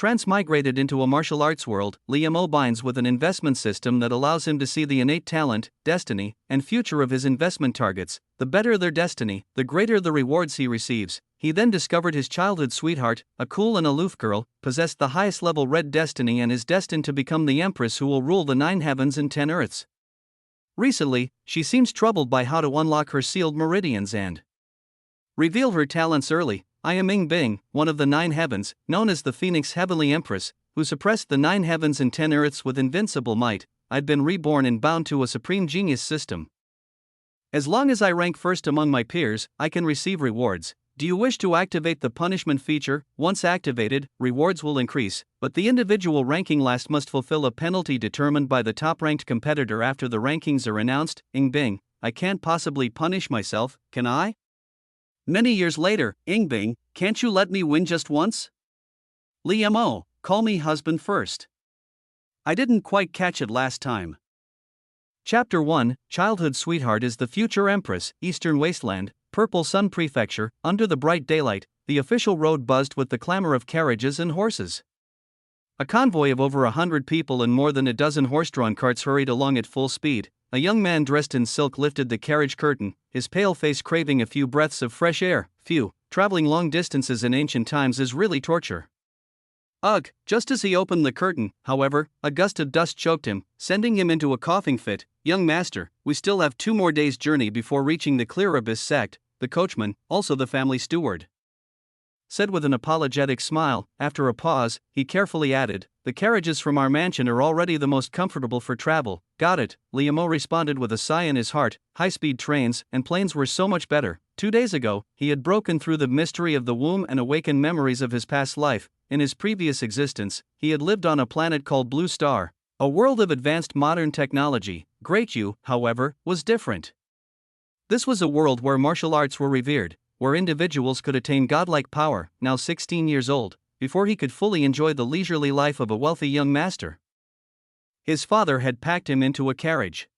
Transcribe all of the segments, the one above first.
Transmigrated into a martial arts world, Li Mo binds with an investment system that allows him to see the innate talent, destiny, and future of his investment targets. The better their destiny, the greater the rewards he receives. He then discovered his childhood sweetheart, a cool and aloof girl, possessed the highest level red destiny and is destined to become the empress who will rule the 9 heavens and 10 earths. Recently, she seems troubled by how to unlock her sealed meridians and reveal her talents early. I am Ying Bing, one of the 9 heavens, known as the Phoenix Heavenly Empress, who suppressed the 9 heavens and 10 earths with invincible might. I'd been reborn and bound to a supreme genius system. As long as I rank first among my peers, I can receive rewards. Do you wish to activate the punishment feature? Once activated, rewards will increase, but the individual ranking last must fulfill a penalty determined by the top-ranked competitor after the rankings are announced. Ying Bing, I can't possibly punish myself, can I? Many years later, Ying Bing, can't you let me win just once? Li Mo, call me husband first. I didn't quite catch it last time. Chapter 1, Childhood Sweetheart is the future Empress, Eastern Wasteland, Purple Sun Prefecture. Under the bright daylight, the official road buzzed with the clamor of carriages and horses. A convoy of over 100 people and more than a dozen horse-drawn carts hurried along at full speed. A young man dressed in silk lifted the carriage curtain, his pale face craving a few breaths of fresh air. Traveling long distances in ancient times is really torture. Ugh, just as he opened the curtain, however, a gust of dust choked him, sending him into a coughing fit. Young master, we still have 2 more days' journey before reaching the Clear Abyss sect, the coachman, also the family steward, said with an apologetic smile. After a pause, he carefully added, the carriages from our mansion are already the most comfortable for travel. Got it, Li Mo responded with a sigh in his heart. High-speed trains and planes were so much better. 2 days ago, he had broken through the mystery of the womb and awakened memories of his past life. In his previous existence, he had lived on a planet called Blue Star, a world of advanced modern technology. Great You, however, was different. This was a world where martial arts were revered, where individuals could attain godlike power. Now 16 years old, before he could fully enjoy the leisurely life of a wealthy young master, his father had packed him into a carriage.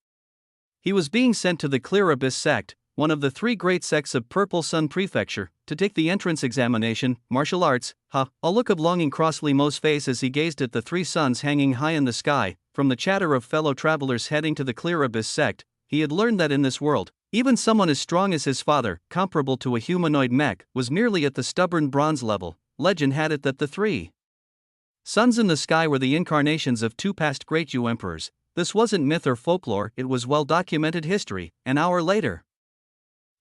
He was being sent to the Clear Abyss sect, one of the 3 great sects of Purple Sun Prefecture, to take the entrance examination. Martial arts, huh? A look of longing crossed Li Mo's face as he gazed at the 3 suns hanging high in the sky. From the chatter of fellow travelers heading to the Clear Abyss sect, he had learned that in this world, even someone as strong as his father, comparable to a humanoid mech, was merely at the stubborn bronze level. Legend had it that the 3 suns in the sky were the incarnations of 2 past great Yu emperors. This wasn't myth or folklore, it was well-documented history. An hour later,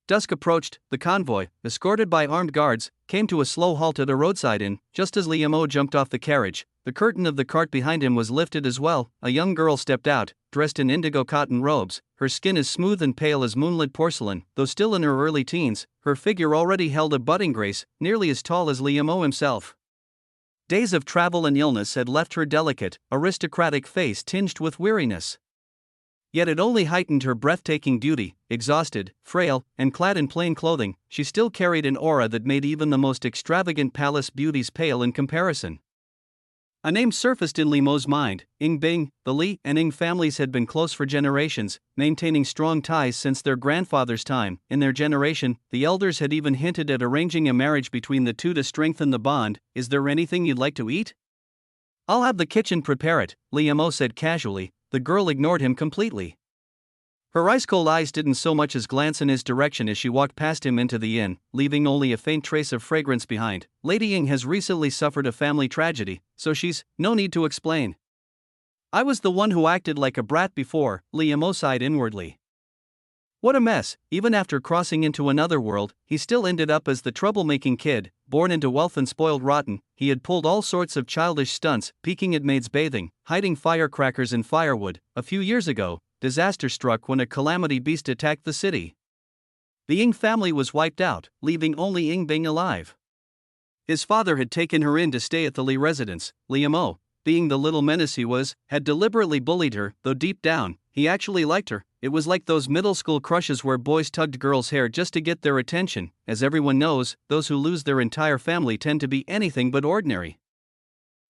dusk approached. The convoy, escorted by armed guards, came to a slow halt at a roadside inn. Just as Li Mo jumped off the carriage, the curtain of the cart behind him was lifted as well. A young girl stepped out, dressed in indigo cotton robes. Her skin as smooth and pale as moonlit porcelain. Though still in her early teens, her figure already held a budding grace, nearly as tall as Li Mo himself. Days of travel and illness had left her delicate, aristocratic face tinged with weariness. Yet it only heightened her breathtaking beauty. Exhausted, frail, and clad in plain clothing, she still carried an aura that made even the most extravagant palace beauties pale in comparison. A name surfaced in Li Mo's mind, Ying Bing. The Li and Ying families had been close for generations, maintaining strong ties since their grandfather's time. In their generation, the elders had even hinted at arranging a marriage between the 2 to strengthen the bond. Is there anything you'd like to eat? I'll have the kitchen prepare it, Li Mo said casually. The girl ignored him completely. Her ice-cold eyes didn't so much as glance in his direction as she walked past him into the inn, leaving only a faint trace of fragrance behind. Lady Ying has recently suffered a family tragedy, so she's no need to explain. I was the one who acted like a brat before, Li Mo sighed inwardly. What a mess. Even after crossing into another world, he still ended up as the troublemaking kid, born into wealth and spoiled rotten. He had pulled all sorts of childish stunts, peeking at maids bathing, hiding firecrackers in firewood. A few years ago, disaster struck when a calamity beast attacked the city. The Ying family was wiped out, leaving only Ying Bing alive. His father had taken her in to stay at the Li residence. Li Mo, being the little menace he was, had deliberately bullied her, though deep down, he actually liked her. It was like those middle school crushes where boys tugged girls' hair just to get their attention. As everyone knows, those who lose their entire family tend to be anything but ordinary.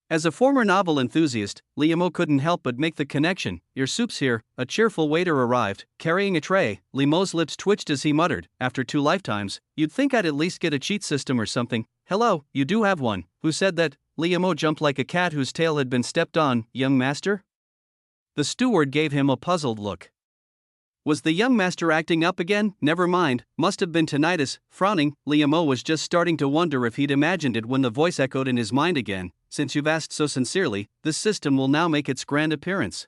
As a former novel enthusiast, Li Mo couldn't help but make the connection. Your soup's here. A cheerful waiter arrived, carrying a tray. Li Mo's lips twitched as he muttered, after 2 lifetimes, you'd think I'd at least get a cheat system or something. Hello, you do have one. Who said that? Liam jumped like a cat whose tail had been stepped on. Young master? The steward gave him a puzzled look. Was the young master acting up again? Never mind, must have been tinnitus. Frowning, Liam was just starting to wonder if he'd imagined it when the voice echoed in his mind again. Since you've asked so sincerely, this system will now make its grand appearance.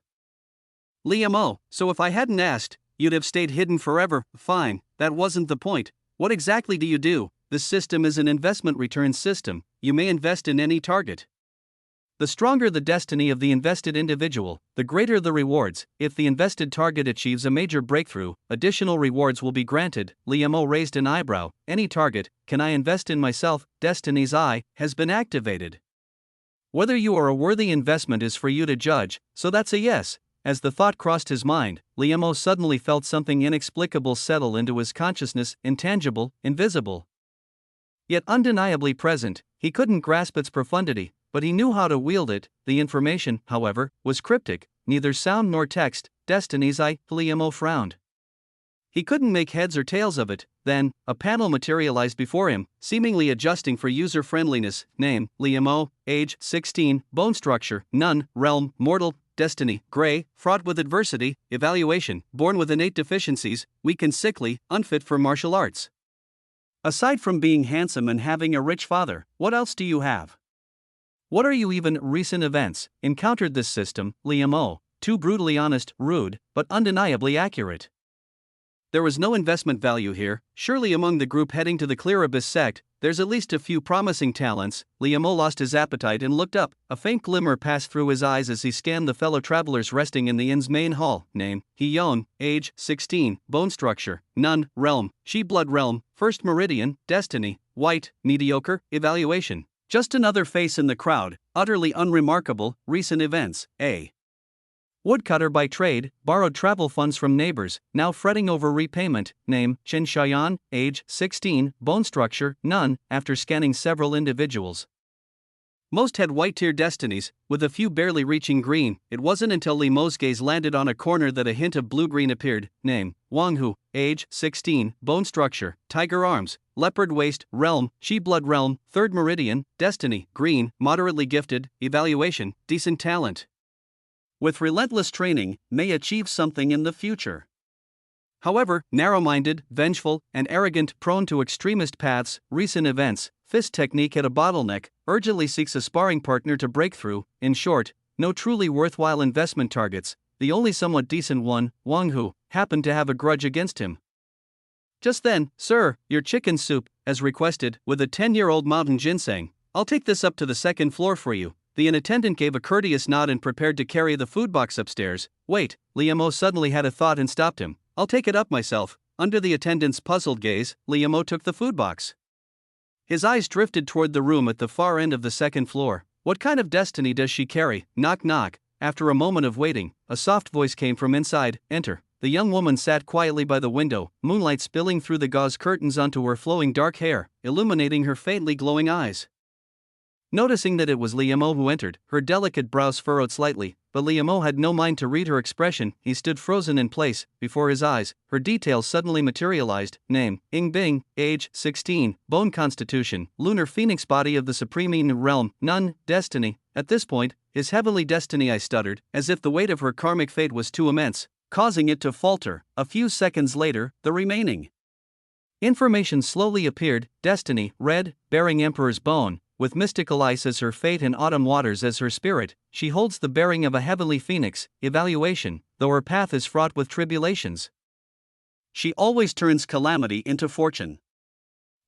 Liam, so if I hadn't asked, you'd have stayed hidden forever. Fine, that wasn't the point. What exactly do you do? This system is an investment return system. You may invest in any target. The stronger the destiny of the invested individual, the greater the rewards. If the invested target achieves a major breakthrough, additional rewards will be granted. Liam raised an eyebrow. Any target, can I invest in myself? Destiny's eye has been activated. Whether you are a worthy investment is for you to judge, so that's a yes. As the thought crossed his mind, Liam suddenly felt something inexplicable settle into his consciousness, intangible, invisible. Yet undeniably present, he couldn't grasp its profundity, but he knew how to wield it. The information, however, was cryptic, neither sound nor text. Destiny's eye. Liam frowned. He couldn't make heads or tails of it. Then, a panel materialized before him, seemingly adjusting for user-friendliness. Name, Liam, age, 16, bone structure, none, realm, mortal, destiny, gray, fraught with adversity, evaluation, born with innate deficiencies, weak and sickly, unfit for martial arts. Aside from being handsome and having a rich father, what else do you have? What are you even? Recent events encountered this system. Liam, too brutally honest, rude, but undeniably accurate. There was no investment value here. Surely among the group heading to the Clear Abyss sect, there's at least a few promising talents. Liam lost his appetite and looked up. A faint glimmer passed through his eyes as he scanned the fellow travelers resting in the inn's main hall. Name, Heon, age, 16, bone structure, none, realm, she-blood realm, first meridian, destiny, white, mediocre, evaluation. Just another face in the crowd, utterly unremarkable. Recent events, A. Woodcutter by trade, borrowed travel funds from neighbors, now fretting over repayment. Name, Chen Xiaoyan, age, 16, bone structure, none, after scanning several individuals. Most had white-tier destinies, with a few barely reaching green. It wasn't until Liam's gaze landed on a corner that a hint of blue-green appeared. Name, Wang Hu, age, 16, bone structure, tiger arms, leopard waist, realm, she-blood realm, third meridian, destiny, green, moderately gifted, evaluation, decent talent. With relentless training, may achieve something in the future. However, narrow-minded, vengeful, and arrogant, prone to extremist paths. Recent events, fist technique at a bottleneck, urgently seeks a sparring partner to break through. In short, no truly worthwhile investment targets. The only somewhat decent one, Wang Hu, happened to have a grudge against him. Just then, sir, your chicken soup, as requested, with a 10-year-old mountain ginseng. I'll take this up to the second floor for you. The inn attendant gave a courteous nod and prepared to carry the food box upstairs. Wait, Liam suddenly had a thought and stopped him. I'll take it up myself. Under the attendant's puzzled gaze, Liam took the food box. His eyes drifted toward the room at the far end of the second floor. What kind of destiny does she carry? Knock knock. After a moment of waiting, a soft voice came from inside. Enter. The young woman sat quietly by the window, moonlight spilling through the gauze curtains onto her flowing dark hair, illuminating her faintly glowing eyes. Noticing that it was Liam who entered, her delicate brows furrowed slightly, but Liam had no mind to read her expression. He stood frozen in place. Before his eyes, her details suddenly materialized. Name, Ying Bing, age, 16, bone constitution, lunar phoenix body of the supreme Eden realm, none, destiny. At this point, his heavenly destiny, I stuttered, as if the weight of her karmic fate was too immense, causing it to falter. A few seconds later, the remaining information slowly appeared. Destiny, red, bearing Emperor's bone. With mystical ice as her fate and autumn waters as her spirit, she holds the bearing of a heavenly phoenix. Evaluation, though her path is fraught with tribulations, she always turns calamity into fortune.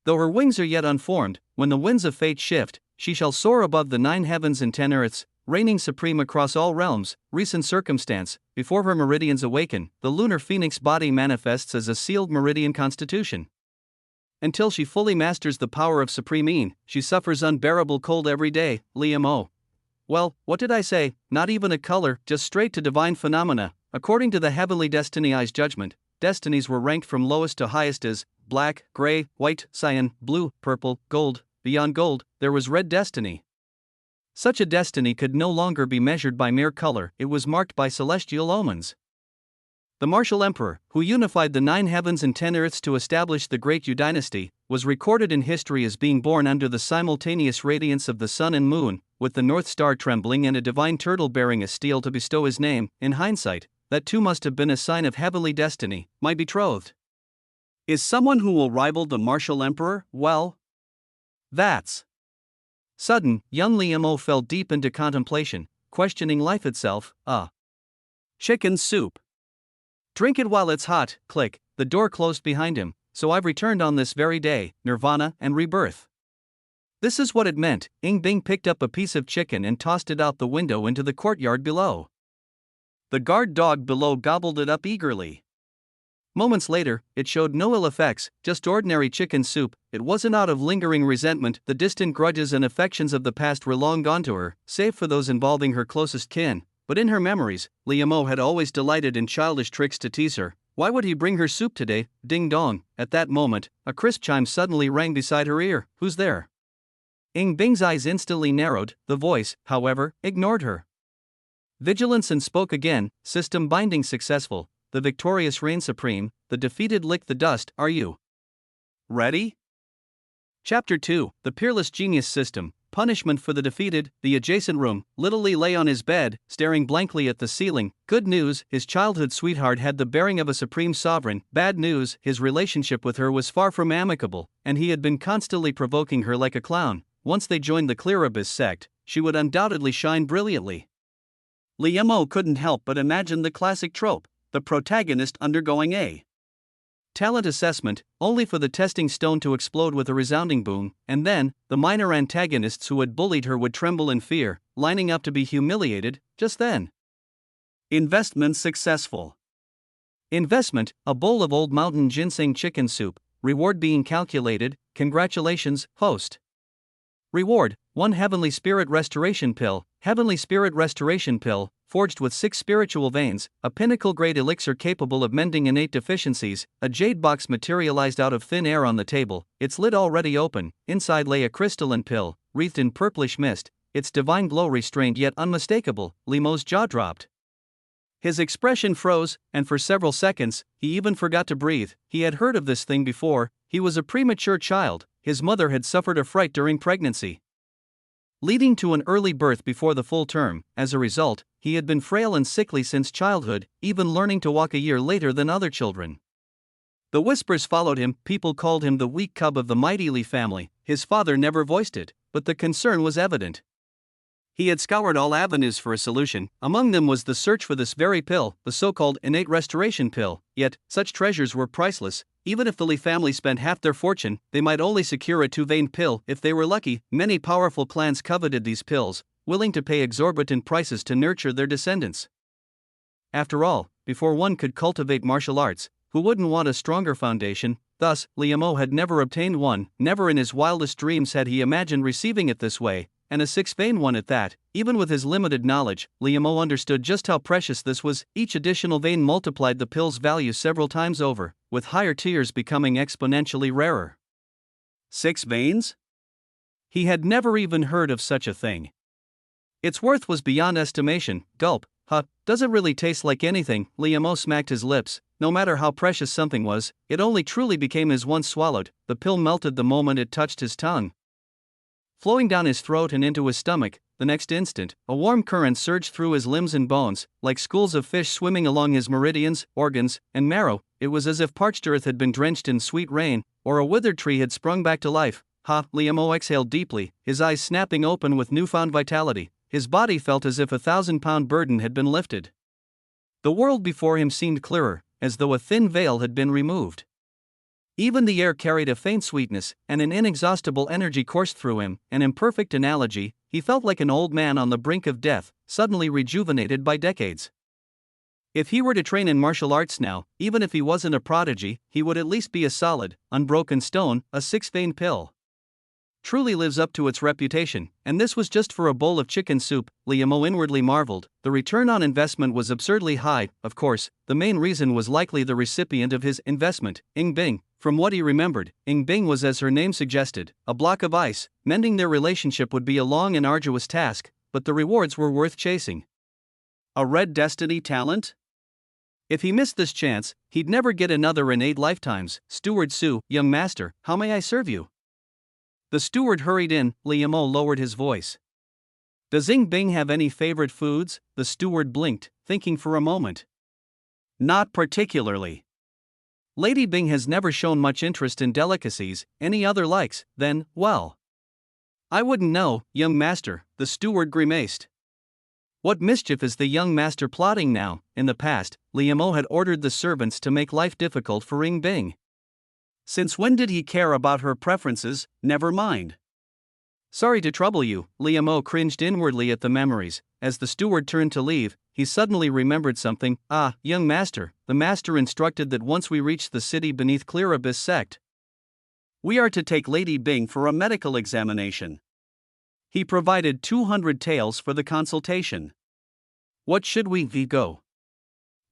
Though her wings are yet unformed, when the winds of fate shift, she shall soar above the 9 heavens and 10 earths, reigning supreme across all realms. Recent circumstance, before her meridians awaken, the lunar phoenix body manifests as a sealed meridian constitution. Until she fully masters the power of Supreme Yin, she suffers unbearable cold every day. Liam. Well, what did I say? Not even a color, just straight to divine phenomena. According to the heavenly destiny eye's judgment, destinies were ranked from lowest to highest as black, gray, white, cyan, blue, purple, gold. Beyond gold, there was red destiny. Such a destiny could no longer be measured by mere color, it was marked by celestial omens. The martial emperor, who unified the 9 heavens and 10 earths to establish the Great Yu dynasty, was recorded in history as being born under the simultaneous radiance of the sun and moon, with the North Star trembling and a divine turtle bearing a steel to bestow his name. In hindsight, that too must have been a sign of heavenly destiny. My betrothed is someone who will rival the martial emperor. Well, that's sudden. Young Liam fell deep into contemplation, questioning life itself. Chicken soup. Drink it while it's hot. Click. The door closed behind him. So I've returned on this very day, nirvana and rebirth. This is what it meant. Ying Bing picked up a piece of chicken and tossed it out the window into the courtyard below. The guard dog below gobbled it up eagerly. Moments later, it showed no ill effects, just ordinary chicken soup. It wasn't out of lingering resentment. The distant grudges and affections of the past were long gone to her, save for those involving her closest kin. But in her memories, Liam had always delighted in childish tricks to tease her. Why would he bring her soup today? Ding dong. At that moment, a crisp chime suddenly rang beside her ear. Who's there? Ying Bing's eyes instantly narrowed. The voice, however, ignored her. Vigilance and spoke again. System binding successful. The victorious reign supreme. The defeated lick the dust. Are you ready? Chapter 2. The Peerless Genius System. Punishment for the defeated. The adjacent room. Little Lee lay on his bed, staring blankly at the ceiling. Good news, his childhood sweetheart had the bearing of a supreme sovereign. Bad news, his relationship with her was far from amicable, and he had been constantly provoking her like a clown. Once they joined the Clearabis sect, she would undoubtedly shine brilliantly. Liam couldn't help but imagine the classic trope, the protagonist undergoing a talent assessment, only for the testing stone to explode with a resounding boom, and then, the minor antagonists who had bullied her would tremble in fear, lining up to be humiliated. Just then. Investment successful. Investment, a bowl of Old Mountain ginseng chicken soup. Reward being calculated. Congratulations, host. Reward, 1 Heavenly Spirit Restoration Pill. Heavenly Spirit Restoration Pill, forged with 6 spiritual veins, a pinnacle-grade elixir capable of mending innate deficiencies. A jade box materialized out of thin air on the table, its lid already open. Inside lay a crystalline pill, wreathed in purplish mist, its divine glow restrained yet unmistakable. Liam's jaw dropped. His expression froze, and for several seconds, he even forgot to breathe. He had heard of this thing before. He was a premature child. His mother had suffered a fright during pregnancy, leading to an early birth before the full term. As a result, he had been frail and sickly since childhood, even learning to walk a year later than other children. The whispers followed him. People called him the weak cub of the mighty Lee family. His father never voiced it, but the concern was evident. He had scoured all avenues for a solution. Among them was the search for this very pill, the so-called innate restoration pill. Yet, such treasures were priceless. Even if the Lee family spent half their fortune, they might only secure a 2-vein pill if they were lucky. Many powerful clans coveted these pills, willing to pay exorbitant prices to nurture their descendants. After all, before one could cultivate martial arts, who wouldn't want a stronger foundation? Thus, Liam had never obtained one. Never in his wildest dreams had he imagined receiving it this way, and a 6-vein one at that. Even with his limited knowledge, Liam understood just how precious this was. Each additional vein multiplied the pill's value several times over, with higher tiers becoming exponentially rarer. 6 veins? He had never even heard of such a thing. Its worth was beyond estimation. Gulp. Does it really taste like anything? Liam smacked his lips. No matter how precious something was, it only truly became his once swallowed. The pill melted the moment it touched his tongue, flowing down his throat and into his stomach. The next instant, a warm current surged through his limbs and bones, like schools of fish swimming along his meridians, organs, and marrow. It was as if parched earth had been drenched in sweet rain, or a withered tree had sprung back to life. Liam exhaled deeply, his eyes snapping open with newfound vitality. His body felt as if a 1,000-pound burden had been lifted. The world before him seemed clearer, as though a thin veil had been removed. Even the air carried a faint sweetness, and an inexhaustible energy coursed through him. An imperfect analogy, he felt like an old man on the brink of death, suddenly rejuvenated by decades. If he were to train in martial arts now, even if he wasn't a prodigy, he would at least be a solid, unbroken stone. A 6-vein pill truly lives up to its reputation, and this was just for a bowl of chicken soup. Liam inwardly marveled. The return on investment was absurdly high. Of course, the main reason was likely the recipient of his investment, Ying Bing. From what he remembered, Ying Bing was, as her name suggested, a block of ice. Mending their relationship would be a long and arduous task, but the rewards were worth chasing. A red destiny talent? If he missed this chance, he'd never get another in 8 lifetimes. Steward Su, young master, how may I serve you? The steward hurried in. Liam lowered his voice. Does Ying Bing have any favorite foods? The steward blinked, thinking for a moment. Not particularly. Lady Bing has never shown much interest in delicacies. Any other likes, then, well. I wouldn't know, young master, the steward grimaced. What mischief is the young master plotting now? In the past, Liam had ordered the servants to make life difficult for Ying Bing. Since when did he care about her preferences? Never mind. Sorry to trouble you, Liam cringed inwardly at the memories. As the steward turned to leave, he suddenly remembered something. Ah, young master, the master instructed that once we reach the city beneath Clear Abyss sect, we are to take Lady Bing for a medical examination. He provided 200 taels for the consultation. What should we go?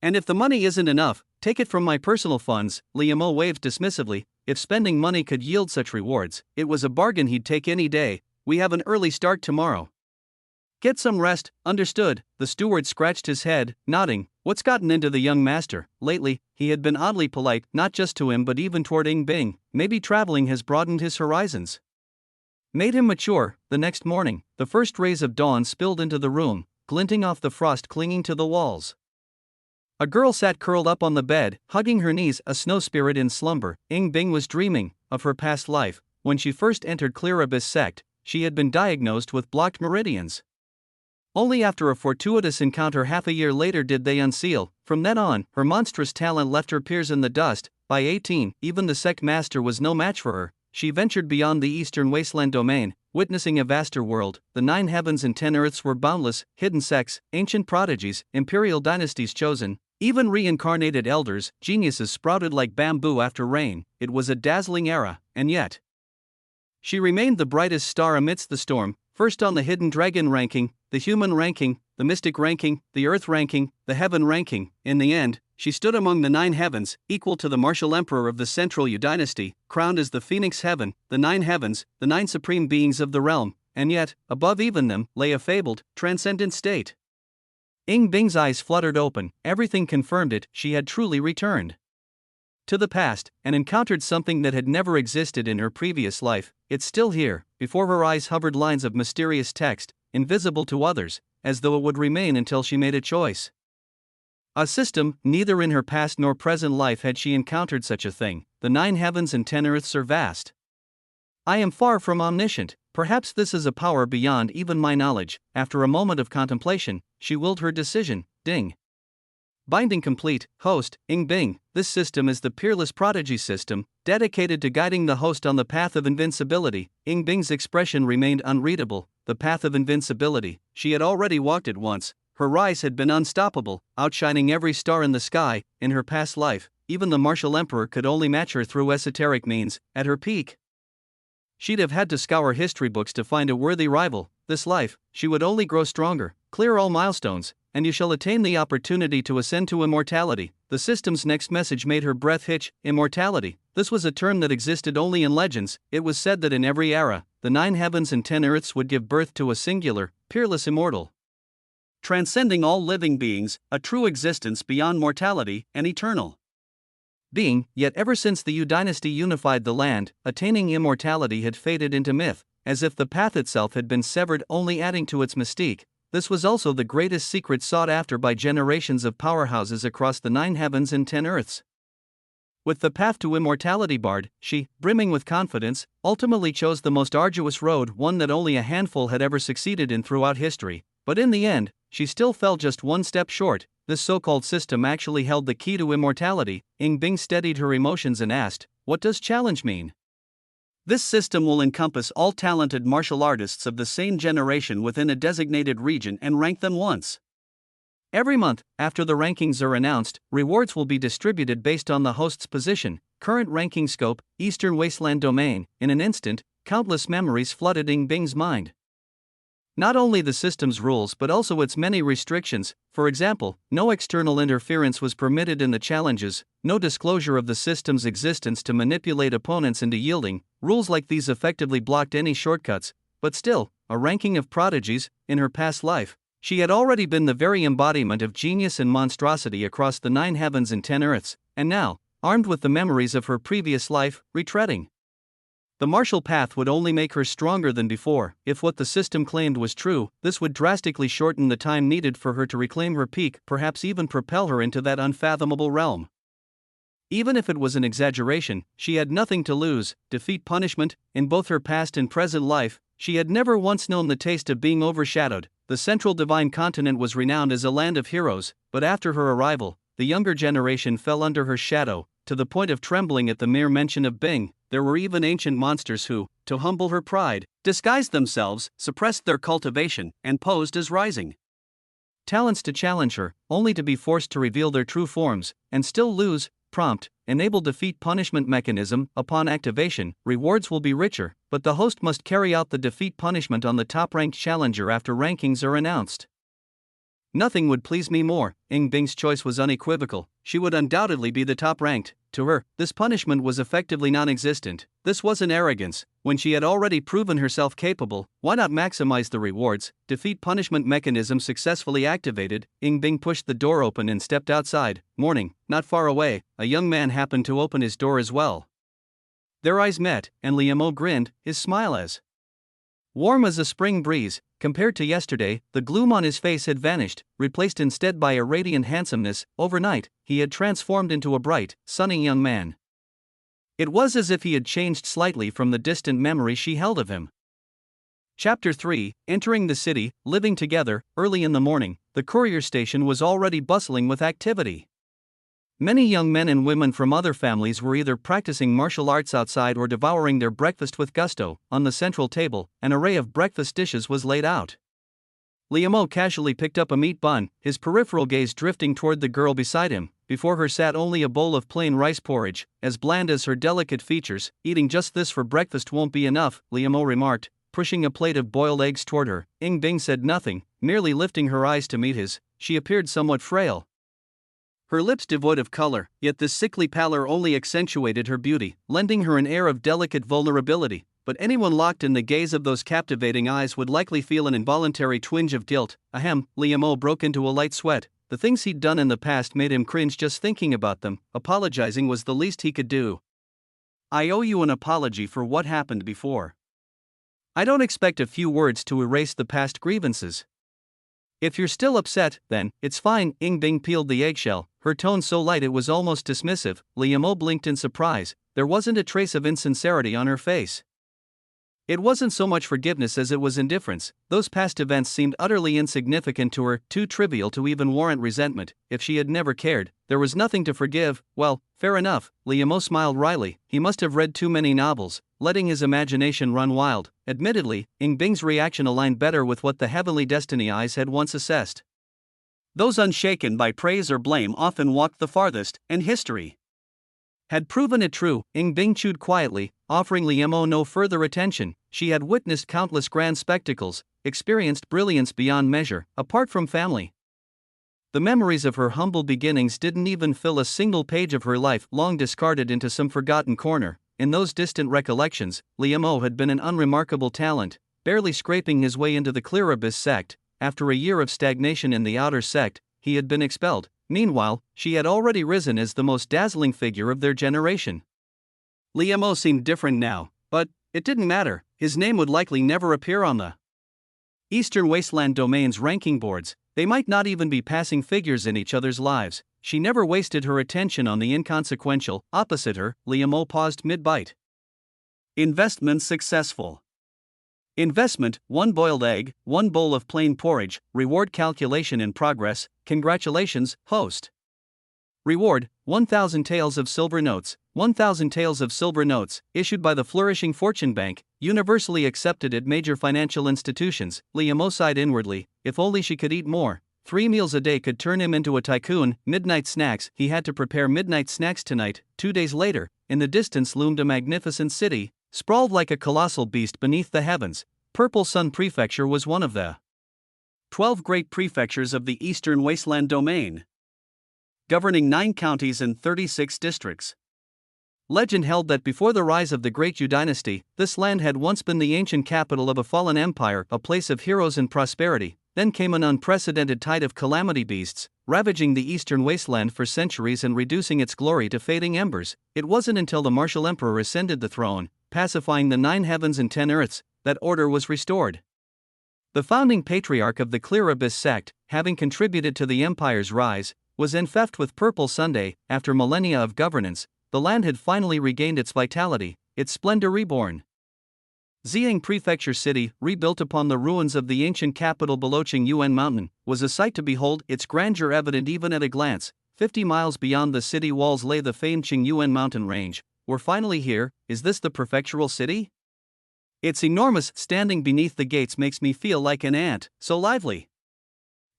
And if the money isn't enough, take it from my personal funds. Liam waved dismissively. If spending money could yield such rewards, it was a bargain he'd take any day. We have an early start tomorrow. Get some rest, understood. The steward scratched his head, nodding. What's gotten into the young master? Lately, he had been oddly polite, not just to him but even toward Ying Bing. Maybe traveling has broadened his horizons. Made him mature. The next morning, the first rays of dawn spilled into the room, glinting off the frost clinging to the walls. A girl sat curled up on the bed, hugging her knees, a snow spirit in slumber. Ying Bing was dreaming of her past life. When she first entered Clear Abyss sect, she had been diagnosed with blocked meridians. Only after a fortuitous encounter half a year later did they unseal. From then on, her monstrous talent left her peers in the dust. By 18, even the sect master was no match for her. She ventured beyond the eastern wasteland domain, witnessing a vaster world. The 9 heavens and 10 earths were boundless, hidden sects, ancient prodigies, imperial dynasties chosen, even reincarnated elders, geniuses sprouted like bamboo after rain. It was a dazzling era, and yet she remained the brightest star amidst the storm, first on the hidden dragon ranking, the human ranking, the mystic ranking, the earth ranking, the heaven ranking. In the end, she stood among the 9 heavens, equal to the martial emperor of the Central Yu dynasty, crowned as the Phoenix Heaven, the 9 heavens, the 9 supreme beings of the realm, and yet, above even them, lay a fabled, transcendent state. Ying Bing's eyes fluttered open. Everything confirmed it. She had truly returned to the past, and encountered something that had never existed in her previous life. It's still here. Before her eyes hovered lines of mysterious text, invisible to others, as though it would remain until she made a choice. A system. Neither in her past nor present life had she encountered such a thing. The 9 heavens and 10 earths are vast. I am far from omniscient. Perhaps this is a power beyond even my knowledge. After a moment of contemplation, she willed her decision. Ding. Binding complete. Host, Ying Bing. This system is the Peerless Prodigy system, dedicated to guiding the host on the path of invincibility. Ying Bing's expression remained unreadable. The path of invincibility. She had already walked it once. Her rise had been unstoppable, outshining every star in the sky. In her past life, even the martial emperor could only match her through esoteric means. At her peak, she'd have had to scour history books to find a worthy rival. This life, she would only grow stronger, clear all milestones, and you shall attain the opportunity to ascend to immortality. The system's next message made her breath hitch. Immortality. This was a term that existed only in legends. It was said that in every era, the 9 heavens and 10 earths would give birth to a singular, peerless immortal, transcending all living beings, a true existence beyond mortality, and eternal being. Yet ever since the Yu dynasty unified the land, attaining immortality had faded into myth, as if the path itself had been severed, only adding to its mystique. This was also the greatest secret sought after by generations of powerhouses across the 9 heavens and 10 earths. With the path to immortality barred, she, brimming with confidence, ultimately chose the most arduous road, one that only a handful had ever succeeded in throughout history. But in the end, she still fell just one step short. This so-called system actually held the key to immortality. Ying Bing steadied her emotions and asked, "What does challenge mean?" This system will encompass all talented martial artists of the same generation within a designated region and rank them once. Every month, after the rankings are announced, rewards will be distributed based on the host's position, current ranking scope, Eastern Wasteland domain. In an instant, countless memories flooded Ying Bing's mind. Not only the system's rules but also its many restrictions. For example, no external interference was permitted in the challenges, no disclosure of the system's existence to manipulate opponents into yielding. Rules like these effectively blocked any shortcuts. But still, a ranking of prodigies. In her past life, She had already been the very embodiment of genius and monstrosity across the 9 heavens and 10 earths, and now, armed with the memories of her previous life, retreading the martial path would only make her stronger than before. If what the system claimed was true, this would drastically shorten the time needed for her to reclaim her peak, perhaps even propel her into that unfathomable realm. Even if it was an exaggeration, she had nothing to lose. Defeat, punishment, in both her past and present life, she had never once known the taste of being overshadowed. The Central Divine Continent was renowned as a land of heroes, but after her arrival, the younger generation fell under her shadow, to the point of trembling at the mere mention of Bing. There were even ancient monsters who, to humble her pride, disguised themselves, suppressed their cultivation, and posed as rising talents to challenge her, only to be forced to reveal their true forms, and still lose. Prompt, enable defeat punishment mechanism. Upon activation, rewards will be richer, but the host must carry out the defeat punishment on the top-ranked challenger after rankings are announced. Nothing would please me more. Ying Bing's choice was unequivocal. She would undoubtedly be the top-ranked. To her, this punishment was effectively non-existent. This wasn't arrogance. When she had already proven herself capable, why not maximize the rewards? Defeat punishment mechanism successfully activated. Ying Bing pushed the door open and stepped outside. Morning. Not far away, a young man happened to open his door as well. Their eyes met, and Liam grinned, his smile as warm as a spring breeze. Compared to yesterday, the gloom on his face had vanished, replaced instead by a radiant handsomeness. Overnight, he had transformed into a bright, sunny young man. It was as if he had changed slightly from the distant memory she held of him. Chapter 3, Entering the City. Living together. Early in the morning, the courier station was already bustling with activity. Many young men and women from other families were either practicing martial arts outside or devouring their breakfast with gusto. On the central table, an array of breakfast dishes was laid out. Liam casually picked up a meat bun, his peripheral gaze drifting toward the girl beside him. Before her sat only a bowl of plain rice porridge, as bland as her delicate features. Eating just this for breakfast won't be enough, Liam remarked, pushing a plate of boiled eggs toward her. Ying Bing said nothing, merely lifting her eyes to meet his. She appeared somewhat frail, her lips devoid of color, yet this sickly pallor only accentuated her beauty, lending her an air of delicate vulnerability. But anyone locked in the gaze of those captivating eyes would likely feel an involuntary twinge of guilt. Ahem, Liam broke into a light sweat. The things he'd done in the past made him cringe just thinking about them. Apologizing was the least he could do. I owe you an apology for what happened before. I don't expect a few words to erase the past grievances. If you're still upset, then, it's fine. Ying Bing peeled the eggshell, her tone so light it was almost dismissive. Liam blinked in surprise. There wasn't a trace of insincerity on her face. It wasn't so much forgiveness as it was indifference. Those past events seemed utterly insignificant to her, too trivial to even warrant resentment. If she had never cared, there was nothing to forgive. Well, fair enough. Liam smiled wryly. He must have read too many novels, letting his imagination run wild. Admittedly, Ying Bing's reaction aligned better with what the heavenly destiny eyes had once assessed. Those unshaken by praise or blame often walked the farthest, and history had proven it true. Ying Bing chewed quietly, offering Liam no further attention. She had witnessed countless grand spectacles, experienced brilliance beyond measure. Apart from family, the memories of her humble beginnings didn't even fill a single page of her life, long discarded into some forgotten corner. In those distant recollections, Liam had been an unremarkable talent, barely scraping his way into the Clear Abyss sect. After a year of stagnation in the outer sect, he had been expelled. Meanwhile, she had already risen as the most dazzling figure of their generation. Liam seemed different now, but it didn't matter. His name would likely never appear on the Eastern Wasteland Domain's ranking boards. They might not even be passing figures in each other's lives. She never wasted her attention on the inconsequential. Opposite her, Liam paused mid-bite. Investment successful. Investment, 1 boiled egg, 1 bowl of plain porridge. Reward calculation in progress. Congratulations, host. Reward, 1,000 taels of silver notes. 1,000 taels of silver notes, issued by the Flourishing Fortune Bank, universally accepted at major financial institutions. Liam sighed inwardly. If only she could eat more. 3 meals a day could turn him into a tycoon. Midnight snacks. He had to prepare midnight snacks tonight. 2 days later, in the distance loomed a magnificent city, sprawled like a colossal beast beneath the heavens. Purple Sun Prefecture was one of the 12 great prefectures of the Eastern Wasteland Domain, governing 9 counties and 36 districts. Legend held that before the rise of the Great Yu dynasty, this land had once been the ancient capital of a fallen empire, a place of heroes and prosperity. Then came an unprecedented tide of calamity beasts, ravaging the eastern wasteland for centuries and reducing its glory to fading embers. It wasn't until the martial emperor ascended the throne, pacifying the 9 heavens and 10 earths, that order was restored. The founding patriarch of the Clear Abyss sect, having contributed to the empire's rise, was enfeoffed with Purple Sunday. After millennia of governance, the land had finally regained its vitality, its splendor reborn. Ziyang Prefecture City, rebuilt upon the ruins of the ancient capital below Qingyuan Mountain, was a sight to behold, its grandeur evident even at a glance. 50 miles beyond the city walls lay the famed Qingyuan mountain range. We're finally here. Is this the prefectural city? It's enormous. Standing beneath the gates makes me feel like an ant, so lively.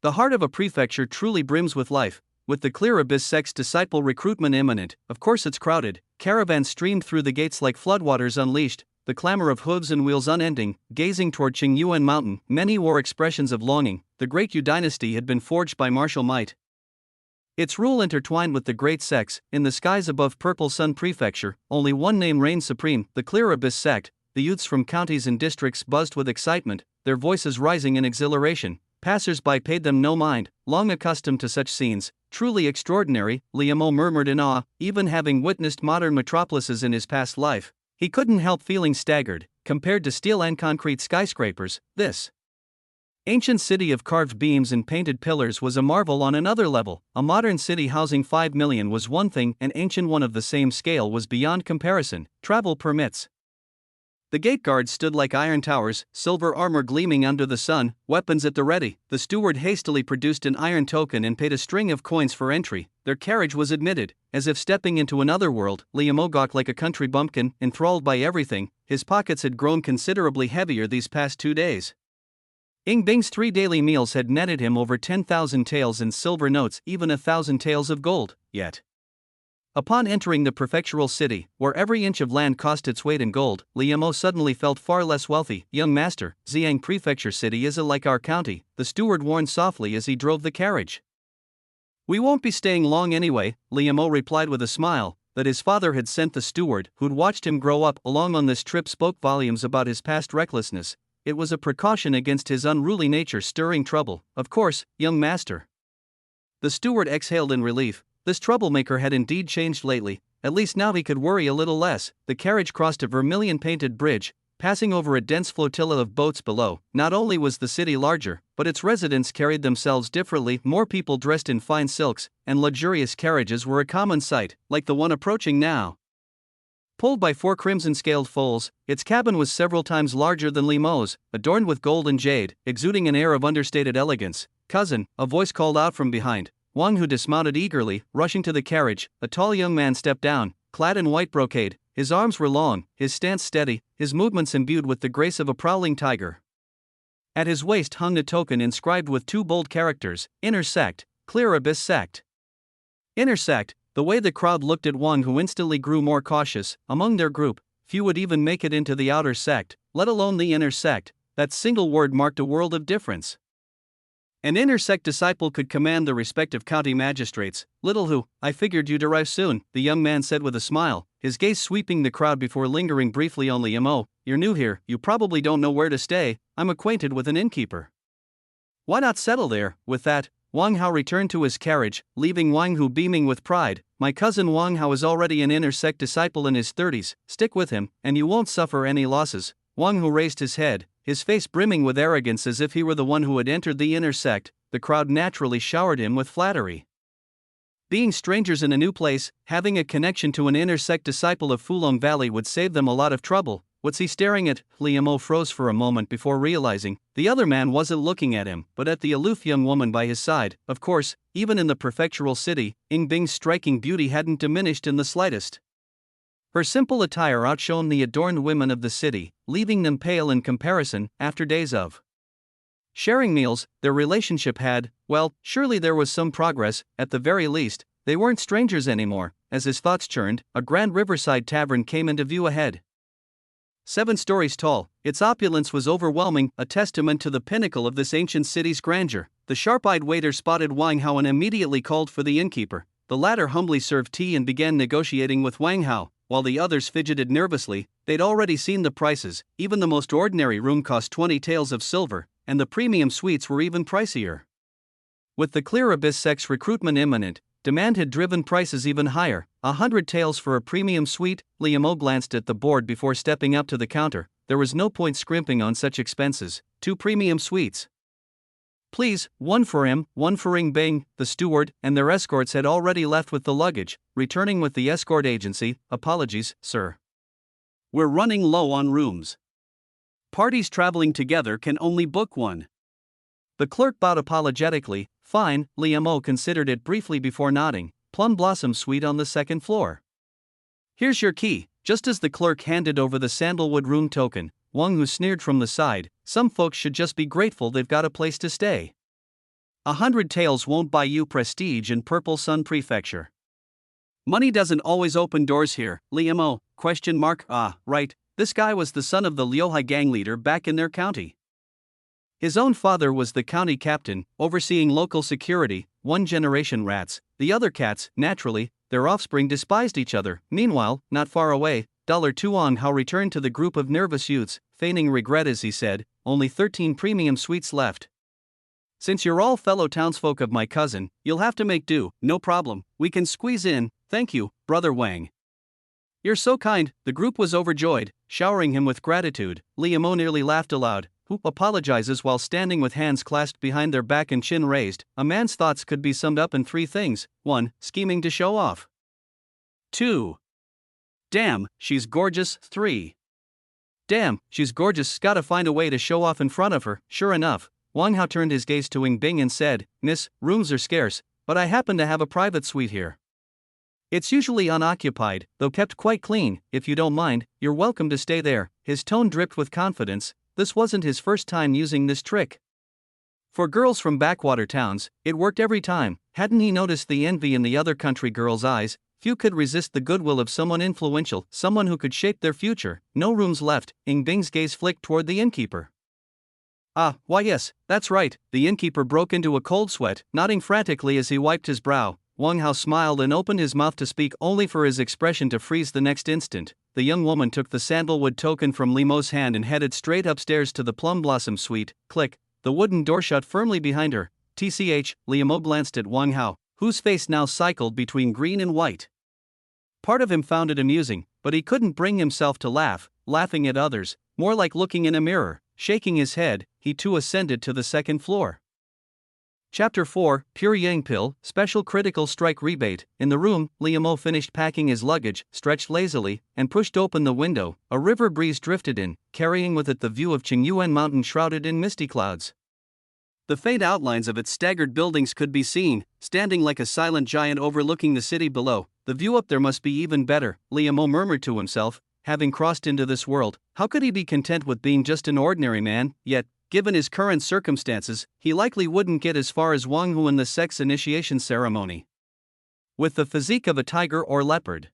The heart of a prefecture truly brims with life, with the Clear Abyss sect's disciple recruitment imminent. Of course it's crowded. Caravans streamed through the gates like floodwaters unleashed, the clamor of hooves and wheels unending. Gazing toward Qingyuan Mountain, many wore expressions of longing. The Great Yu dynasty had been forged by martial might. Its rule intertwined with the great sects. In the skies above Purple Sun Prefecture, only one name reigned supreme, the Clear Abyss sect. The youths from counties and districts buzzed with excitement, their voices rising in exhilaration. Passers-by paid them no mind, long accustomed to such scenes. Truly extraordinary, Liamo murmured in awe. Even having witnessed modern metropolises in his past life, he couldn't help feeling staggered. Compared to steel and concrete skyscrapers, this ancient city of carved beams and painted pillars was a marvel on another level. A modern city housing 5 million was one thing, an ancient one of the same scale was beyond comparison. Travel permits. The gate guards stood like iron towers, silver armor gleaming under the sun, weapons at the ready. The steward hastily produced an iron token and paid a string of coins for entry. Their carriage was admitted, as if stepping into another world. Liamo gawked like a country bumpkin, enthralled by everything. His pockets had grown considerably heavier these past 2 days. Ying Bing's 3 daily meals had netted him over 10,000 taels in silver notes, even 1,000 taels of gold. Yet, upon entering the prefectural city, where every inch of land cost its weight in gold, Liamo suddenly felt far less wealthy. Young master, Ziyang Prefecture City isn't like our county, the steward warned softly as he drove the carriage. We won't be staying long anyway, Liamo replied with a smile. That his father had sent the steward, who'd watched him grow up along on this trip, spoke volumes about his past recklessness. It was a precaution against his unruly nature stirring trouble. Of course, young master. The steward exhaled in relief. This troublemaker had indeed changed lately. At least now he could worry a little less. The carriage crossed a vermilion-painted bridge, passing over a dense flotilla of boats below. Not only was the city larger, but its residents carried themselves differently. More people dressed in fine silks, and luxurious carriages were a common sight, like the one approaching now. Pulled by 4 crimson-scaled foals, its cabin was several times larger than Liamo's, adorned with gold and jade, exuding an air of understated elegance. Cousin, a voice called out from behind. Wang, who dismounted eagerly, rushing to the carriage. A tall young man stepped down, clad in white brocade. His arms were long, his stance steady, his movements imbued with the grace of a prowling tiger. At his waist hung a token inscribed with 2 bold characters, Inner Sect, Clear Abyss Sect. Inner Sect. The way the crowd looked at Wang, who instantly grew more cautious. Among their group, few would even make it into the outer sect, let alone the inner sect. That single word marked a world of difference. An inner sect disciple could command the respect of county magistrates. Little who, I figured you'd arrive soon, the young man said with a smile, his gaze sweeping the crowd before lingering briefly on Liamo. You're new here, you probably don't know where to stay. I'm acquainted with an innkeeper. Why not settle there? With that, Wang Hao returned to his carriage, leaving Wang Hu beaming with pride. My cousin Wang Hao is already an inner sect disciple in his 30s, stick with him, and you won't suffer any losses. Wang Hu raised his head, his face brimming with arrogance as if he were the one who had entered the inner sect. The crowd naturally showered him with flattery. Being strangers in a new place, having a connection to an inner sect disciple of Fulong Valley would save them a lot of trouble. What's he staring at? Liamo froze for a moment before realizing the other man wasn't looking at him, but at the aloof young woman by his side. Of course, even in the prefectural city, Ying Bing's striking beauty hadn't diminished in the slightest. Her simple attire outshone the adorned women of the city, leaving them pale in comparison. After days of sharing meals, their relationship had, well, surely there was some progress. At the very least, they weren't strangers anymore. As his thoughts churned, a grand riverside tavern came into view ahead. 7 stories tall, its opulence was overwhelming, a testament to the pinnacle of this ancient city's grandeur. The sharp-eyed waiter spotted Wang Hao and immediately called for the innkeeper. The latter humbly served tea and began negotiating with Wang Hao, while the others fidgeted nervously. They'd already seen the prices. Even the most ordinary room cost 20 taels of silver. and the premium suites were even pricier. With the Clear Abyss sect's recruitment imminent, demand had driven prices even higher. 100 taels for a premium suite. Liam O glanced at the board before stepping up to the counter. There was no point scrimping on such expenses. 2 premium suites. Please, 1 for him, 1 for Ying Bing. The steward and their escorts had already left with the luggage, returning with the escort agency. Apologies, sir. We're running low on rooms. Parties traveling together can only book one. The clerk bowed apologetically. Fine, Liam O considered it briefly before nodding. Plum Blossom Suite on the 2nd floor. Here's your key. Just as the clerk handed over the sandalwood room token, Wang Hu sneered from the side. Some folks should just be grateful they've got a place to stay. 100 taels won't buy you prestige in Purple Sun Prefecture. Money doesn't always open doors here, Liam O, ? Ah, right, this guy was the son of the Liuhai gang leader back in their county. His own father was the county captain, overseeing local security. 1 generation rats. The other cats, naturally, their offspring despised each other. Meanwhile, not far away, $2 Hao returned to the group of nervous youths, feigning regret as he said, only 13 premium suites left. Since you're all fellow townsfolk of my cousin, you'll have to make do. No problem, we can squeeze in. Thank you, Brother Wang. You're so kind. The group was overjoyed, showering him with gratitude. Liam O nearly laughed aloud. Who apologizes while standing with hands clasped behind their back and chin raised? A man's thoughts could be summed up in 3 things. 1. Scheming to show off. 2. Damn, she's gorgeous. 3. Damn, she's gorgeous. Gotta find a way to show off in front of her. Sure enough, Wang Hao turned his gaze to Ying Bing and said, Miss, rooms are scarce, but I happen to have a private suite here. It's usually unoccupied, though kept quite clean. If you don't mind, you're welcome to stay there. His tone dripped with confidence. This wasn't his first time using this trick. For girls from backwater towns, it worked every time. Hadn't he noticed the envy in the other country girls' eyes? Few could resist the goodwill of someone influential, someone who could shape their future. No rooms left. Ying Bing's gaze flicked toward the innkeeper. Ah, why yes, that's right. The innkeeper broke into a cold sweat, nodding frantically as he wiped his brow. Wang Hao smiled and opened his mouth to speak, only for his expression to freeze the next instant. The young woman took the sandalwood token from Limo's hand and headed straight upstairs to the Plum Blossom Suite. Click, the wooden door shut firmly behind her. TCH, Liam glanced at Wang Hao, whose face now cycled between green and white. Part of him found it amusing, but he couldn't bring himself to laugh, laughing at others, more like looking in a mirror. Shaking his head, he too ascended to the 2nd floor. Chapter 4, Pure Yang Pill, Special Critical Strike Rebate. In the room, Liam finished packing his luggage, stretched lazily, and pushed open the window. A river breeze drifted in, carrying with it the view of Qingyuan Mountain shrouded in misty clouds. The faint outlines of its staggered buildings could be seen, standing like a silent giant overlooking the city below. The view up there must be even better, Liam murmured to himself. Having crossed into this world, how could he be content with being just an ordinary man? Yet, given his current circumstances, he likely wouldn't get as far as Wang Hu in the sex initiation ceremony. With the physique of a tiger or leopard,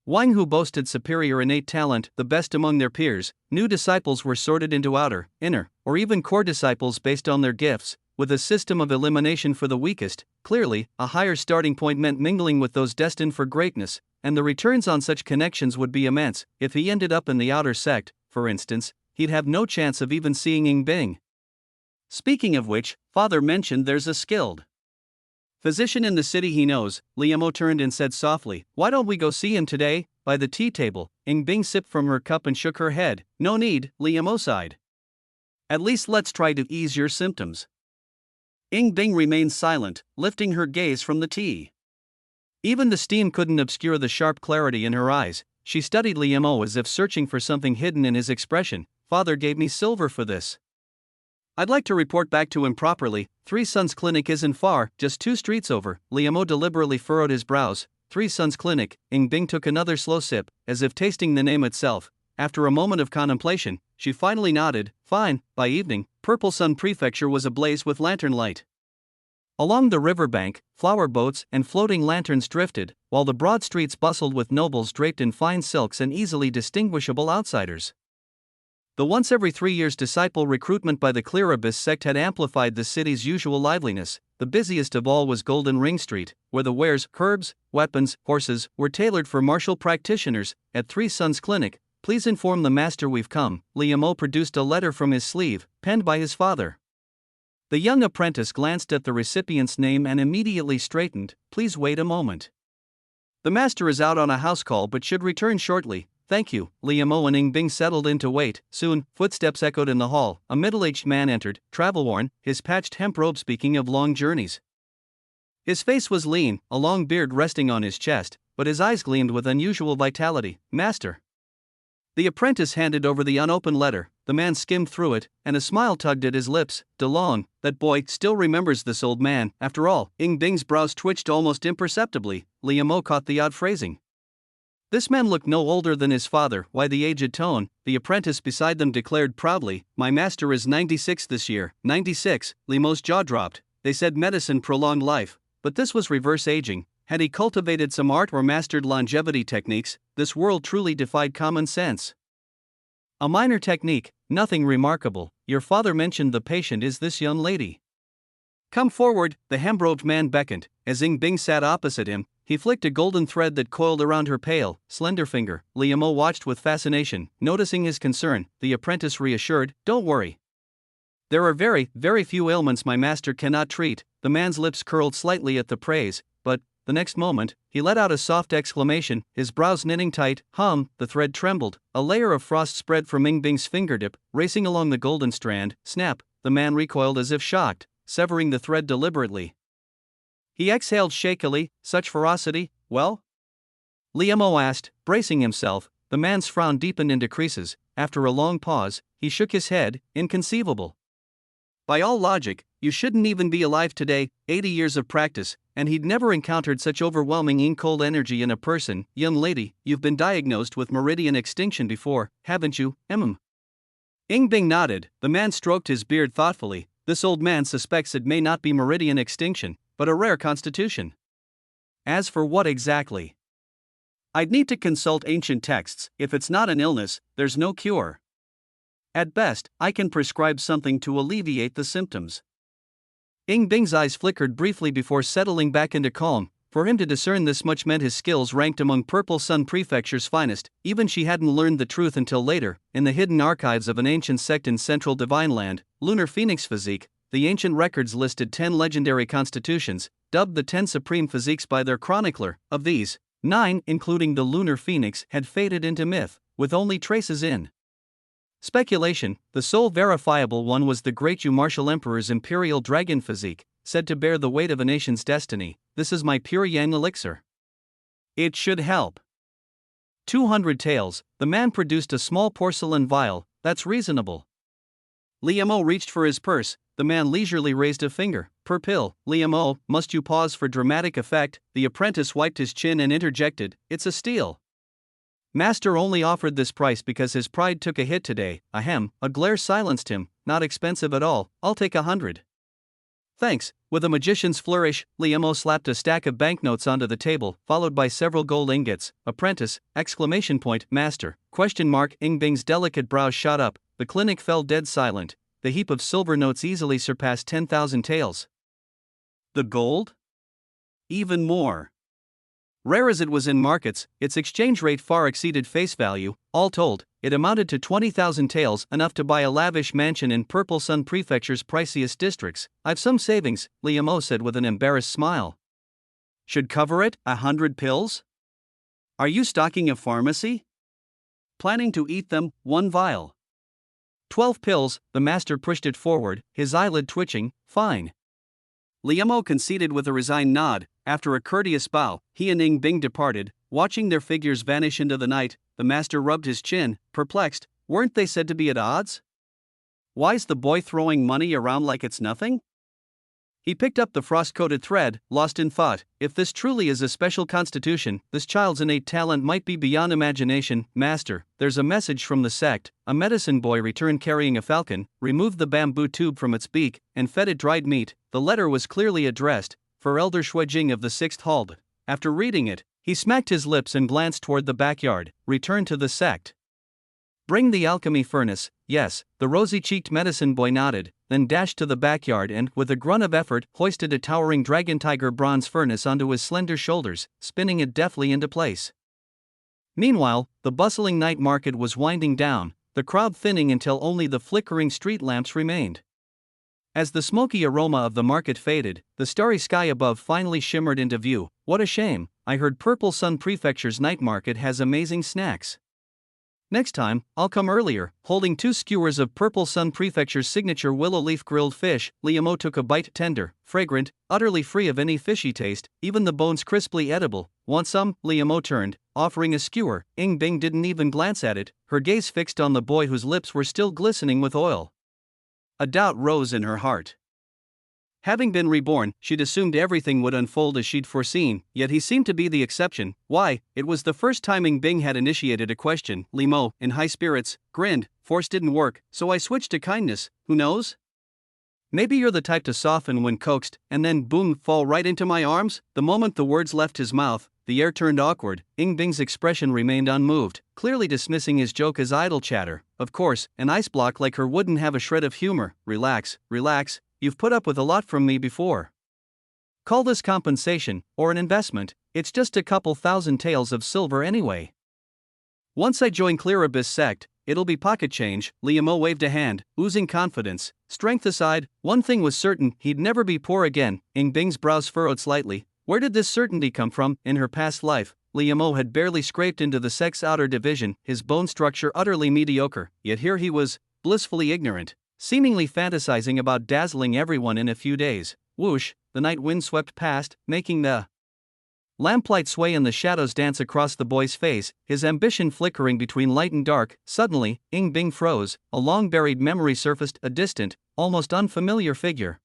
Wang Hu boasted superior innate talent, the best among their peers. New disciples were sorted into outer, inner, or even core disciples based on their gifts, with a system of elimination for the weakest. Clearly, a higher starting point meant mingling with those destined for greatness, and the returns on such connections would be immense. If he ended up in the outer sect, for instance, he'd have no chance of even seeing Ying Bing. Speaking of which, Father mentioned there's a skilled physician in the city he knows. Liam turned and said softly, why don't we go see him today, by the tea table? Ying Bing sipped from her cup and shook her head. No need, Liam sighed. At least let's try to ease your symptoms. Ying Bing remained silent, lifting her gaze from the tea. Even the steam couldn't obscure the sharp clarity in her eyes. She studied Liam as if searching for something hidden in his expression. Father gave me silver for this. I'd like to report back to him properly. 3 Sons Clinic isn't far, just 2 streets over. Liam deliberately furrowed his brows. 3 Sons Clinic. Ying Bing took another slow sip, as if tasting the name itself. After a moment of contemplation, she finally nodded. Fine. By evening, Purple Sun Prefecture was ablaze with lantern light. Along the riverbank, flower boats and floating lanterns drifted, while the broad streets bustled with nobles draped in fine silks and easily distinguishable outsiders. The once every 3 years disciple recruitment by the Clear Abyss sect had amplified the city's usual liveliness. The busiest of all was Golden Ring Street, where the wares, herbs, weapons, horses, were tailored for martial practitioners. At 3 Sons Clinic, please inform the master we've come. Liam produced a letter from his sleeve, penned by his father. The young apprentice glanced at the recipient's name and immediately straightened. Please wait a moment. The master is out on a house call but should return shortly. Thank you. Liam and Ying Bing settled in to wait. Soon, footsteps echoed in the hall. A middle-aged man entered, travel-worn, his patched hemp robe speaking of long journeys. His face was lean, a long beard resting on his chest, but his eyes gleamed with unusual vitality. Master. The apprentice handed over the unopened letter. The man skimmed through it, and a smile tugged at his lips. DeLong, that boy, still remembers this old man. After all, Ying Bing's brows twitched almost imperceptibly. Liam caught the odd phrasing. This man looked no older than his father. Why the aged tone? The apprentice beside them declared proudly, my master is 96 this year. 96, Liam's jaw dropped. They said medicine prolonged life, but this was reverse aging. Had he cultivated some art or mastered longevity techniques, this world truly defied common sense. A minor technique, nothing remarkable. Your father mentioned the patient is this young lady. Come forward, the hemp-robed man beckoned. As Ying Bing sat opposite him, he flicked a golden thread that coiled around her pale, slender finger. Liam watched with fascination. Noticing his concern, the apprentice reassured, don't worry. There are very, very few ailments my master cannot treat. The man's lips curled slightly at the praise, but, the next moment, he let out a soft exclamation, his brows knitting tight. The thread trembled. A layer of frost spread from Ying Bing's fingertip, racing along the golden strand. Snap, the man recoiled as if shocked, severing the thread deliberately. He exhaled shakily. Such ferocity, well? Liam asked, bracing himself. The man's frown deepened into creases. After a long pause, he shook his head. Inconceivable. By all logic, you shouldn't even be alive today. 80 years of practice, and he'd never encountered such overwhelming ink-cold energy in a person. Young lady, you've been diagnosed with meridian extinction before, haven't you? Ying Bing nodded. The man stroked his beard thoughtfully. This old man suspects it may not be meridian extinction, but a rare constitution. As for what exactly? I'd need to consult ancient texts. If it's not an illness, there's no cure. At best, I can prescribe something to alleviate the symptoms. Ying Bing's eyes flickered briefly before settling back into calm. For him to discern this much meant his skills ranked among Purple Sun Prefecture's finest. Even she hadn't learned the truth until later, in the hidden archives of an ancient sect in central Divine Land, Lunar Phoenix Physique. The ancient records listed 10 legendary constitutions, dubbed the 10 supreme physiques by their chronicler. Of these, 9, including the Lunar Phoenix, had faded into myth, with only traces in speculation. The sole verifiable one was the great Martial Emperor's Imperial Dragon Physique, said to bear the weight of a nation's destiny. This is my pure Yang elixir. It should help. 200 taels. The man produced a small porcelain vial. That's reasonable. Liam reached for his purse. The man leisurely raised a finger. Per pill. Liam, must you pause for dramatic effect? The apprentice wiped his chin and interjected, it's a steal. Master only offered this price because his pride took a hit today. A glare silenced him. Not expensive at all. I'll take 100. Thanks. With a magician's flourish, Liam slapped a stack of banknotes onto the table, followed by several gold ingots. Apprentice! Master! Ying Bing's delicate brows shot up. The clinic fell dead silent. The heap of silver notes easily surpassed 10,000 taels. The gold? Even more. Rare as it was in markets, its exchange rate far exceeded face value. All told, it amounted to 20,000 taels, enough to buy a lavish mansion in Purple Sun Prefecture's priciest districts. I've some savings, Liam said with an embarrassed smile. Should cover it. 100 pills? Are you stocking a pharmacy? Planning to eat them, one vial. 12 pills, the master pushed it forward, his eyelid twitching. Fine. Liam conceded with a resigned nod. After a courteous bow, he and Ying Bing departed. Watching their figures vanish into the night, the master rubbed his chin, perplexed. Weren't they said to be at odds? Why's the boy throwing money around like it's nothing? He picked up the frost-coated thread, lost in thought. If this truly is a special constitution, this child's innate talent might be beyond imagination. Master, there's a message from the sect. A medicine boy returned carrying a falcon, removed the bamboo tube from its beak, and fed it dried meat. The letter was clearly addressed, for Elder Shuijing of the 6th Hald. After reading it, he smacked his lips and glanced toward the backyard. Return to the sect. Bring the alchemy furnace. Yes, the rosy-cheeked medicine boy nodded, then dashed to the backyard and, with a grunt of effort, hoisted a towering dragon tiger bronze furnace onto his slender shoulders, spinning it deftly into place. Meanwhile, the bustling night market was winding down, the crowd thinning until only the flickering street lamps remained. As the smoky aroma of the market faded, the starry sky above finally shimmered into view. What a shame, I heard Purple Sun Prefecture's night market has amazing snacks. Next time, I'll come earlier. Holding 2 skewers of Purple Sun Prefecture's signature willow leaf grilled fish, Liamo took a bite, tender, fragrant, utterly free of any fishy taste, even the bones crisply edible. Want some? Liamo turned, offering a skewer. Ying Bing didn't even glance at it, her gaze fixed on the boy whose lips were still glistening with oil. A doubt rose in her heart. Having been reborn, she'd assumed everything would unfold as she'd foreseen, yet he seemed to be the exception. Why? It was the first time Ying Bing had initiated a question. Limo, in high spirits, grinned. Force didn't work, so I switched to kindness. Who knows? Maybe you're the type to soften when coaxed, and then boom, fall right into my arms? The moment the words left his mouth, the air turned awkward. Ying Bing's expression remained unmoved, clearly dismissing his joke as idle chatter. Of course, an ice block like her wouldn't have a shred of humor. Relax, relax. You've put up with a lot from me before. Call this compensation, or an investment, it's just a couple thousand taels of silver anyway. Once I join Clear Abyss sect, it'll be pocket change. Liamo waved a hand, oozing confidence. Strength aside, one thing was certain, he'd never be poor again. Ying Bing's brows furrowed slightly. Where did this certainty come from? In her past life, Liamo had barely scraped into the sect's outer division, his bone structure utterly mediocre, yet here he was, blissfully ignorant, seemingly fantasizing about dazzling everyone in a few days. Whoosh, the night wind swept past, making the lamplight sway and the shadows dance across the boy's face, his ambition flickering between light and dark. Suddenly, Ying Bing froze, a long-buried memory surfaced, a distant, almost unfamiliar figure.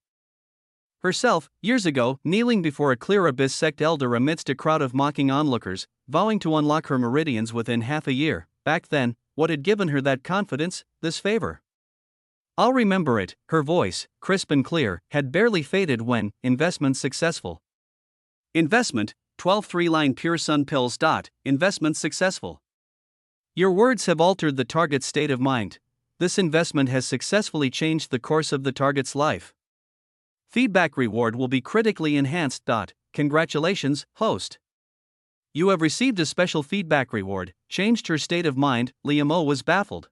Herself, years ago, kneeling before a Clear Abyss sect elder amidst a crowd of mocking onlookers, vowing to unlock her meridians within half a year. Back then, what had given her that confidence, this favor? I'll remember it. Her voice, crisp and clear, had barely faded when, investment successful. Investment, 12 3-line Pure Sun pills. Investment successful. Your words have altered the target's state of mind. This investment has successfully changed the course of the target's life. Feedback reward will be critically enhanced. Congratulations, host. You have received a special feedback reward. Changed her state of mind. Liamo was baffled.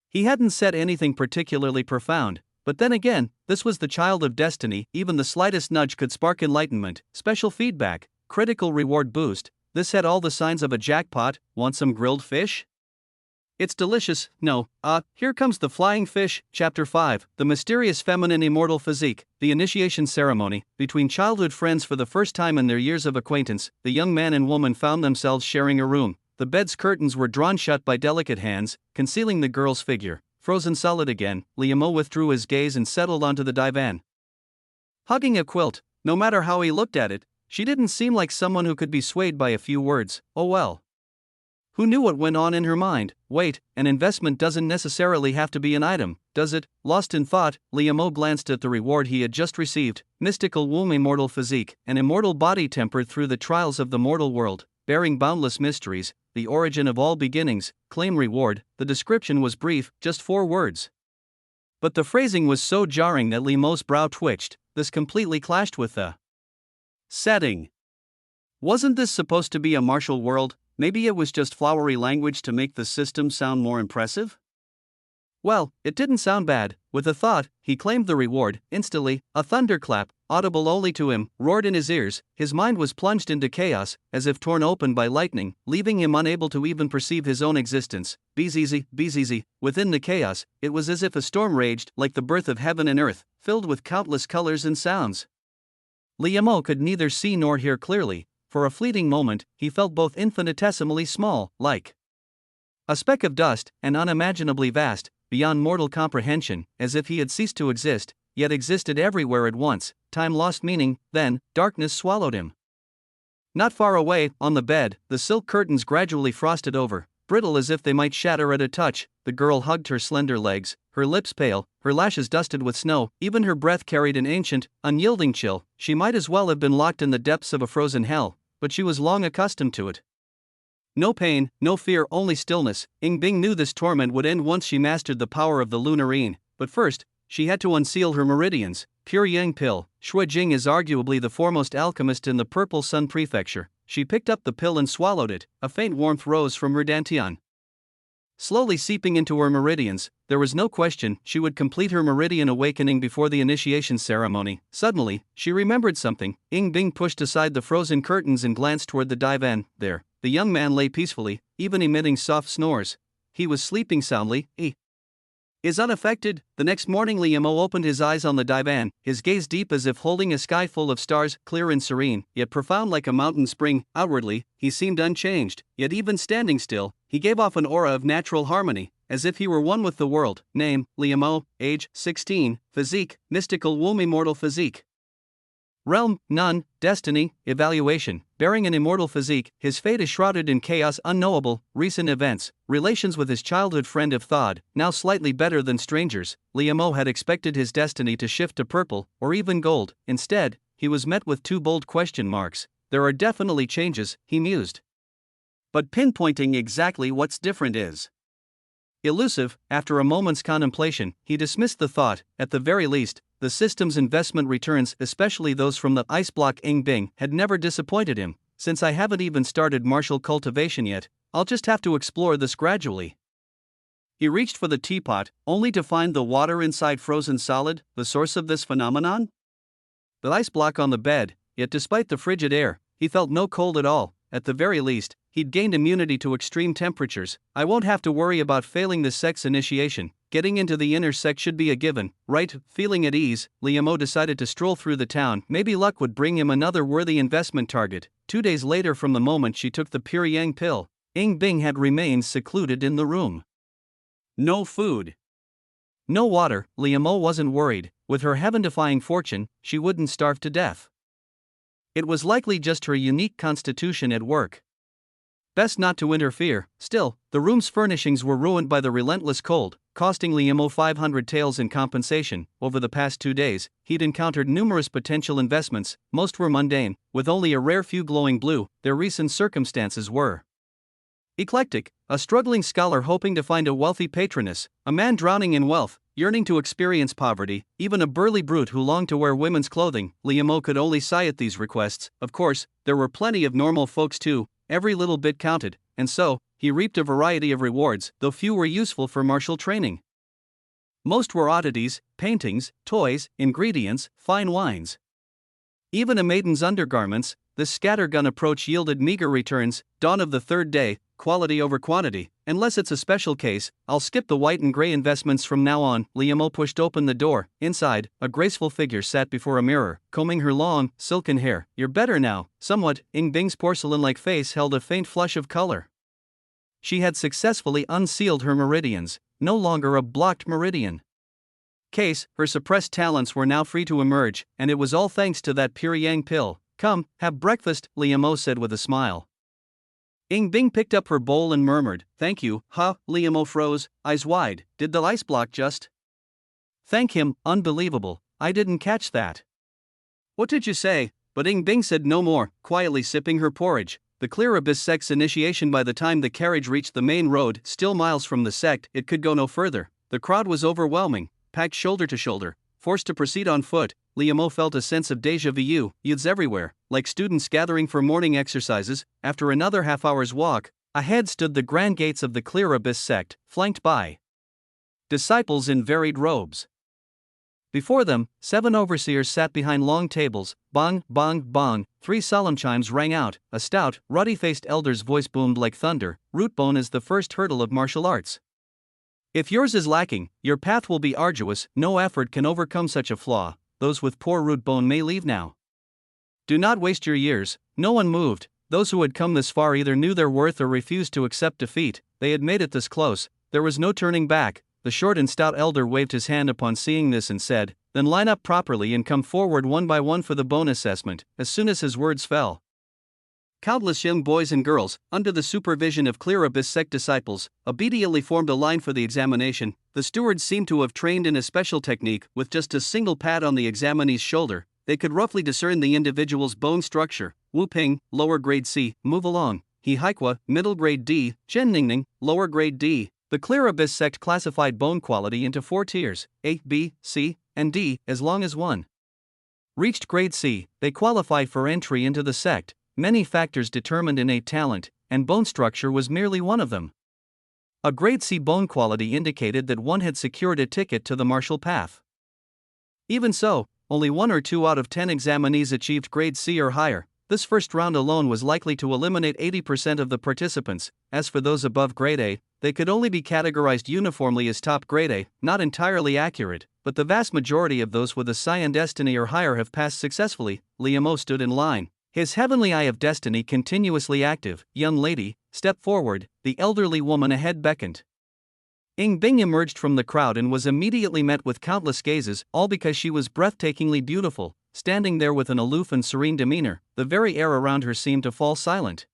He hadn't said anything particularly profound, but then again, this was the child of destiny, even the slightest nudge could spark enlightenment. Special feedback, critical reward boost, this had all the signs of a jackpot. Want some grilled fish? It's delicious. No, here comes the flying fish. Chapter 5, The Mysterious Feminine Immortal Physique. The initiation ceremony. Between childhood friends for the first time in their years of acquaintance, the young man and woman found themselves sharing a room. The bed's curtains were drawn shut by delicate hands, concealing the girl's figure. Frozen solid again, Liamo withdrew his gaze and settled onto the divan. Hugging a quilt, no matter how he looked at it, she didn't seem like someone who could be swayed by a few words. Oh well. Who knew what went on in her mind? Wait, an investment doesn't necessarily have to be an item, does it? Lost in thought, Liamo glanced at the reward he had just received. Mystical womb, immortal physique, an immortal body tempered through the trials of the mortal world, bearing boundless mysteries, the origin of all beginnings. Claim reward. The description was brief, just 4 words. But the phrasing was so jarring that Liamo's brow twitched. This completely clashed with the setting. Wasn't this supposed to be a martial world? Maybe it was just flowery language to make the system sound more impressive? Well, it didn't sound bad. With a thought, he claimed the reward. Instantly, a thunderclap, audible only to him, roared in his ears. His mind was plunged into chaos, as if torn open by lightning, leaving him unable to even perceive his own existence. Bzz. Within the chaos, it was as if a storm raged, like the birth of heaven and earth, filled with countless colors and sounds. Liamo could neither see nor hear clearly. For a fleeting moment, he felt both infinitesimally small, like a speck of dust, and unimaginably vast, beyond mortal comprehension, as if he had ceased to exist, yet existed everywhere at once. Time lost meaning. Then, darkness swallowed him. Not far away, on the bed, the silk curtains gradually frosted over, brittle as if they might shatter at a touch. The girl hugged her slender legs, her lips pale, her lashes dusted with snow. Even her breath carried an ancient, unyielding chill. She might as well have been locked in the depths of a frozen hell, but she was long accustomed to it. No pain, no fear, only stillness. Ying Bing knew this torment would end once she mastered the power of the lunarine, but first, she had to unseal her meridians. Pure Yang pill. Shui Jing is arguably the foremost alchemist in the Purple Sun Prefecture. she picked up the pill and swallowed it. A faint warmth rose from her dantian, slowly seeping into her meridians. There was no question she would complete her meridian awakening before the initiation ceremony. Suddenly, she remembered something. Ying Bing pushed aside the frozen curtains and glanced toward the divan. There, the young man lay peacefully, even emitting soft snores. He was sleeping soundly. He is unaffected. The next morning Liam-O opened his eyes on the divan, his gaze deep as if holding a sky full of stars, clear and serene, yet profound like a mountain spring. Outwardly, he seemed unchanged, yet even standing still, he gave off an aura of natural harmony, as if he were one with the world. Name, Liam-O. Age, 16. Physique, mystical womb, immortal physique. Realm, none. Destiny, evaluation. Bearing an immortal physique, his fate is shrouded in chaos unknowable. Recent events, relations with his childhood friend of Thod, now slightly better than strangers. Liam-O had expected his destiny to shift to purple, or even gold. Instead, he was met with two bold question marks. There are definitely changes, he mused. But pinpointing exactly what's different is elusive. After a moment's contemplation, he dismissed the thought. At the very least, the system's investment returns, especially those from the ice block Ying Bing, had never disappointed him. Since I haven't even started martial cultivation yet, I'll just have to explore this gradually. He reached for the teapot, only to find the water inside frozen solid, the source of this phenomenon. The ice block on the bed, yet despite the frigid air, he felt no cold at all. At the very least, he'd gained immunity to extreme temperatures. I won't have to worry about failing this sex initiation. Getting into the inner sect should be a given, right? Feeling at ease, Liam-O decided to stroll through the town. Maybe luck would bring him another worthy investment target. 2 days later from the moment she took the pure yang pill, Ying Bing had remained secluded in the room. No food. No water. Liam-O wasn't worried. With her heaven-defying fortune, she wouldn't starve to death. It was likely just her unique constitution at work. Best not to interfere. Still, the room's furnishings were ruined by the relentless cold, costing Liam-O 500 taels in compensation. Over the past 2 days, he'd encountered numerous potential investments. Most were mundane, with only a rare few glowing blue. Their recent circumstances were eclectic: a struggling scholar hoping to find a wealthy patroness, a man drowning in wealth, yearning to experience poverty, even a burly brute who longed to wear women's clothing. Liam-O could only sigh at these requests. Of course, there were plenty of normal folks too. Every little bit counted, and so, he reaped a variety of rewards, though few were useful for martial training. Most were oddities, paintings, toys, ingredients, fine wines. Even a maiden's undergarments. This scattergun approach yielded meager returns. Dawn of the third day, quality over quantity. Unless it's a special case, I'll skip the white and gray investments from now on. Liam-O pushed open the door. Inside, a graceful figure sat before a mirror, combing her long, silken hair. You're better now. Somewhat. Ying Bing's porcelain-like face held a faint flush of color. She had successfully unsealed her meridians, no longer a blocked meridian case. Her suppressed talents were now free to emerge, and it was all thanks to that pure yang pill. Come, have breakfast, Liam-O said with a smile. Ying Bing picked up her bowl and murmured, thank you. Huh? Liam-O froze, eyes wide. Did the ice block just thank him? Unbelievable. I didn't catch that. What did you say? But Ying Bing said no more, quietly sipping her porridge. The clear abyss sect's initiation. By the time the carriage reached the main road, still miles from the sect, it could go no further. The crowd was overwhelming, packed shoulder to shoulder. Forced to proceed on foot, Liam-O felt a sense of déjà vu. Youths everywhere, like students gathering for morning exercises. After another half-hour's walk, ahead stood the grand gates of the clear abyss sect, flanked by disciples in varied robes. Before them, 7 overseers sat behind long tables. Bong, bong, bong. 3 solemn chimes rang out. A stout, ruddy-faced elder's voice boomed like thunder. Rootbone is the first hurdle of martial arts. If yours is lacking, your path will be arduous. No effort can overcome such a flaw. Those with poor root bone may leave now. Do not waste your years. No one moved. Those who had come this far either knew their worth or refused to accept defeat. They had made it this close. There was no turning back. The short and stout elder waved his hand upon seeing this and said, then line up properly and come forward one by one for the bone assessment. As soon as his words fell, countless young boys and girls, under the supervision of clear abyss sect disciples, obediently formed a line for the examination. The stewards seemed to have trained in a special technique. With just a single pat on the examinee's shoulder, they could roughly discern the individual's bone structure. Wu Ping, lower grade C, move along. He Haikwa, middle grade D, Chen Ningning, lower grade D. The clear abyss sect classified bone quality into 4 tiers, A, B, C, and D. As long as one reached grade C, they qualified for entry into the sect. many factors determined innate talent, and bone structure was merely one of them. A grade C bone quality indicated that one had secured a ticket to the martial path. Even so, only 1 or 2 out of 10 examinees achieved grade C or higher. This first round alone was likely to eliminate 80% of the participants. As for those above grade A, they could only be categorized uniformly as top grade A, not entirely accurate, but the vast majority of those with a Cyan Destiny or higher have passed successfully. Liam O stood in line, his heavenly eye of destiny continuously active. Young lady, step forward, the elderly woman ahead beckoned. Ying Bing emerged from the crowd and was immediately met with countless gazes, all because she was breathtakingly beautiful. Standing there with an aloof and serene demeanor, the very air around her seemed to fall silent,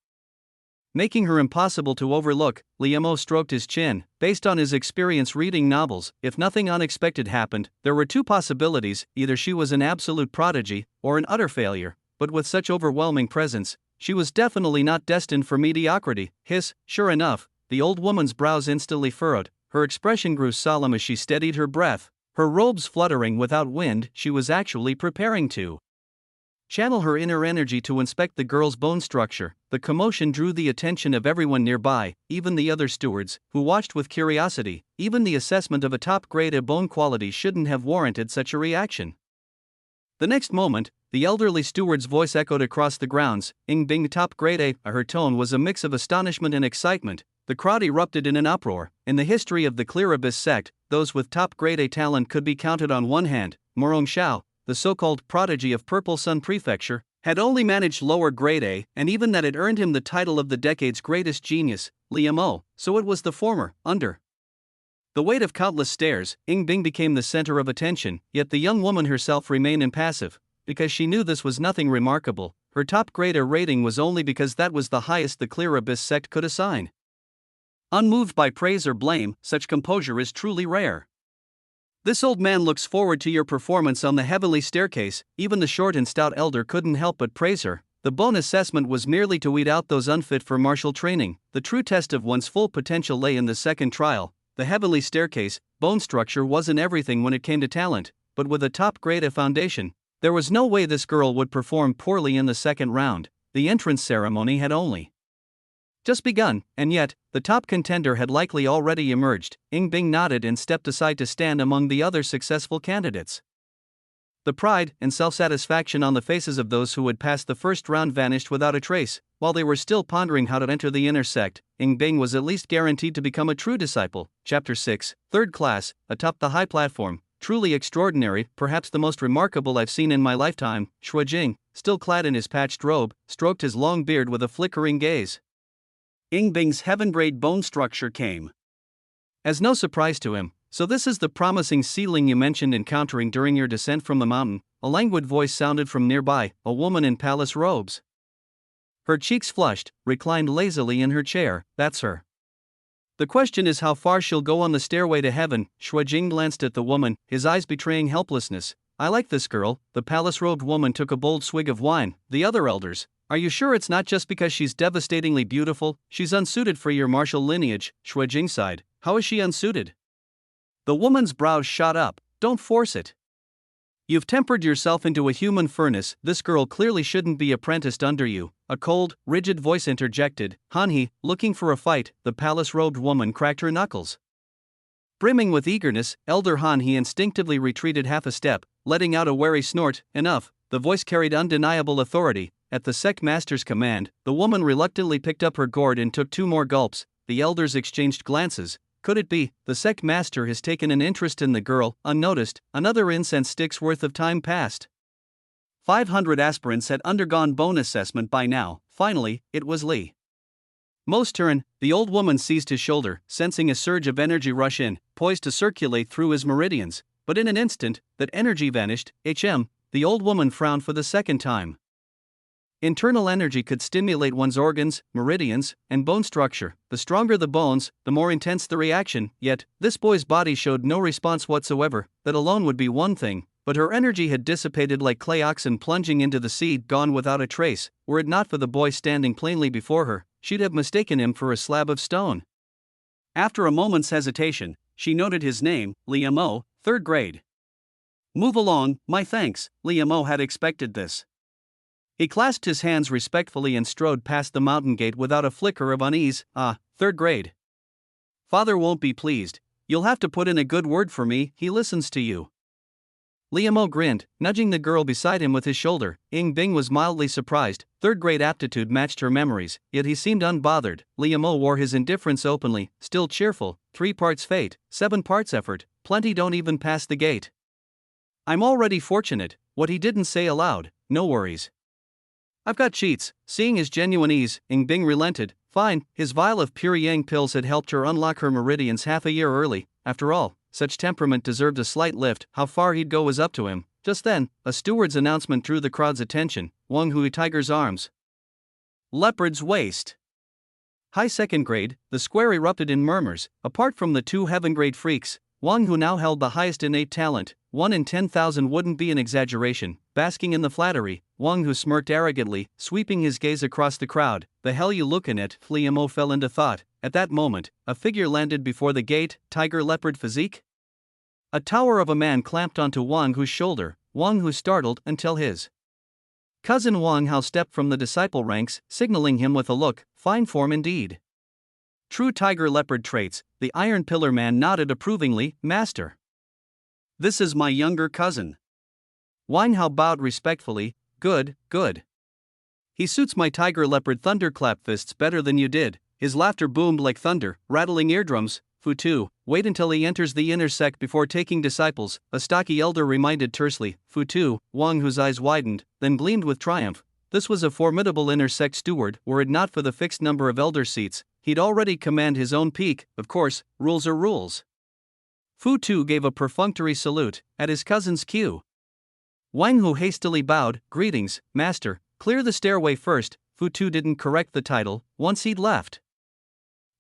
making her impossible to overlook. Liam O stroked his chin. Based on his experience reading novels, if nothing unexpected happened, there were 2 possibilities: either she was an absolute prodigy, or an utter failure. But with such overwhelming presence, she was definitely not destined for mediocrity. Sure enough, the old woman's brows instantly furrowed. Her expression grew solemn as she steadied her breath. Her robes fluttering without wind, she was actually preparing to channel her inner energy to inspect the girl's bone structure. The commotion drew the attention of everyone nearby, even the other stewards, who watched with curiosity. Even the assessment of a top grade A bone quality shouldn't have warranted such a reaction. The next moment, the elderly steward's voice echoed across the grounds. Ying Bing, top grade A. Her tone was a mix of astonishment and excitement. The crowd erupted in an uproar. In the history of the Clear Abyss sect, those with top grade A talent could be counted on one hand. Morong Xiao, the so-called prodigy of Purple Sun Prefecture, had only managed lower grade A, and even that had earned him the title of the decade's greatest genius. Liam O. So it was the former. Under the weight of countless stares, Ying Bing became the center of attention, yet the young woman herself remained impassive, because she knew this was nothing remarkable. Her top grade A rating was only because that was the highest the Clear Abyss sect could assign. Unmoved by praise or blame, such composure is truly rare. This old man looks forward to your performance on the heavenly staircase. Even the short and stout elder couldn't help but praise her. The bone assessment was merely to weed out those unfit for martial training. The true test of one's full potential lay in the second trial. The heavenly staircase. Bone structure wasn't everything when it came to talent, but with a top grade A foundation, there was no way this girl would perform poorly in the second round. The entrance ceremony had only just begun, and yet, the top contender had likely already emerged. Ying Bing nodded and stepped aside to stand among the other successful candidates. The pride and self-satisfaction on the faces of those who had passed the first round vanished without a trace. While they were still pondering how to enter the inner sect, Ying Bing was at least guaranteed to become a true disciple. Chapter 6, Third Class, atop the high platform. Truly extraordinary, perhaps the most remarkable I've seen in my lifetime. Shui Jing, still clad in his patched robe, stroked his long beard with a flickering gaze. Ying Bing's heaven-braid bone structure came as no surprise to him. So this is the promising ceiling you mentioned encountering during your descent from the mountain. A languid voice sounded from nearby, a woman in palace robes. Her cheeks flushed, reclined lazily in her chair. That's her. The question is how far she'll go on the stairway to heaven. Shui Jing glanced at the woman, his eyes betraying helplessness. I like this girl. The palace-robed woman took a bold swig of wine. The other elders. Are you sure it's not just because she's devastatingly beautiful? She's unsuited for your martial lineage. Shui Jing sighed. How is she unsuited? The woman's brows shot up. Don't force it. You've tempered yourself into a human furnace. This girl clearly shouldn't be apprenticed under you. A cold, rigid voice interjected. Hanhe, looking for a fight. The palace-robed woman cracked her knuckles. Brimming with eagerness, Elder Hanhe instinctively retreated half a step, letting out a wary snort. Enough. The voice carried undeniable authority. At the sect master's command, the woman reluctantly picked up her gourd and took 2 more gulps. The elders exchanged glances. Could it be, the sect master has taken an interest in the girl? Unnoticed, another incense stick's worth of time passed. 500 aspirants had undergone bone assessment by now. Finally, it was Li Mo's turn. The old woman seized his shoulder, sensing a surge of energy rush in, poised to circulate through his meridians. But in an instant, that energy vanished. The old woman frowned for the second time. Internal energy could stimulate one's organs, meridians, and bone structure. The stronger the bones, the more intense the reaction. Yet, this boy's body showed no response whatsoever. That alone would be one thing, but her energy had dissipated like clay oxen plunging into the sea, gone without a trace. Were it not for the boy standing plainly before her, she'd have mistaken him for a slab of stone. After a moment's hesitation, she noted his name, Liam Mo, 3rd grade. Move along, my thanks. Liam Mo had expected this. He clasped his hands respectfully and strode past the mountain gate without a flicker of unease. Third grade. Father won't be pleased. You'll have to put in a good word for me. He listens to you. Liam grinned, nudging the girl beside him with his shoulder. Ying Bing was mildly surprised. Third grade aptitude matched her memories, yet he seemed unbothered. Liam wore his indifference openly, still cheerful. 3 parts fate, 7 parts effort, plenty don't even pass the gate. I'm already fortunate. What he didn't say aloud. No worries. I've got cheats. Seeing his genuine ease, Ying Bing relented. Fine, his vial of pure yang pills had helped her unlock her meridians half a year early. After all, such temperament deserved a slight lift. How far he'd go was up to him. Just then, a steward's announcement drew the crowd's attention. Wang Hui tiger's arms. Leopard's waist. High second grade, the square erupted in murmurs. Apart from the 2 heaven grade freaks, Wang Hu now held the highest innate talent. 1 in 10,000 wouldn't be an exaggeration. Basking in the flattery, Wang Hu smirked arrogantly, sweeping his gaze across the crowd. The hell you lookin' at? Liam fell into thought. At that moment, a figure landed before the gate. Tiger leopard physique? A tower of a man clamped onto Wang Hu's shoulder. Wang Hu startled until his cousin Wang Hao stepped from the disciple ranks, signaling him with a look. Fine form indeed. True tiger leopard traits. The Iron Pillar man nodded approvingly. Master. This is my younger cousin. Wang Hao bowed respectfully. Good, good. He suits my tiger leopard thunderclap fists better than you did. His laughter boomed like thunder, rattling eardrums. Fu Tu, wait until he enters the inner sect before taking disciples, a stocky elder reminded tersely. Fu Tu, Wang Hu's eyes widened, then gleamed with triumph. This was a formidable inner sect steward. Were it not for the fixed number of elder seats, he'd already command his own peak. Of course, rules are rules. Fu Tu gave a perfunctory salute, at his cousin's cue. Wang Hu hastily bowed. Greetings, master. Clear the stairway first. Fu Tu didn't correct the title, once he'd left.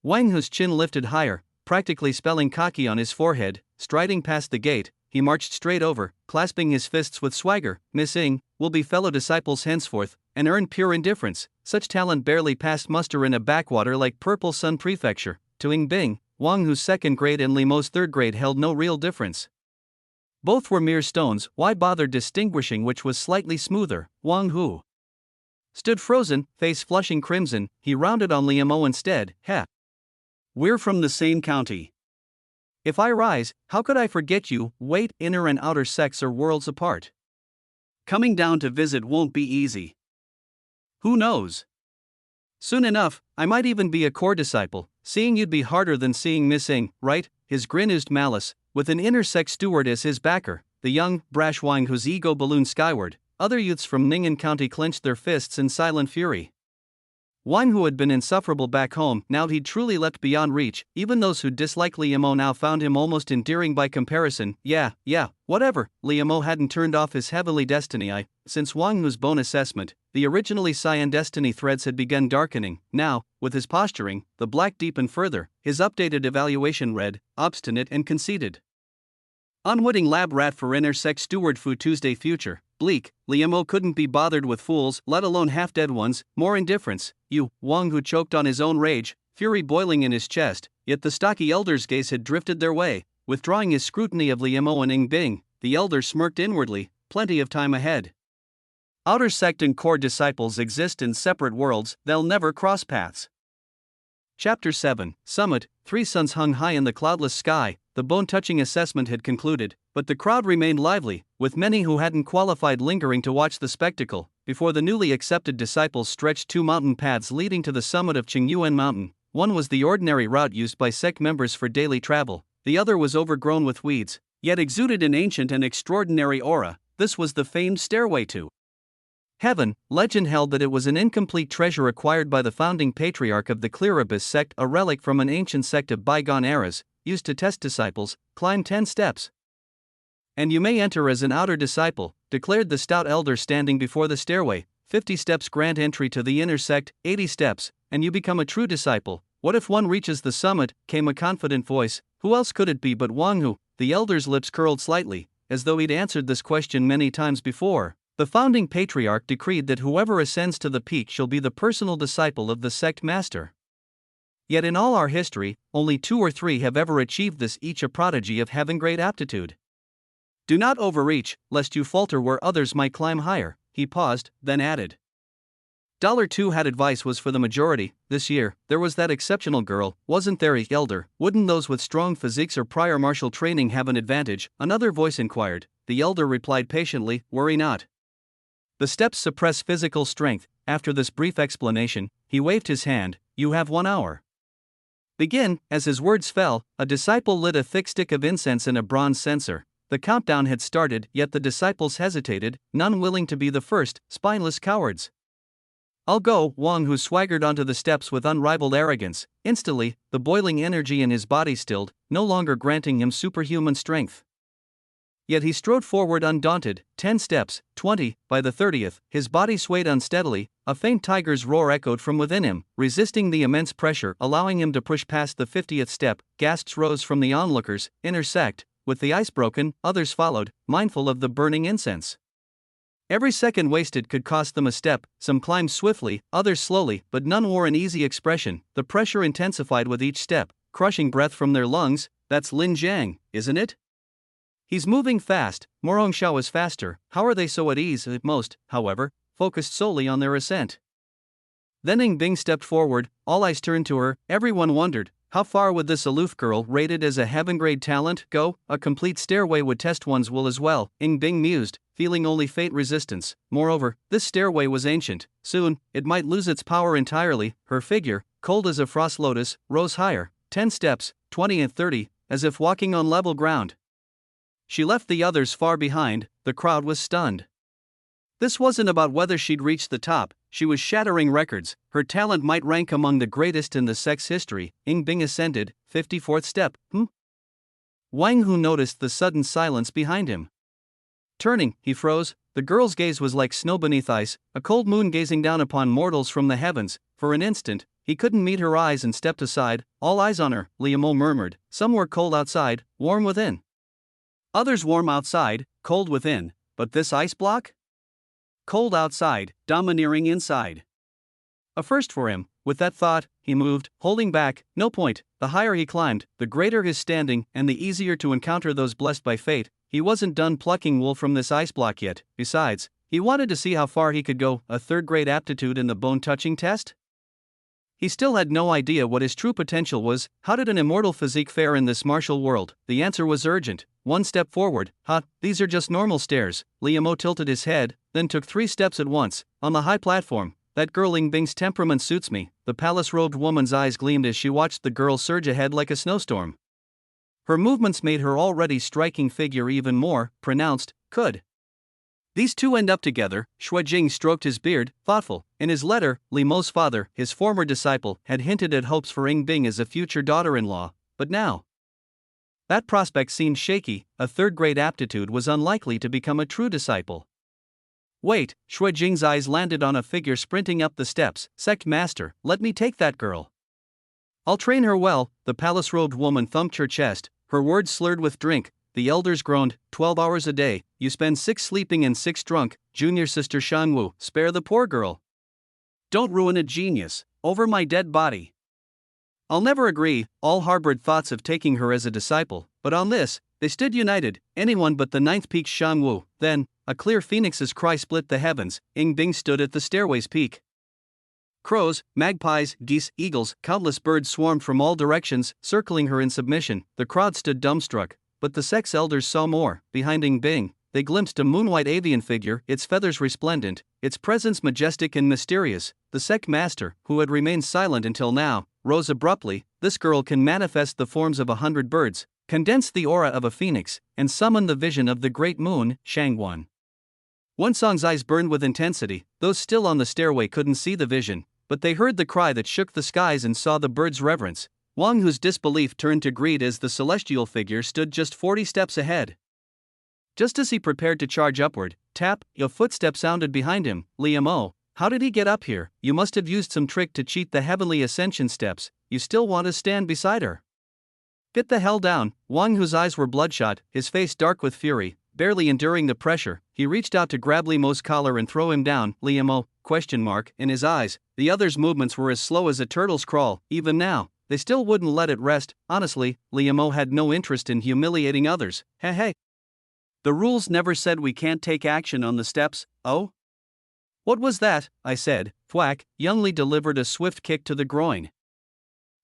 Wang Hu's chin lifted higher, practically spelling cocky on his forehead. Striding past the gate, he marched straight over, clasping his fists with swagger. Miss Ying, we'll be fellow disciples henceforth, and earn pure indifference. Such talent barely passed muster in a backwater like Purple Sun Prefecture. To Ying Bing, Wang Hu's second grade and Limo's third grade held no real difference. Both were mere stones. Why bother distinguishing which was slightly smoother? Wang Hu stood frozen, face flushing crimson. He rounded on Liam instead. Heh. We're from the same county. If I rise, how could I forget you? Wait, inner and outer sects are worlds apart. Coming down to visit won't be easy. Who knows? Soon enough, I might even be a core disciple. Seeing you'd be harder than seeing Miss Ying, right? His grin oozed malice, with an inner sect steward as his backer. The young, brash Wang whose ego ballooned skyward. Other youths from Ning'an County clenched their fists in silent fury. Wang Hu had been insufferable back home. Now he'd truly leapt beyond reach. Even those who disliked Liam now found him almost endearing by comparison. Yeah, whatever. Liam hadn't turned off his heavenly destiny eye. Since Wang Hu's bone assessment, the originally cyan destiny threads had begun darkening. Now, with his posturing, the black deepened further. His updated evaluation read, obstinate and conceited. Unwitting lab rat for inner sect steward Fu Tuesday future. Bleak. Liam couldn't be bothered with fools, let alone half-dead ones. More indifference. You, Wang Hu choked on his own rage, fury boiling in his chest. Yet the stocky elder's gaze had drifted their way. Withdrawing his scrutiny of Liam and Ying Bing, the elder smirked inwardly. Plenty of time ahead. Outer sect and core disciples exist in separate worlds. They'll never cross paths. Chapter 7. Summit. 3 suns hung high in the cloudless sky. The bone-touching assessment had concluded, but the crowd remained lively, with many who hadn't qualified lingering to watch the spectacle. Before the newly accepted disciples stretched 2 mountain paths leading to the summit of Qingyuan Mountain. One was the ordinary route used by sect members for daily travel. The other was overgrown with weeds, yet exuded an ancient and extraordinary aura. This was the famed stairway to heaven. Legend held that it was an incomplete treasure acquired by the founding patriarch of the Clearabus sect, a relic from an ancient sect of bygone eras, used to test disciples. Climb 10 steps. And you may enter as an outer disciple, declared the stout elder standing before the stairway. 50 steps grant entry to the inner sect, 80 steps, and you become a true disciple. What if one reaches the summit? Came a confident voice. Who else could it be but Wang Hu? The elder's lips curled slightly, as though he'd answered this question many times before. The founding patriarch decreed that whoever ascends to the peak shall be the personal disciple of the sect master. Yet in all our history, only 2 or 3 have ever achieved this, each a prodigy of heaven great aptitude. Do not overreach, lest you falter where others might climb higher. He paused, then added. $2 had advice was for the majority. This year, there was that exceptional girl, wasn't there? Elder, wouldn't those with strong physiques or prior martial training have an advantage? Another voice inquired. The elder replied patiently, worry not. The steps suppress physical strength. After this brief explanation, he waved his hand. You have 1 hour. Begin. As his words fell, a disciple lit a thick stick of incense in a bronze censer. The countdown had started, yet the disciples hesitated, none willing to be the first, spineless cowards. I'll go, Wang Hu swaggered onto the steps with unrivaled arrogance. Instantly, the boiling energy in his body stilled, no longer granting him superhuman strength. Yet he strode forward undaunted, 10 steps, 20, by the 30th, his body swayed unsteadily, a faint tiger's roar echoed from within him, resisting the immense pressure allowing him to push past the 50th step. Gasps rose from the onlookers, intersect, with the ice broken, others followed, mindful of the burning incense. Every second wasted could cost them a step, some climbed swiftly, others slowly, but none wore an easy expression. The pressure intensified with each step, crushing breath from their lungs. That's Lin Jiang, isn't it? He's moving fast. Morong Xiao is faster. How are they so at ease? Most, however, focused solely on their ascent. Then Ying Bing stepped forward, all eyes turned to her. Everyone wondered, how far would this aloof girl, rated as a heaven-grade talent, go? A complete stairway would test one's will as well, Ying Bing mused, feeling only faint resistance. Moreover, this stairway was ancient. Soon, it might lose its power entirely. Her figure, cold as a frost lotus, rose higher, 10 steps, 20 and 30, as if walking on level ground. She left the others far behind. The crowd was stunned. This wasn't about whether she'd reached the top, she was shattering records. Her talent might rank among the greatest in the sect's history. Ying Bing ascended, 54th step. Wang Hu noticed the sudden silence behind him. Turning, he froze. The girl's gaze was like snow beneath ice, a cold moon gazing down upon mortals from the heavens. For an instant, he couldn't meet her eyes and stepped aside. All eyes on her, Liamo murmured. Some were cold outside, warm within. Others warm outside, cold within. But this ice block? Cold outside, domineering inside. A first for him. With that thought, he moved, holding back. No point. The higher he climbed, the greater his standing, and the easier to encounter those blessed by fate. He wasn't done plucking wool from this ice block yet. Besides, he wanted to see how far he could go. A third-grade aptitude in the bone-touching test? He still had no idea what his true potential was. How did an immortal physique fare in this martial world? The answer was urgent. 1 step forward. These are just normal stairs. Liamo tilted his head, then took 3 steps at once. On the high platform. That girl Ying Bing's temperament suits me. The palace-robed woman's eyes gleamed as she watched the girl surge ahead like a snowstorm. Her movements made her already striking figure even more pronounced. Could these two end up together? Shui Jing stroked his beard, thoughtful. In his letter, Li Mo's father, his former disciple, had hinted at hopes for Ying Bing as a future daughter-in-law. But now, that prospect seemed shaky. A third-grade aptitude was unlikely to become a true disciple. Wait, Shui Jing's eyes landed on a figure sprinting up the steps. Sect Master, let me take that girl. I'll train her well. The palace-robed woman thumped her chest, her words slurred with drink. The elders groaned. 12 hours a day, you spend 6 sleeping and 6 drunk. Junior sister Shanwu, spare the poor girl. Don't ruin a genius, over my dead body. I'll never agree. All harbored thoughts of taking her as a disciple, but on this, they stood united. Anyone but the 9th peak Shanwu. Then, a clear phoenix's cry split the heavens. Ying Bing stood at the stairway's peak. Crows, magpies, geese, eagles, countless birds swarmed from all directions, circling her in submission. The crowd stood dumbstruck, but the sect's elders saw more. Behind Ying Bing, they glimpsed a moon-white avian figure, its feathers resplendent, its presence majestic and mysterious. The sect master, who had remained silent until now, rose abruptly. This girl can manifest the forms of 100 birds, condense the aura of a phoenix, and summon the vision of the great moon, Shangwan. Wensong's eyes burned with intensity. Those still on the stairway couldn't see the vision, but they heard the cry that shook the skies and saw the bird's reverence. Wang Hu's disbelief turned to greed as the celestial figure stood just 40 steps ahead. Just as he prepared to charge upward, tap, a footstep sounded behind him. Liamo, how did he get up here? You must have used some trick to cheat the heavenly ascension steps. You still want to stand beside her? Get the hell down. Wang Hu's eyes were bloodshot, his face dark with fury. Barely enduring the pressure, he reached out to grab Limo's collar and throw him down. Liamo, ? In his eyes. The other's movements were as slow as a turtle's crawl. Even now, they still wouldn't let it rest. Honestly, Liamo had no interest in humiliating others. Hey. The rules never said we can't take action on the steps. Oh? What was that? I said, thwack, young Li delivered a swift kick to the groin.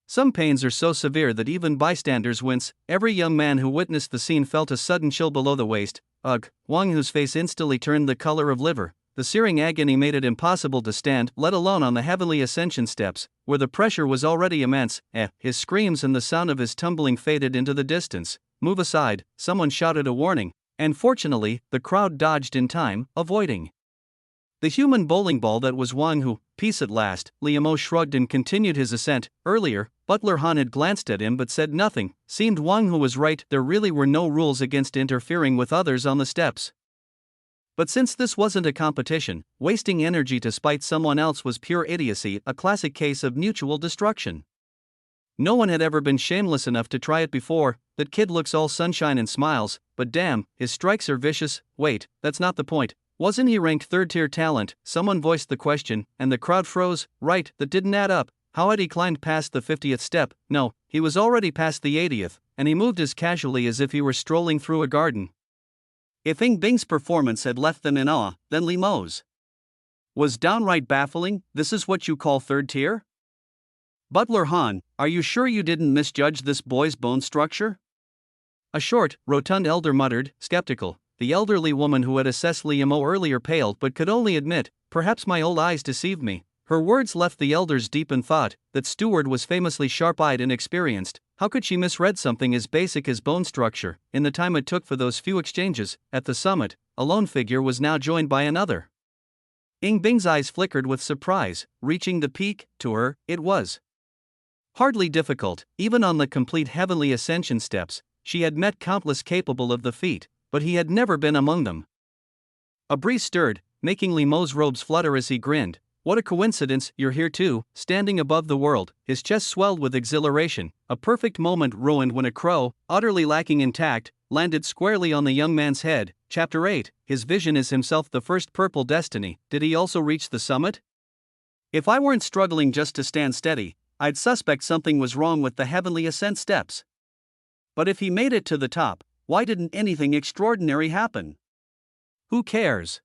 Some pains are so severe that even bystanders wince. Every young man who witnessed the scene felt a sudden chill below the waist. Ugh, Wang Hu's face instantly turned the color of liver. The searing agony made it impossible to stand, let alone on the heavenly ascension steps, where the pressure was already immense. His screams and the sound of his tumbling faded into the distance. Move aside, someone shouted a warning, and fortunately, the crowd dodged in time, avoiding the human bowling ball that was Wang Hu. Peace at last, Liamo shrugged and continued his ascent. Earlier, Butler Han had glanced at him but said nothing. Seemed Wang Hu was right, there really were no rules against interfering with others on the steps. But since this wasn't a competition, wasting energy to spite someone else was pure idiocy, a classic case of mutual destruction. No one had ever been shameless enough to try it before. That kid looks all sunshine and smiles, but damn, his strikes are vicious. Wait, that's not the point. Wasn't he ranked third-tier talent? Someone voiced the question, and the crowd froze. Right, that didn't add up. How had he climbed past the 50th step? No, he was already past the 80th, and he moved as casually as if he were strolling through a garden. If Ying Bing's performance had left them in awe, then Li Mo's was downright baffling. This is what you call third tier? Butler Han, are you sure you didn't misjudge this boy's bone structure? A short, rotund elder muttered, skeptical. The elderly woman who had assessed Liamo earlier paled but could only admit, perhaps my old eyes deceived me. Her words left the elders deep in thought. That steward was famously sharp-eyed and experienced. How could she misread something as basic as bone structure? In the time it took for those few exchanges, at the summit, a lone figure was now joined by another. Ying Bing's eyes flickered with surprise. Reaching the peak, to her, it was hardly difficult. Even on the complete heavenly ascension steps, she had met countless capable of the feat, but he had never been among them. A breeze stirred, making Liamo's robes flutter as he grinned. What a coincidence, you're here too. Standing above the world, his chest swelled with exhilaration. A perfect moment ruined when a crow, utterly lacking in tact, landed squarely on the young man's head. Chapter 8, his vision is himself the first purple destiny. Did he also reach the summit? If I weren't struggling just to stand steady, I'd suspect something was wrong with the heavenly ascent steps. But if he made it to the top, why didn't anything extraordinary happen? Who cares?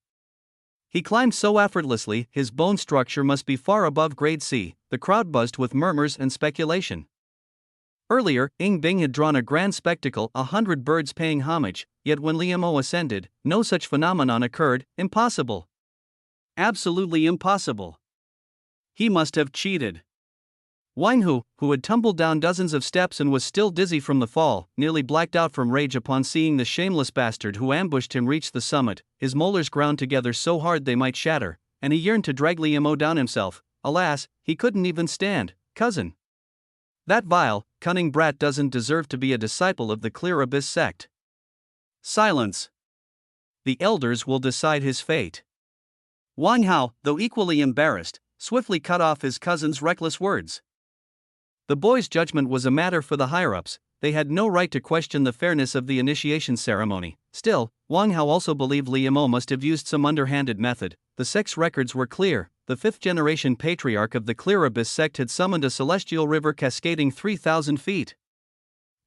He climbed so effortlessly, his bone structure must be far above grade C. The crowd buzzed with murmurs and speculation. Earlier, Ying Bing had drawn a grand spectacle, 100 birds paying homage, yet when Liamo ascended, no such phenomenon occurred. Impossible. Absolutely impossible. He must have cheated. Wang Hu, who had tumbled down dozens of steps and was still dizzy from the fall, nearly blacked out from rage upon seeing the shameless bastard who ambushed him reach the summit. His molars ground together so hard they might shatter, and he yearned to drag Liamo down himself. Alas, he couldn't even stand. Cousin. That vile, cunning brat doesn't deserve to be a disciple of the Clear Abyss sect. Silence. The elders will decide his fate. Wang Hao, though equally embarrassed, swiftly cut off his cousin's reckless words. The boy's judgment was a matter for the higher-ups. They had no right to question the fairness of the initiation ceremony. Still, Wang Hao also believed Liamo must have used some underhanded method. The sect's records were clear. The fifth-generation patriarch of the Clear Abyss sect had summoned a celestial river cascading 3,000 feet.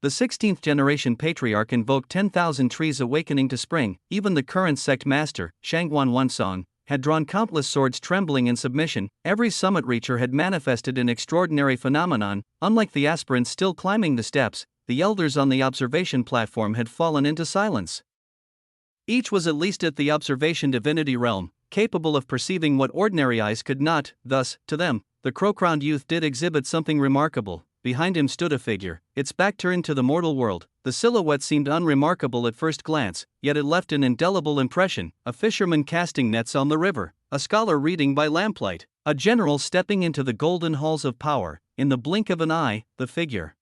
The 16th-generation patriarch invoked 10,000 trees awakening to spring. Even the current sect master, Shangguan Wansong, had drawn countless swords trembling in submission. Every summit reacher had manifested an extraordinary phenomenon. Unlike the aspirants still climbing the steps, the elders on the observation platform had fallen into silence. Each was at least at the observation divinity realm, capable of perceiving what ordinary eyes could not. Thus, to them, the crow-crowned youth did exhibit something remarkable. Behind him stood a figure, its back turned to the mortal world. The silhouette seemed unremarkable at first glance, yet it left an indelible impression. A fisherman casting nets on the river, a scholar reading by lamplight, a general stepping into the golden halls of power. In the blink of an eye, the figure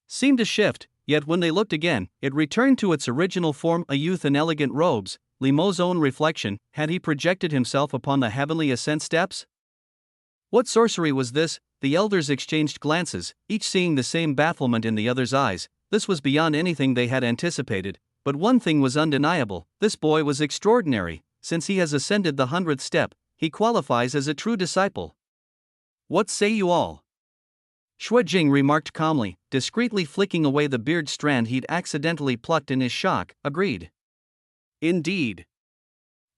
seemed to shift, yet when they looked again, it returned to its original form, a youth in elegant robes. Liamo's own reflection. Had he projected himself upon the heavenly ascent steps? What sorcery was this? The elders exchanged glances, each seeing the same bafflement in the other's eyes. This was beyond anything they had anticipated, but one thing was undeniable: this boy was extraordinary. Since he has ascended the 100th step, he qualifies as a true disciple. What say you all? Shui Jing remarked calmly, discreetly flicking away the beard strand he'd accidentally plucked in his shock. Agreed. Indeed.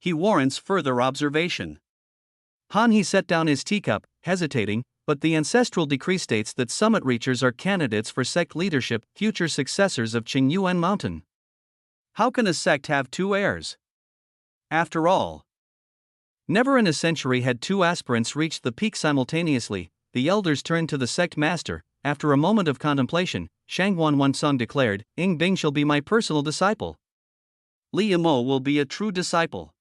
He warrants further observation. Han He set down his teacup, hesitating, but the ancestral decree states that summit reachers are candidates for sect leadership, future successors of Qing Yuan Mountain. How can a sect have two heirs? After all, never in a century had two aspirants reached the peak simultaneously. The elders turned to the sect master. After a moment of contemplation, Shanghuan Wansong declared, Ying Bing shall be my personal disciple. Li Yimo will be a true disciple.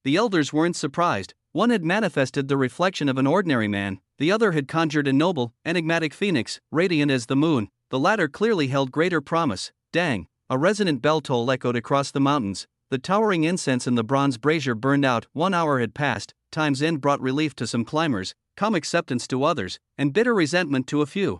The elders weren't surprised. One had manifested the reflection of an ordinary man, the other had conjured a noble, enigmatic phoenix, radiant as the moon. The latter clearly held greater promise. Dang! A resonant bell toll echoed across the mountains. The towering incense in the bronze brazier burned out. 1 hour had passed. Time's end brought relief to some climbers, calm acceptance to others, and bitter resentment to a few.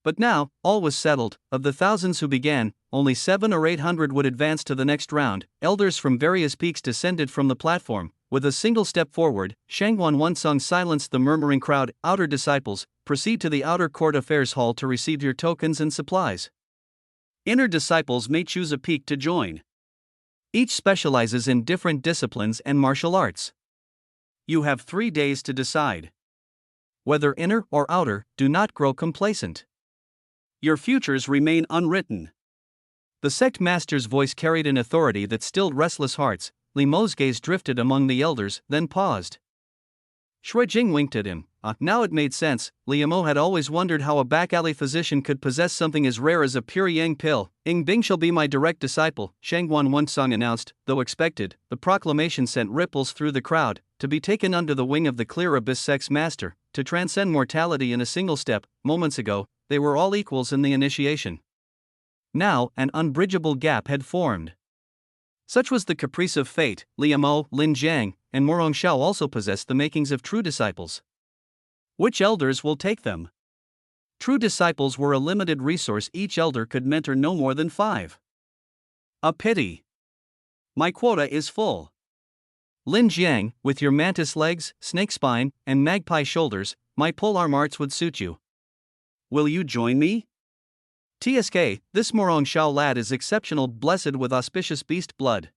But now, all was settled. Of the thousands who began, only 700 or 800 would advance to the next round. Elders from various peaks descended from the platform. With a single step forward, Shanghuan Wansong silenced the murmuring crowd. Outer disciples, proceed to the outer court affairs hall to receive your tokens and supplies. Inner disciples may choose a peak to join. Each specializes in different disciplines and martial arts. You have 3 days to decide. Whether inner or outer, do not grow complacent. Your futures remain unwritten. The sect master's voice carried an authority that stilled restless hearts. Li Mo's gaze drifted among the elders, then paused. Shui Jing winked at him. Now it made sense. Li Yimo had always wondered how a back-alley physician could possess something as rare as a pure yang pill. Ying Bing shall be my direct disciple, Shanghuan Wansong announced. Though expected, the proclamation sent ripples through the crowd. To be taken under the wing of the clear abyss sect's master, to transcend mortality in a single step. Moments ago, they were all equals in the initiation. Now, an unbridgeable gap had formed. Such was the caprice of fate. Li Yimo, Lin Jiang, and Morong Shao also possessed the makings of true disciples. Which elders will take them? True disciples were a limited resource. Each elder could mentor no more than 5. A pity. My quota is full. Lin Jiang, with your mantis legs, snake spine, and magpie shoulders, my polearm arts would suit you. Will you join me? TSK, this Morong Shao lad is exceptional, blessed with auspicious beast blood.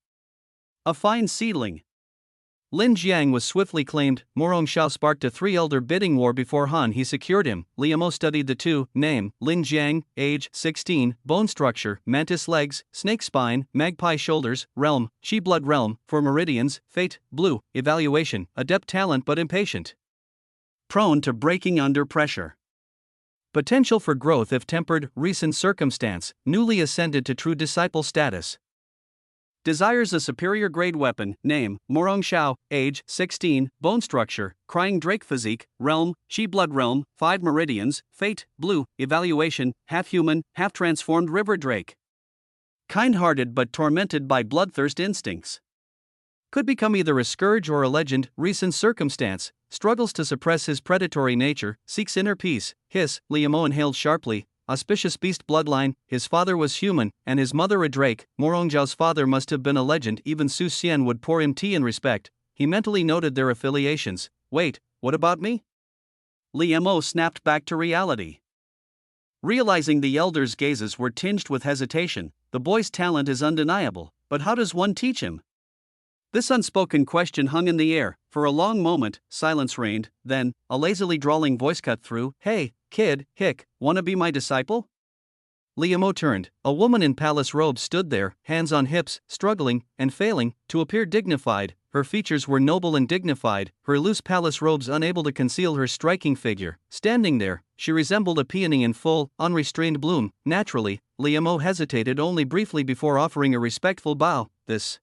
A fine seedling. Lin Jiang was swiftly claimed. Morong Shao sparked a 3-elder bidding war before Han He secured him. Li Yimo studied the two. Name, Lin Jiang, age, 16, bone structure, mantis legs, snake spine, magpie shoulders, realm, she-blood realm, for meridians, fate, blue, evaluation, adept talent but impatient. Prone to breaking under pressure. Potential for growth if tempered, recent circumstance, newly ascended to true disciple status. Desires a superior grade weapon. Name, Morong Shao, age, 16, bone structure, crying drake physique, realm, she-blood realm, 5 meridians, fate, blue, evaluation, half human, half transformed river drake. Kind-hearted but tormented by bloodthirst instincts. Could become either a scourge or a legend. Recent circumstance, struggles to suppress his predatory nature, seeks inner peace. Hiss, Li Yimo inhaled sharply. Auspicious beast bloodline, his father was human, and his mother a drake. Morong Zhao's father must have been a legend. Even Su Xian would pour him tea in respect. He mentally noted their affiliations. Wait, what about me? Li Yimo snapped back to reality. Realizing the elder's gazes were tinged with hesitation, the boy's talent is undeniable, but how does one teach him? This unspoken question hung in the air. For a long moment, silence reigned. Then, a lazily drawling voice cut through. Hey, kid, hick, wanna be my disciple? Li Yimo turned. A woman in palace robes stood there, hands on hips, struggling, and failing, to appear dignified. Her features were noble and dignified, her loose palace robes unable to conceal her striking figure. Standing there, she resembled a peony in full, unrestrained bloom. Naturally, Li Yimo hesitated only briefly before offering a respectful bow. This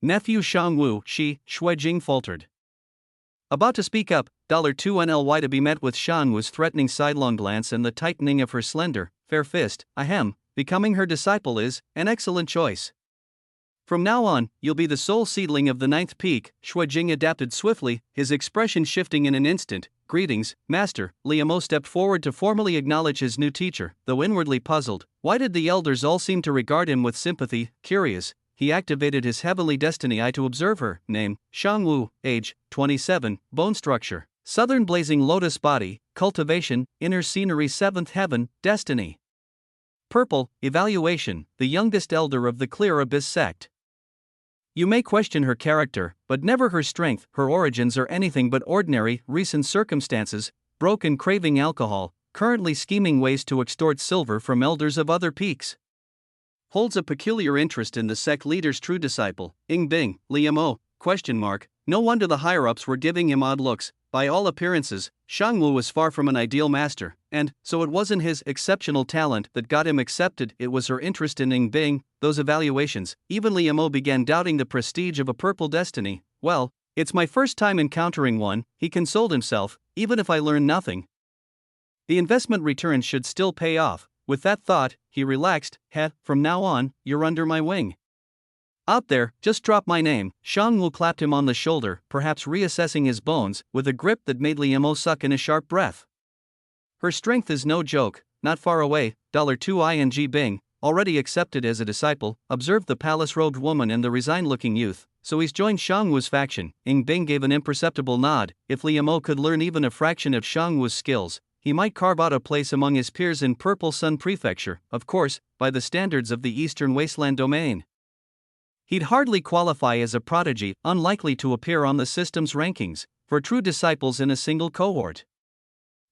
nephew Shangwu, Shui Jing faltered. About to speak up, $2 to be met with Shangwu's threatening sidelong glance and the tightening of her slender, fair fist. Ahem, becoming her disciple is an excellent choice. From now on, you'll be the sole seedling of the 9th peak. Shui Jing adapted swiftly, his expression shifting in an instant. Greetings, master. Li Yimo stepped forward to formally acknowledge his new teacher, though inwardly puzzled. Why did the elders all seem to regard him with sympathy? Curious. He activated his heavenly destiny eye to observe her. Name, Shangwu, age, 27, bone structure, southern blazing lotus body, cultivation, inner scenery 7th heaven, destiny. Purple, evaluation, the youngest elder of the clear abyss sect. You may question her character, but never her strength. Her origins are anything but ordinary. Recent circumstances: broke and craving alcohol, currently scheming ways to extort silver from elders of other peaks. Holds a peculiar interest in the sect leader's true disciple, Ying Bing, Liamo, ? No wonder the higher-ups were giving him odd looks. By all appearances, Shangwu was far from an ideal master, and so it wasn't his exceptional talent that got him accepted, it was her interest in Ying Bing, those evaluations. Even Liamo began doubting the prestige of a purple destiny. Well, it's my first time encountering one, he consoled himself, even if I learn nothing, the investment returns should still pay off. With that thought, he relaxed. From now on, you're under my wing. Out there, just drop my name. Shangwu clapped him on the shoulder, perhaps reassessing his bones, with a grip that made Liamo suck in a sharp breath. Her strength is no joke, not far away. $2 Ying Bing, already accepted as a disciple, observed the palace-robed woman and the resigned-looking youth. So he's joined Shangwu's faction. Ying Bing gave an imperceptible nod. If Liamo could learn even a fraction of Shangwu's skills, he might carve out a place among his peers in Purple Sun Prefecture, of course, by the standards of the Eastern Wasteland domain. He'd hardly qualify as a prodigy, unlikely to appear on the system's rankings, for true disciples in a single cohort.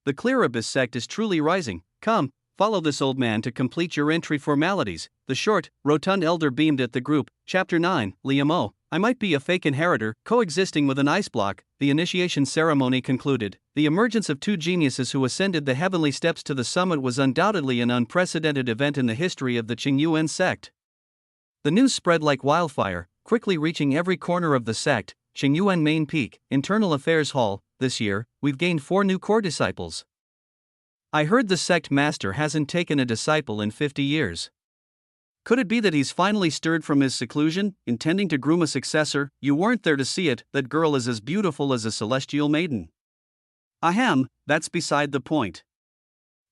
The Clearabus sect is truly rising. Come, follow this old man to complete your entry formalities. The short, rotund elder beamed at the group. Chapter 9, Liamo. I might be a fake inheritor, coexisting with an ice block. The initiation ceremony concluded. The emergence of two geniuses who ascended the heavenly steps to the summit was undoubtedly an unprecedented event in the history of the Qingyuan sect. The news spread like wildfire, quickly reaching every corner of the sect. Qingyuan Main Peak, Internal Affairs Hall. This year, we've gained 4 new core disciples. I heard the sect master hasn't taken a disciple in 50 years. Could it be that he's finally stirred from his seclusion, intending to groom a successor? You weren't there to see it. That girl is as beautiful as a celestial maiden. Ahem, that's beside the point.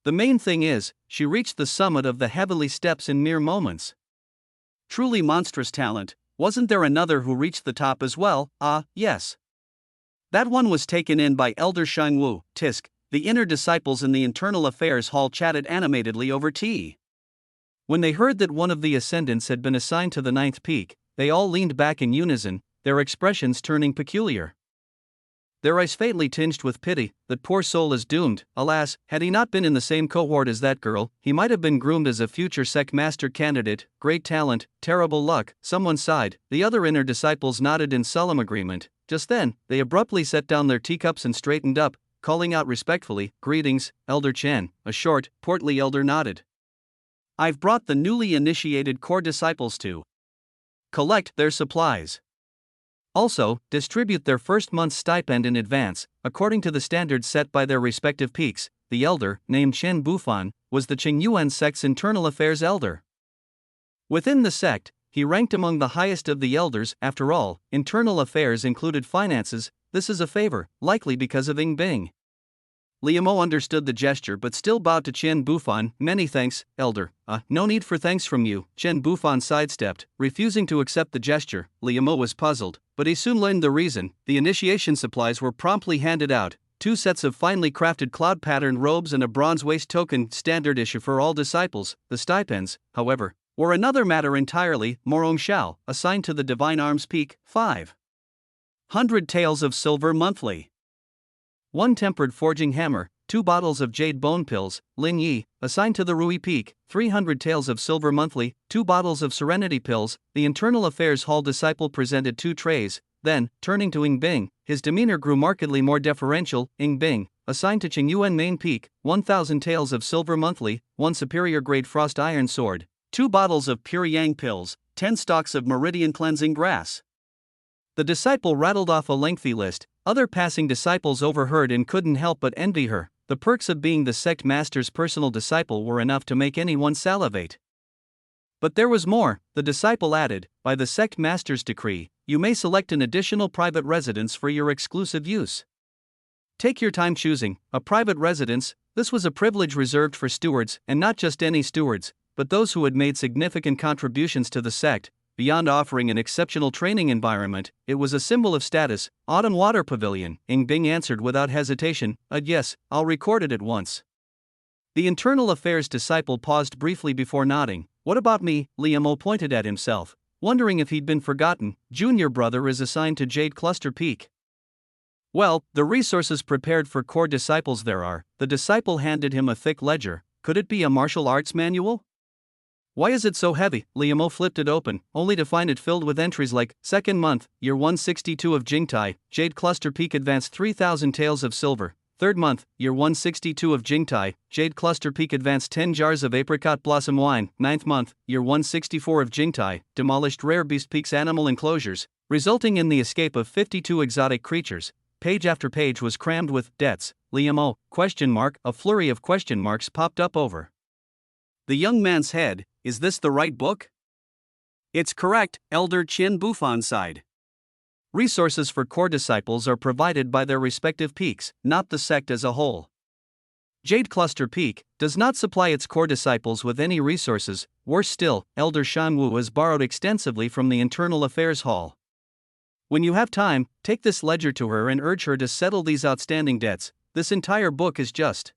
The main thing is, she reached the summit of the heavenly steps in mere moments. Truly monstrous talent. Wasn't there another who reached the top as well? Yes. That one was taken in by Elder Shangwu. Tisk. The inner disciples in the Internal Affairs Hall chatted animatedly over tea. When they heard that one of the ascendants had been assigned to the 9th peak, they all leaned back in unison, their expressions turning peculiar. Their eyes faintly tinged with pity. That poor soul is doomed. Alas, had he not been in the same cohort as that girl, he might have been groomed as a future sect master candidate. Great talent, terrible luck. Someone sighed. The other inner disciples nodded in solemn agreement. Just then, they abruptly set down their teacups and straightened up, calling out respectfully, "Greetings, Elder Chen." A short, portly elder nodded. "I've brought the newly initiated core disciples to collect their supplies. Also, distribute their first month's stipend in advance, according to the standards set by their respective peaks." The elder, named Chen Bufan, was the Qingyuan sect's internal affairs elder. Within the sect, he ranked among the highest of the elders. After all, internal affairs included finances. This is a favor, likely because of Ying Bing. Liamo understood the gesture but still bowed to Chen Bufan. "Many thanks, elder." No need for thanks from you." Chen Bufan sidestepped, refusing to accept the gesture. Liamo was puzzled, but he soon learned the reason. The initiation supplies were promptly handed out. 2 sets of finely crafted cloud-patterned robes and a bronze waist token, standard issue for all disciples. The stipends, however, were another matter entirely. Morong Shao, assigned to the Divine Arms Peak, 500 taels of silver monthly. 1 tempered forging hammer, 2 bottles of jade bone pills. Lin Yi, assigned to the Rui Peak, 300 taels of silver monthly, 2 bottles of serenity pills. The Internal Affairs Hall disciple presented 2 trays, then, turning to Ying Bing, his demeanor grew markedly more deferential. "Ying Bing, assigned to Qingyuan Main Peak, 1,000 taels of silver monthly, 1 superior grade frost iron sword, 2 bottles of pure yang pills, 10 stalks of meridian cleansing grass." The disciple rattled off a lengthy list. Other passing disciples overheard and couldn't help but envy her. The perks of being the sect master's personal disciple were enough to make anyone salivate. But there was more. The disciple added, "By the sect master's decree, you may select an additional private residence for your exclusive use. Take your time choosing a private residence." This was a privilege reserved for stewards, and not just any stewards, but those who had made significant contributions to the sect. Beyond offering an exceptional training environment, it was a symbol of status. "Autumn Water Pavilion," Ying Bing answered without hesitation. Yes, I'll record it at once." The Internal Affairs disciple paused briefly before nodding. "What about me?" Liamo pointed at himself. Wondering if he'd been forgotten, junior brother is assigned to Jade Cluster Peak. Well, the resources prepared for core disciples there are. The disciple handed him a thick ledger. Could it be a martial arts manual? Why is it so heavy? Liamo flipped it open, only to find it filled with entries like, second month, year 162 of Jingtai, Jade Cluster Peak advanced 3,000 taels of silver. Third month, year 162 of Jingtai, Jade Cluster Peak advanced 10 jars of apricot blossom wine. Ninth month, year 164 of Jingtai, demolished rare beast peaks animal enclosures, resulting in the escape of 52 exotic creatures. Page after page was crammed with debts. Liamo, ? A flurry of question marks popped up over the young man's head. Is this the right book? It's correct, Elder Qian Bufan sighed. Resources for core disciples are provided by their respective peaks, not the sect as a whole. Jade Cluster Peak does not supply its core disciples with any resources. Worse still, Elder Shanwu has borrowed extensively from the Internal Affairs Hall. When you have time, take this ledger to her and urge her to settle these outstanding debts. This entire book is just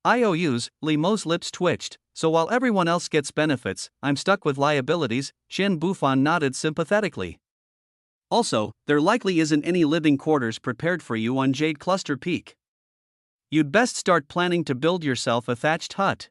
IOUs. Li Mo's lips twitched. So while everyone else gets benefits, I'm stuck with liabilities. Qian Bufan nodded sympathetically. Also, there likely isn't any living quarters prepared for you on Jade Cluster Peak. You'd best start planning to build yourself a thatched hut.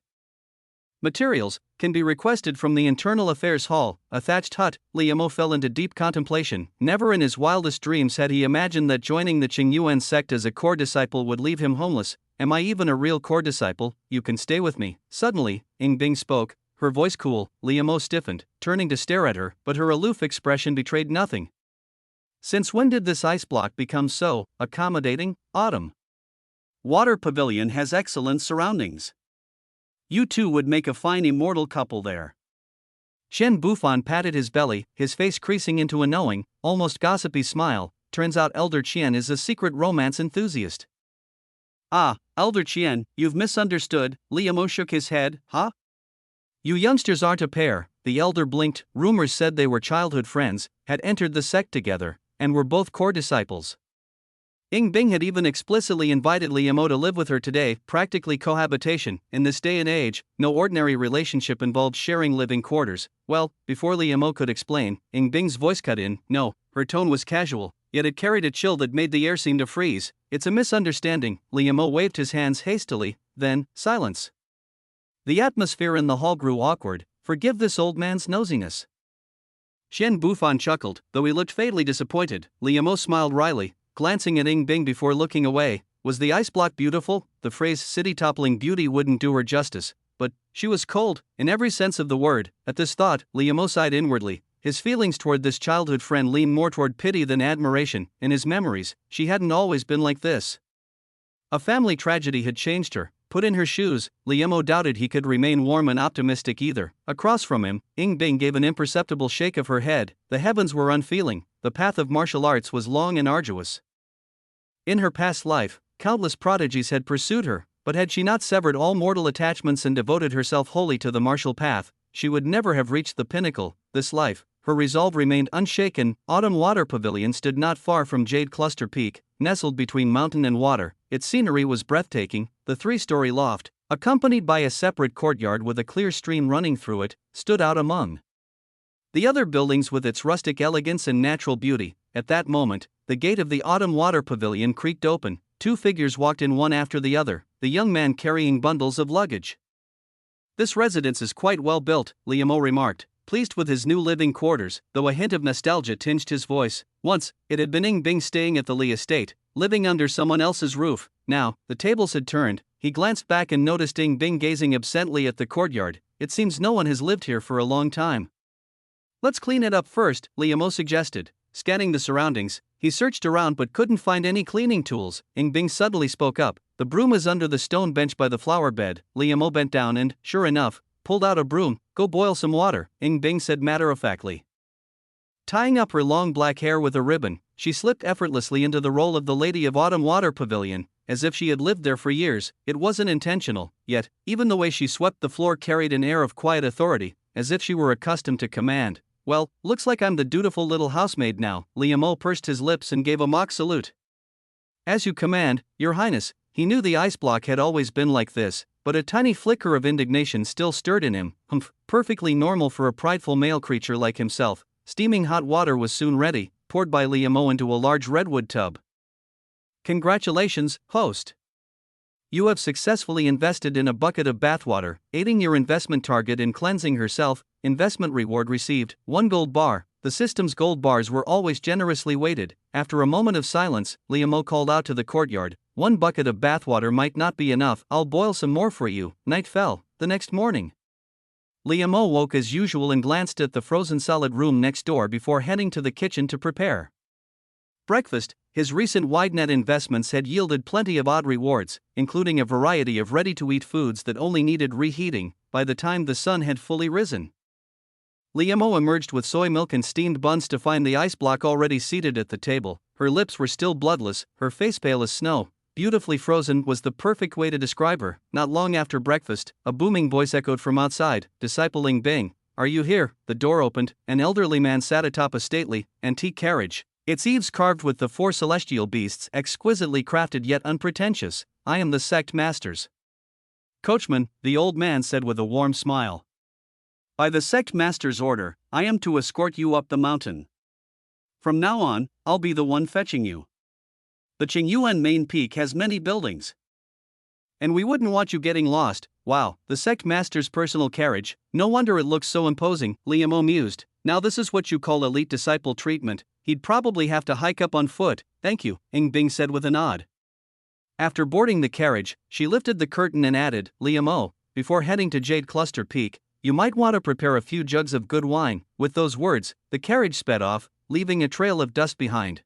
Materials can be requested from the Internal Affairs Hall. A thatched hut. Liamo fell into deep contemplation. Never in his wildest dreams had he imagined that joining the Qingyuan sect as a core disciple would leave him homeless. Am I even a real core disciple? You can stay with me. Suddenly, Ying Bing spoke, her voice cool. Liamo stiffened, turning to stare at her, but her aloof expression betrayed nothing. Since when did this ice block become so accommodating? Autumn Water Pavilion has excellent surroundings. You two would make a fine immortal couple there. Qian Bufan patted his belly, his face creasing into a knowing, almost gossipy smile. Turns out Elder Qian is a secret romance enthusiast. Ah, Elder Qian, you've misunderstood. Liamo shook his head. Huh? You youngsters aren't a pair. The elder blinked. Rumors said they were childhood friends, had entered the sect together, and were both core disciples. Ying Bing had even explicitly invited Liamo to live with her today, practically cohabitation. In this day and age, no ordinary relationship involved sharing living quarters. Well, before Liamo could explain, Ying Bing's voice cut in. No, her tone was casual, yet it carried a chill that made the air seem to freeze. It's a misunderstanding. Liamo waved his hands hastily, then, silence. The atmosphere in the hall grew awkward. Forgive this old man's nosiness. Qian Bufan chuckled, though he looked fatally disappointed. Liamo smiled wryly, glancing at Ying Bing before looking away. Was the ice block beautiful? The phrase city-toppling beauty wouldn't do her justice, but she was cold, in every sense of the word. At this thought, Liamo sighed inwardly. His feelings toward this childhood friend leaned more toward pity than admiration. In his memories, she hadn't always been like this. A family tragedy had changed her. Put in her shoes, Liamo doubted he could remain warm and optimistic either. Across from him, Ying Bing gave an imperceptible shake of her head. The heavens were unfeeling. The path of martial arts was long and arduous. In her past life, countless prodigies had pursued her, but had she not severed all mortal attachments and devoted herself wholly to the martial path, she would never have reached the pinnacle. This life, her resolve remained unshaken. Autumn Water Pavilion stood not far from Jade Cluster Peak, nestled between mountain and water. Its scenery was breathtaking. The three-story loft, accompanied by a separate courtyard with a clear stream running through it, stood out among the other buildings with its rustic elegance and natural beauty. At that moment, the gate of the Autumn Water Pavilion creaked open. Two figures walked in one after the other, the young man carrying bundles of luggage. This residence is quite well built, Liamo remarked, pleased with his new living quarters, though a hint of nostalgia tinged his voice. Once, it had been Ying Bing staying at the Li estate, living under someone else's roof. Now, the tables had turned. He glanced back and noticed Ying Bing gazing absently at the courtyard. It seems no one has lived here for a long time. Let's clean it up first, Liamo suggested. Scanning the surroundings, he searched around but couldn't find any cleaning tools. Ying Bing suddenly spoke up. The broom is under the stone bench by the flower bed. Liamo bent down and, sure enough, pulled out a broom. Go boil some water, Ying Bing said matter-of-factly. Tying up her long black hair with a ribbon, she slipped effortlessly into the role of the Lady of Autumn Water Pavilion, as if she had lived there for years. It wasn't intentional, yet, even the way she swept the floor carried an air of quiet authority, as if she were accustomed to command. Well, looks like I'm the dutiful little housemaid now. Liamo pursed his lips and gave a mock salute. As you command, Your Highness. He knew the ice block had always been like this. but a tiny flicker of indignation still stirred in him. Humph, perfectly normal for a prideful male creature like himself. Steaming hot water was soon ready, poured by Liam into a large redwood tub. Congratulations, host. You have successfully invested in a bucket of bathwater, aiding your investment target in cleansing herself. Investment reward received, 1 gold bar. The system's gold bars were always generously weighted. After a moment of silence, Liam called out to the courtyard, 1 bucket of bathwater might not be enough, I'll boil some more for you. Night fell. The next morning, Liam woke as usual and glanced at the frozen solid room next door before heading to the kitchen to prepare breakfast. His recent wide net investments had yielded plenty of odd rewards, including a variety of ready-to-eat foods that only needed reheating by the time the sun had fully risen. Liam emerged with soy milk and steamed buns to find the ice block already seated at the table. Her lips were still bloodless, her face pale as snow. Beautifully frozen was the perfect way to describe her. Not long after breakfast, a booming voice echoed from outside, "Disciple Ying Bing, are you here?" The door opened. An elderly man sat atop a stately, antique carriage, its eaves carved with the 4 celestial beasts, exquisitely crafted yet unpretentious. "I am the sect master's coachman," the old man said with a warm smile. "By the sect master's order, I am to escort you up the mountain. From now on, I'll be the one fetching you. The Qingyuan main peak has many buildings, and we wouldn't want you getting lost." Wow, the sect master's personal carriage, no wonder it looks so imposing, Liam mused. Now this is what you call elite disciple treatment. He'd probably have to hike up on foot. "Thank you," Ying Bing said with a nod. After boarding the carriage, she lifted the curtain and added, "Liam, before heading to Jade Cluster Peak, you might want to prepare a few jugs of good wine." With those words, the carriage sped off, leaving a trail of dust behind.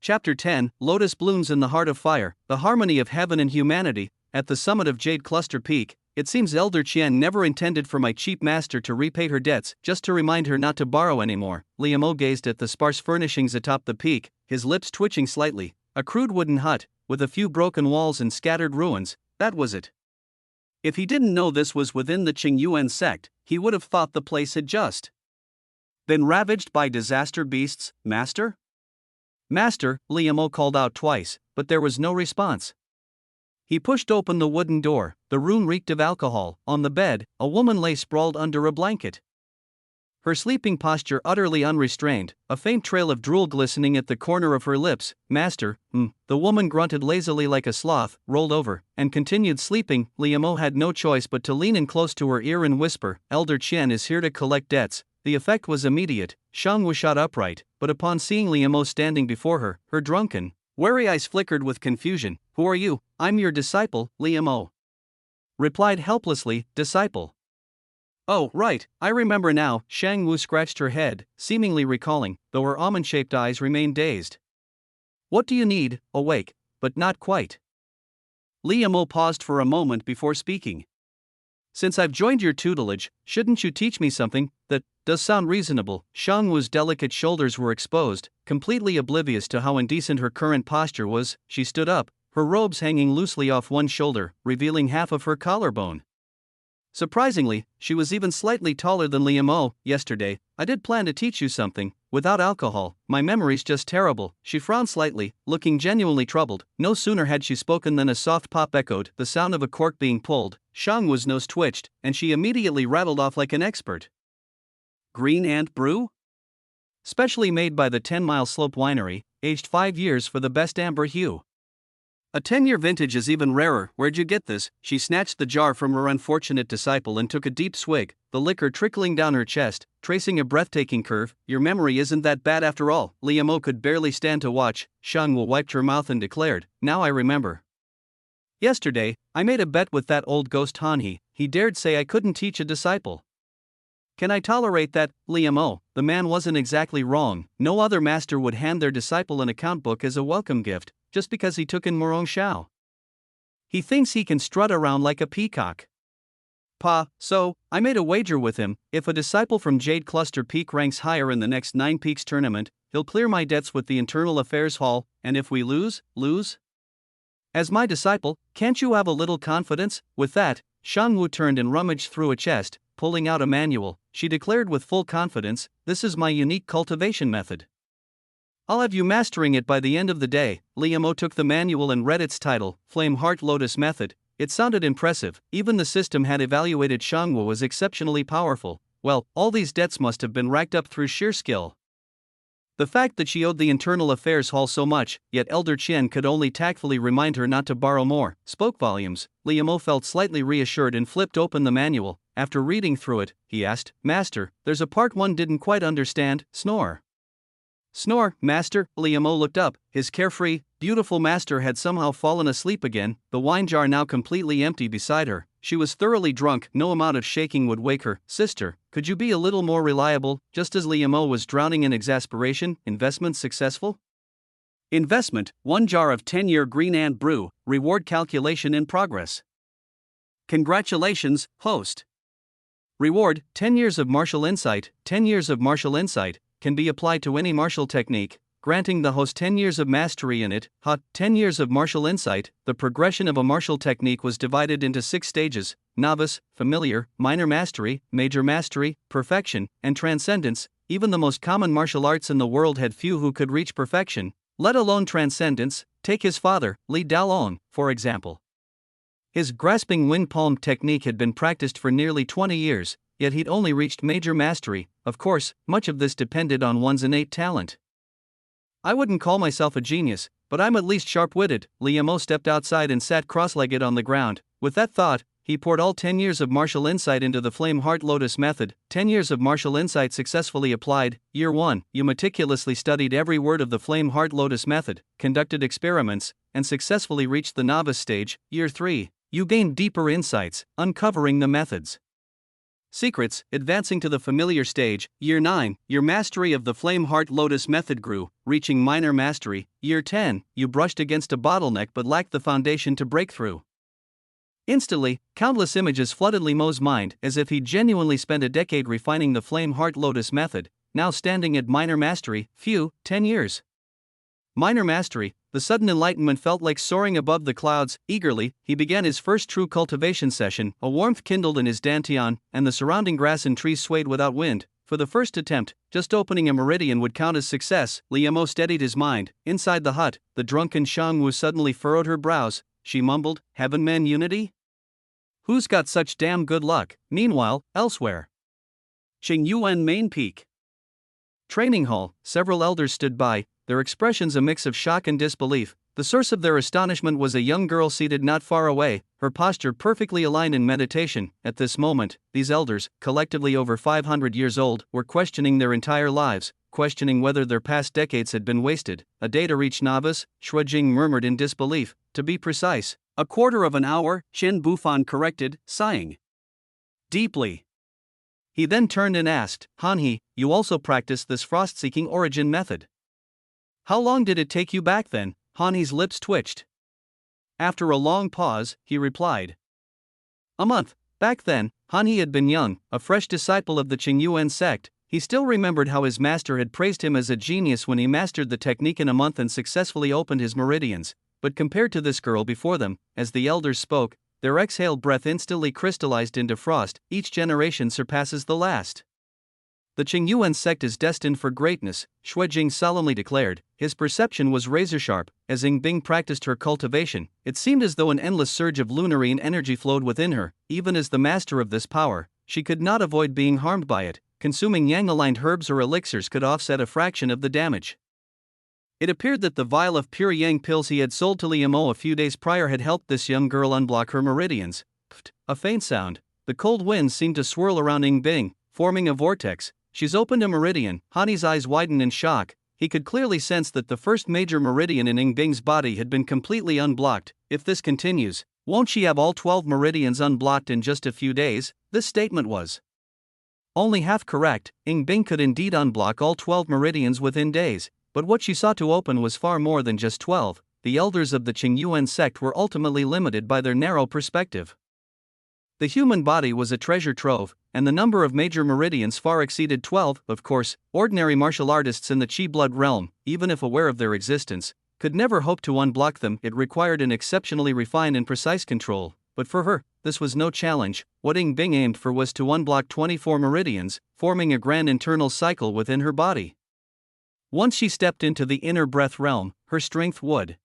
Chapter 10, Lotus Blooms in the Heart of Fire, the Harmony of Heaven and Humanity. At the summit of Jade Cluster Peak, it seems Elder Qian never intended for my cheap master to repay her debts, just to remind her not to borrow anymore. Liam gazed at the sparse furnishings atop the peak, his lips twitching slightly. A crude wooden hut, with a few broken walls and scattered ruins, that was it. If he didn't know this was within the Qingyuan sect, he would have thought the place had just been ravaged by disaster beasts. "Master? Master," Liam called out twice, but there was no response. He pushed open the wooden door. The room reeked of alcohol. On the bed, a woman lay sprawled under a blanket, her sleeping posture utterly unrestrained, a faint trail of drool glistening at the corner of her lips. "Master, The woman grunted lazily like a sloth, rolled over, and continued sleeping. Liam had no choice but to lean in close to her ear and whisper, "Elder Qian is here to collect debts." The effect was immediate. Shang Wu shot upright, but upon seeing Liam standing before her, her drunken, wary eyes flickered with confusion. "Who are you?" "I'm your disciple," Liam replied helplessly. "Disciple? Oh, right, I remember now." Shang Wu scratched her head, seemingly recalling, though her almond-shaped eyes remained dazed. "What do you need?" "Awake, but not quite." Liam paused for a moment before speaking. "Since I've joined your tutelage, shouldn't you teach me something that does sound reasonable?" Shang Wu's delicate shoulders were exposed, completely oblivious to how indecent her current posture was. She stood up, her robes hanging loosely off one shoulder, revealing half of her collarbone. Surprisingly, she was even slightly taller than Liam. "Yesterday, I did plan to teach you something, without alcohol. My memory's just terrible." She frowned slightly, looking genuinely troubled. No sooner had she spoken than a soft pop echoed, the sound of a cork being pulled. Shang Wu's nose twitched, and she immediately rattled off like an expert. "Green Ant Brew? Specially made by the 10 Mile Slope Winery, aged 5 years for the best amber hue. A 10-year vintage is even rarer. Where'd you get this?" She snatched the jar from her unfortunate disciple and took a deep swig, the liquor trickling down her chest, tracing a breathtaking curve. "Your memory isn't that bad after all." Liam could barely stand to watch. Shang Wu wiped her mouth and declared, "Now I remember. Yesterday, I made a bet with that old ghost Han. He dared say I couldn't teach a disciple. Can I tolerate that?" Liam, the man wasn't exactly wrong. No other master would hand their disciple an account book as a welcome gift, just because he took in Morong Shao. He thinks he can strut around like a peacock. "Pa, so, I made a wager with him. If a disciple from Jade Cluster Peak ranks higher in the next 9 Peaks tournament, he'll clear my debts with the Internal Affairs Hall, and if we lose? As my disciple, can't you have a little confidence?" With that, Shang Wu turned and rummaged through a chest, pulling out a manual. She declared with full confidence, "This is my unique cultivation method. I'll have you mastering it by the end of the day." Liam took the manual and read its title, Flame Heart Lotus Method. It sounded impressive. Even the system had evaluated Shangwu as exceptionally powerful. Well, all these debts must have been racked up through sheer skill. The fact that she owed the Internal Affairs Hall so much, yet Elder Qian could only tactfully remind her not to borrow more, spoke volumes. Liamo felt slightly reassured and flipped open the manual. After reading through it, he asked, "Master, there's a part one didn't quite understand." Snore. Snore, master. Liamo looked up. His carefree, beautiful master had somehow fallen asleep again, the wine jar now completely empty beside her. She was thoroughly drunk, no amount of shaking would wake her. "Sister, could you be a little more reliable?" Just as Liamo was drowning in exasperation. "Investment successful?" Investment, 1 jar of 10-year green ant brew, reward calculation in progress. Congratulations, host. Reward, 10 years of martial insight. 10 years of martial insight can be applied to any martial technique, granting the host 10 years of mastery in it. 10 years of martial insight. The progression of a martial technique was divided into 6 stages: novice, familiar, minor mastery, major mastery, perfection, and transcendence. Even the most common martial arts in the world had few who could reach perfection, let alone transcendence. Take his father, Li Daolong, for example. His grasping wind palm technique had been practiced for nearly 20 years, yet he'd only reached major mastery. Of course, much of this depended on one's innate talent. "I wouldn't call myself a genius, but I'm at least sharp-witted." Liamo stepped outside and sat cross-legged on the ground. With that thought, he poured all 10 years of martial insight into the Flame Heart Lotus method. 10 years of martial insight successfully applied. Year 1, you meticulously studied every word of the Flame Heart Lotus method, conducted experiments, and successfully reached the novice stage. Year 3, you gained deeper insights, uncovering the methods. Secrets, advancing to the familiar stage. Year 9, your mastery of the Flame Heart Lotus method grew, reaching minor mastery. Year 10, you brushed against a bottleneck but lacked the foundation to break through. Instantly, countless images flooded Liamo's mind, as if he'd genuinely spent a decade refining the Flame Heart Lotus method, now standing at minor mastery. 10 years. Minor mastery. The sudden enlightenment felt like soaring above the clouds. Eagerly, he began his first true cultivation session. A warmth kindled in his dantian, and the surrounding grass and trees swayed without wind. For the first attempt, just opening a meridian would count as success. Liamo steadied his mind. Inside the hut, the drunken Shangwu suddenly furrowed her brows. She mumbled, "Heaven men unity? Who's got such damn good luck?" Meanwhile, elsewhere. Qingyuan Main Peak. Training hall. Several elders stood by, their expressions a mix of shock and disbelief. The source of their astonishment was a young girl seated not far away, her posture perfectly aligned in meditation. At this moment, these elders, collectively over 500 years old, were questioning their entire lives, questioning whether their past decades had been wasted. "A day to reach novice," Shuijing murmured in disbelief. "To be precise, a quarter of an hour," Chen Bufan corrected, sighing deeply. He then turned and asked, "Hanhe, you also practice this frost-seeking origin method? How long did it take you back then?" Hanhe's lips twitched. After a long pause, he replied, "A month." Back then, Hanhe had been young, a fresh disciple of the Qingyuan sect. He still remembered how his master had praised him as a genius when he mastered the technique in a month and successfully opened his meridians. But compared to this girl before them, as the elders spoke, their exhaled breath instantly crystallized into frost. Each generation surpasses the last. "The Qingyuan sect is destined for greatness," Shuijing solemnly declared. His perception was razor-sharp. As Ying Bing practiced her cultivation, it seemed as though an endless surge of lunarine energy flowed within her. Even as the master of this power, she could not avoid being harmed by it. Consuming yang-aligned herbs or elixirs could offset a fraction of the damage. It appeared that the vial of pure yang pills he had sold to Liamo a few days prior had helped this young girl unblock her meridians. A faint sound. The cold wind seemed to swirl around Ying Bing, forming a vortex. "She's opened a meridian." Hanhe's eyes widened in shock. He could clearly sense that the first major meridian in Ying Bing's body had been completely unblocked. If this continues, won't she have all 12 meridians unblocked in just a few days? This statement was only half correct. Ying Bing could indeed unblock all 12 meridians within days, but what she sought to open was far more than just 12. The elders of the Qingyuan sect were ultimately limited by their narrow perspective. The human body was a treasure trove, and the number of major meridians far exceeded 12. Of course, ordinary martial artists in the Qi blood realm, even if aware of their existence, could never hope to unblock them. It required an exceptionally refined and precise control. But for her, this was no challenge. What Ying Bing aimed for was to unblock 24 meridians, forming a grand internal cycle within her body. Once she stepped into the inner breath realm, her strength would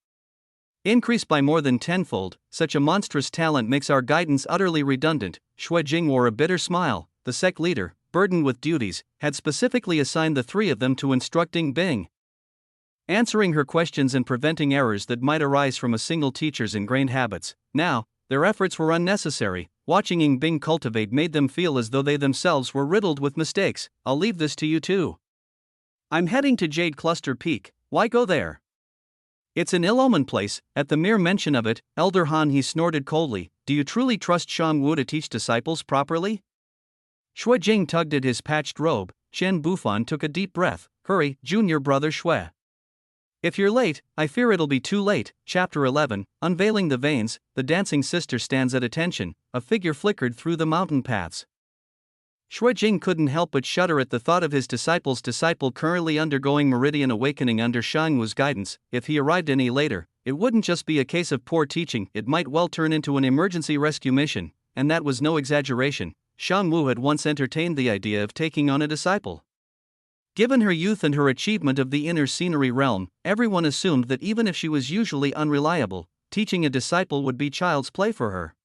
Increased by more than tenfold, such a monstrous talent makes our guidance utterly redundant. Xue Jing wore a bitter smile. The sect leader, burdened with duties, had specifically assigned the three of them to instruct Ying Bing, answering her questions and preventing errors that might arise from a single teacher's ingrained habits. Now, their efforts were unnecessary. Watching Ying Bing cultivate made them feel as though they themselves were riddled with mistakes. I'll leave this to you too. I'm heading to Jade Cluster Peak. Why go there? It's an ill-omened place. At the mere mention of it, Elder Han he snorted coldly. Do you truly trust Shang Wu to teach disciples properly? Xue Jing tugged at his patched robe. Shen Bufan took a deep breath. Hurry, junior brother Xue. If you're late, I fear it'll be too late. Chapter 11, Unveiling the Veins. The dancing sister stands at attention. A figure flickered through the mountain paths. Xue Jing couldn't help but shudder at the thought of his disciple's disciple currently undergoing meridian awakening under Shang Wu's guidance. If he arrived any later, it wouldn't just be a case of poor teaching, it might well turn into an emergency rescue mission, and that was no exaggeration. Shang Wu had once entertained the idea of taking on a disciple. Given her youth and her achievement of the inner scenery realm, everyone assumed that even if she was usually unreliable, teaching a disciple would be child's play for her.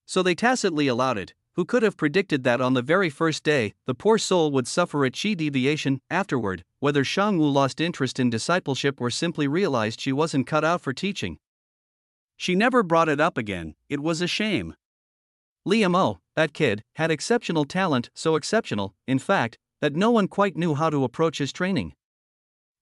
So they tacitly allowed it. Who could have predicted that on the very first day, the poor soul would suffer a chi deviation? Afterward, whether Shang Wu lost interest in discipleship or simply realized she wasn't cut out for teaching, she never brought it up again. It was a shame. Liamo, that kid, had exceptional talent, so exceptional, in fact, that no one quite knew how to approach his training.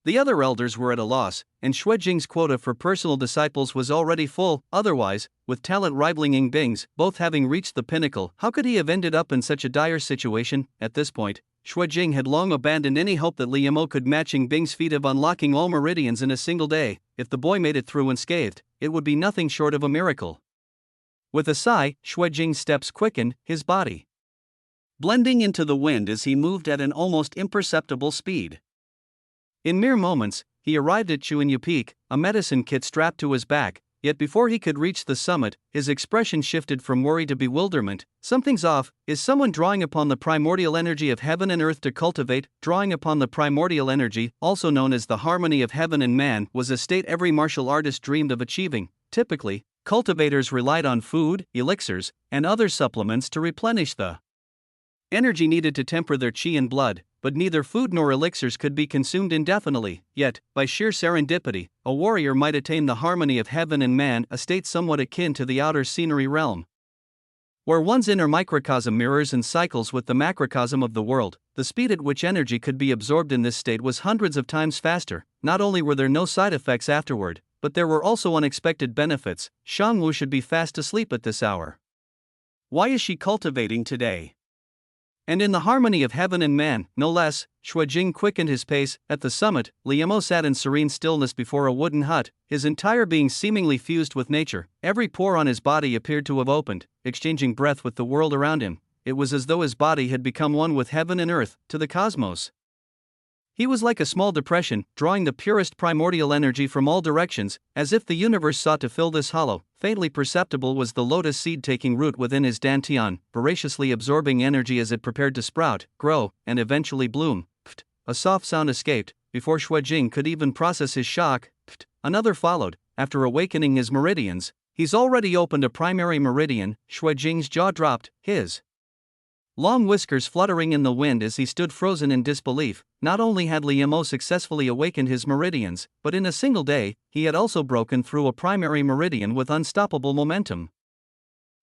The other elders were at a loss, and Xue Jing's quota for personal disciples was already full. Otherwise, with talent rivaling Ying Bing's, both having reached the pinnacle, how could he have ended up in such a dire situation? At this point, Xue Jing had long abandoned any hope that Liamo could match Ying Bing's feat of unlocking all meridians in a single day. If the boy made it through unscathed, it would be nothing short of a miracle. With a sigh, Xue Jing's steps quickened, his body blending into the wind as he moved at an almost imperceptible speed. In mere moments, he arrived at Chuanyu Peak, a medicine kit strapped to his back, yet before he could reach the summit, his expression shifted from worry to bewilderment. Something's off. Is someone drawing upon the primordial energy of heaven and earth to cultivate? Drawing upon the primordial energy, also known as the harmony of heaven and man, was a state every martial artist dreamed of achieving. Typically, cultivators relied on food, elixirs, and other supplements to replenish the energy needed to temper their chi and blood, but neither food nor elixirs could be consumed indefinitely. Yet, by sheer serendipity, a warrior might attain the harmony of heaven and man, a state somewhat akin to the outer scenery realm, where one's inner microcosm mirrors and cycles with the macrocosm of the world. The speed at which energy could be absorbed in this state was hundreds of times faster. Not only were there no side effects afterward, but there were also unexpected benefits. Shang Wu should be fast asleep at this hour. Why is she cultivating today? And in the harmony of heaven and man, no less. Xue Jing quickened his pace. At the summit, Liamo sat in serene stillness before a wooden hut, his entire being seemingly fused with nature. Every pore on his body appeared to have opened, exchanging breath with the world around him. It was as though his body had become one with heaven and earth, to the cosmos. He was like a small depression, drawing the purest primordial energy from all directions, as if the universe sought to fill this hollow. Faintly perceptible was the lotus seed taking root within his dantian, voraciously absorbing energy as it prepared to sprout, grow, and eventually bloom. Pft! A soft sound escaped. Before Xue Jing could even process his shock, pft! Another followed. After awakening his meridians, he's already opened a primary meridian. Xue Jing's jaw dropped, his long whiskers fluttering in the wind as he stood frozen in disbelief. Not only had Liamo successfully awakened his meridians, but in a single day, he had also broken through a primary meridian with unstoppable momentum.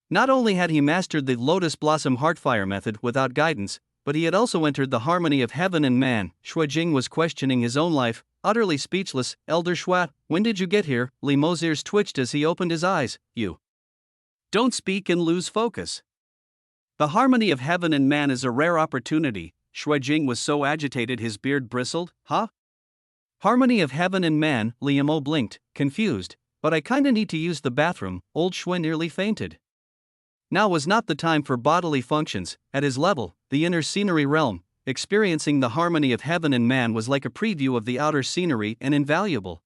Not only had he mastered the Lotus Blossom Heartfire method without guidance, but he had also entered the harmony of heaven and man. Xue Jing was questioning his own life, utterly speechless. Elder Xue, when did you get here? Liamo's ears twitched as he opened his eyes. You don't speak and lose focus. The harmony of heaven and man is a rare opportunity. Xue Jing was so agitated his beard bristled. Huh? Harmony of heaven and man, Liamo blinked, confused. But I kinda need to use the bathroom. Old Xue nearly fainted. Now was not the time for bodily functions. At his level, the inner scenery realm, experiencing the harmony of heaven and man was like a preview of the outer scenery and invaluable.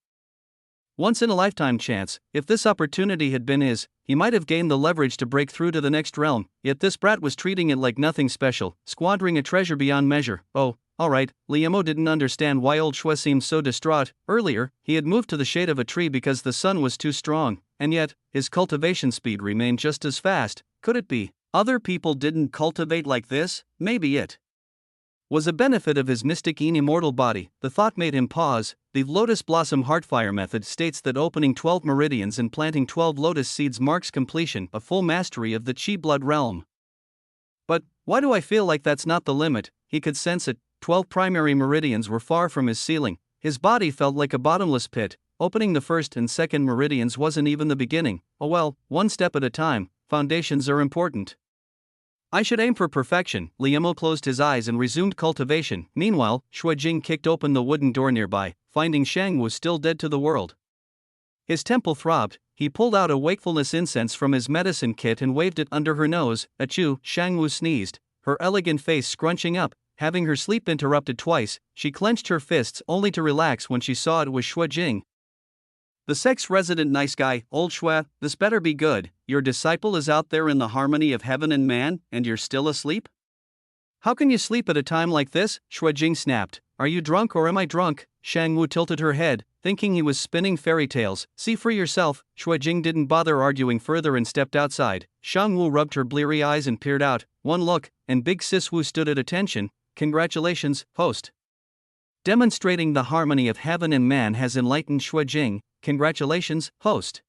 Once-in-a-lifetime chance. If this opportunity had been his, he might have gained the leverage to break through to the next realm, yet this brat was treating it like nothing special, squandering a treasure beyond measure. Oh, Alright, Liemo didn't understand why old Shui seemed so distraught. Earlier, he had moved to the shade of a tree because the sun was too strong, and yet, his cultivation speed remained just as fast. Could it be other people didn't cultivate like this? Maybe it was a benefit of his mystic immortal body. The thought made him pause. The Lotus Blossom Heartfire method states that opening 12 meridians and planting 12 lotus seeds marks completion, a full mastery of the Chi blood realm. But why do I feel like that's not the limit? He could sense it. 12 primary meridians were far from his ceiling. His body felt like a bottomless pit. Opening the first and second meridians wasn't even the beginning. Oh well, one step at a time. Foundations are important. I should aim for perfection. Liemo closed his eyes and resumed cultivation. Meanwhile, Shuijing kicked open the wooden door nearby, finding Shang Wu still dead to the world. His temple throbbed. He pulled out a wakefulness incense from his medicine kit and waved it under her nose. Achoo! Shang Wu sneezed, her elegant face scrunching up. Having her sleep interrupted twice, she clenched her fists only to relax when she saw it was Shuijing. The sex-resident nice guy. Old Shui, this better be good. Your disciple is out there in the harmony of heaven and man, and you're still asleep? How can you sleep at a time like this? Shuijing snapped. Are you drunk or am I drunk? Shang Wu tilted her head, thinking he was spinning fairy tales. See for yourself. Shuijing didn't bother arguing further and stepped outside. Shang Wu rubbed her bleary eyes and peered out. One look, and Big Sis Wu stood at attention. Congratulations, host. Demonstrating the harmony of heaven and man has enlightened Shuijing. Congratulations, host.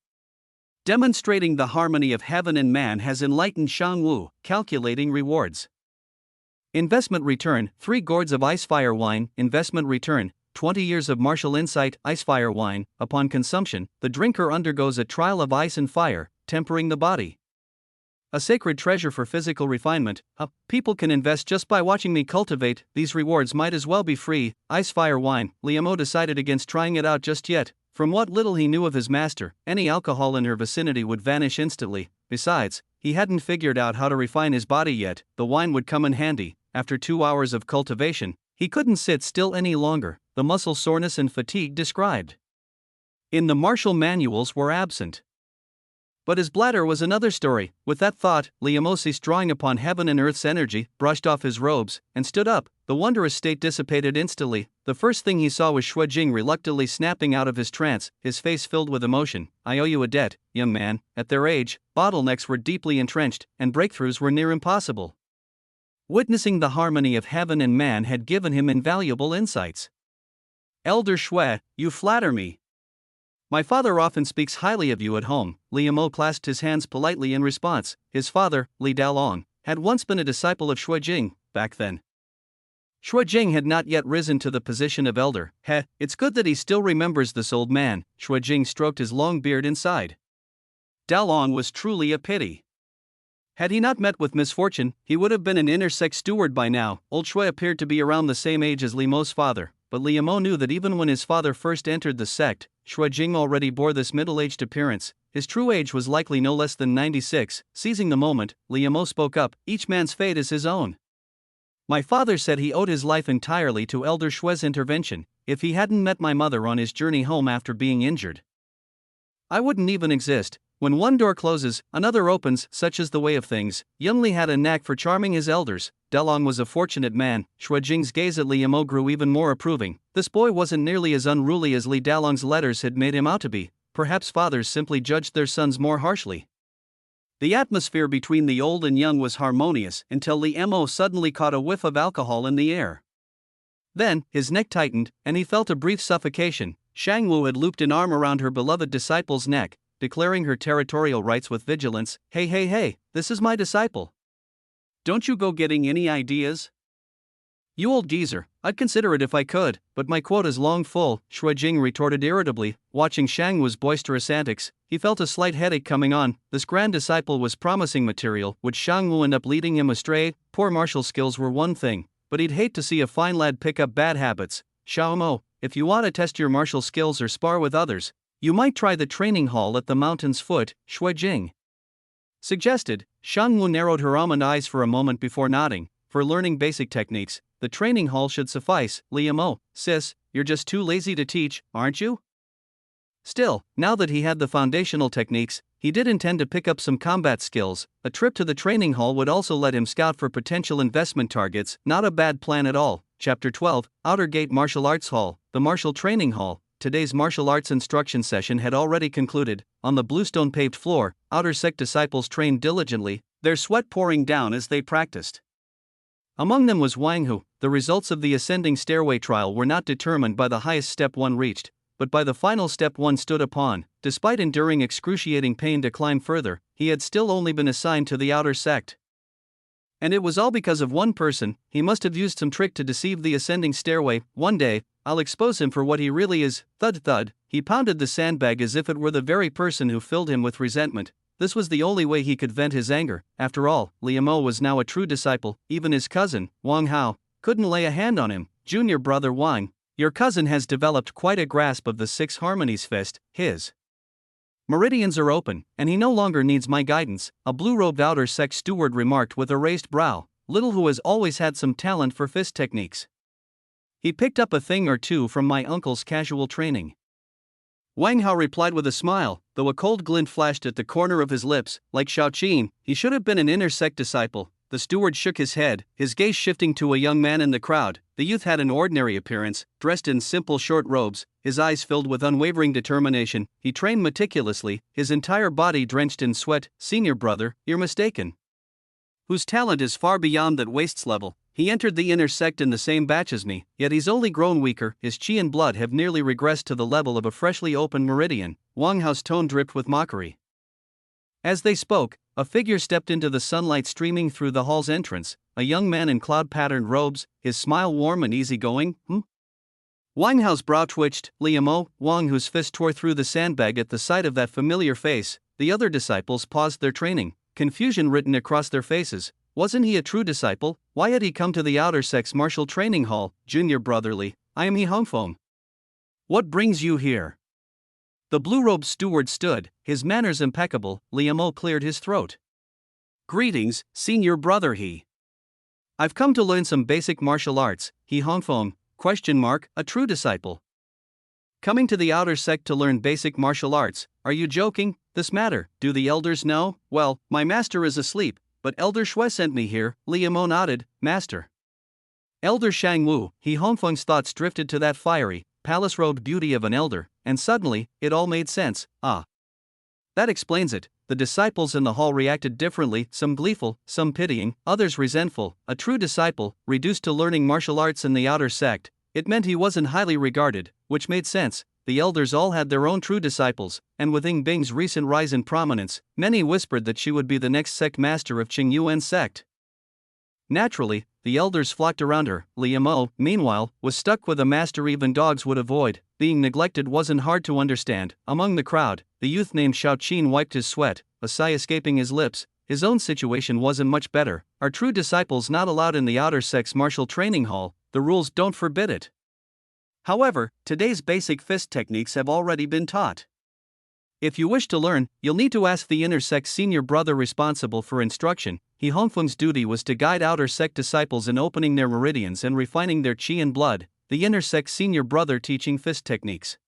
Demonstrating the harmony of heaven and man has enlightened Shang Wu. Calculating rewards. Investment return: 3 gourds of Icefire wine. Investment return: 20 years of martial insight. Icefire wine. Upon consumption, the drinker undergoes a trial of ice and fire, tempering the body. A sacred treasure for physical refinement. People can invest just by watching me cultivate. These rewards might as well be free. Icefire wine. Liemo decided against trying it out just yet. From what little he knew of his master, any alcohol in her vicinity would vanish instantly. Besides, he hadn't figured out how to refine his body yet. The wine would come in handy. After 2 hours of cultivation, he couldn't sit still any longer. The muscle soreness and fatigue described in the martial manuals were absent. But his bladder was another story. With that thought, Liemo ceased drawing upon heaven and earth's energy, brushed off his robes, and stood up. The wondrous state dissipated instantly. The first thing he saw was Shuijing reluctantly snapping out of his trance, his face filled with emotion. I owe you a debt, young man. At their age, bottlenecks were deeply entrenched, and breakthroughs were near impossible. Witnessing the harmony of heaven and man had given him invaluable insights. Elder Shui, you flatter me. My father often speaks highly of you at home. Liemo clasped his hands politely in response. His father, Li Dalong, had once been a disciple of Shuijing. Back then, Shuijing had not yet risen to the position of elder. It's good that he still remembers this old man. Shuijing stroked his long beard inside. Dalong was truly a pity. Had he not met with misfortune, he would have been an inner-sect steward by now. Old Shui appeared to be around the same age as Liemo's father, but Liemo knew that even when his father first entered the sect, Shuijing already bore this middle-aged appearance. His true age was likely no less than 96. Seizing the moment, Liemo spoke up. Each man's fate is his own. My father said he owed his life entirely to Elder Shui's intervention. If he hadn't met my mother on his journey home after being injured, I wouldn't even exist. When one door closes, another opens, such is the way of things. Young Li had a knack for charming his elders. Dalong was a fortunate man. Shuijing's gaze at Liemo grew even more approving. This boy wasn't nearly as unruly as Li Dalong's letters had made him out to be. Perhaps fathers simply judged their sons more harshly. The atmosphere between the old and young was harmonious until Liemo suddenly caught a whiff of alcohol in the air. Then, his neck tightened, and he felt a brief suffocation. Shang Wu had looped an arm around her beloved disciple's neck, declaring her territorial rights with vigilance. Hey, this is my disciple. Don't you go getting any ideas? You old geezer, I'd consider it if I could, but my quota's long full, Shuijing retorted irritably. Watching Shang Wu's boisterous antics, he felt a slight headache coming on. This grand disciple was promising material. Would Shang Wu end up leading him astray? Poor martial skills were one thing, but he'd hate to see a fine lad pick up bad habits. Xiaomo, if you want to test your martial skills or spar with others, you might try the training hall at the mountain's foot, Shuijing suggested. Shang Wu narrowed her almond eyes for a moment before nodding. For learning basic techniques, the training hall should suffice. Liemo, sis, you're just too lazy to teach, aren't you? Still, now that he had the foundational techniques, he did intend to pick up some combat skills. A trip to the training hall would also let him scout for potential investment targets. Not a bad plan at all. Chapter 12, Outer Gate Martial Arts Hall, the Martial Training Hall. Today's martial arts instruction session had already concluded. On the bluestone paved floor, outer sect disciples trained diligently, their sweat pouring down as they practiced. Among them was Wang Hu. The results of the ascending stairway trial were not determined by the highest step one reached, but by the final step one stood upon. Despite enduring excruciating pain to climb further, he had still only been assigned to the outer sect. And it was all because of one person. He must have used some trick to deceive the ascending stairway. One day, I'll expose him for what he really is. Thud thud, he pounded the sandbag as if it were the very person who filled him with resentment. This was the only way he could vent his anger. After all, Liamo was now a true disciple. Even his cousin, Wang Hao, couldn't lay a hand on him. Junior brother Wang, your cousin has developed quite a grasp of the Six Harmonies fist. His meridians are open, and he no longer needs my guidance, a blue-robed outer sect steward remarked with a raised brow. Little Hu has always had some talent for fist techniques. He picked up a thing or two from my uncle's casual training. Wang Hao replied with a smile, though a cold glint flashed at the corner of his lips. Like Shaoqin, he should have been an inner sect disciple. The steward shook his head, his gaze shifting to a young man in the crowd. The youth had an ordinary appearance, dressed in simple short robes, his eyes filled with unwavering determination. He trained meticulously, his entire body drenched in sweat. Senior brother, you're mistaken. Whose talent is far beyond that waist's level. He entered the inner sect in the same batch as me, yet he's only grown weaker. His chi and blood have nearly regressed to the level of a freshly opened meridian. Wang Hao's tone dripped with mockery. As they spoke, a figure stepped into the sunlight streaming through the hall's entrance, a young man in cloud-patterned robes, his smile warm and easygoing. Wang Hao's brow twitched. Liamo, Wang Hu's fist tore through the sandbag at the sight of that familiar face. The other disciples paused their training, confusion written across their faces. Wasn't he a true disciple? Why had he come to the outer sect's martial training hall? Junior brotherly, I am He Hongfeng. What brings you here? The blue-robed steward stood, his manners impeccable. Liamo cleared his throat. Greetings, senior brother He. I've come to learn some basic martial arts. He Hongfeng, ? A true disciple. Coming to the outer sect to learn basic martial arts, are you joking? This matter, do the elders know? Well, my master is asleep, but Elder Shui sent me here. Liamo nodded. Master. Elder Shang Wu. He Hongfeng's thoughts drifted to that fiery, palace-robed beauty of an elder, and suddenly, it all made sense. Ah. That explains it. The disciples in the hall reacted differently, some gleeful, some pitying, others resentful. A true disciple, reduced to learning martial arts in the outer sect, it meant he wasn't highly regarded, which made sense. The elders all had their own true disciples, and with Ying Bing's recent rise in prominence, many whispered that she would be the next sect master of Qing Yuan's sect. Naturally, the elders flocked around her. Liamo, meanwhile, was stuck with a master even dogs would avoid. Being neglected wasn't hard to understand. Among the crowd, the youth named Shaoqin wiped his sweat, a sigh escaping his lips. His own situation wasn't much better. Are true disciples not allowed in the outer sect's martial training hall? The rules don't forbid it. However, today's basic fist techniques have already been taught. If you wish to learn, you'll need to ask the inner sect senior brother responsible for instruction. He Hongfeng's duty was to guide outer sect disciples in opening their meridians and refining their chi and blood, the inner sect senior brother teaching fist techniques.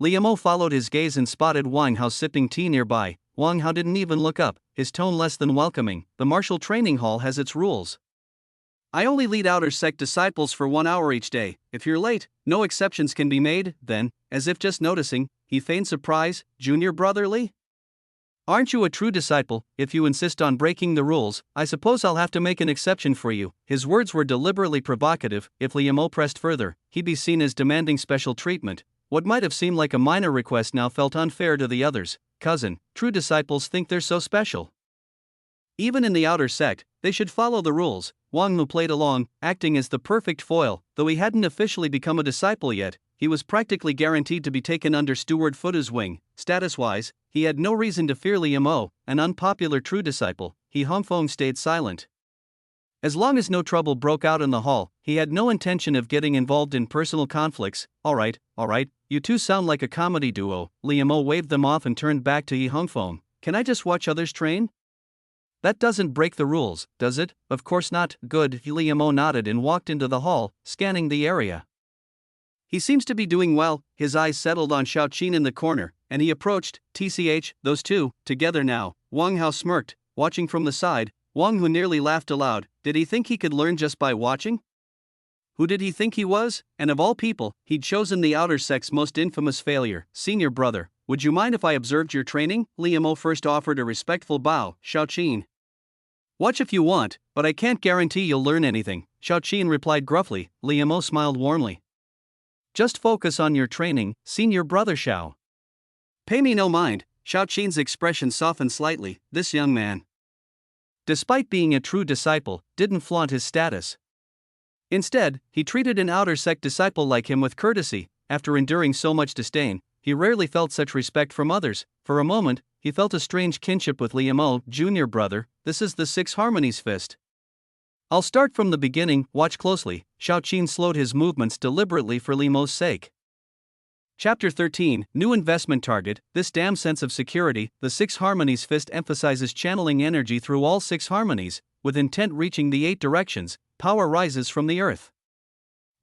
Liamo followed his gaze and spotted Wang Hao sipping tea nearby. Wang Hao didn't even look up, his tone less than welcoming. The martial training hall has its rules. I only lead outer sect disciples for 1 hour each day. If you're late, no exceptions can be made. Then, as if just noticing, he feigned surprise. Junior brotherly? Aren't you a true disciple? If you insist on breaking the rules, I suppose I'll have to make an exception for you. His words were deliberately provocative. If Liamo pressed further, he'd be seen as demanding special treatment. What might have seemed like a minor request now felt unfair to the others. Cousin, true disciples think they're so special. Even in the outer sect, they should follow the rules. Wang Mu played along, acting as the perfect foil. Though he hadn't officially become a disciple yet, he was practically guaranteed to be taken under Steward Fuda's wing. Status-wise, he had no reason to fear Liamo, an unpopular true disciple. He Hongfeng stayed silent. As long as no trouble broke out in the hall, he had no intention of getting involved in personal conflicts. Alright, you two sound like a comedy duo. Liamo waved them off and turned back to He Hongfeng. Can I just watch others train? That doesn't break the rules, does it? Of course not. Good. Liamo nodded and walked into the hall, scanning the area. He seems to be doing well. His eyes settled on Shaoqin in the corner, and he approached. TCH, those two, together now. Wang Hao smirked, watching from the side. Wang Hu nearly laughed aloud. Did he think he could learn just by watching? Who did he think he was? And of all people, he'd chosen the outer sect's most infamous failure. Senior brother, would you mind if I observed your training? Liu first offered a respectful bow. Xiaoqin. Watch if you want, but I can't guarantee you'll learn anything, Xiaoqin replied gruffly. Liu smiled warmly. Just focus on your training, senior brother Xiao. Pay me no mind. Xiaoqin's expression softened slightly. This young man, despite being a true disciple, didn't flaunt his status. Instead, he treated an outer sect disciple like him with courtesy. After enduring so much disdain, he rarely felt such respect from others. For a moment, he felt a strange kinship with Liu. Junior brother, this is the Six Harmonies fist. I'll start from the beginning, watch closely. Xiaoqin slowed his movements deliberately for Liu's sake. Chapter 13, New Investment Target. This damn sense of security. The Six Harmonies fist emphasizes channeling energy through all six harmonies, with intent reaching the 8 directions. Power rises from the earth.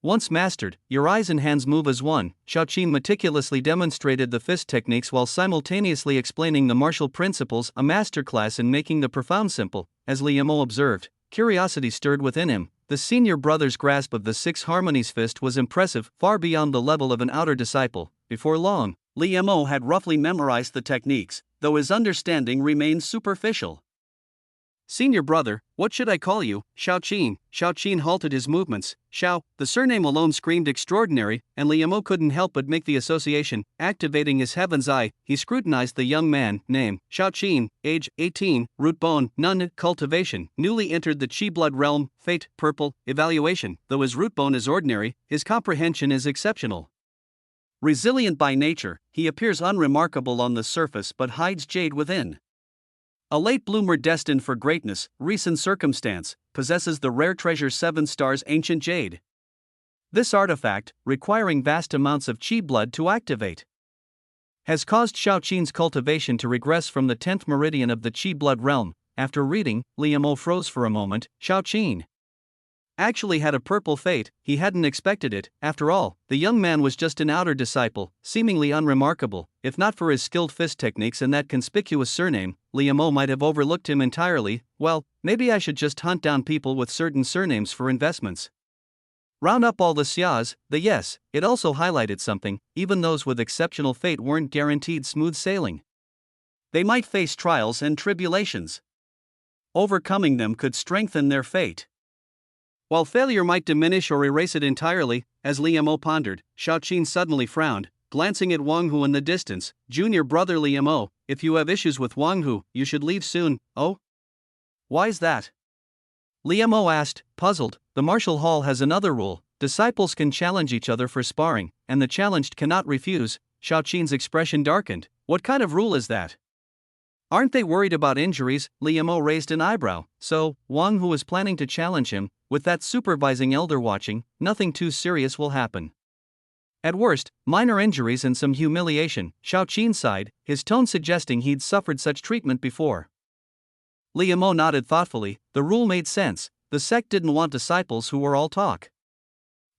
Once mastered, your eyes and hands move as one. Xiaoqin meticulously demonstrated the fist techniques while simultaneously explaining the martial principles, a masterclass in making the profound simple. As Liu observed, curiosity stirred within him. The senior brother's grasp of the Six Harmonies fist was impressive, far beyond the level of an outer disciple. Before long, Liu had roughly memorized the techniques, though his understanding remained superficial. Senior brother, what should I call you? Xiaoqin. Xiaoqin halted his movements. Xiao, the surname alone screamed extraordinary, and Liu couldn't help but make the association. Activating his heaven's eye, he scrutinized the young man. Name, Xiaoqin, age, 18, root bone, none, cultivation, newly entered the Qi blood realm, fate, purple, evaluation, though his root bone is ordinary, his comprehension is exceptional. Resilient by nature, he appears unremarkable on the surface but hides jade within. A late bloomer destined for greatness, recent circumstance, possesses the rare treasure 7 stars ancient jade. This artifact, requiring vast amounts of Qi blood to activate, has caused Xiaoqin's cultivation to regress from the 10th meridian of the Qi blood realm. After reading, Liu froze for a moment. Xiaoqin actually had a purple fate. He hadn't expected it. After all, the young man was just an outer disciple, seemingly unremarkable. If not for his skilled fist techniques and that conspicuous surname, Liu might have overlooked him entirely. Well, maybe I should just hunt down people with certain surnames for investments. Round up all the xias, yes, it also highlighted something. Even those with exceptional fate weren't guaranteed smooth sailing. They might face trials and tribulations. Overcoming them could strengthen their fate, while failure might diminish or erase it entirely. As Liu pondered, Xiaoqin suddenly frowned, glancing at Wang Hu in the distance. Junior brother Liu, if you have issues with Wang Hu, you should leave soon. Oh? Why's that? Liu asked, puzzled. The martial hall has another rule. Disciples can challenge each other for sparring, and the challenged cannot refuse. Xiaoqin's expression darkened. What kind of rule is that? Aren't they worried about injuries? Liu raised an eyebrow. So, Wang Hu is planning to challenge him. With that supervising elder watching, nothing too serious will happen. At worst, minor injuries and some humiliation. Xiaoqin sighed, his tone suggesting he'd suffered such treatment before. Liu nodded thoughtfully. The rule made sense. The sect didn't want disciples who were all talk.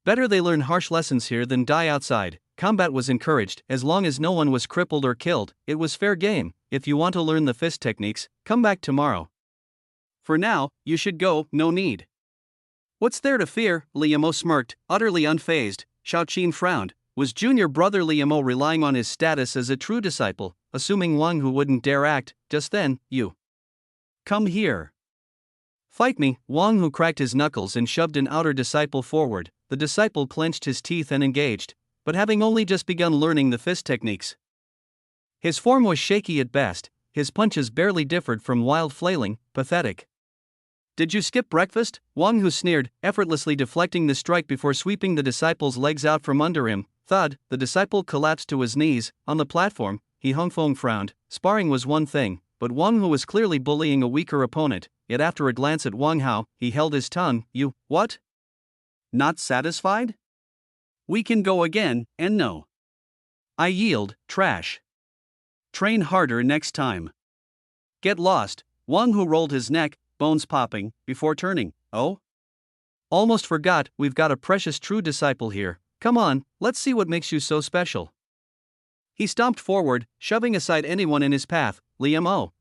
Better they learn harsh lessons here than die outside. Combat was encouraged, as long as no one was crippled or killed. It was fair game. If you want to learn the fist techniques, come back tomorrow. For now, you should go. No need. What's there to fear? Liu smirked, utterly unfazed. Xiaoqin frowned. Was junior brother Liu relying on his status as a true disciple, assuming Wang Hu wouldn't dare act? Just then, you come here. Fight me. Wang Hu cracked his knuckles and shoved an outer disciple forward. The disciple clenched his teeth and engaged, but having only just begun learning the fist techniques. His form was shaky at best, his punches barely differed from wild flailing, pathetic. Did you skip breakfast? Wang Hu sneered, effortlessly deflecting the strike before sweeping the disciple's legs out from under him. Thud, the disciple collapsed to his knees. On the platform, Hong Feng frowned. Sparring was one thing, but Wang Hu was clearly bullying a weaker opponent. Yet after a glance at Wang Hao, he held his tongue. You, what? Not satisfied? We can go again, and no. I yield, trash. Train harder next time. Get lost. Wang Hu rolled his neck, bones popping, before turning. Oh? Almost forgot, we've got a precious true disciple here. Come on, let's see what makes you so special. He stomped forward, shoving aside anyone in his path. Liu.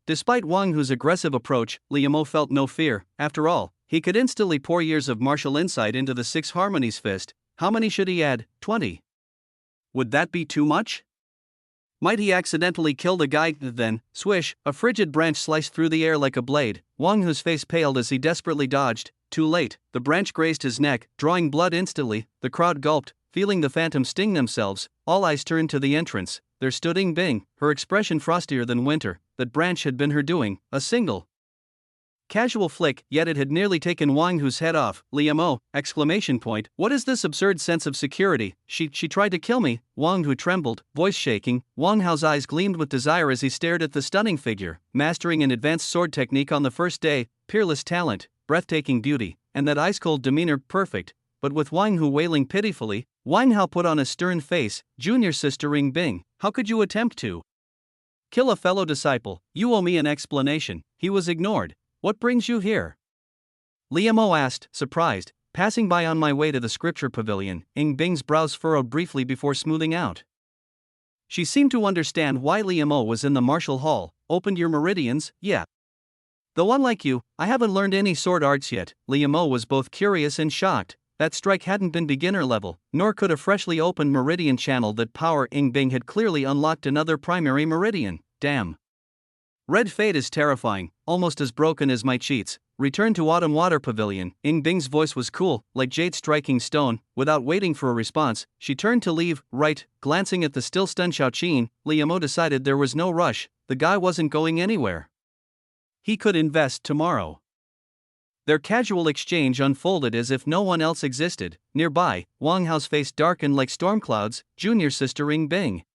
Despite Wang Hu's aggressive approach, Liu felt no fear. After all, he could instantly pour years of martial insight into the Six Harmonies fist. How many should he add? 20. Would that be too much? Might he accidentally kill the guy? Then, swish, a frigid branch sliced through the air like a blade. Wang Hu's face paled as he desperately dodged. Too late, the branch grazed his neck, drawing blood instantly. The crowd gulped, feeling the phantom sting themselves. All eyes turned to the entrance. There stood Ying Bing, her expression frostier than winter. That branch had been her doing, a single casual flick, yet it had nearly taken Wang Hu's head off. Liu! Exclamation point. What is this absurd sense of security? She tried to kill me. Wang Hu trembled, voice shaking. Wang Hao's eyes gleamed with desire as he stared at the stunning figure, mastering an advanced sword technique on the first day, peerless talent, breathtaking beauty, and that ice-cold demeanor perfect. But with Wang Hu wailing pitifully, Wang Hao put on a stern face. Junior sister Ying Bing, how could you attempt to kill a fellow disciple? You owe me an explanation. He was ignored. What brings you here? Liu asked, surprised. Passing by on my way to the scripture pavilion. Ying Bing's brows furrowed briefly before smoothing out. She seemed to understand why Liu was in the martial hall. Opened your meridians? Yeah. Though unlike you, I haven't learned any sword arts yet. Liu was both curious and shocked. That strike hadn't been beginner level, nor could a freshly opened meridian channel that power. Ying Bing had clearly unlocked another primary meridian. Damn. Red fate is terrifying, almost as broken as my cheats. Return to Autumn Water Pavilion. Ying Bing's voice was cool, like jade striking stone. Without waiting for a response, she turned to leave. Right, glancing at the still stunned Xiaoqin, Liu decided there was no rush. The guy wasn't going anywhere. He could invest tomorrow. Their casual exchange unfolded as if no one else existed. Nearby, Wang Hao's face darkened like storm clouds. Junior sister Ying Bing.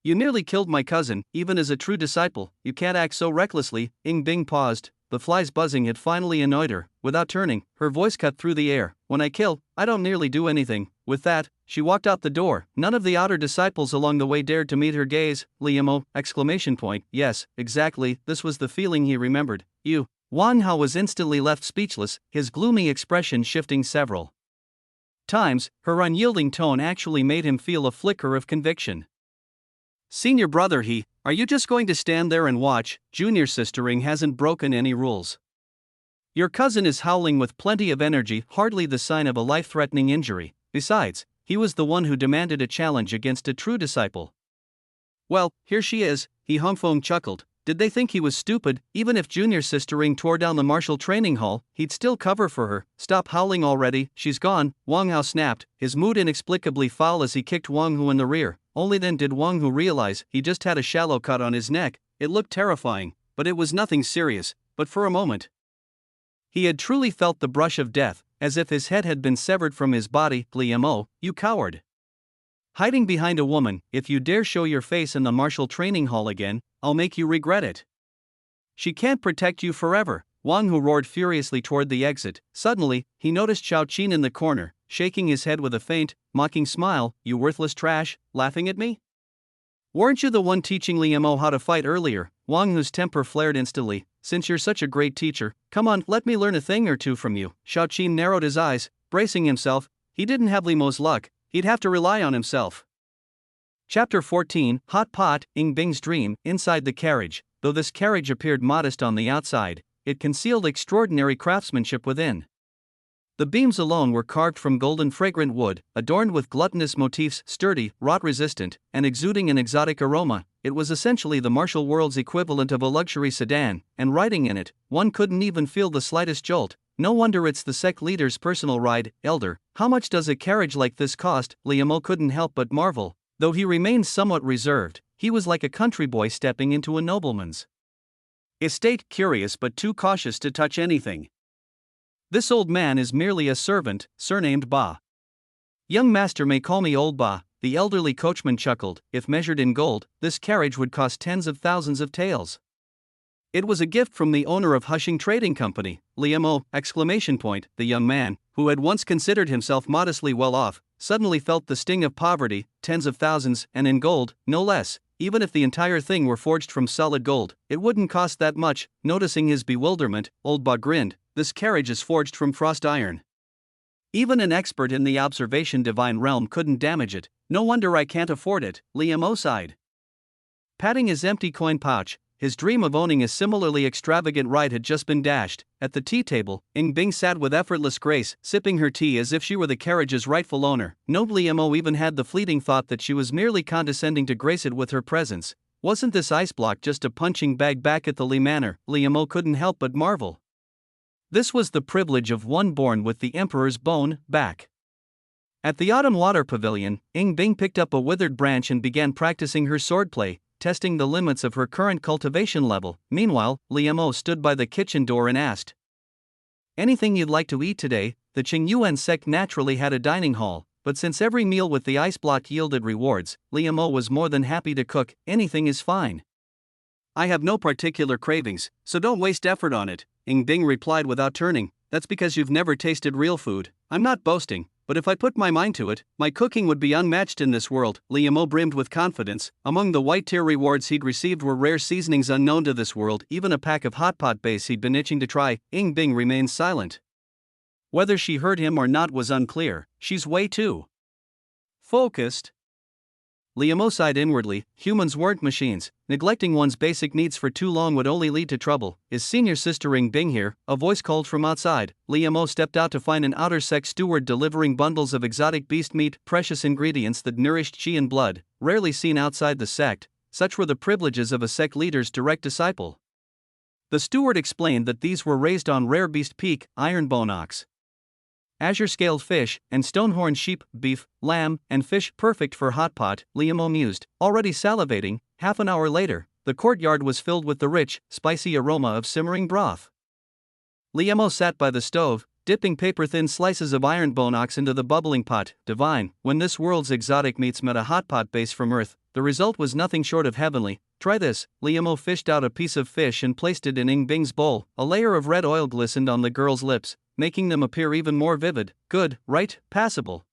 You nearly killed my cousin, even as a true disciple. You can't act so recklessly. Ying Bing paused. The flies buzzing had finally annoyed her. Without turning, her voice cut through the air. When I kill, I don't nearly do anything. With that, she walked out the door. None of the outer disciples along the way dared to meet her gaze. Liu! Exclamation point. Yes, exactly, this was the feeling he remembered. You. Wang Hao was instantly left speechless, his gloomy expression shifting several times. Her unyielding tone actually made him feel a flicker of conviction. Senior brother, are you just going to stand there and watch? Junior sistering hasn't broken any rules. Your cousin is howling with plenty of energy, hardly the sign of a life-threatening injury. Besides, he was the one who demanded a challenge against a true disciple. Well, here she is, Humfeng chuckled. Did they think he was stupid? Even if Junior sistering tore down the martial training hall, he'd still cover for her. Stop howling already, she's gone. Wang Hao snapped, his mood inexplicably foul as he kicked Wang Hu in the rear. Only then did Wang Hu realize he just had a shallow cut on his neck. It looked terrifying, but it was nothing serious. But for a moment, he had truly felt the brush of death, as if his head had been severed from his body. Liu, you coward. Hiding behind a woman, if you dare show your face in the martial training hall again, I'll make you regret it. She can't protect you forever. Wang Hu roared furiously toward the exit. Suddenly, he noticed Xiaoqin in the corner, shaking his head with a faint, mocking smile. You worthless trash, laughing at me? Weren't you the one teaching Liu how to fight earlier? Wang Hu's temper flared instantly. Since you're such a great teacher, come on, let me learn a thing or two from you. Xiaoqin narrowed his eyes, bracing himself. He didn't have Liu's luck. He'd have to rely on himself. Chapter 14, Hot Pot. Ying Bing's dream. Inside the carriage. Though this carriage appeared modest on the outside, it concealed extraordinary craftsmanship within. The beams alone were carved from golden fragrant wood, adorned with gluttonous motifs, sturdy, rot-resistant, and exuding an exotic aroma. It was essentially the martial world's equivalent of a luxury sedan, and riding in it, one couldn't even feel the slightest jolt. No wonder it's the sect leader's personal ride. Elder, how much does a carriage like this cost? Liu couldn't help but marvel. Though he remained somewhat reserved, he was like a country boy stepping into a nobleman's estate, curious but too cautious to touch anything. This old man is merely a servant, surnamed Ba. Young master may call me Old Ba, the elderly coachman chuckled. If measured in gold, this carriage would cost tens of thousands of taels. It was a gift from the owner of Hushing Trading Company. Liu! Exclamation point. The young man, who had once considered himself modestly well off, suddenly felt the sting of poverty. Tens of thousands, and in gold, no less. Even if the entire thing were forged from solid gold, it wouldn't cost that much. Noticing his bewilderment, Old Ba grinned. This carriage is forged from frost iron. Even an expert in the observation divine realm couldn't damage it. No wonder I can't afford it. Liu sighed. Patting his empty coin pouch, his dream of owning a similarly extravagant ride had just been dashed. At the tea table, Ying Bing sat with effortless grace, sipping her tea as if she were the carriage's rightful owner. No Liamo even had the fleeting thought that she was merely condescending to grace it with her presence. Wasn't this ice block just a punching bag back at the Li Manor? Liamo couldn't help but marvel. This was the privilege of one born with the Emperor's bone back. At the Autumn Water Pavilion, Ying Bing picked up a withered branch and began practicing her swordplay, testing the limits of her current cultivation level. Meanwhile, Liamo stood by the kitchen door and asked, "Anything you'd like to eat today?" The Qingyuan sect naturally had a dining hall, but since every meal with the ice block yielded rewards, Liamo was more than happy to cook. "Anything is fine. I have no particular cravings, so don't waste effort on it," Ying Bing replied without turning. "That's because you've never tasted real food. I'm not boasting, but if I put my mind to it, my cooking would be unmatched in this world." Liamo brimmed with confidence. Among the white-tier rewards he'd received were rare seasonings unknown to this world, even a pack of hot pot base he'd been itching to try. Ying Bing remained silent. Whether she heard him or not was unclear. She's way too focused. Liamo sighed inwardly. Humans weren't machines. Neglecting one's basic needs for too long would only lead to trouble. "Is senior sister Ying Bing here?" A voice called from outside. Liamo stepped out to find an outer sect steward delivering bundles of exotic beast meat, precious ingredients that nourished chi and blood, rarely seen outside the sect. Such were the privileges of a sect leader's direct disciple. The steward explained that these were raised on rare beast peak, ironbone ox, azure-scaled fish, and stonehorn sheep, beef, lamb, and fish, perfect for hot pot. Liamo mused, already salivating. Half an hour later, the courtyard was filled with the rich, spicy aroma of simmering broth. Liamo sat by the stove, dipping paper-thin slices of ironbone ox into the bubbling pot. Divine. When this world's exotic meats met a hot pot base from Earth, the result was nothing short of heavenly. "Try this." Liamo fished out a piece of fish and placed it in Ying Bing's bowl. A layer of red oil glistened on the girl's lips, making them appear even more vivid. "Good, right? Passable."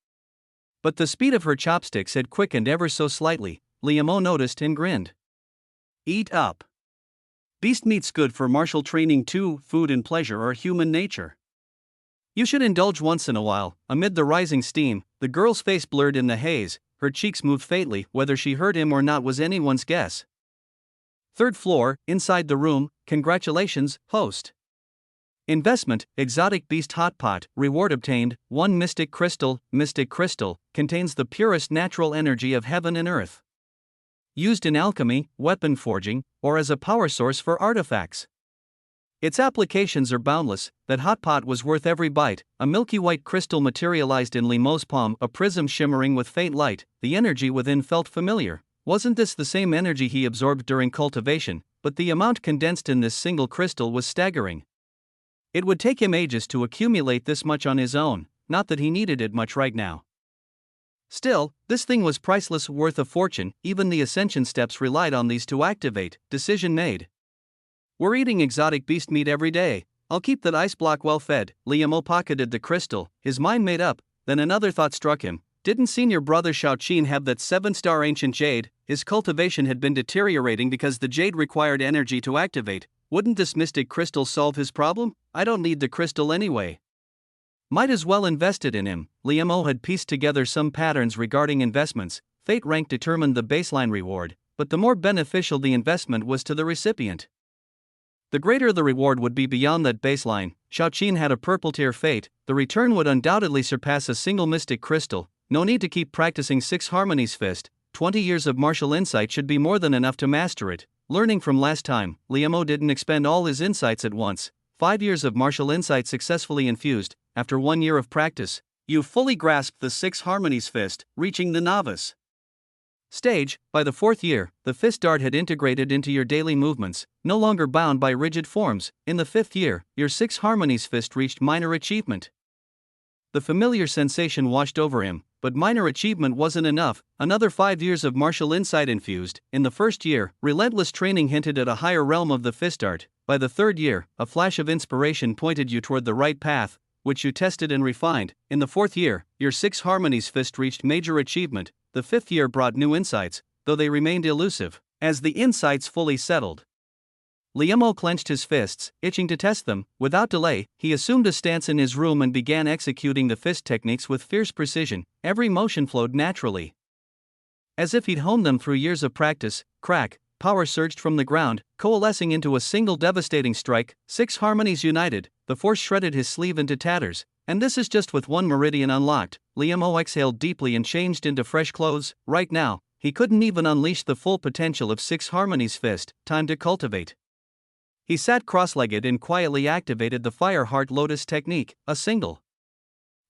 But the speed of her chopsticks had quickened ever so slightly. Liamo noticed and grinned. "Eat up. Beast meat's good for martial training too. Food and pleasure are human nature. You should indulge once in a while." Amid the rising steam, the girl's face blurred in the haze, her cheeks moved faintly. Whether she heard him or not was anyone's guess. "Third floor, inside the room. Congratulations, host. Investment, exotic beast hot pot. Reward obtained, 1 mystic crystal. Mystic crystal contains the purest natural energy of heaven and earth. Used in alchemy, weapon forging, or as a power source for artifacts. Its applications are boundless." That hot pot was worth every bite. A milky white crystal materialized in Liamo's palm, a prism shimmering with faint light. The energy within felt familiar. Wasn't this the same energy he absorbed during cultivation? But the amount condensed in this single crystal was staggering. It would take him ages to accumulate this much on his own, not that he needed it much right now. Still, this thing was priceless, worth a fortune. Even the ascension steps relied on these to activate. Decision made. "We're eating exotic beast meat every day. I'll keep that ice block well fed." Liamo pocketed the crystal, his mind made up. Then another thought struck him. Didn't senior brother Shaoqin have that 7-star ancient jade? His cultivation had been deteriorating because the jade required energy to activate. Wouldn't this mystic crystal solve his problem? "I don't need the crystal anyway. Might as well invest it in him." Liamo had pieced together some patterns regarding investments. Fate rank determined the baseline reward, but the more beneficial the investment was to the recipient, the greater the reward would be beyond that baseline. Shaoqin had a purple tier fate. The return would undoubtedly surpass a single mystic crystal. No need to keep practicing 6 harmonies fist. 20 years of martial insight should be more than enough to master it. Learning from last time, Liamo didn't expend all his insights at once. 5 years of martial insight successfully infused. After 1 year of practice, you fully grasped the 6 harmonies fist, reaching the novice stage. By the 4th year, the fist dart had integrated into your daily movements, no longer bound by rigid forms. In the 5th year, your 6 harmonies fist reached minor achievement. The familiar sensation washed over him, but minor achievement wasn't enough. Another 5 years of martial insight infused. In the 1st year, relentless training hinted at a higher realm of the fist art. By the 3rd year, a flash of inspiration pointed you toward the right path, which you tested and refined. In the 4th year, your 6 harmonies fist reached major achievement. The 5th year brought new insights, though they remained elusive. As the insights fully settled, Liamo clenched his fists, itching to test them. Without delay, he assumed a stance in his room and began executing the fist techniques with fierce precision. Every motion flowed naturally, as if he'd honed them through years of practice. Crack, power surged from the ground, coalescing into a single devastating strike. 6 harmonies united, the force shredded his sleeve into tatters. And this is just with one meridian unlocked. Liam O exhaled deeply and changed into fresh clothes. Right now, he couldn't even unleash the full potential of 6 harmonies fist. Time to cultivate. He sat cross-legged and quietly activated the Fire Heart Lotus technique, a single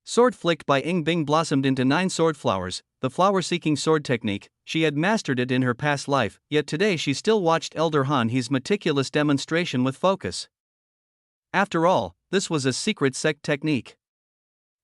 sword flicked by Ying Bing blossomed into 9 sword flowers, the flower-seeking sword technique. She had mastered it in her past life, yet today she still watched Elder Han He's meticulous demonstration with focus. After all, this was a secret sect technique.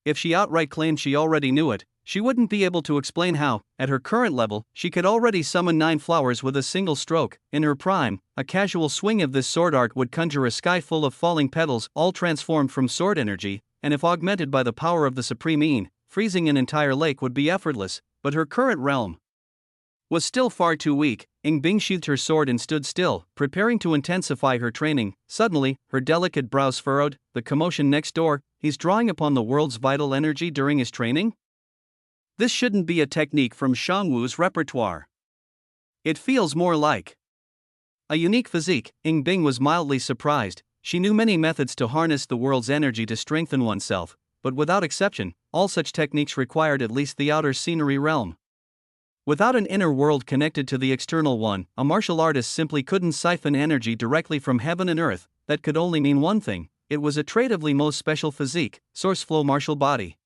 If she outright claimed she already knew it, she wouldn't be able to explain how. At her current level, she could already summon 9 flowers with a single stroke. In her prime, a casual swing of this sword art would conjure a sky full of falling petals, all transformed from sword energy, and if augmented by the power of the Supreme Yin, freezing an entire lake would be effortless. But her current realm was still far too weak. Ying Bing sheathed her sword and stood still, preparing to intensify her training. Suddenly, her delicate brows furrowed. The commotion next door. He's drawing upon the world's vital energy during his training? This shouldn't be a technique from Shangwu's repertoire. It feels more like a unique physique. Ying Bing was mildly surprised. She knew many methods to harness the world's energy to strengthen oneself, but without exception, all such techniques required at least the outer scenery realm. Without an inner world connected to the external one, a martial artist simply couldn't siphon energy directly from heaven and earth. That could only mean one thing: it was a trait of Li Mo's special physique, source flow martial body.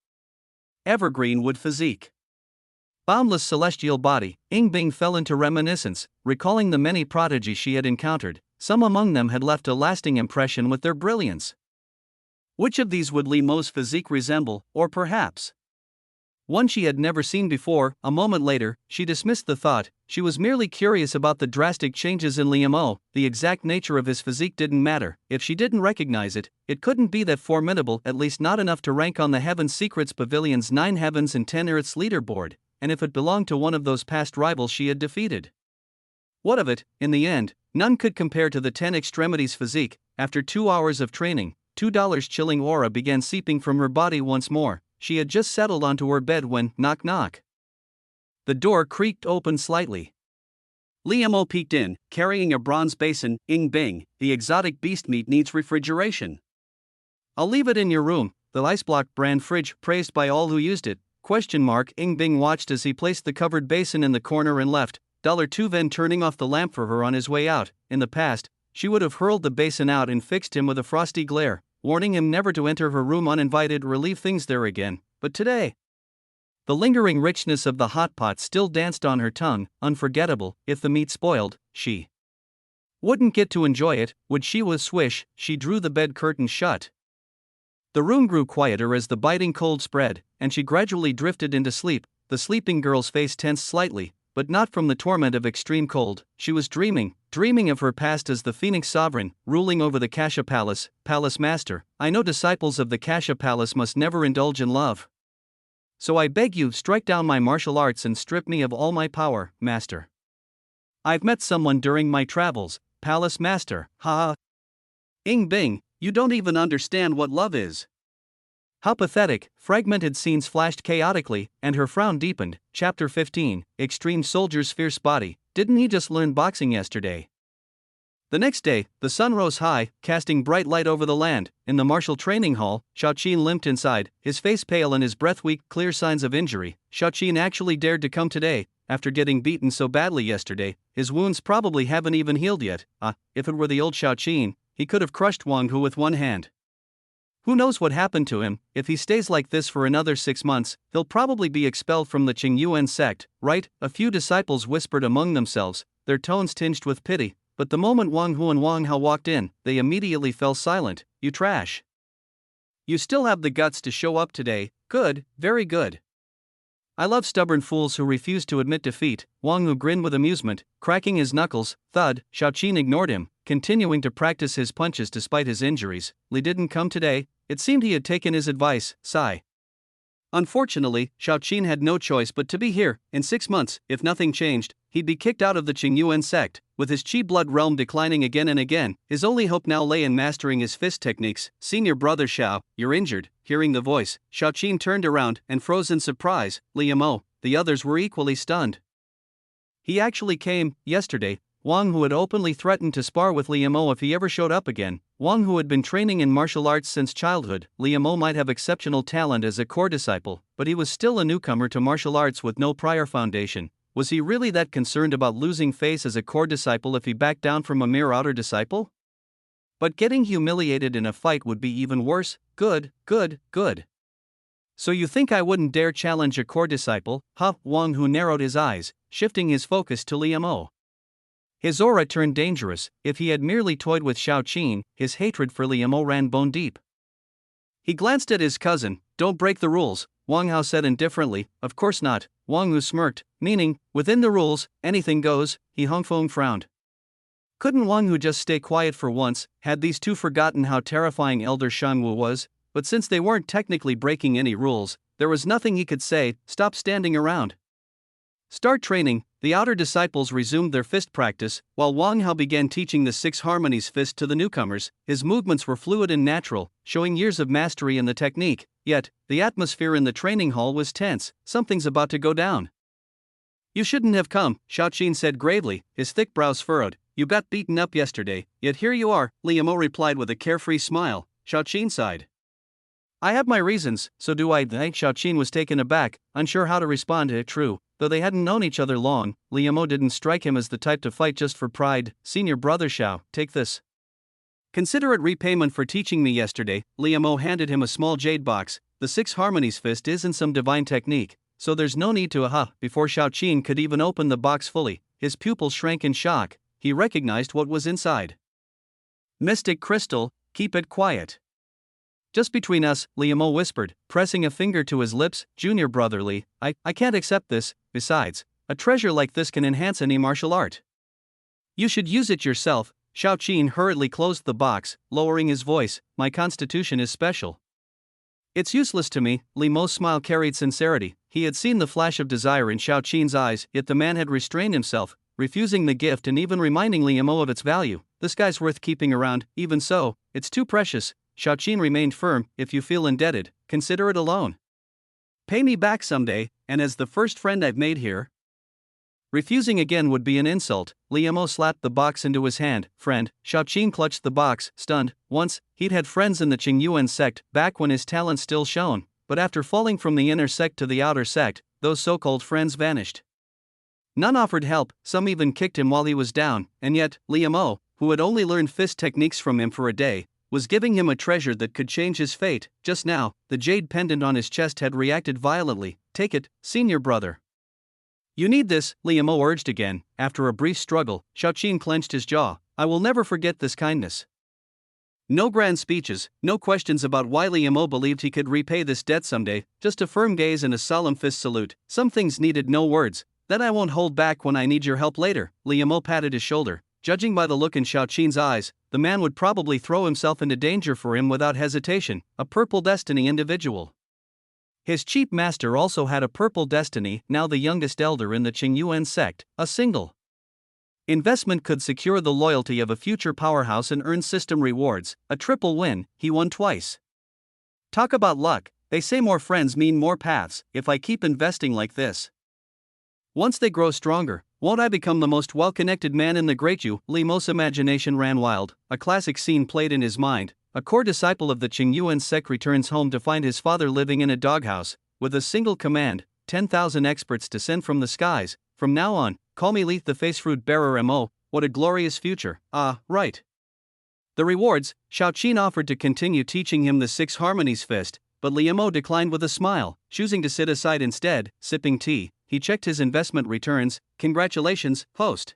Evergreen wood physique. Boundless celestial body. Ying Bing fell into reminiscence, recalling the many prodigies she had encountered. Some among them had left a lasting impression with their brilliance. Which of these would Li Mo's physique resemble, or perhaps one she had never seen before? A moment later, she dismissed the thought. She was merely curious about the drastic changes in Liam O. The exact nature of his physique didn't matter. If she didn't recognize it, it couldn't be that formidable, at least not enough to rank on the Heaven Secrets Pavilion's 9 heavens and 10 earths leaderboard, and if it belonged to one of those past rivals she had defeated. What of it? In the end, none could compare to the 10 extremities physique. After 2 hours of training, $2 chilling aura began seeping from her body once more. She had just settled onto her bed when, knock knock. The door creaked open slightly. Liam O peeked in, carrying a bronze basin. Ying Bing, the exotic beast meat needs refrigeration. I'll leave it in your room. The Iceblock brand fridge, praised by all who used it. Ying Bing watched as he placed the covered basin in the corner and left. $2 then turning off the lamp for her on his way out. In the past, she would have hurled the basin out and fixed him with a frosty glare, warning him never to enter her room uninvited or leave things there again. But today, the lingering richness of the hot pot still danced on her tongue. Unforgettable. If the meat spoiled, she wouldn't get to enjoy it, would she? With swish, she drew the bed curtain shut. The room grew quieter as the biting cold spread, and she gradually drifted into sleep. The sleeping girl's face tensed slightly, but not from the torment of extreme cold. She was dreaming of her past as the Phoenix Sovereign, ruling over the Kasha Palace. Palace Master, I know disciples of the Kasha Palace must never indulge in love. So I beg you, strike down my martial arts and strip me of all my power, Master. I've met someone during my travels, Palace Master, ha. Ying Bing, you don't even understand what love is. How pathetic. Fragmented scenes flashed chaotically, and her frown deepened. Chapter 15, Extreme Soldier's Fierce Body. Didn't he just learn boxing yesterday? The next day, the sun rose high, casting bright light over the land. In the martial training hall, Xiaoqin limped inside, his face pale and his breath weak, clear signs of injury. Xiaoqin actually dared to come today, after getting beaten so badly yesterday. His wounds probably haven't even healed yet. If it were the old Xiaoqin, he could have crushed Wang Hu with one hand. Who knows what happened to him? If he stays like this for another 6 months, he'll probably be expelled from the Qingyuan sect, right? A few disciples whispered among themselves, their tones tinged with pity, but the moment Wang Hu and Wang Hao walked in, they immediately fell silent. You trash. You still have the guts to show up today. Good, very good. I love stubborn fools who refuse to admit defeat. Wang Hu grinned with amusement, cracking his knuckles. Thud. Xiaoqin ignored him, continuing to practice his punches despite his injuries. Li didn't come today. It seemed he had taken his advice. Sigh. Unfortunately, Xiaoqin had no choice but to be here. In 6 months, if nothing changed, he'd be kicked out of the Qingyuan sect. With his Qi blood realm declining again and again, his only hope now lay in mastering his fist techniques. Senior brother Xiao, you're injured. Hearing the voice, Xiaoqin turned around and froze in surprise. Liam O. The others were equally stunned. He actually came yesterday. Wang, who had openly threatened to spar with Li Mo if he ever showed up again. Wang, who had been training in martial arts since childhood. Li Mo might have exceptional talent as a core disciple, but he was still a newcomer to martial arts with no prior foundation. Was he really that concerned about losing face as a core disciple if he backed down from a mere outer disciple? But getting humiliated in a fight would be even worse. Good. So you think I wouldn't dare challenge a core disciple, huh? Wang, who narrowed his eyes, shifting his focus to Li Mo. His aura turned dangerous. If he had merely toyed with Xiao Qin, his hatred for Li Mo ran bone deep. He glanced at his cousin. Don't break the rules, Wang Hao said indifferently. Of course not, Wang Hu smirked, meaning, within the rules, anything goes. He Hongfeng frowned. Couldn't Wang Hu just stay quiet for once? Had these two forgotten how terrifying Elder Shangwu was? But since they weren't technically breaking any rules, there was nothing he could say. Stop standing around. Start training. The outer disciples resumed their fist practice, while Wang Hao began teaching the 6 harmonies fist to the newcomers. His movements were fluid and natural, showing years of mastery in the technique. Yet, the atmosphere in the training hall was tense. Something's about to go down. You shouldn't have come, Xiao Qin said gravely, his thick brows furrowed. You got beaten up yesterday, yet here you are, Li Mo replied with a carefree smile. Xiao Qin sighed. I have my reasons, so do I. Xiao Qin was taken aback, unsure how to respond. True, though they hadn't known each other long, Li Mo didn't strike him as the type to fight just for pride. Senior brother Xiao, take this. Consider it repayment for teaching me yesterday. Li Mo handed him a small jade box. The 6 harmonies fist isn't some divine technique, so there's no need to Before Xiao Qin could even open the box fully, his pupils shrank in shock. He recognized what was inside. Mystic crystal, keep it quiet. Just between us, Li Mo whispered, pressing a finger to his lips. Junior brother Li, I can't accept this. Besides, a treasure like this can enhance any martial art. You should use it yourself. Xiao Qin hurriedly closed the box, lowering his voice. My constitution is special. It's useless to me. Li Mo's smile carried sincerity. He had seen the flash of desire in Xiao Qin's eyes, yet the man had restrained himself, refusing the gift and even reminding Li Mo of its value. This guy's worth keeping around. Even so, it's too precious. Xiao Qin remained firm. If you feel indebted, consider it a loan. Pay me back someday, and as the first friend I've made here. Refusing again would be an insult. Li Mo slapped the box into his hand. Friend. Xiao Qin clutched the box, stunned. Once, he'd had friends in the Qingyuan sect, back when his talent still shone. But after falling from the inner sect to the outer sect, those so-called friends vanished. None offered help, some even kicked him while he was down, and yet, Li Mo, who had only learned fist techniques from him for a day, was giving him a treasure that could change his fate. Just now, the jade pendant on his chest had reacted violently. Take it, senior brother. You need this, Li Mo urged again. After a brief struggle, Xiao Qin clenched his jaw. I will never forget this kindness. No grand speeches, no questions about why Li Mo believed he could repay this debt someday, just a firm gaze and a solemn fist salute. Some things needed no words. That I won't hold back when I need your help later. Li Mo patted his shoulder. Judging by the look in Xiao Qin's eyes, the man would probably throw himself into danger for him without hesitation. A purple destiny individual. His chief master also had a purple destiny, now the youngest elder in the Qingyuan sect. A single investment could secure the loyalty of a future powerhouse and earn system rewards. A triple win. He won twice. Talk about luck. They say more friends mean more paths. If I keep investing like this, once they grow stronger, won't I become the most well-connected man in the Great Yu? Li Mo's imagination ran wild. A classic scene played in his mind. A core disciple of the Qingyuan sect returns home to find his father living in a doghouse, with a single command, 10,000 experts descend from the skies. From now on, call me Leith the Face Fruit Bearer Mo. What a glorious future. Right. The rewards. Xiao Qin offered to continue teaching him the 6 harmonies fist, but Li Mo declined with a smile, choosing to sit aside instead. Sipping tea, he checked his investment returns. Congratulations, host.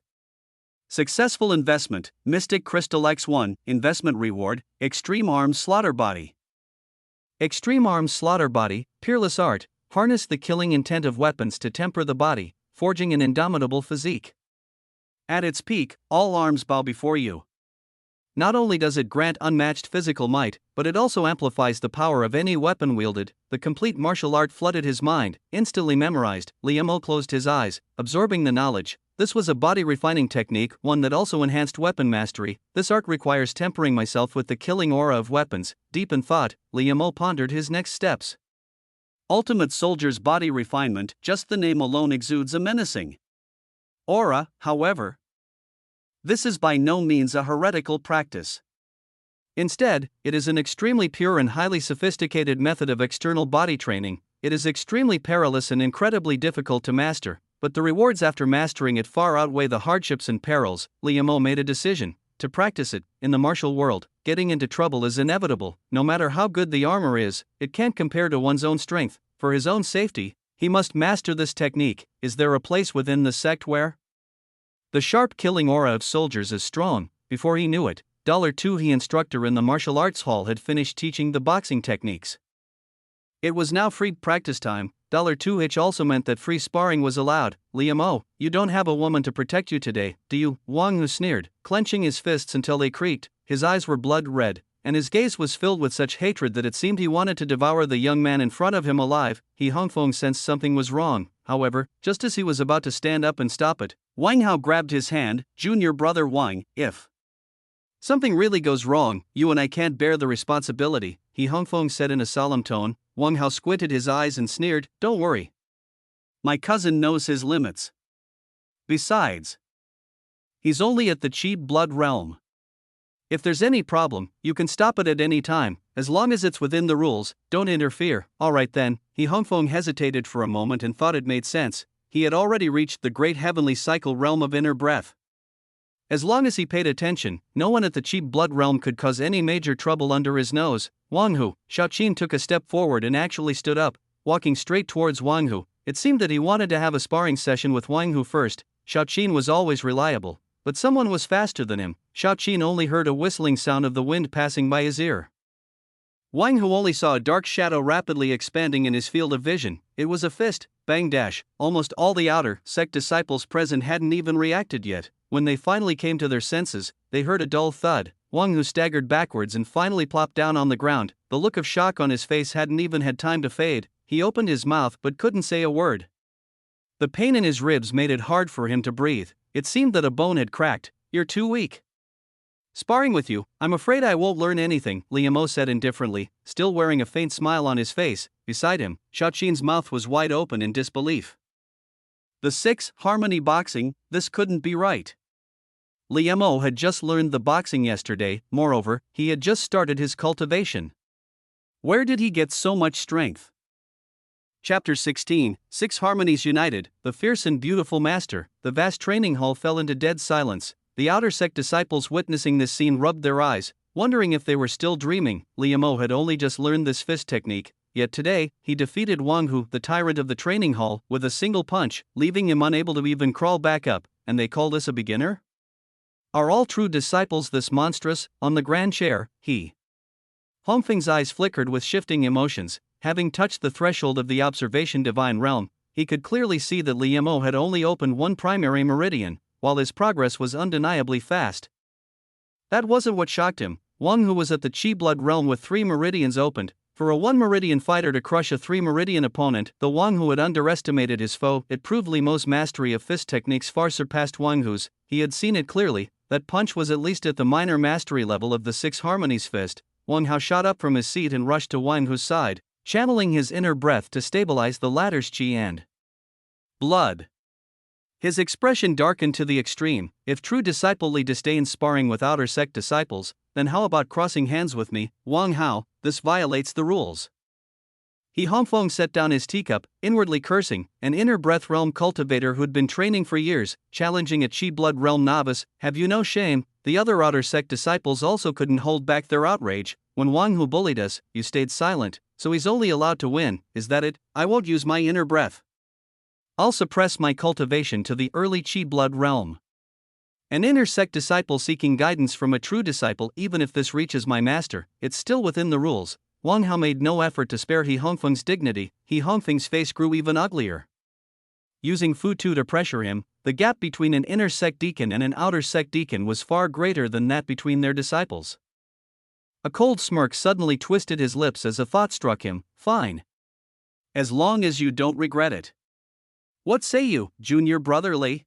Successful investment, Mystic Crystal X1, investment reward, Extreme Arms Slaughter Body. Extreme Arms Slaughter Body, peerless art, harness the killing intent of weapons to temper the body, forging an indomitable physique. At its peak, all arms bow before you. Not only does it grant unmatched physical might, but it also amplifies the power of any weapon wielded. The complete martial art flooded his mind, instantly memorized. Li Mo closed his eyes, absorbing the knowledge. This was a body-refining technique, one that also enhanced weapon mastery. This art requires tempering myself with the killing aura of weapons. Deep in thought, Li Mo pondered his next steps. Ultimate Soldier's body refinement, just the name alone exudes a menacing aura, however. This is by no means a heretical practice. Instead, it is an extremely pure and highly sophisticated method of external body training. It is extremely perilous and incredibly difficult to master, but the rewards after mastering it far outweigh the hardships and perils. Liam made a decision to practice it. In the martial world, getting into trouble is inevitable. No matter how good the armor is, it can't compare to one's own strength. For his own safety, he must master this technique. Is there a place within the sect where the sharp killing aura of soldiers is strong? Before he knew it, $2 he instructor in the martial arts hall had finished teaching the boxing techniques. It was now free practice time. $2 which also meant that free sparring was allowed. Liam, you don't have a woman to protect you today, do you? Wang Hu sneered, clenching his fists until they creaked. His eyes were blood red, and his gaze was filled with such hatred that it seemed he wanted to devour the young man in front of him alive. Hongfeng sensed something was wrong. However, just as he was about to stand up and stop it, Wang Hao grabbed his hand. Junior brother Wang, if something really goes wrong, you and I can't bear the responsibility, Hongfeng said in a solemn tone. Wang Hao squinted his eyes and sneered, don't worry. My cousin knows his limits. Besides, he's only at the Qi blood realm. If there's any problem, you can stop it at any time, as long as it's within the rules. Don't interfere. Alright then. Hongfeng hesitated for a moment and thought it made sense. He had already reached the great heavenly cycle realm of inner breath. As long as he paid attention, no one at the Qi blood realm could cause any major trouble under his nose. Wang Hu, Xiaoqin took a step forward and actually stood up, walking straight towards Wang Hu. It seemed that he wanted to have a sparring session with Wang Hu first. Xiaoqin was always reliable, but someone was faster than him. Xiaoqin only heard a whistling sound of the wind passing by his ear. Wang Hu only saw a dark shadow rapidly expanding in his field of vision. It was a fist. Bang dash. Almost all the outer sect disciples present hadn't even reacted yet. When they finally came to their senses, they heard a dull thud. Wang Hu staggered backwards and finally plopped down on the ground. The look of shock on his face hadn't even had time to fade. He opened his mouth but couldn't say a word. The pain in his ribs made it hard for him to breathe. It seemed that a bone had cracked. You're too weak. Sparring with you, I'm afraid I won't learn anything, Liam said indifferently, still wearing a faint smile on his face. Beside him, Xiaoqin's mouth was wide open in disbelief. The 6 harmony boxing, this couldn't be right. Liam had just learned the boxing yesterday. Moreover, he had just started his cultivation. Where did he get so much strength? Chapter 16, 6 Harmonies United, the fierce and beautiful master. The vast training hall fell into dead silence. The outer sect disciples witnessing this scene rubbed their eyes, wondering if they were still dreaming. Liam had only just learned this fist technique, yet today, he defeated Wang Hu, the tyrant of the training hall, with a single punch, leaving him unable to even crawl back up. And they call this a beginner? Are all true disciples this monstrous? On the grand chair, Hongfeng's eyes flickered with shifting emotions. Having touched the threshold of the observation divine realm, he could clearly see that Liam had only opened one primary meridian, while his progress was undeniably fast. That wasn't what shocked him. Wang Hu was at the Qi blood realm with 3 meridians opened. For a 1-meridian fighter to crush a 3-meridian opponent, though Wang Hu had underestimated his foe, it proved Li's mastery of fist techniques far surpassed Wang Hu's. He had seen it clearly. That punch was at least at the minor mastery level of the 6 harmonies fist. Wang Hao shot up from his seat and rushed to Wang Hu's side, channeling his inner breath to stabilize the latter's qi and blood. His expression darkened to the extreme. If true disciple Li disdains sparring with outer sect disciples, then how about crossing hands with me, Wang Hao? This violates the rules. Hongfeng set down his teacup, inwardly cursing. An inner breath realm cultivator who'd been training for years, challenging a Qi blood realm novice. Have you no shame? The other outer sect disciples also couldn't hold back their outrage. When Wang Hu bullied us, you stayed silent, so he's only allowed to win. Is that it? I won't use my inner breath. I'll suppress my cultivation to the early Qi blood realm. An inner sect disciple seeking guidance from a true disciple, even if this reaches my master, it's still within the rules. Wang Hao made no effort to spare Hongfeng's dignity. Hongfeng's face grew even uglier. Using Fu Tu to pressure him, the gap between an inner sect deacon and an outer sect deacon was far greater than that between their disciples. A cold smirk suddenly twisted his lips as a thought struck him. Fine. As long as you don't regret it. What say you, junior brother Li?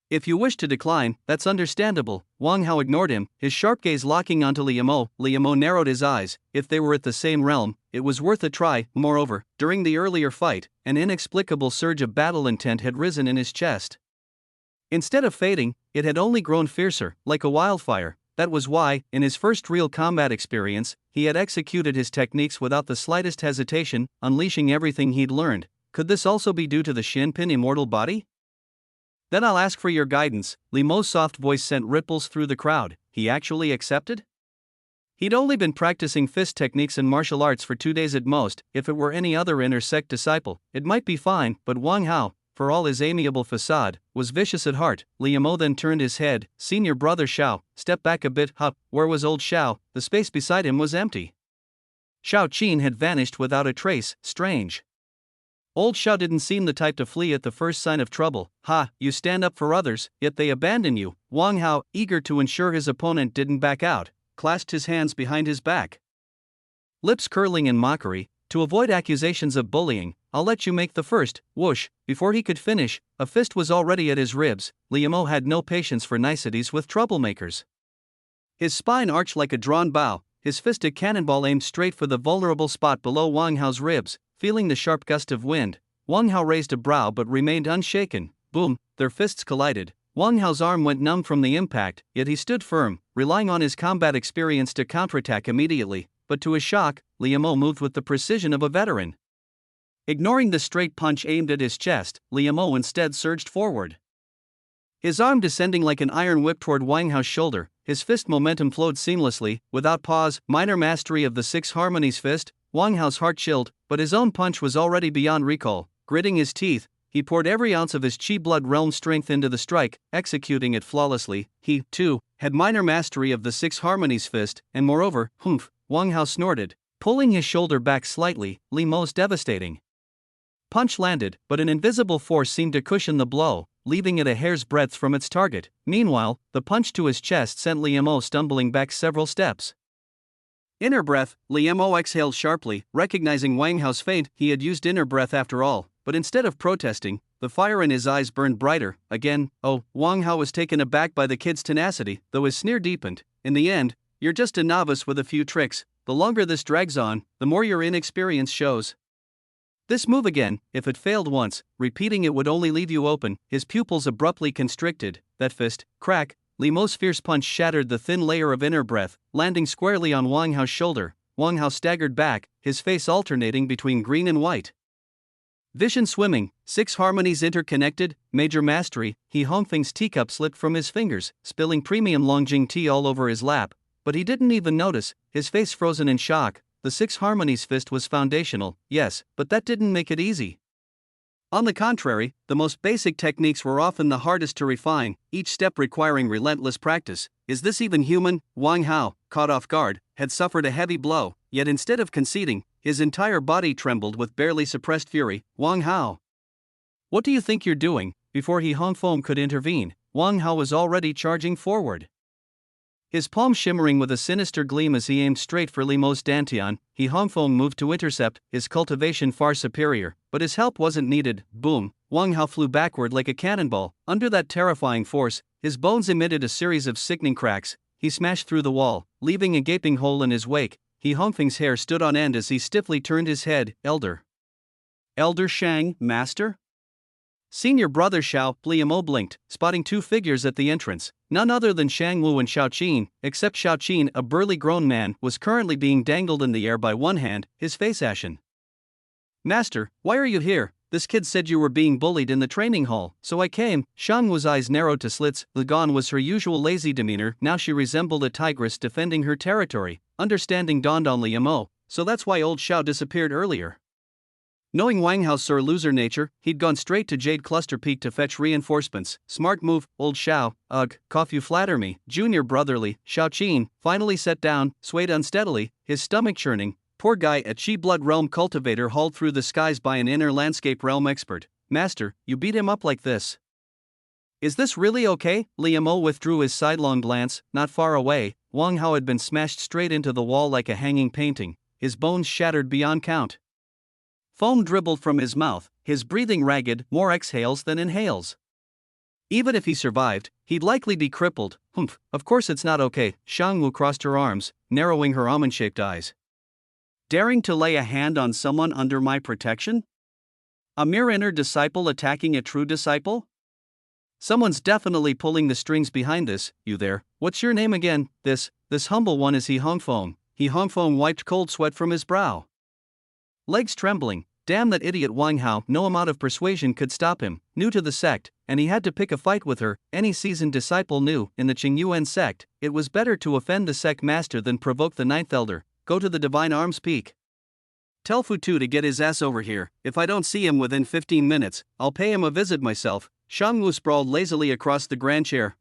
If you wish to decline, that's understandable. Wang Hao ignored him, his sharp gaze locking onto Liam. Liam narrowed his eyes. If they were at the same realm, it was worth a try. Moreover, during the earlier fight, an inexplicable surge of battle intent had risen in his chest. Instead of fading, it had only grown fiercer, like a wildfire. That was why, in his first real combat experience, he had executed his techniques without the slightest hesitation, unleashing everything he'd learned. Could this also be due to the Shinpin immortal body? Then I'll ask for your guidance. Li Mo's soft voice sent ripples through the crowd. He actually accepted? He'd only been practicing fist techniques and martial arts for 2 days at most. If it were any other inner sect disciple, it might be fine, but Wang Hao, for all his amiable facade, was vicious at heart. Li Mo then turned his head. Senior brother Xiao, step back a bit. Where was old Xiao? The space beside him was empty. Xiao Qin had vanished without a trace. Strange. Old Xiao didn't seem the type to flee at the first sign of trouble. You stand up for others, yet they abandon you. Wang Hao, eager to ensure his opponent didn't back out, clasped his hands behind his back. Lips curling in mockery, to avoid accusations of bullying, I'll let you make the first. Whoosh, before he could finish, a fist was already at his ribs. Li Mo had no patience for niceties with troublemakers. His spine arched like a drawn bow, his fist a cannonball aimed straight for the vulnerable spot below Wang Hao's ribs. Feeling the sharp gust of wind, Wang Hao raised a brow but remained unshaken. Boom, their fists collided. Wang Hao's arm went numb from the impact, yet he stood firm, relying on his combat experience to counterattack immediately. But to his shock, Li Mo moved with the precision of a veteran. Ignoring the straight punch aimed at his chest, Li Mo instead surged forward. His arm descending like an iron whip toward Wang Hao's shoulder, his fist momentum flowed seamlessly, without pause. Minor mastery of the Six Harmonies fist. Wang Hao's heart chilled, but his own punch was already beyond recall. Gritting his teeth, he poured every ounce of his Chi Blood Realm strength into the strike, executing it flawlessly. He, too, had minor mastery of the Six Harmonies fist, and moreover, Wang Hao snorted, pulling his shoulder back slightly. Li Mo's devastating punch landed, but an invisible force seemed to cushion the blow, leaving it a hair's breadth from its target. Meanwhile, the punch to his chest sent Li Mo stumbling back several steps. Inner breath. Li Mo exhaled sharply, recognizing Wang Hao's feint. He had used inner breath after all, but instead of protesting, the fire in his eyes burned brighter. Again, Wang Hao was taken aback by the kid's tenacity, though his sneer deepened. In the end, you're just a novice with a few tricks. The longer this drags on, the more your inexperience shows. This move again, if it failed once, repeating it would only leave you open. His pupils abruptly constricted. That fist, crack. Li Mo's fierce punch shattered the thin layer of inner breath, landing squarely on Wang Hao's shoulder. Wang Hao staggered back, his face alternating between green and white. Vision swimming, Six Harmonies interconnected, major mastery. Hongfeng's teacup slipped from his fingers, spilling premium Longjing tea all over his lap, but he didn't even notice, his face frozen in shock. The Six Harmonies fist was foundational, yes, but that didn't make it easy. On the contrary, the most basic techniques were often the hardest to refine, each step requiring relentless practice. Is this even human? Wang Hao, caught off guard, had suffered a heavy blow, yet instead of conceding, his entire body trembled with barely suppressed fury. Wang Hao, what do you think you're doing? Before Hongfeng could intervene, Wang Hao was already charging forward. His palm shimmering with a sinister gleam as he aimed straight for Li Mo's dantian. Hongfeng moved to intercept, his cultivation far superior, but his help wasn't needed. Boom! Wang Hao flew backward like a cannonball. Under that terrifying force, his bones emitted a series of sickening cracks. He smashed through the wall, leaving a gaping hole in his wake. Hongfeng's hair stood on end as he stiffly turned his head. Elder Shang, Master? Senior brother Xiao. Li Mo blinked, spotting two figures at the entrance. None other than Shang Wu and Xiao Qin, except Xiao Qin, a burly grown man, was currently being dangled in the air by one hand, his face ashen. Master, why are you here? This kid said you were being bullied in the training hall, so I came. Shang Wu's eyes narrowed to slits. Gone was her usual lazy demeanor, now she resembled a tigress defending her territory. Understanding dawned on Li Mo, so that's why old Xiao disappeared earlier. Knowing Wang Hao's sore loser nature, he'd gone straight to Jade Cluster Peak to fetch reinforcements. Smart move, old Xiao. Ugh, cough, you flatter me. Junior brotherly. Xiao Qin finally sat down, swayed unsteadily, his stomach churning. Poor guy, a Chi Blood Realm cultivator hauled through the skies by an inner landscape realm expert. Master, you beat him up like this. Is this really okay? Li Mo withdrew his sidelong glance. Not far away, Wang Hao had been smashed straight into the wall like a hanging painting, his bones shattered beyond count. Foam dribbled from his mouth, his breathing ragged, more exhales than inhales. Even if he survived, he'd likely be crippled. Of course it's not okay. Shang Wu crossed her arms, narrowing her almond-shaped eyes. Daring to lay a hand on someone under my protection? A mere inner disciple attacking a true disciple? Someone's definitely pulling the strings behind this. You there? What's your name again? This humble one is He Hongfeng. He Hongfeng wiped cold sweat from his brow. Legs trembling. Damn that idiot Wang Hao, no amount of persuasion could stop him, new to the sect, and he had to pick a fight with her. Any seasoned disciple knew, in the Qingyuan sect, it was better to offend the sect master than provoke the ninth elder. Go to the Divine Arms Peak. Tell Futu to get his ass over here. If I don't see him within 15 minutes, I'll pay him a visit myself. Shang Wu sprawled lazily across the grand chair.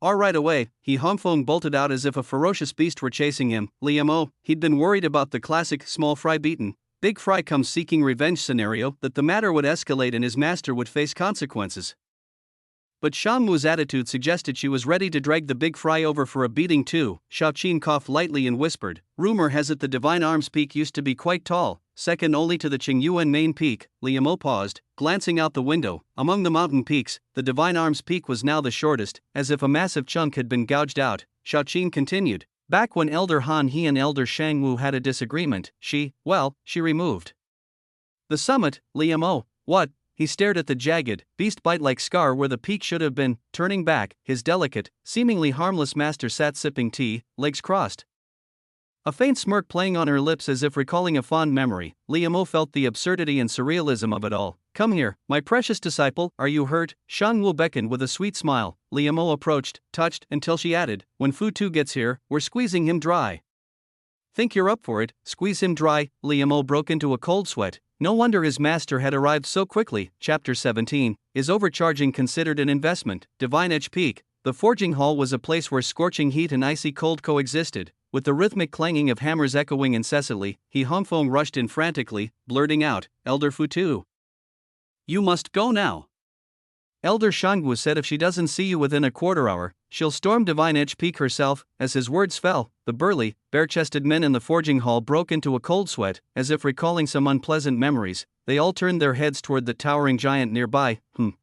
All right away. He Hongfeng bolted out as if a ferocious beast were chasing him. Liamo, he'd been worried about the classic small fry beaten, big fry comes seeking revenge scenario, that the matter would escalate and his master would face consequences. But Shang Wu's attitude suggested she was ready to drag the big fry over for a beating too. Xiaoqin coughed lightly and whispered, rumor has it the Divine Arms Peak used to be quite tall, second only to the Qingyuan main peak. Liamo paused, glancing out the window. Among the mountain peaks, the Divine Arms Peak was now the shortest, as if a massive chunk had been gouged out. Xiaoqin continued, back when Elder Han He and Elder Shang Wu had a disagreement, she removed the summit. Liamo, what? He stared at the jagged, beast bite-like scar where the peak should have been. Turning back, his delicate, seemingly harmless master sat sipping tea, legs crossed. A faint smirk playing on her lips as if recalling a fond memory. Liamo felt the absurdity and surrealism of it all. Come here, my precious disciple, are you hurt? Shang Wu beckoned with a sweet smile. Liamo approached, touched, until she added, when Futu gets here, we're squeezing him dry. Think you're up for it? Squeeze him dry? Liamo broke into a cold sweat. No wonder his master had arrived so quickly. Chapter 17. Is overcharging considered an investment? Divine Edge Peak. The forging hall was a place where scorching heat and icy cold coexisted, with the rhythmic clanging of hammers echoing incessantly. He Hongfeng rushed in frantically, blurting out, Elder Futu, you must go now. Elder Shangwu said if she doesn't see you within a quarter hour, she'll storm Divine Edge Peak herself. As his words fell, the burly, bare-chested men in the forging hall broke into a cold sweat, as if recalling some unpleasant memories. They all turned their heads toward the towering giant nearby.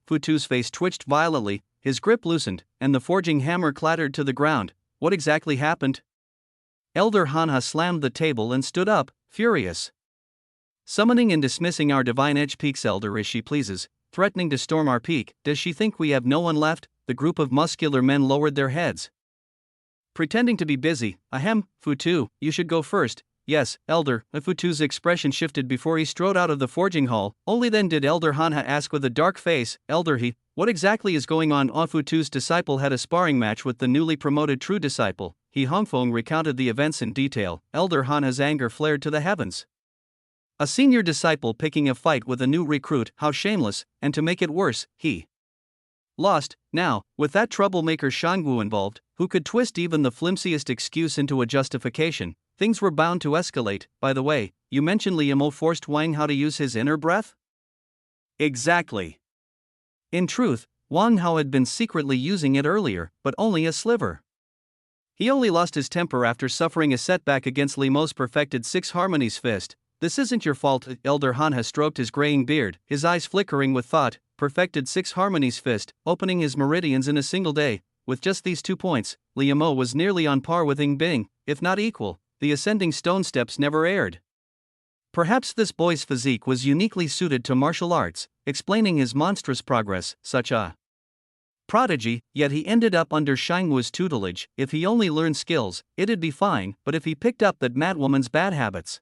Futu's face twitched violently, his grip loosened, and the forging hammer clattered to the ground. What exactly happened? Elder Hanha slammed the table and stood up, furious. Summoning and dismissing our Divine Edge Peak's elder as she pleases, threatening to storm our peak. Does she think we have no one left? The group of muscular men lowered their heads, pretending to be busy. Ahem, Futu, you should go first. Yes, Elder. Futu's expression shifted before he strode out of the forging hall. Only then did Elder Hanha ask with a dark face, Elder He, what exactly is going on? Futu's disciple had a sparring match with the newly promoted true disciple. He Hongfeng recounted the events in detail. Elder Hanha's anger flared to the heavens. A senior disciple picking a fight with a new recruit, how shameless, and to make it worse, he lost. Now, with that troublemaker Shangwu involved, who could twist even the flimsiest excuse into a justification, things were bound to escalate. By the way, you mentioned Liamo forced Wang Hao to use his inner breath? Exactly. In truth, Wang Hao had been secretly using it earlier, but only a sliver. He only lost his temper after suffering a setback against Liamo's perfected Six Harmonies fist. This isn't your fault. Elder Hanha stroked his graying beard, his eyes flickering with thought. Perfected Six Harmonies fist, opening his meridians in a single day. With just these 2 points, Liamo was nearly on par with Ying Bing, if not equal. The ascending stone steps never erred. Perhaps this boy's physique was uniquely suited to martial arts, explaining his monstrous progress. Such a prodigy, yet he ended up under Shangwu's tutelage. If he only learned skills, it'd be fine, but if he picked up that madwoman's bad habits.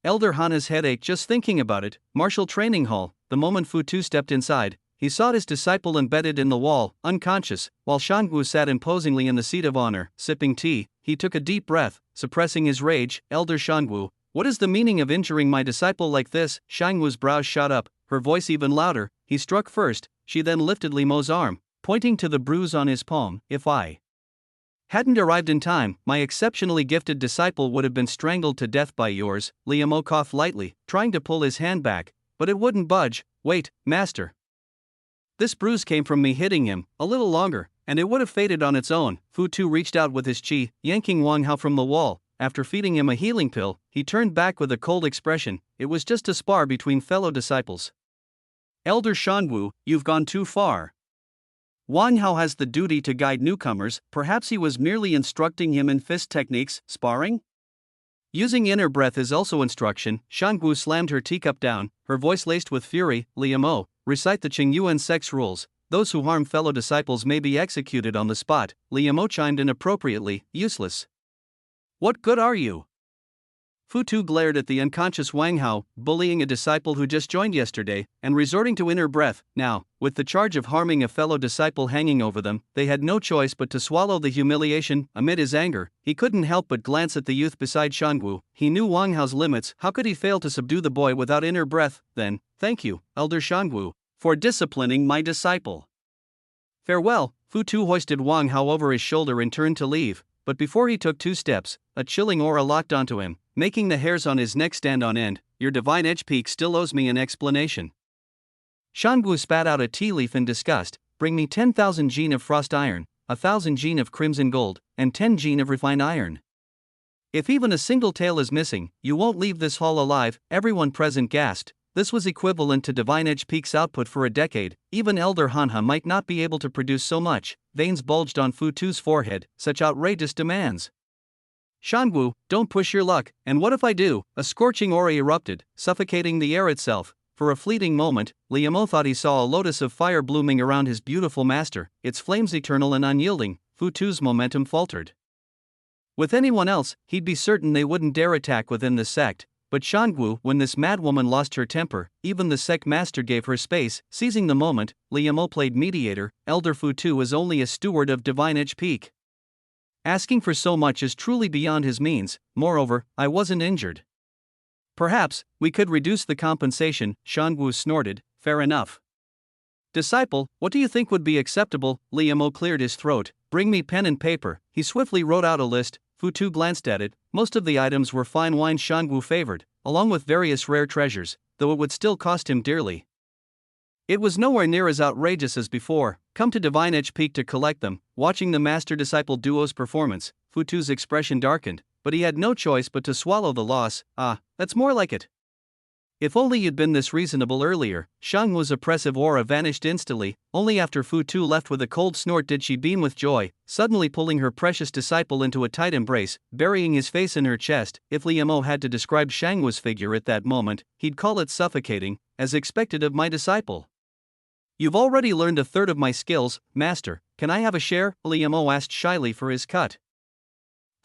Elder Hana's head ached just thinking about it. Martial training hall. The moment Futu stepped inside, he saw his disciple embedded in the wall, unconscious, while Shangwu sat imposingly in the seat of honor, sipping tea. He took a deep breath, suppressing his rage. Elder Shangwu, what is the meaning of injuring my disciple like this? Shangwu's brows shot up, her voice even louder. He struck first, she then lifted Liamo's arm, pointing to the bruise on his palm. If I hadn't arrived in time, my exceptionally gifted disciple would have been strangled to death by yours. Liamo coughed lightly, trying to pull his hand back, but it wouldn't budge. Wait, master. This bruise came from me hitting him. A little longer, and it would have faded on its own. Futu reached out with his chi, yanking Wang Hao from the wall. After feeding him a healing pill, he turned back with a cold expression. It was just a spar between fellow disciples. Elder Shangwu, you've gone too far. Wang Hao has the duty to guide newcomers. Perhaps he was merely instructing him in fist techniques. Sparring? Using inner breath is also instruction. Shangwu slammed her teacup down, her voice laced with fury. Liamo, recite the Qingyuan sex rules. Those who harm fellow disciples may be executed on the spot, Liu Mo chimed in appropriately, useless. What good are you? Fu Tu glared at the unconscious Wang Hao, bullying a disciple who just joined yesterday, and resorting to inner breath. Now, with the charge of harming a fellow disciple hanging over them, they had no choice but to swallow the humiliation. Amid his anger, he couldn't help but glance at the youth beside Shangwu. He knew Wang Hao's limits. How could he fail to subdue the boy without inner breath? Then, thank you, Elder Shangwu, for disciplining my disciple. Farewell. Fu Tu hoisted Wang Hao over his shoulder and turned to leave, but before he took 2 steps, a chilling aura locked onto him, making the hairs on his neck stand on end. Your divine edge peak still owes me an explanation. Shangwu spat out a tea leaf in disgust. Bring me 10,000 gene of frost iron, 1,000 gene of crimson gold, and 10 gene of refined iron. If even a single tail is missing, you won't leave this hall alive. Everyone present gasped. This was equivalent to divine edge peak's output for a decade. Even Elder Hanha might not be able to produce so much. Veins bulged on Fu Tu's forehead. Such outrageous demands. Shangwu, don't push your luck. And what if I do? A scorching aura erupted, suffocating the air itself. For a fleeting moment, Liu Mo thought he saw a lotus of fire blooming around his beautiful master, its flames eternal and unyielding. Fu Tu's momentum faltered. With anyone else, he'd be certain they wouldn't dare attack within the sect. But Shangwu, when this madwoman lost her temper, even the sect master gave her space. Seizing the moment, Liu Mo played mediator. Elder Fu Tu is only a steward of divine edge peak. Asking for so much is truly beyond his means. Moreover, I wasn't injured. Perhaps we could reduce the compensation. Shangwu snorted. Fair enough. Disciple, what do you think would be acceptable? Liu Mo cleared his throat. Bring me pen and paper. He swiftly wrote out a list. Fu Tu glanced at it. Most of the items were fine wine Shangwu favored, along with various rare treasures, though it would still cost him dearly. It was nowhere near as outrageous as before. Come to Divine Edge Peak to collect them. Watching the master-disciple duo's performance, Fu Tu's expression darkened, but he had no choice but to swallow the loss. Ah, that's more like it. If only you'd been this reasonable earlier. Shangwu's oppressive aura vanished instantly. Only after Fu Tu left with a cold snort did she beam with joy, suddenly pulling her precious disciple into a tight embrace, burying his face in her chest. If Liu Mo had to describe Shangwu's figure at that moment, he'd call it suffocating, as expected of my disciple. You've already learned a third of my skills, master. Can I have a share? Liu Mo asked shyly for his cut.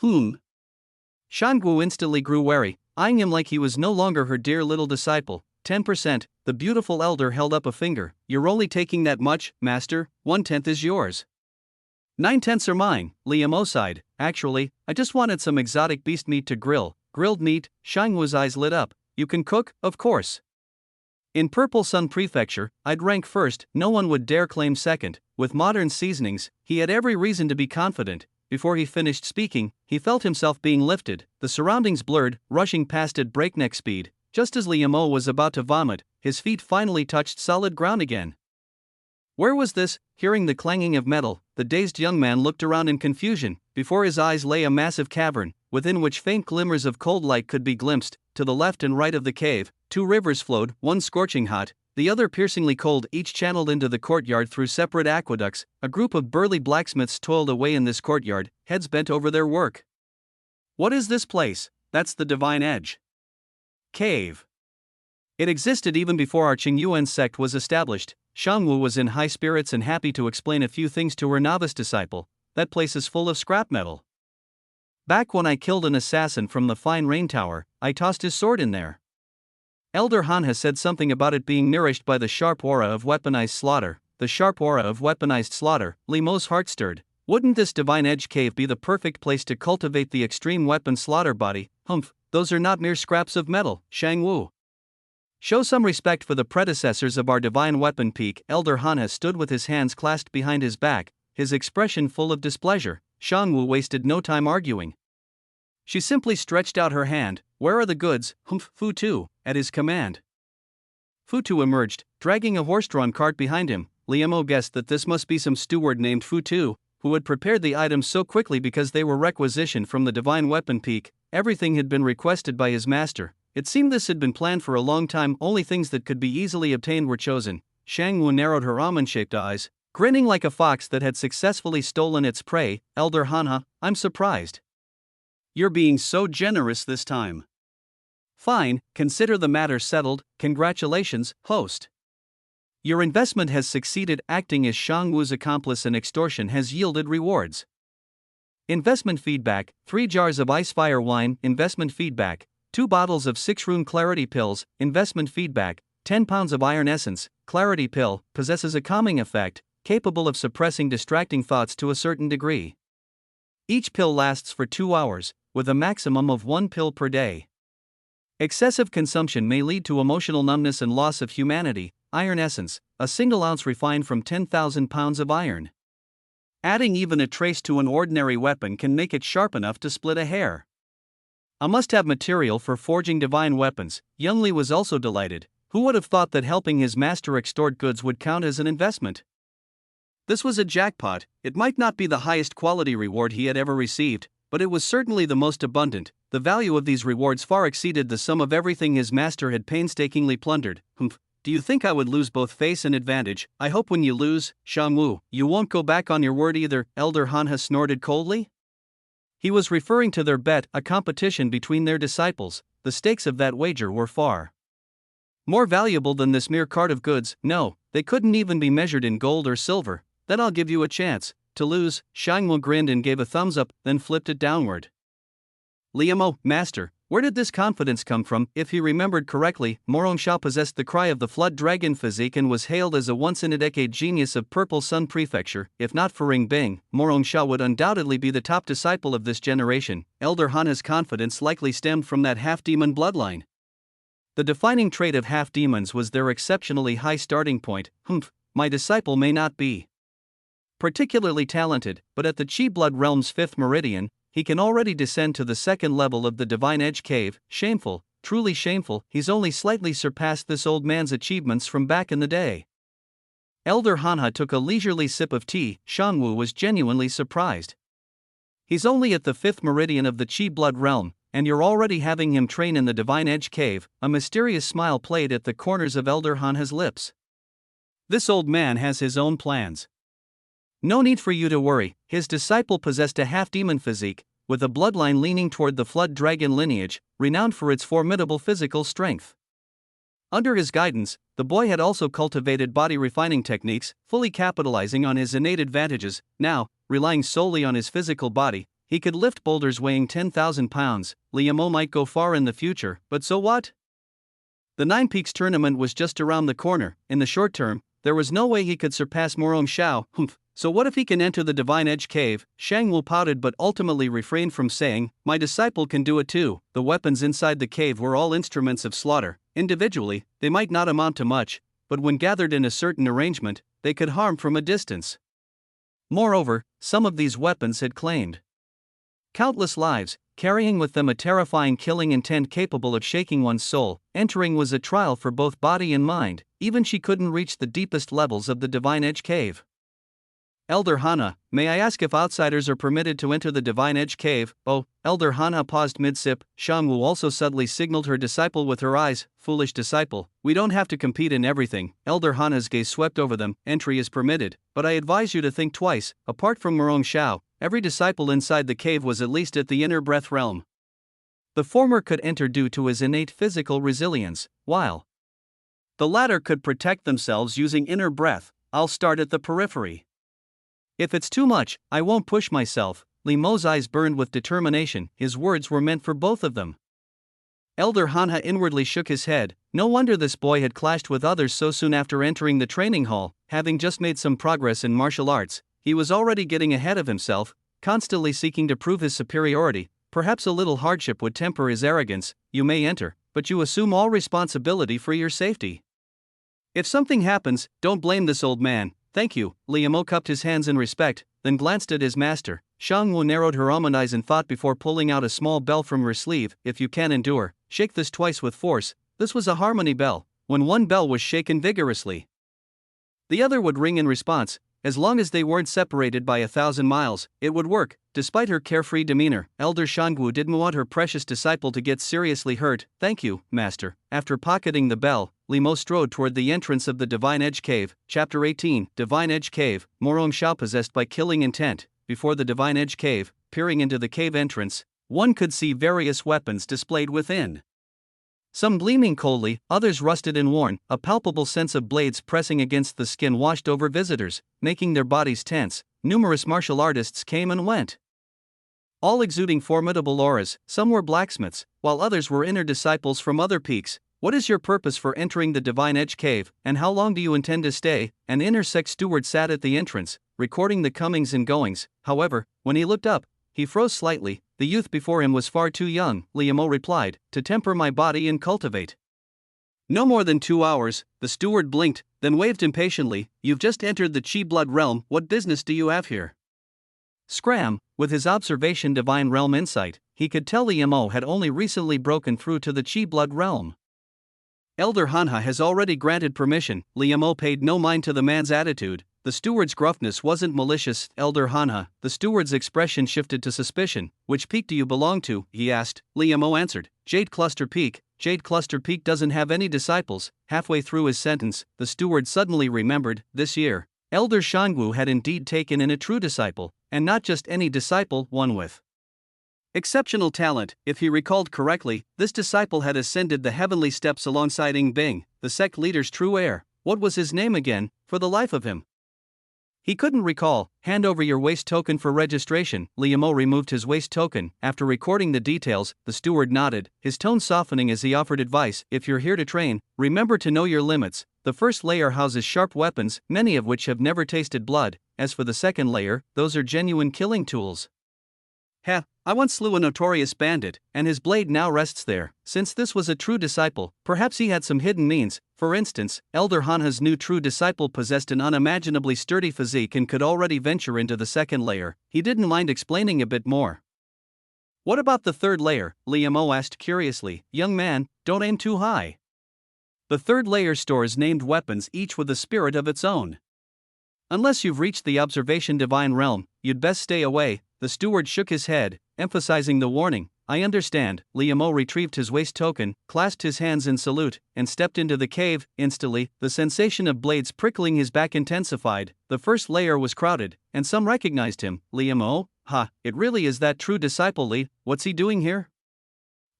Shangwu instantly grew wary, eyeing him like he was no longer her dear little disciple. 10%, the beautiful elder held up a finger. You're only taking that much, master. 1/10 is yours. 9/10 are mine, Liu Mo sighed. Actually, I just wanted some exotic beast meat to grill. Grilled meat? Shangwu's eyes lit up. You can cook, of course. In Purple Sun Prefecture, I'd rank first, no one would dare claim second. With modern seasonings, he had every reason to be confident. Before he finished speaking, he felt himself being lifted, the surroundings blurred, rushing past at breakneck speed. Just as Liu Mo was about to vomit, his feet finally touched solid ground again. Where was this? Hearing the clanging of metal, the dazed young man looked around in confusion. Before his eyes lay a massive cavern, within which faint glimmers of cold light could be glimpsed. To the left and right of the cave, 2 rivers flowed, one scorching hot, the other piercingly cold, each channeled into the courtyard through separate aqueducts. A group of burly blacksmiths toiled away in this courtyard, heads bent over their work. What is this place? That's the Divine Edge Cave. It existed even before our Qingyuan sect was established. Shangwu was in high spirits and happy to explain a few things to her novice disciple. That place is full of scrap metal. Back when I killed an assassin from the Fine Rain Tower, I tossed his sword in there. Elder Han has said something about it being nourished by the sharp aura of weaponized slaughter. The sharp aura of weaponized slaughter. Liu Mo's heart stirred. Wouldn't this Divine Edge Cave be the perfect place to cultivate the extreme weapon slaughter body? Humph, those are not mere scraps of metal, Shangwu. Show some respect for the predecessors of our divine weapon peak. Elder Han has stood with his hands clasped behind his back, his expression full of displeasure. Shangwu wasted no time arguing. She simply stretched out her hand. Where are the goods? Humph, Fu Tu, at his command. Fu Tu emerged, dragging a horse-drawn cart behind him. Liu Mo guessed that this must be some steward named Fu Tu, who had prepared the items so quickly because they were requisitioned from the divine weapon peak. Everything had been requested by his master. It seemed this had been planned for a long time. Only things that could be easily obtained were chosen. Shangwu narrowed her almond-shaped eyes, grinning like a fox that had successfully stolen its prey. Elder Hanha, I'm surprised. You're being so generous this time. Fine, consider the matter settled. Congratulations, host. Your investment has succeeded. Acting as Shang Wu's accomplice in extortion has yielded rewards. Investment feedback: 3 jars of ice fire wine. Investment feedback: 2 bottles of 6-rune clarity pills. Investment feedback: 10 pounds of iron essence. Clarity pill possesses a calming effect, capable of suppressing distracting thoughts to a certain degree. Each pill lasts for 2 hours, with a maximum of 1 pill per day. Excessive consumption may lead to emotional numbness and loss of humanity. Iron essence: a single ounce refined from 10,000 pounds of iron. Adding even a trace to an ordinary weapon can make it sharp enough to split a hair. A must-have material for forging divine weapons. Young Li was also delighted. Who would have thought that helping his master extort goods would count as an investment? This was a jackpot. It might not be the highest quality reward he had ever received, but it was certainly the most abundant. The value of these rewards far exceeded the sum of everything his master had painstakingly plundered. Humph. Do you think I would lose both face and advantage? I hope when you lose, Shang Wu, you won't go back on your word either, Elder Hanha snorted coldly. He was referring to their bet, a competition between their disciples. The stakes of that wager were far more valuable than this mere cart of goods. No, they couldn't even be measured in gold or silver. Then I'll give you a chance to lose. Shang Wu grinned and gave a thumbs up, then flipped it downward. Liamo, master, where did this confidence come from? If he remembered correctly, Morongsha possessed the cry of the flood dragon physique and was hailed as a once-in-a-decade genius of Purple Sun Prefecture. If not for Ying Bing, Morongsha would undoubtedly be the top disciple of this generation. Elder Hanha's confidence likely stemmed from that half-demon bloodline. The defining trait of half-demons was their exceptionally high starting point. My disciple may not be particularly talented, but at the Chi Blood Realm's 5th meridian, he can already descend to the 2nd level of the Divine Edge Cave. Shameful, truly shameful. He's only slightly surpassed this old man's achievements from back in the day. Elder Hanha took a leisurely sip of tea. Shang Wu was genuinely surprised. He's only at the 5th meridian of the Chi Blood Realm, and you're already having him train in the Divine Edge Cave. A mysterious smile played at the corners of Elder Hanha's lips. This old man has his own plans. No need for you to worry. His disciple possessed a half-demon physique, with a bloodline leaning toward the flood dragon lineage, renowned for its formidable physical strength. Under his guidance, the boy had also cultivated body refining techniques, fully capitalizing on his innate advantages. Now, relying solely on his physical body, he could lift boulders weighing 10,000 pounds. Liamo might go far in the future, but so what? The Nine Peaks tournament was just around the corner. In the short term, there was no way he could surpass Morongsha. So what if he can enter the Divine Edge Cave? Shang Wu pouted but ultimately refrained from saying, my disciple can do it too. The weapons inside the cave were all instruments of slaughter. Individually, they might not amount to much, but when gathered in a certain arrangement, they could harm from a distance. Moreover, some of these weapons had claimed countless lives, carrying with them a terrifying killing intent capable of shaking one's soul. Entering was a trial for both body and mind. Even she couldn't reach the deepest levels of the Divine Edge Cave. Elder Hanha, may I ask if outsiders are permitted to enter the Divine Edge Cave? Oh, Elder Hanha paused mid-sip. Shang Wu also subtly signaled her disciple with her eyes. Foolish disciple, we don't have to compete in everything. Elder Hanha's gaze swept over them. Entry is permitted, but I advise you to think twice. Apart from Morongsha, every disciple inside the cave was at least at the inner breath realm. The former could enter due to his innate physical resilience, while the latter could protect themselves using inner breath. I'll start at the periphery. If it's too much, I won't push myself. Li Mo's eyes burned with determination. His words were meant for both of them. Elder Hanha inwardly shook his head. No wonder this boy had clashed with others so soon after entering the training hall. Having just made some progress in martial arts, he was already getting ahead of himself, constantly seeking to prove his superiority. Perhaps a little hardship would temper his arrogance. You may enter, but you assume all responsibility for your safety. If something happens, don't blame this old man. Thank you. Liamo cupped his hands in respect, then glanced at his master. Shang Wu narrowed her almond eyes in thought before pulling out a small bell from her sleeve. If you can endure, shake this twice with force. This was a harmony bell. When one bell was shaken vigorously, the other would ring in response. As long as they weren't separated by 1,000 miles, it would work. Despite her carefree demeanor, Elder Shang Wu didn't want her precious disciple to get seriously hurt. Thank you, master. After pocketing the bell, Li Mo strode toward the entrance of the Divine Edge Cave. Chapter 18, Divine Edge Cave. Morongsha possessed by killing intent. Before the Divine Edge Cave, peering into the cave entrance, one could see various weapons displayed within. Some gleaming coldly, others rusted and worn, a palpable sense of blades pressing against the skin washed over visitors, making their bodies tense. Numerous martial artists came and went, all exuding formidable auras. Some were blacksmiths, while others were inner disciples from other peaks. What is your purpose for entering the Divine Edge Cave, and how long do you intend to stay? An inner sect steward sat at the entrance, recording the comings and goings. However, when he looked up, he froze slightly. The youth before him was far too young, Liamo replied, to temper my body and cultivate. No more than 2 hours. The steward blinked, then waved impatiently. You've just entered the Chi blood realm. What business do you have here? Scram, with his observation divine realm insight, he could tell Liamo had only recently broken through to the Chi blood realm. Elder Hanha has already granted permission. Liamo paid no mind to the man's attitude. The steward's gruffness wasn't malicious. Elder Hanha, the steward's expression shifted to suspicion. Which peak do you belong to? He asked. Liamo answered. Jade Cluster Peak. Jade Cluster Peak doesn't have any disciples. Halfway through his sentence, the steward suddenly remembered, this year, Elder Shangwu had indeed taken in a true disciple, and not just any disciple, one with exceptional talent. If he recalled correctly, this disciple had ascended the heavenly steps alongside Ying Bing, the sect leader's true heir. What was his name again, for the life of him? He couldn't recall. Hand over your waist token for registration. Liamo removed his waist token. After recording the details, the steward nodded, his tone softening as he offered advice. If you're here to train, remember to know your limits. The first layer houses sharp weapons, many of which have never tasted blood. As for the second layer, those are genuine killing tools. I once slew a notorious bandit, and his blade now rests there. Since this was a true disciple, perhaps he had some hidden means. For instance, Elder Hanha's new true disciple possessed an unimaginably sturdy physique and could already venture into the second layer. He didn't mind explaining a bit more. What about the third layer? Liamo asked curiously. Young man, don't aim too high. The third layer stores named weapons, each with a spirit of its own. Unless you've reached the observation divine realm, you'd best stay away. The steward shook his head, emphasizing the warning. I understand. Liamo retrieved his waist token, clasped his hands in salute, and stepped into the cave. Instantly, the sensation of blades prickling his back intensified. The first layer was crowded, and some recognized him. Liamo? It really is that true disciple Li. What's he doing here?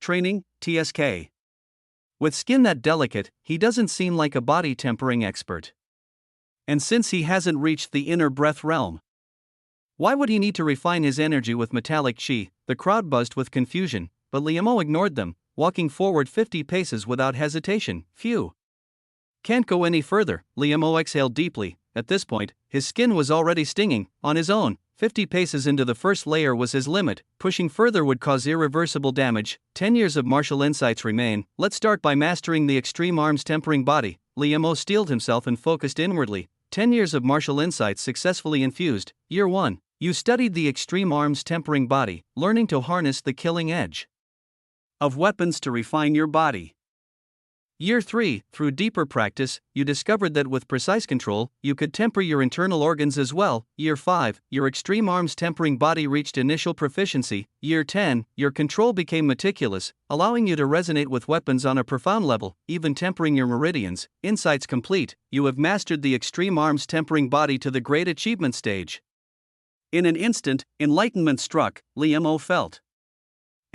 Training, TSK. With skin that delicate, he doesn't seem like a body tempering expert. And since he hasn't reached the inner breath realm, why would he need to refine his energy with metallic chi? The crowd buzzed with confusion, but Liamo ignored them, walking forward 50 paces without hesitation. Phew. Can't go any further. Liamo exhaled deeply. At this point, his skin was already stinging. On his own, 50 paces into the first layer was his limit. Pushing further would cause irreversible damage. 10 years of martial insights remain. Let's start by mastering the extreme arms tempering body. Liamo steeled himself and focused inwardly. 10 years of martial insights successfully infused. Year 1. You studied the extreme arms tempering body, learning to harness the killing edge of weapons to refine your body. Year 3. Through deeper practice, you discovered that with precise control, you could temper your internal organs as well. Year 5. Your extreme arms tempering body reached initial proficiency. Year 10. Your control became meticulous, allowing you to resonate with weapons on a profound level, even tempering your meridians. Insights complete. You have mastered the extreme arms tempering body to the great achievement stage. In an instant, enlightenment struck. Liamo felt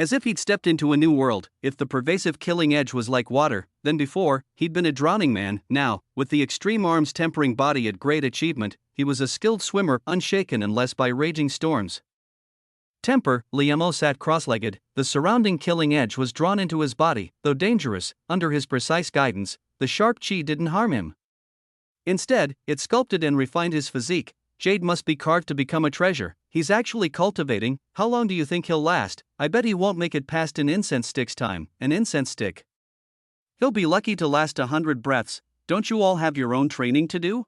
as if he'd stepped into a new world. If the pervasive killing edge was like water, then before, he'd been a drowning man. Now, with the extreme arms tempering body at great achievement, he was a skilled swimmer, unshaken unless by raging storms. Temper, Liamo sat cross-legged. The surrounding killing edge was drawn into his body. Though dangerous, under his precise guidance, the sharp chi didn't harm him. Instead, it sculpted and refined his physique. Jade must be carved to become a treasure. He's actually cultivating. How long do you think he'll last? I bet he won't make it past an incense stick's time. An incense stick? He'll be lucky to last 100 breaths. Don't you all have your own training to do?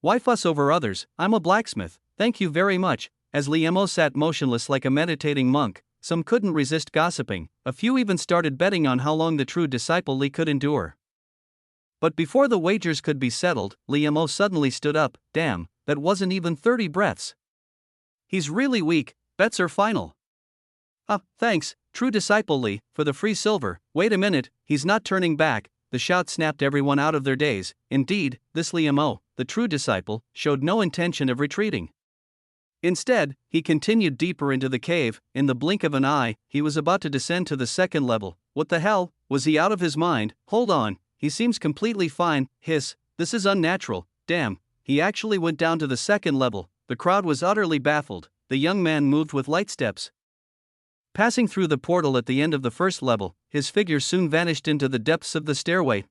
Why fuss over others? I'm a blacksmith. Thank you very much. As Liamo sat motionless like a meditating monk, some couldn't resist gossiping. A few even started betting on how long the true disciple Li could endure. But before the wagers could be settled, Liamo suddenly stood up. Damn, that wasn't even 30 breaths. He's really weak. Bets are final. Thanks, true disciple Li, for the free silver. Wait a minute, he's not turning back. The shout snapped everyone out of their daze. Indeed, this Liamo, the true disciple, showed no intention of retreating. Instead, he continued deeper into the cave. In the blink of an eye, he was about to descend to the second level. What the hell? Was he out of his mind? Hold on, he seems completely fine. Hiss, this is unnatural. Damn, he actually went down to the second level. The crowd was utterly baffled. The young man moved with light steps. Passing through the portal at the end of the first level, his figure soon vanished into the depths of the stairway.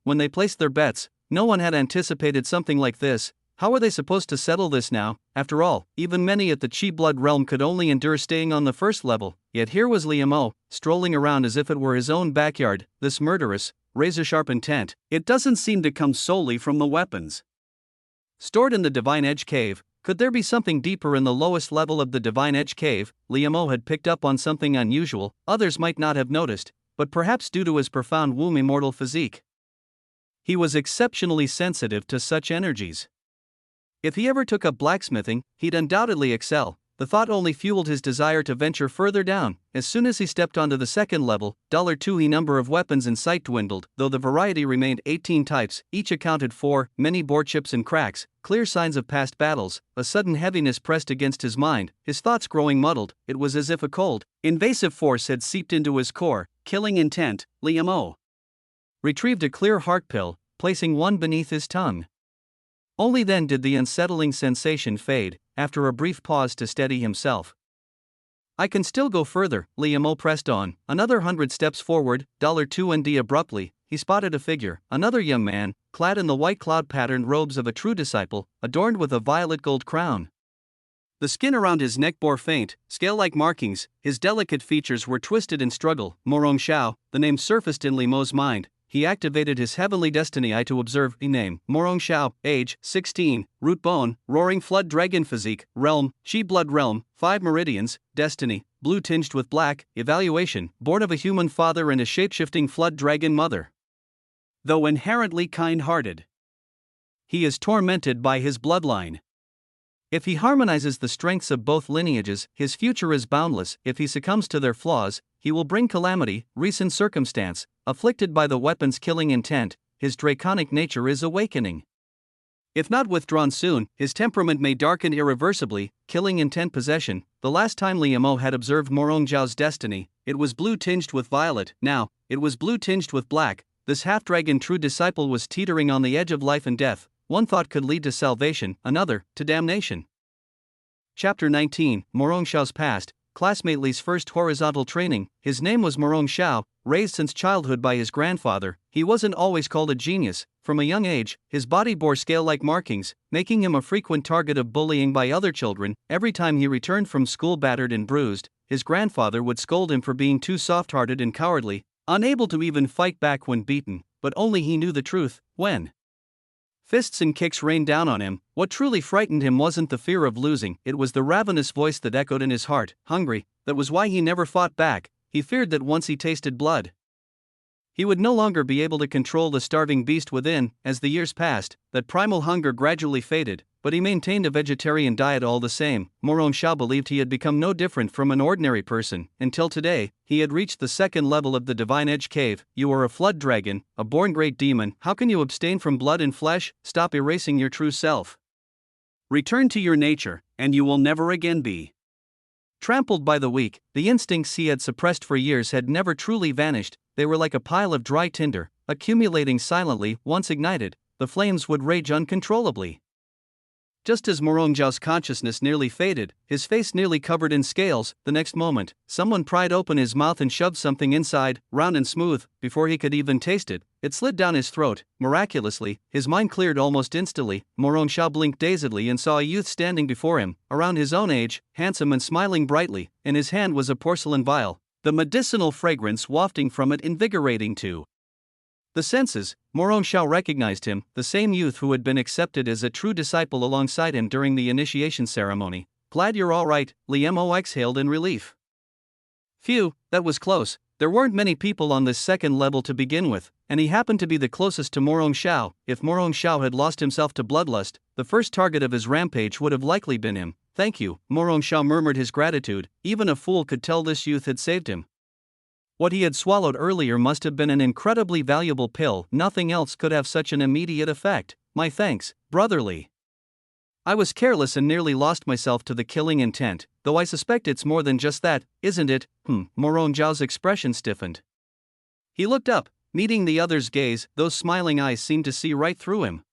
When they placed their bets, no one had anticipated something like this. How were they supposed to settle this now? After all, even many at the Chi Blood realm could only endure staying on the first level, yet here was Liam, strolling around as if it were his own backyard. This murderous, razor-sharp intent, it doesn't seem to come solely from the weapons stored in the Divine Edge Cave. Could there be something deeper in the lowest level of the Divine Edge Cave? Liam had picked up on something unusual. Others might not have noticed, but perhaps due to his profound womb immortal physique, he was exceptionally sensitive to such energies. If he ever took up blacksmithing, he'd undoubtedly excel. The thought only fueled his desire to venture further down. As soon as he stepped onto the second level, $2 number of weapons in sight dwindled, though the variety remained 18 types, each accounted for many bore chips and cracks, clear signs of past battles. A sudden heaviness pressed against his mind, his thoughts growing muddled. It was as if a cold, invasive force had seeped into his core. Killing intent. Liam retrieved a clear heart pill, placing one beneath his tongue. Only then did the unsettling sensation fade, after a brief pause to steady himself. I can still go further, Liam pressed on. Another 100 steps forward, $2 abruptly, he spotted a figure, another young man, clad in the white cloud-patterned robes of a true disciple, adorned with a violet gold crown. The skin around his neck bore faint, scale-like markings, his delicate features were twisted in struggle. Morong Shao, the name surfaced in Liam's mind. He activated his heavenly destiny eye to observe. Name, Morong Shao, age, 16, root bone, roaring flood dragon physique, realm, Chi blood realm, 5 meridians, destiny, blue tinged with black, evaluation, born of a human father and a shapeshifting flood dragon mother. Though inherently kind-hearted, he is tormented by his bloodline. If he harmonizes the strengths of both lineages, his future is boundless. If he succumbs to their flaws, he will bring calamity. Recent circumstance, afflicted by the weapon's killing intent, his draconic nature is awakening. If not withdrawn soon, his temperament may darken irreversibly. Killing intent possession. The last time Liam had observed Morong Zhao's destiny, it was blue tinged with violet. Now, it was blue tinged with black. This half-dragon true disciple was teetering on the edge of life and death. One thought could lead to salvation, another, to damnation. Chapter 19, Morong Zhao's past. Classmate Li's first horizontal training. His name was Morong Zhao, raised since childhood by his grandfather. He wasn't always called a genius. From a young age, his body bore scale-like markings, making him a frequent target of bullying by other children. Every time he returned from school battered and bruised, his grandfather would scold him for being too soft-hearted and cowardly, unable to even fight back when beaten. But only he knew the truth. When fists and kicks rained down on him, what truly frightened him wasn't the fear of losing, it was the ravenous voice that echoed in his heart. Hungry, that was why he never fought back. He feared that once he tasted blood, he would no longer be able to control the starving beast within. As the years passed, that primal hunger gradually faded, but he maintained a vegetarian diet all the same. Morong Zhao believed he had become no different from an ordinary person, until today, he had reached the second level of the Divine Edge Cave. You are a flood dragon, a born great demon. How can you abstain from blood and flesh? Stop erasing your true self. Return to your nature, and you will never again be trampled by the weak. The instincts he had suppressed for years had never truly vanished. They were like a pile of dry tinder, accumulating silently. Once ignited, the flames would rage uncontrollably. Just as Morong Zhao's consciousness nearly faded, his face nearly covered in scales, the next moment, someone pried open his mouth and shoved something inside, round and smooth. Before he could even taste it, it slid down his throat. Miraculously, his mind cleared almost instantly. Morong Zhao blinked dazedly and saw a youth standing before him, around his own age, handsome and smiling brightly. In his hand was a porcelain vial, the medicinal fragrance wafting from it invigorating to the senses. Morong Zhao recognized him, the same youth who had been accepted as a true disciple alongside him during the initiation ceremony. Glad you're all right, Liam exhaled in relief. Phew, that was close. There weren't many people on this second level to begin with, and he happened to be the closest to Morong Zhao. If Morong Zhao had lost himself to bloodlust, the first target of his rampage would have likely been him. Thank you, Morong Zhao murmured his gratitude. Even a fool could tell this youth had saved him. What he had swallowed earlier must have been an incredibly valuable pill. Nothing else could have such an immediate effect. My thanks, brotherly. I was careless and nearly lost myself to the killing intent, though I suspect it's more than just that, isn't it? Morong Zhao's expression stiffened. He looked up, meeting the other's gaze. Those smiling eyes seemed to see right through him.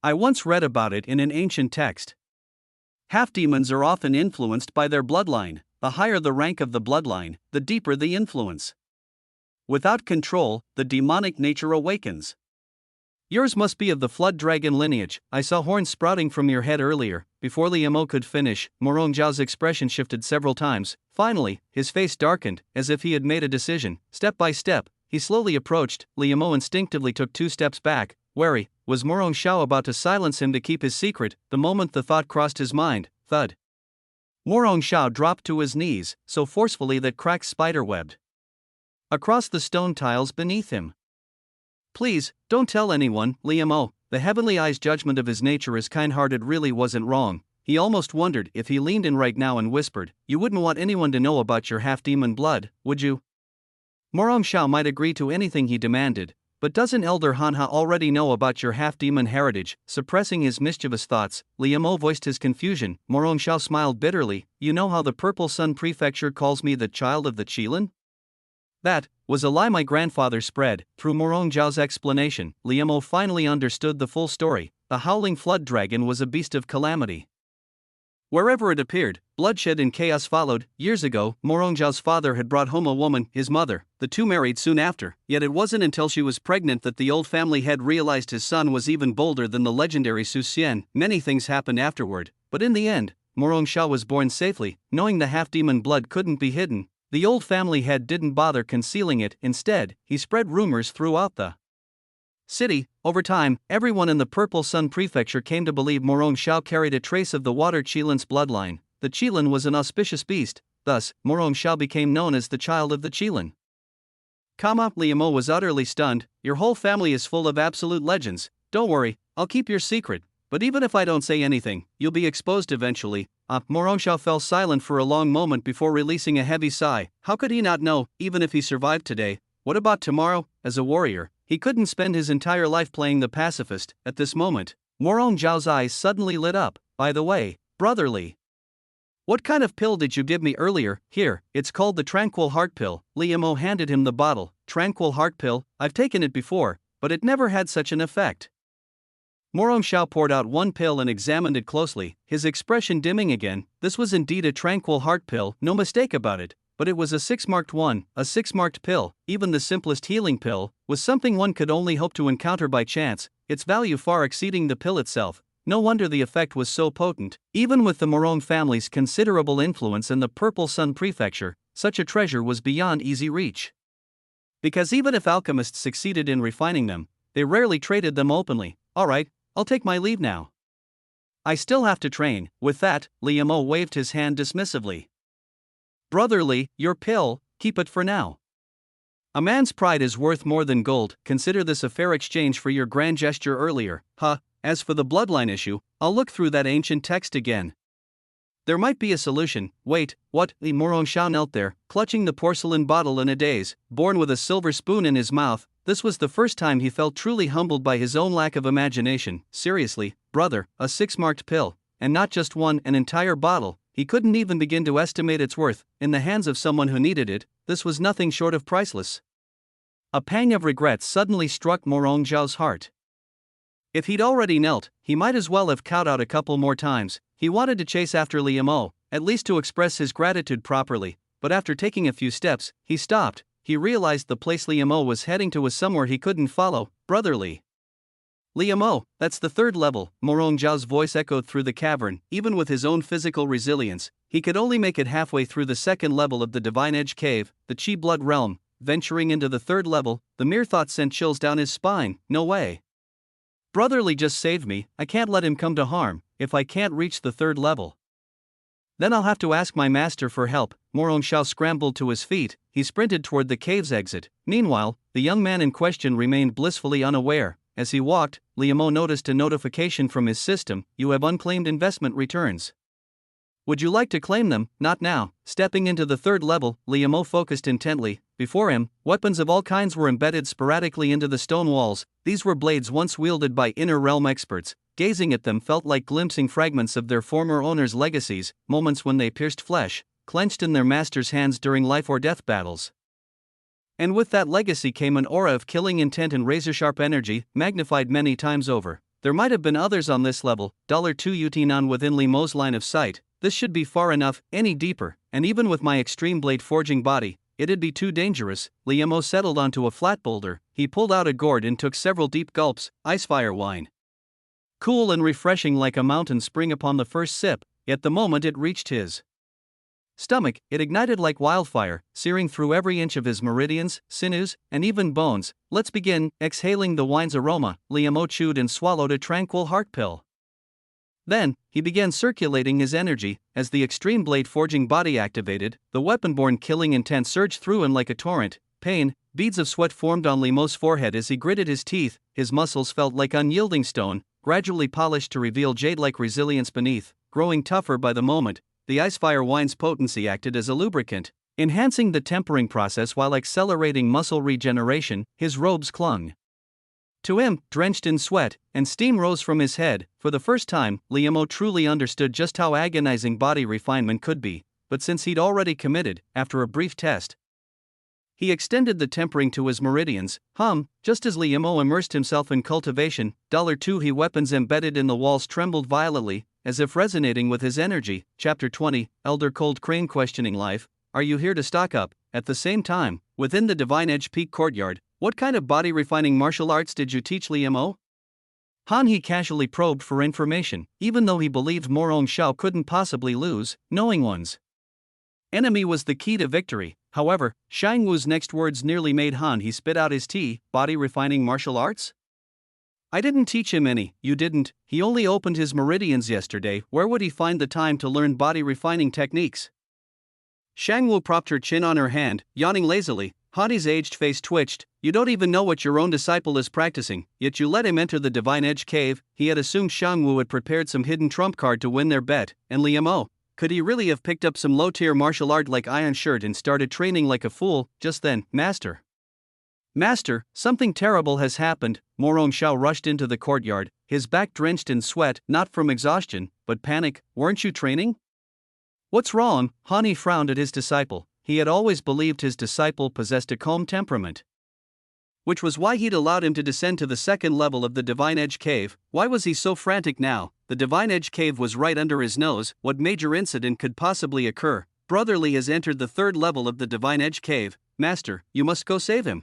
I once read about it in an ancient text. Half-demons are often influenced by their bloodline. The higher the rank of the bloodline, the deeper the influence. Without control, the demonic nature awakens. Yours must be of the flood dragon lineage. I saw horns sprouting from your head earlier. Before Liu Mo could finish, Morong Zhao's expression shifted several times. Finally, his face darkened, as if he had made a decision. Step by step, he slowly approached. Liu Mo instinctively took 2 steps back, wary. Was Morong Zhao about to silence him to keep his secret? The moment the thought crossed his mind, thud. Morong Zhao dropped to his knees, so forcefully that cracks spiderwebbed across the stone tiles beneath him. Please, don't tell anyone, Liu Mo. The Heavenly Eye's judgment of his nature as kind-hearted really wasn't wrong. He almost wondered if he leaned in right now and whispered, "You wouldn't want anyone to know about your half-demon blood, would you?" Morong Zhao might agree to anything he demanded, but doesn't Elder Hanha already know about your half-demon heritage? Suppressing his mischievous thoughts, Liu Mo voiced his confusion. Morong Zhao smiled bitterly. You know how the Purple Sun Prefecture calls me the child of the Qilin? That was a lie my grandfather spread. Through Morong Zhao's explanation, Liu Mo finally understood the full story. The howling flood dragon was a beast of calamity. Wherever it appeared, bloodshed and chaos followed. Years ago, Morong Zhao's father had brought home a woman, his mother. The two married soon after, yet it wasn't until she was pregnant that the old family head realized his son was even bolder than the legendary Su Xian. Many things happened afterward, but in the end, Morong Zhao was born safely. Knowing the half-demon blood couldn't be hidden, the old family head didn't bother concealing it. Instead, he spread rumors throughout the city. Over time, everyone in the Purple Sun Prefecture came to believe Morong Zhao carried a trace of the Water Qilin's bloodline. The Qilin was an auspicious beast, thus, Morong Zhao became known as the child of the Qilin. Liu Mo was utterly stunned. Your whole family is full of absolute legends. Don't worry, I'll keep your secret. But even if I don't say anything, you'll be exposed eventually. Morong Zhao fell silent for a long moment before releasing a heavy sigh. How could he not know, even if he survived today? What about tomorrow? As a warrior, he couldn't spend his entire life playing the pacifist. At this moment, Morong Zhao's eyes suddenly lit up. By the way, brotherly, what kind of pill did you give me earlier? Here, it's called the Tranquil Heart Pill. Liu Mo handed him the bottle. Tranquil Heart Pill? I've taken it before, but it never had such an effect. Morong Zhao poured out one pill and examined it closely, his expression dimming again. This was indeed a Tranquil Heart Pill, no mistake about it, but it was a 6-marked one, a 6-marked pill. Even the simplest healing pill was something one could only hope to encounter by chance, its value far exceeding the pill itself. No wonder the effect was so potent. Even with the Morong family's considerable influence in the Purple Sun Prefecture, such a treasure was beyond easy reach. Because even if alchemists succeeded in refining them, they rarely traded them openly. Alright, I'll take my leave now. I still have to train. With that, Liu Mo waved his hand dismissively. Brotherly, your pill, keep it for now. A man's pride is worth more than gold. Consider this a fair exchange for your grand gesture earlier. As for the bloodline issue, I'll look through that ancient text again. There might be a solution. Wait, what? Morong Zhao knelt there, clutching the porcelain bottle in a daze. Born with a silver spoon in his mouth, this was the first time he felt truly humbled by his own lack of imagination. Seriously, brother, a 6-marked pill, and not just one, an entire bottle. He couldn't even begin to estimate its worth. In the hands of someone who needed it, this was nothing short of priceless. A pang of regret suddenly struck Morong Zhao's heart. If he'd already knelt, he might as well have kowed out a couple more times. He wanted to chase after Liu Mo, at least to express his gratitude properly, but after taking a few steps, he stopped. He realized the place Liu Mo was heading to was somewhere he couldn't follow. Brotherly. Liu Mo, that's the 3rd level. Morong Zhao's voice echoed through the cavern. Even with his own physical resilience, he could only make it halfway through the 2nd level of the Divine Edge Cave, the Qi Blood Realm. Venturing into the 3rd level, the mere thought sent chills down his spine. No way. Brotherly just saved me. I can't let him come to harm. If I can't reach the 3rd level, then I'll have to ask my master for help. Morong Zhao scrambled to his feet. He sprinted toward the cave's exit. Meanwhile, the young man in question remained blissfully unaware. As he walked, Liu Mo noticed a notification from his system. You have unclaimed investment returns. Would you like to claim them? Not now. Stepping into the 3rd level, Liu Mo focused intently. Before him, weapons of all kinds were embedded sporadically into the stone walls. These were blades once wielded by inner realm experts. Gazing at them felt like glimpsing fragments of their former owners' legacies, moments when they pierced flesh, clenched in their master's hands during life or death battles. And with that legacy came an aura of killing intent and razor-sharp energy, magnified many times over. There might have been others on this level, $2 UT none within Li Mo's line of sight. This should be far enough, any deeper, and even with my extreme blade forging body, it'd be too dangerous. Li Mo settled onto a flat boulder, he pulled out a gourd and took several deep gulps, icefire wine. Cool and refreshing like a mountain spring upon the first sip, yet the moment it reached his stomach, it ignited like wildfire, searing through every inch of his meridians, sinews, and even bones. Let's begin. Exhaling the wine's aroma, Li Mo chewed and swallowed a tranquil heart pill. Then, he began circulating his energy. As the extreme blade forging body activated, the weapon-born killing intent surged through him like a torrent. Pain, beads of sweat formed on Li Mo's forehead as he gritted his teeth. His muscles felt like unyielding stone, gradually polished to reveal jade-like resilience beneath. Growing tougher by the moment, the icefire wine's potency acted as a lubricant, enhancing the tempering process while accelerating muscle regeneration. His robes clung to him, drenched in sweat, and steam rose from his head. For the first time, Li Mo truly understood just how agonizing body refinement could be, but since he'd already committed, after a brief test, he extended the tempering to his meridians. Just as Li Mo immersed himself in cultivation, $2 he weapons embedded in the walls trembled violently, as if resonating with his energy. Chapter 20, Elder Cold Crane questioning life. Are you here to stock up? At the same time, within the Divine Edge Peak courtyard, what kind of body-refining martial arts did you teach Li Mo? He casually probed for information, even though he believed Morong Xiao couldn't possibly lose. Knowing one's enemy was the key to victory. However, Shang Wu's next words nearly made he spit out his tea. Body-refining martial arts? I didn't teach him any. You didn't. He only opened his meridians yesterday. Where would he find the time to learn body-refining techniques? Shang Wu propped her chin on her hand, yawning lazily. Han's aged face twitched. You don't even know what your own disciple is practicing, yet you let him enter the Divine Edge cave. He had assumed Shang Wu had prepared some hidden trump card to win their bet, and Li Mo, could he really have picked up some low-tier martial art like Iron Shirt and started training like a fool? Just then, Master, something terrible has happened. Morong Xiao rushed into the courtyard, his back drenched in sweat, not from exhaustion, but panic. Weren't you training? What's wrong? He frowned at his disciple. He had always believed his disciple possessed a calm temperament, which was why he'd allowed him to descend to the second level of the Divine Edge cave. Why was he so frantic now? The Divine Edge cave was right under his nose. What major incident could possibly occur? Brother Li has entered the third level of the Divine Edge cave. Master, you must go save him.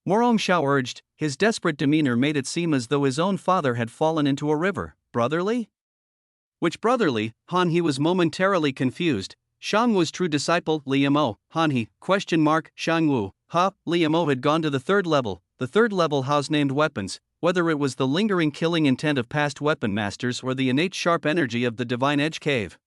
Morong Xiao urged. His desperate demeanor made it seem as though his own father had fallen into a river. Brother Li? Which Brother Li? He was momentarily confused. Shang Wu's true disciple, Li Mo. He? Shang Wu. Li Mo had gone to the third level. The third level house named weapons. Whether it was the lingering killing intent of past weapon masters or the innate sharp energy of the Divine Edge cave,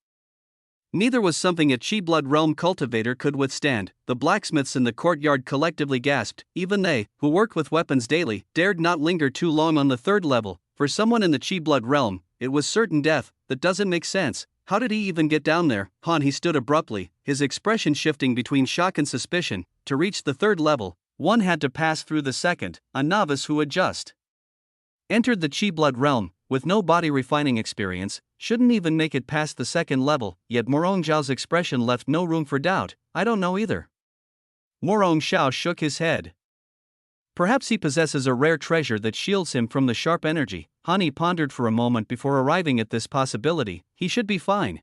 neither was something a Chi Blood Realm cultivator could withstand. The blacksmiths in the courtyard collectively gasped. Even they, who worked with weapons daily, dared not linger too long on the third level. For someone in the Chi Blood Realm, it was certain death. That doesn't make sense. How did he even get down there? He stood abruptly, his expression shifting between shock and suspicion. To reach the third level, one had to pass through the second. A novice who had just entered the Chi Blood Realm, with no body refining experience, shouldn't even make it past the second level. Yet Morong Xiao's expression left no room for doubt. I don't know either. Morong Xiao shook his head. Perhaps he possesses a rare treasure that shields him from the sharp energy. He pondered for a moment before arriving at this possibility. He should be fine,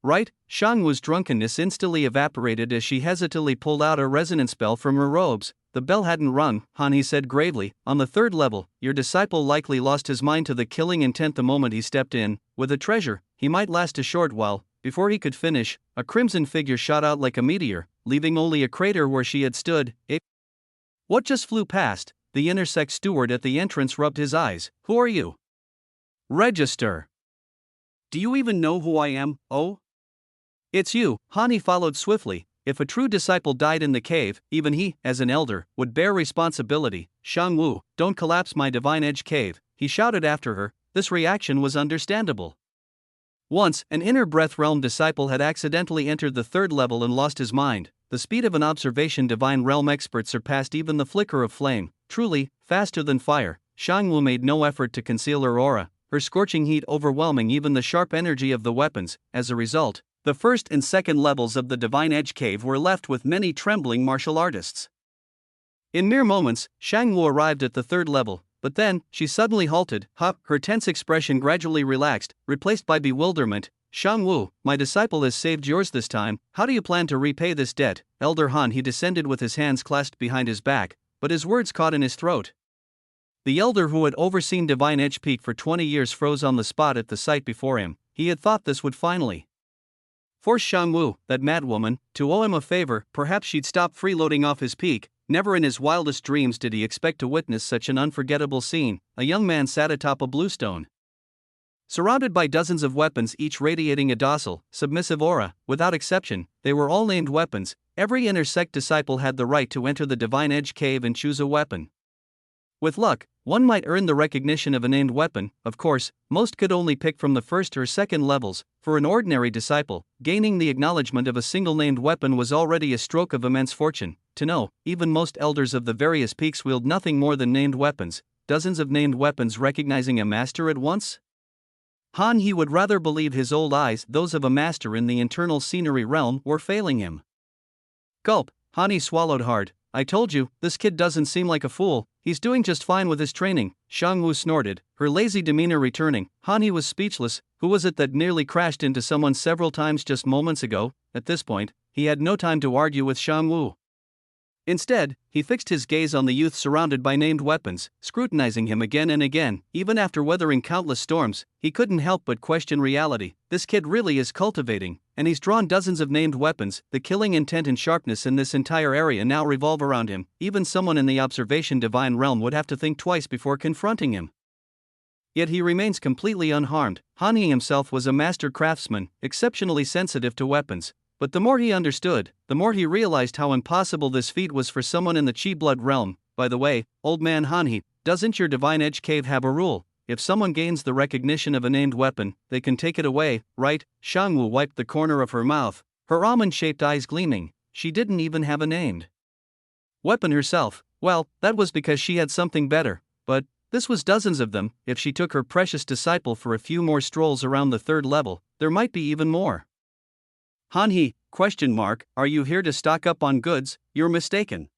right? Shang Wu's drunkenness instantly evaporated as she hesitantly pulled out a resonance bell from her robes. The bell hadn't rung. He said gravely. On the third level, your disciple likely lost his mind to the killing intent the moment he stepped in. With a treasure, he might last a short while. Before he could finish, a crimson figure shot out like a meteor, leaving only a crater where she had stood. What just flew past? The intersect steward at the entrance rubbed his eyes. Who are you? Register. Do you even know who I am? Oh? It's you. He followed swiftly. If a true disciple died in the cave, even he, as an elder, would bear responsibility. Shang Wu, don't collapse my Divine Edge cave, he shouted after her. This reaction was understandable. Once, an inner breath realm disciple had accidentally entered the third level and lost his mind. The speed of an observation Divine Realm expert surpassed even the flicker of flame. Truly, faster than fire. Shang Wu made no effort to conceal her aura, her scorching heat overwhelming even the sharp energy of the weapons. As a result, the first and second levels of the Divine Edge cave were left with many trembling martial artists. In mere moments, Shangwu arrived at the third level, but then, she suddenly halted. Her tense expression gradually relaxed, replaced by bewilderment. Shangwu, my disciple has saved yours this time. How do you plan to repay this debt? Elder Han, he descended with his hands clasped behind his back, but his words caught in his throat. The elder who had overseen Divine Edge Peak for 20 years froze on the spot at the sight before him. He had thought this would finally force Shangwu, that madwoman, to owe him a favor. Perhaps she'd stop freeloading off his peak. Never in his wildest dreams did he expect to witness such an unforgettable scene. A young man sat atop a bluestone, surrounded by dozens of weapons, each radiating a docile, submissive aura. Without exception, they were all named weapons. Every inner sect disciple had the right to enter the Divine Edge Cave and choose a weapon. With luck, one might earn the recognition of a named weapon. Of course, most could only pick from the first or second levels. For an ordinary disciple, gaining the acknowledgement of a single named weapon was already a stroke of immense fortune. To know, even most elders of the various peaks wield nothing more than named weapons, dozens of named weapons recognizing a master at once? Han he would rather believe his old eyes, those of a master in the internal scenery realm, were failing him. Gulp, Han he swallowed hard. I told you, this kid doesn't seem like a fool, he's doing just fine with his training. Shangwu snorted, her lazy demeanor returning. Han he was speechless. Who was it that nearly crashed into someone several times just moments ago? At this point, he had no time to argue with Shangwu. Instead, he fixed his gaze on the youth surrounded by named weapons, scrutinizing him again and again. Even after weathering countless storms, he couldn't help but question reality. This kid really is cultivating, and he's drawn dozens of named weapons. The killing intent and sharpness in this entire area now revolve around him. Even someone in the observation divine realm would have to think twice before confronting him. Yet he remains completely unharmed. Han he himself was a master craftsman, exceptionally sensitive to weapons. But the more he understood, the more he realized how impossible this feat was for someone in the Chi blood realm. By the way, old man Han he, doesn't your Divine Edge Cave have a rule? If someone gains the recognition of a named weapon, they can take it away, right? Shangwu wiped the corner of her mouth, her almond-shaped eyes gleaming. She didn't even have a named weapon herself. Well, that was because she had something better. But this was dozens of them. If she took her precious disciple for a few more strolls around the third level, there might be even more. Han he, ? Are you here to stock up on goods? You're mistaken.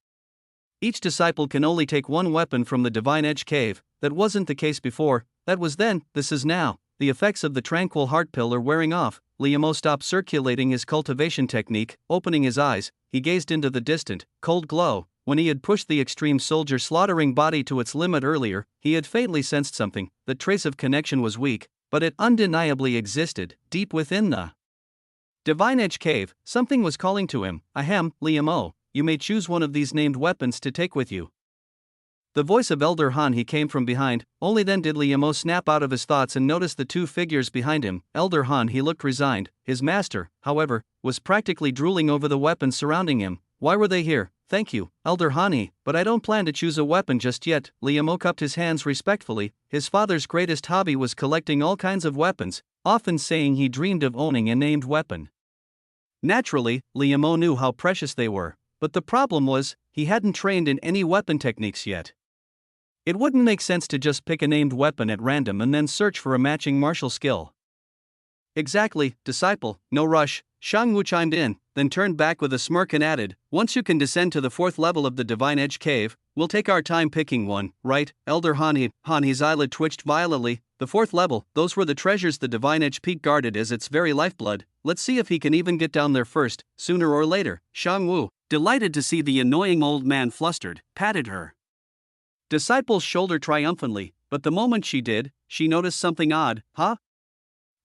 Each disciple can only take one weapon from the Divine Edge Cave. That wasn't the case before. That was then, this is now. The effects of the tranquil heart pill are wearing off. Liamo stopped circulating his cultivation technique. Opening his eyes, he gazed into the distant, cold glow. When he had pushed the extreme soldier slaughtering body to its limit earlier, he had faintly sensed something. The trace of connection was weak, but it undeniably existed, deep within the Divine Edge Cave. Something was calling to him. Ahem, Liamo, you may choose one of these named weapons to take with you. The voice of Elder Han he came from behind. Only then did Liamo snap out of his thoughts and notice the two figures behind him. Elder Han he looked resigned. His master, however, was practically drooling over the weapons surrounding him. Why were they here? Thank you, Elder Han he, but I don't plan to choose a weapon just yet. Liamo cupped his hands respectfully. His father's greatest hobby was collecting all kinds of weapons, often saying he dreamed of owning a named weapon. Naturally, Liamo knew how precious they were, but the problem was, he hadn't trained in any weapon techniques yet. It wouldn't make sense to just pick a named weapon at random and then search for a matching martial skill. Exactly, disciple, no rush, Shangwu chimed in, then turned back with a smirk and added, once you can descend to the fourth level of the Divine Edge Cave, we'll take our time picking one, right? Elder Han he's eyelid twitched violently. The fourth level, those were the treasures the Divine Edge Peak guarded as its very lifeblood. Let's see if he can even get down there first, sooner or later. Shangwu, delighted to see the annoying old man flustered, patted her disciple's shoulder triumphantly, but the moment she did, she noticed something odd. Huh?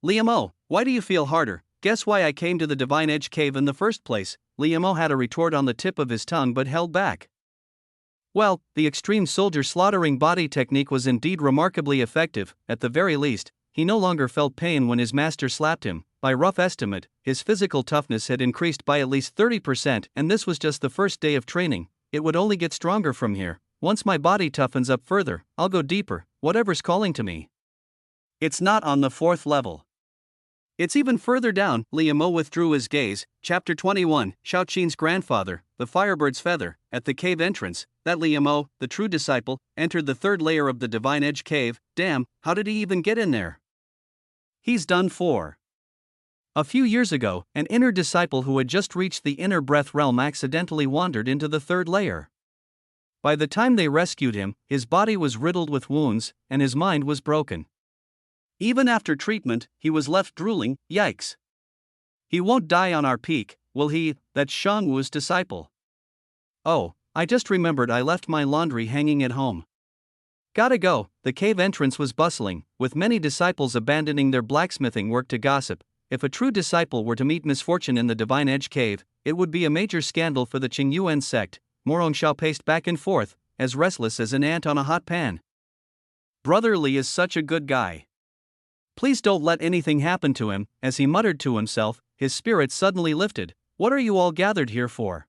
Liamo, why do you feel harder? Guess why I came to the Divine Edge Cave in the first place? Liamo had a retort on the tip of his tongue but held back. Well, the extreme soldier slaughtering body technique was indeed remarkably effective. At the very least, he no longer felt pain when his master slapped him. By rough estimate, his physical toughness had increased by at least 30%, and this was just the first day of training. It would only get stronger from here. Once my body toughens up further, I'll go deeper, whatever's calling to me. It's not on the fourth level. It's even further down. Liamo withdrew his gaze. Chapter 21, Shaoqin's grandfather, the firebird's feather. At the cave entrance, that Liamo, the true disciple, entered the third layer of the Divine Edge Cave. Damn, how did he even get in there? He's done for. A few years ago, an inner disciple who had just reached the inner breath realm accidentally wandered into the third layer. By the time they rescued him, his body was riddled with wounds, and his mind was broken. Even after treatment, he was left drooling. Yikes. He won't die on our peak, will he? That's Shangwu's disciple. Oh, I just remembered I left my laundry hanging at home. Gotta go. The cave entrance was bustling, with many disciples abandoning their blacksmithing work to gossip. If a true disciple were to meet misfortune in the Divine Edge Cave, it would be a major scandal for the Qingyuan sect. Morong Xiao paced back and forth, as restless as an ant on a hot pan. Brother Li is such a good guy. Please don't let anything happen to him. As he muttered to himself, his spirit suddenly lifted. What are you all gathered here for?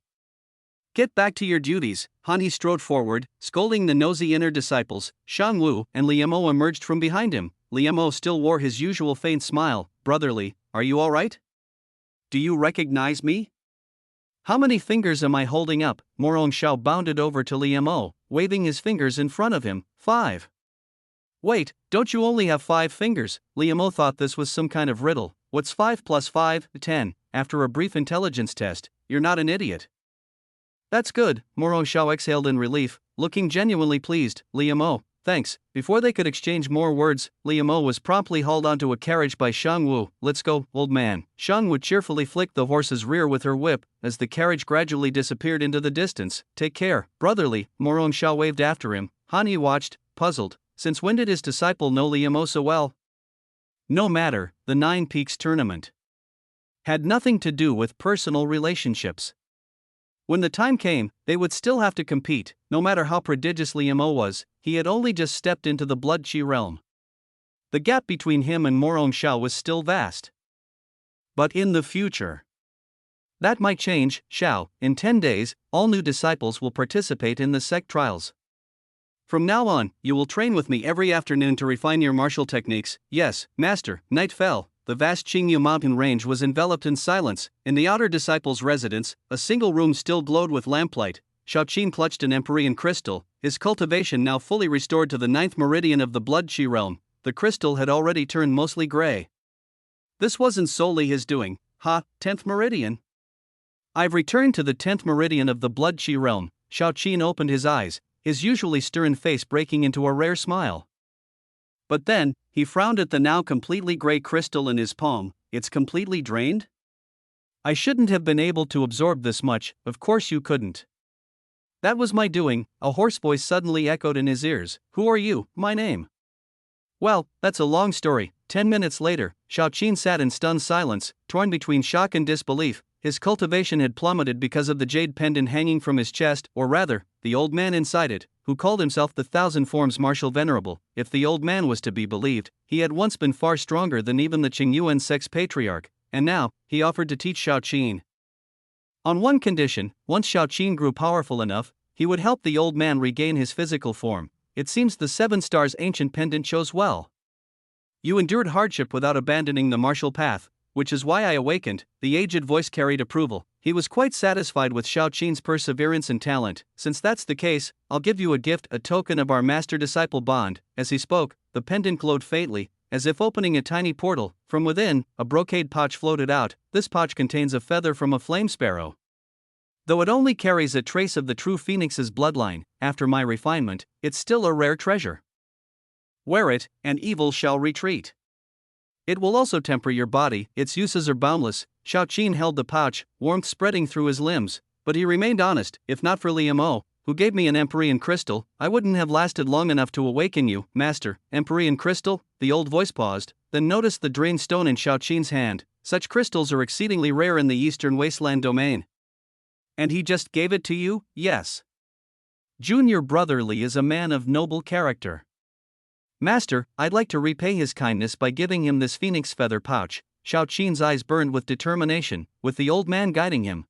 Get back to your duties. Han He strode forward, scolding the nosy inner disciples. Shang Wu and Liu Mo emerged from behind him. Liu Mo still wore his usual faint smile. Brother Li, are you all right? Do you recognize me? How many fingers am I holding up? Morong Xiao bounded over to Liu Mo, waving his fingers in front of him. 5. Wait, don't you only have 5 fingers? Liu Mo thought this was some kind of riddle. What's 5 plus 5? 10. After a brief intelligence test, you're not an idiot. That's good, Morong Xiao exhaled in relief, looking genuinely pleased. Liu Mo, thanks. Before they could exchange more words, Liu Mo was promptly hauled onto a carriage by Shang Wu. Let's go, old man. Shang Wu cheerfully flicked the horse's rear with her whip, as the carriage gradually disappeared into the distance. Take care, brotherly, Morong Xiao waved after him. Han He watched, puzzled. Since when did his disciple know Liu Mo so well? No matter, the Nine Peaks tournament had nothing to do with personal relationships. When the time came, they would still have to compete. No matter how prodigious Liu Mo was, he had only just stepped into the blood chi realm. The gap between him and Morong Xiao was still vast. But in the future, that might change. Xiao, in 10 days, all new disciples will participate in the sect trials. From now on, you will train with me every afternoon to refine your martial techniques. Yes, master. Night fell. The vast Qingyu mountain range was enveloped in silence. In the outer disciples' residence, a single room still glowed with lamplight. Shaoqin clutched an Empyrean crystal, his cultivation now fully restored to the 9th meridian of the blood chi realm. The crystal had already turned mostly gray. This wasn't solely his doing. 10th meridian? I've returned to the 10th meridian of the blood chi realm. Shaoqin opened his eyes, his usually stern face breaking into a rare smile. But then, he frowned at the now completely gray crystal in his palm. It's completely drained? I shouldn't have been able to absorb this much. Of course you couldn't. That was my doing, a hoarse voice suddenly echoed in his ears. Who are you? My name. Well, that's a long story. 10 minutes later, Shaoqin sat in stunned silence, torn between shock and disbelief. His cultivation had plummeted because of the jade pendant hanging from his chest, or rather, the old man inside it, who called himself the Thousand Forms Martial Venerable. If the old man was to be believed, he had once been far stronger than even the Qingyuan sect's patriarch, and now, he offered to teach Shaoqin. On one condition: once Shaoqin grew powerful enough, he would help the old man regain his physical form. It seems the 7 stars ancient pendant chose well. You endured hardship without abandoning the martial path, which is why I awakened. The aged voice carried approval. He was quite satisfied with Shaoqin's perseverance and talent. Since that's the case, I'll give you a gift, a token of our master-disciple bond. As he spoke, the pendant glowed faintly, as if opening a tiny portal. From within, a brocade pouch floated out. This pouch contains a feather from a flame sparrow. Though it only carries a trace of the true phoenix's bloodline, after my refinement, it's still a rare treasure. Wear it, and evil shall retreat. It will also temper your body. Its uses are boundless. Shaoqin held the pouch, warmth spreading through his limbs, but he remained honest. If not for Liu Mo, who gave me an Empyrean crystal, I wouldn't have lasted long enough to awaken you, master. Empyrean crystal? The old voice paused, then noticed the drained stone in Shaoqin's hand. Such crystals are exceedingly rare in the eastern wasteland domain. And he just gave it to you? Yes. Junior brother Li is a man of noble character. Master, I'd like to repay his kindness by giving him this phoenix feather pouch. Shaoqin's eyes burned with determination, with the old man guiding him.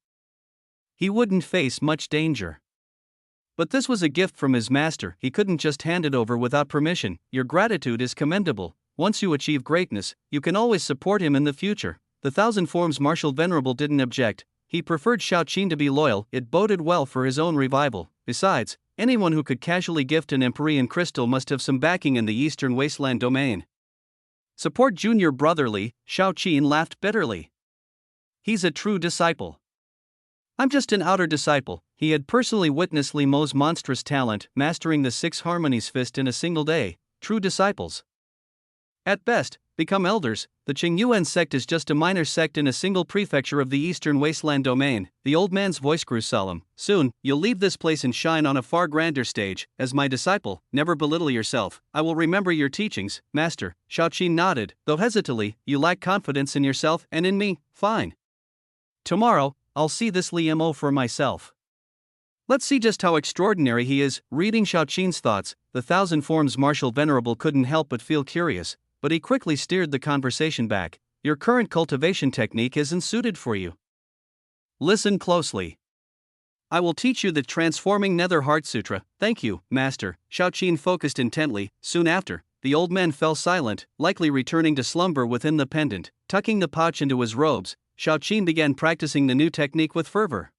He wouldn't face much danger. But this was a gift from his master, he couldn't just hand it over without permission. Your gratitude is commendable. Once you achieve greatness, you can always support him in the future. The Thousand Forms Martial Venerable didn't object. He preferred Shaoqin to be loyal. It boded well for his own revival. Besides, anyone who could casually gift an Empyrean crystal must have some backing in the eastern wasteland domain. Support junior brother Li, Shaoqin laughed bitterly. He's a true disciple. I'm just an outer disciple. He He had personally witnessed Li Mo's monstrous talent, mastering the 6 harmonies fist in a single day. True disciples, at best, become elders. The Qingyuan sect is just a minor sect in a single prefecture of the eastern wasteland domain. The old man's voice grew solemn. Soon, you'll leave this place and shine on a far grander stage. As my disciple, never belittle yourself. I will remember your teachings, master. Shaoqin nodded, though hesitantly. You lack confidence in yourself and in me. Fine. Tomorrow, I'll see this Li Mo for myself. Let's see just how extraordinary he is. Reading Shaoqin's thoughts, the Thousand Forms Martial Venerable couldn't help but feel curious, but he quickly steered the conversation back. Your current cultivation technique isn't suited for you. Listen closely. I will teach you the Transforming Nether Heart Sutra. Thank you, master. Shaoqin focused intently. Soon after, the old man fell silent, likely returning to slumber within the pendant. Tucking the pouch into his robes, Shaoqin began practicing the new technique with fervor.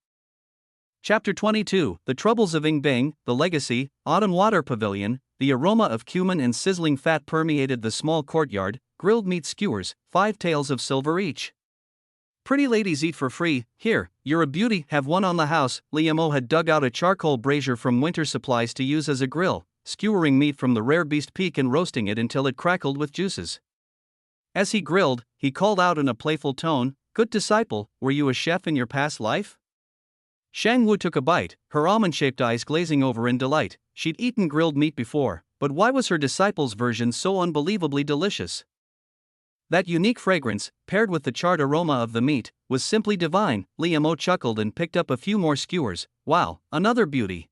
Chapter 22, The Troubles of Ying Bing, The Legacy, Autumn Water Pavilion. The aroma of cumin and sizzling fat permeated the small courtyard. Grilled meat skewers, 5 taels of silver each. Pretty ladies eat for free. Here, you're a beauty, have one on the house. Li Mo had dug out a charcoal brazier from winter supplies to use as a grill, skewering meat from the rare beast peak and roasting it until it crackled with juices. As he grilled, he called out in a playful tone, Good disciple, were you a chef in your past life? Shang Wu took a bite, her almond-shaped eyes glazing over in delight. She'd eaten grilled meat before, but why was her disciple's version so unbelievably delicious? That unique fragrance, paired with the charred aroma of the meat, was simply divine. Li Mo chuckled and picked up a few more skewers. Wow, another beauty.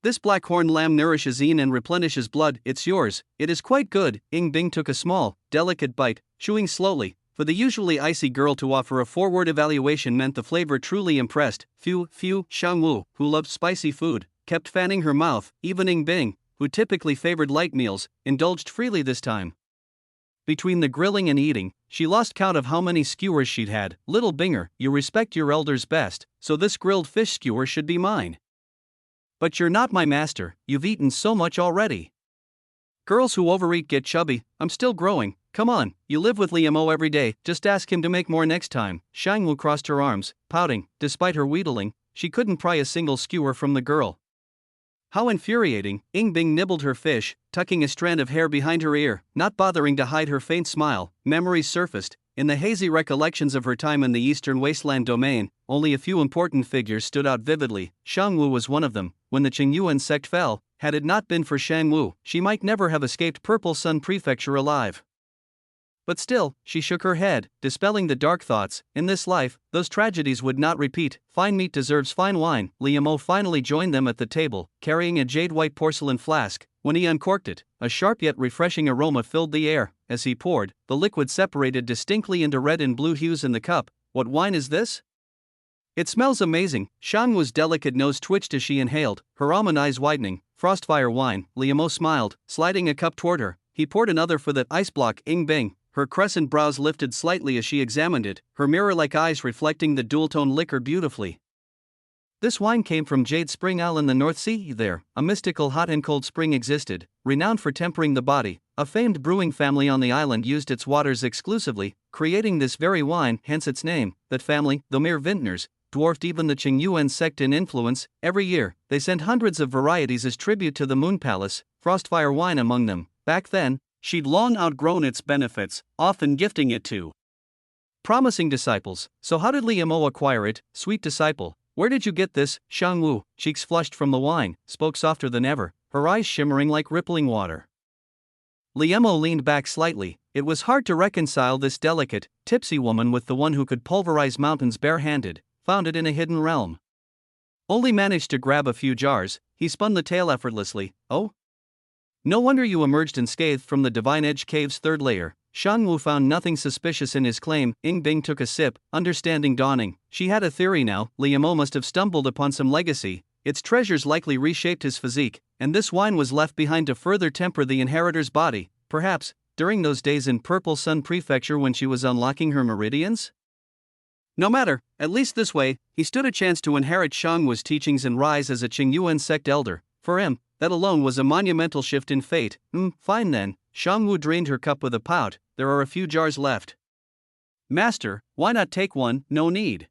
This black-horned lamb nourishes Yin and replenishes blood. It's yours. It is quite good. Ying Bing took a small, delicate bite, chewing slowly. For the usually icy girl to offer a forward evaluation meant the flavor truly impressed. Shang Wu, who loved spicy food, kept fanning her mouth. Even Ying Bing, who typically favored light meals, indulged freely this time. Between the grilling and eating, she lost count of how many skewers she'd had. Little Binger, you respect your elders best, so this grilled fish skewer should be mine. But you're not my master, you've eaten so much already. Girls who overeat get chubby. I'm still growing. Come on, you live with Li Mo every day, just ask him to make more next time. Shang Wu crossed her arms, pouting. Despite her wheedling, she couldn't pry a single skewer from the girl. How infuriating. Ying Bing nibbled her fish, tucking a strand of hair behind her ear, not bothering to hide her faint smile. Memories surfaced. In the hazy recollections of her time in the eastern wasteland domain, only a few important figures stood out vividly. Shang Wu was one of them. When the Qingyuan sect fell, had it not been for Shang Wu, she might never have escaped Purple Sun Prefecture alive. But still, she shook her head, dispelling the dark thoughts. In this life, those tragedies would not repeat. Fine meat deserves fine wine. Li Mo finally joined them at the table, carrying a jade-white porcelain flask. When he uncorked it, a sharp yet refreshing aroma filled the air. As he poured, the liquid separated distinctly into red and blue hues in the cup. What wine is this? It smells amazing. Shang Wu's delicate nose twitched as she inhaled, her almond eyes widening. Frostfire wine. Li Mo smiled, sliding a cup toward her. He poured another for the ice block. Ying Bing. Her crescent brows lifted slightly as she examined it, her mirror-like eyes reflecting the dual-tone liquor beautifully. This wine came from Jade Spring Isle in the North Sea. There, a mystical hot and cold spring existed, renowned for tempering the body. A famed brewing family on the island used its waters exclusively, creating this very wine, hence its name. That family, though mere vintners, dwarfed even the Qingyuan sect in influence. Every year, they sent hundreds of varieties as tribute to the Moon Palace, Frostfire wine among them. Back then, she'd long outgrown its benefits, often gifting it to promising disciples. So how did Li Mo acquire it? Sweet disciple, where did you get this? Shang Wu, cheeks flushed from the wine, spoke softer than ever, her eyes shimmering like rippling water. Li Mo leaned back slightly. It was hard to reconcile this delicate, tipsy woman with the one who could pulverize mountains bare-handed, found it in a hidden realm. Only managed to grab a few jars. He spun the tale effortlessly. Oh? No wonder you emerged unscathed from the Divine Edge Cave's third layer. Shang Wu found nothing suspicious in his claim. Ying Bing took a sip, understanding dawning. She had a theory now. Li Mo must have stumbled upon some legacy. Its treasures likely reshaped his physique, and this wine was left behind to further temper the inheritor's body. Perhaps, during those days in Purple Sun Prefecture when she was unlocking her meridians? No matter, at least this way, he stood a chance to inherit Shang Wu's teachings and rise as a Qingyuan sect elder. For him, that alone was a monumental shift in fate. Fine then. Shang Wu drained her cup with a pout. There are a few jars left. Master, why not take one? No need.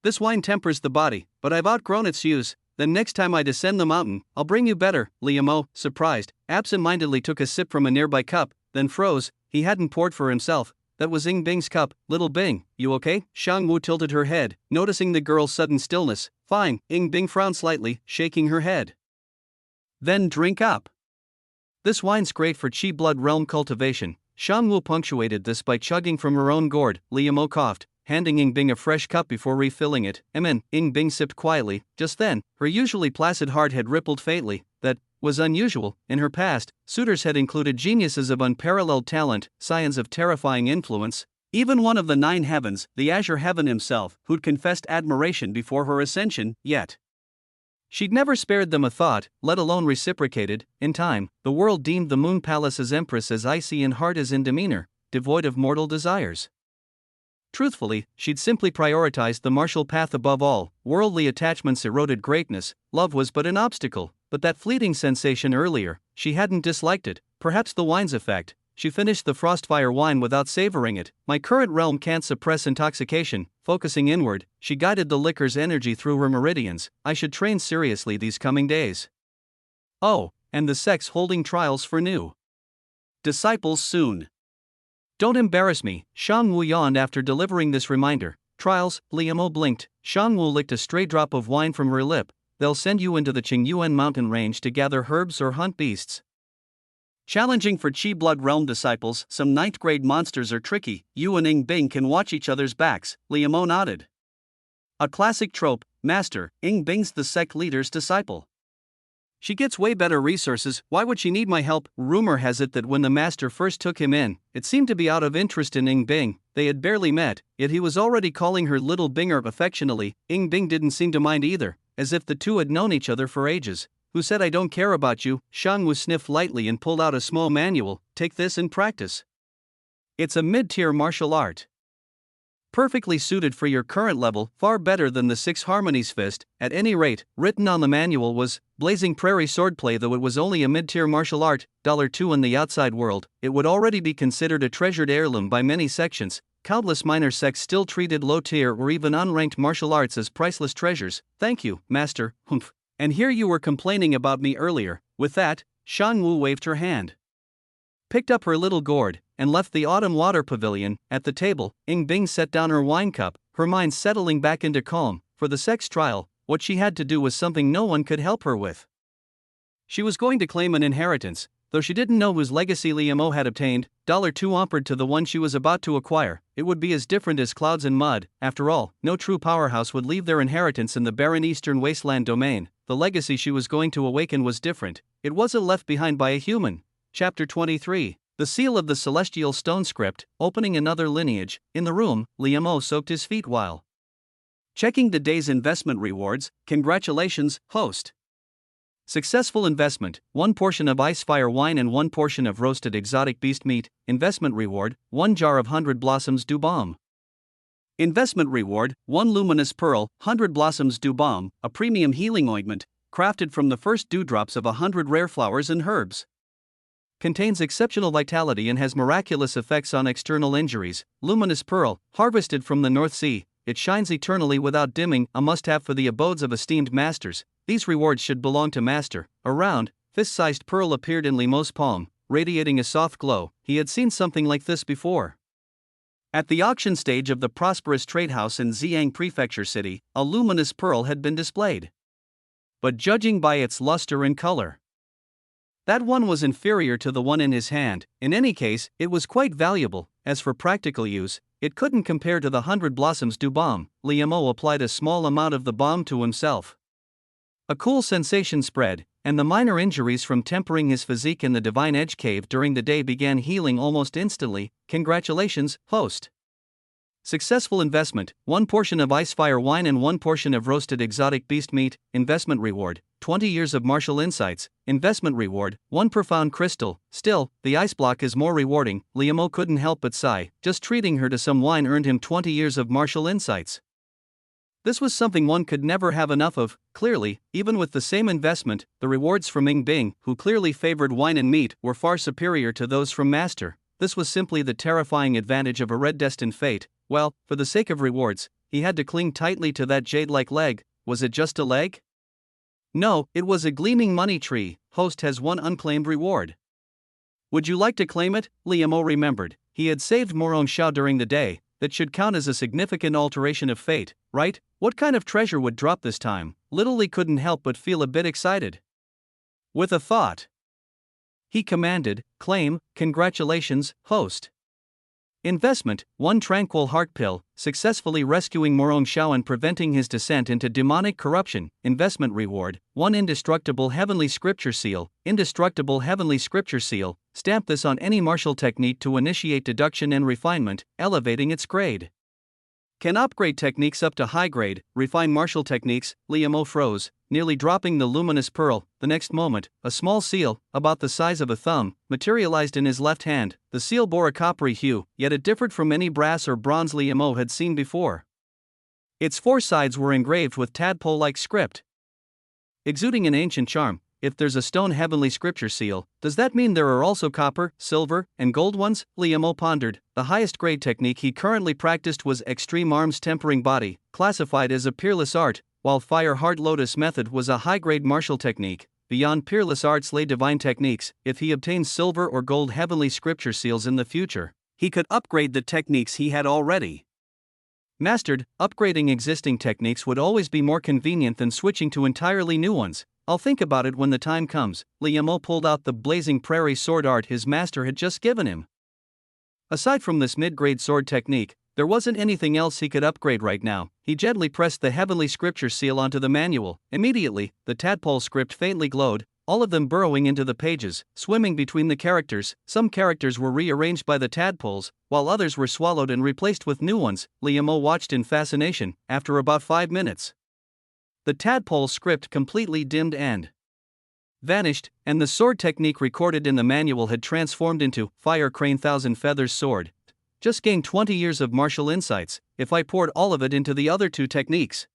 This wine tempers the body, but I've outgrown its use. Then next time I descend the mountain, I'll bring you better. Liam, surprised, absent-mindedly took a sip from a nearby cup, then froze. He hadn't poured for himself. That was Ying Bing's cup. Little Bing, you okay? Xiang Wu tilted her head, noticing the girl's sudden stillness. Fine. Ying Bing frowned slightly, shaking her head. Then drink up. This wine's great for Qi blood realm cultivation. Xiang Wu punctuated this by chugging from her own gourd. Liam coughed, handing Ying Bing a fresh cup before refilling it. Ying Bing sipped quietly. Just then, her usually placid heart had rippled faintly. That was unusual. In her past, suitors had included geniuses of unparalleled talent, scions of terrifying influence, even one of the 9 heavens, the Azure Heaven himself, who'd confessed admiration before her ascension, yet she'd never spared them a thought, let alone reciprocated. In time, the world deemed the Moon Palace's empress as icy in heart as in demeanor, devoid of mortal desires. Truthfully, she'd simply prioritized the martial path above all. Worldly attachments eroded greatness, love was but an obstacle, but that fleeting sensation earlier, she hadn't disliked it, perhaps the wine's effect. She finished the frostfire wine without savoring it. My current realm can't suppress intoxication. Focusing inward, she guided the liquor's energy through her meridians. I should train seriously these coming days. Oh, and the sex holding trials for new disciples soon. Don't embarrass me, Xiang Wu yawned after delivering this reminder. Trials, Liam blinked. Xiang Wu licked a stray drop of wine from her lip. They'll send you into the Qingyuan mountain range to gather herbs or hunt beasts. Challenging for Qi blood realm disciples, some 9th grade monsters are tricky. You and Ying Bing can watch each other's backs. Liam nodded. A classic trope, master, Ying Bing's the sect leader's disciple. She gets way better resources, why would she need my help? Rumor has it that when the master first took him in, it seemed to be out of interest in Ying Bing. They had barely met, yet he was already calling her Little Binger affectionately. Ying Bing didn't seem to mind either, as if the two had known each other for ages. Who said I don't care about you? Xiang Wu sniffed lightly and pulled out a small manual. Take this and practice. It's a mid-tier martial art. Perfectly suited for your current level, far better than the 6 Harmonies fist. At any rate, written on the manual was, Blazing Prairie swordplay. Though it was only a mid-tier martial art, $2 in the outside world, it would already be considered a treasured heirloom by many sections. Countless minor sects still treated low-tier or even unranked martial arts as priceless treasures. Thank you, master. Humph. And here you were complaining about me earlier. With that, Xiang Wu waved her hand, picked up her little gourd, and left the autumn water pavilion. At the table, Ying Bing set down her wine cup, her mind settling back into calm. For the sex trial, what she had to do was something no one could help her with. She was going to claim an inheritance, though she didn't know whose legacy Liam had obtained. $2 offered to the one she was about to acquire. It would be as different as clouds and mud. After all, no true powerhouse would leave their inheritance in the barren eastern wasteland domain. The legacy she was going to awaken was different. It wasn't left behind by a human. Chapter 23. The seal of the celestial stone script, opening another lineage. In the room, Liam soaked his feet while checking the day's investment rewards. Congratulations, host. Successful investment, 1 portion of Icefire wine and 1 portion of roasted exotic beast meat. Investment reward, 1 jar of 100 Blossoms du Baume. Investment reward, 1 luminous pearl, 100 Blossoms du Baume, a premium healing ointment, crafted from the first dewdrops of 100 rare flowers and herbs. Contains exceptional vitality and has miraculous effects on external injuries. Luminous pearl, harvested from the North Sea, it shines eternally without dimming, a must-have for the abodes of esteemed masters. These rewards should belong to master. A round, fist-sized pearl appeared in Limeau's palm, radiating a soft glow. He had seen something like this before. At the auction stage of the prosperous trade house in Ziyang Prefecture City, a luminous pearl had been displayed. But judging by its luster and color, that one was inferior to the one in his hand. In any case, it was quite valuable. As for practical use, it couldn't compare to the 100 Blossoms du Baume. Liam applied a small amount of the balm to himself. A cool sensation spread, and the minor injuries from tempering his physique in the Divine Edge Cave during the day began healing almost instantly. Congratulations, host. Successful investment, 1 portion of Icefire wine and 1 portion of roasted exotic beast meat. Investment reward, 20 years of martial insights. Investment reward, 1 profound crystal. Still, the ice block is more rewarding. Liam couldn't help but sigh. Just treating her to some wine earned him 20 years of martial insights. This was something one could never have enough of. Clearly, even with the same investment, the rewards from Ying Bing, who clearly favored wine and meat, were far superior to those from master. This was simply the terrifying advantage of a red destined fate. Well, for the sake of rewards, he had to cling tightly to that jade-like leg. Was it just a leg? No, it was a gleaming money tree. Host has one unclaimed reward. Would you like to claim it? Liamo remembered. He had saved Morong Xiao during the day. That should count as a significant alteration of fate, right? What kind of treasure would drop this time? Little Li couldn't help but feel a bit excited. With a thought, he commanded, claim, congratulations, host. Investment, 1 tranquil heart pill, successfully rescuing Morong Xiao and preventing his descent into demonic corruption. Investment reward, 1 indestructible heavenly scripture seal. Indestructible heavenly scripture seal, stamp this on any martial technique to initiate deduction and refinement, elevating its grade. Can upgrade techniques up to high grade, refine martial techniques. Liamo froze, nearly dropping the luminous pearl. The next moment, a small seal, about the size of a thumb, materialized in his left hand. The seal bore a coppery hue, yet it differed from any brass or bronze Liamo had seen before. Its 4 sides were engraved with tadpole-like script, exuding an ancient charm. If there's a stone heavenly scripture seal, does that mean there are also copper, silver, and gold ones? Liamo pondered. The highest grade technique he currently practiced was extreme arms tempering body, classified as a peerless art, while fire heart lotus method was a high-grade martial technique. Beyond peerless arts lay divine techniques. If he obtained silver or gold heavenly scripture seals in the future, he could upgrade the techniques he had already mastered. Upgrading existing techniques would always be more convenient than switching to entirely new ones. I'll think about it when the time comes. Liamo pulled out the blazing prairie sword art his master had just given him. Aside from this mid-grade sword technique, there wasn't anything else he could upgrade right now. He gently pressed the heavenly scripture seal onto the manual. Immediately, the tadpole script faintly glowed, all of them burrowing into the pages, swimming between the characters. Some characters were rearranged by the tadpoles, while others were swallowed and replaced with new ones. Liamo watched in fascination. After about 5 minutes, the tadpole script completely dimmed and vanished, and the sword technique recorded in the manual had transformed into Fire Crane Thousand Feathers Sword. Just gained 20 years of martial insights. If I poured all of it into the other 2 techniques,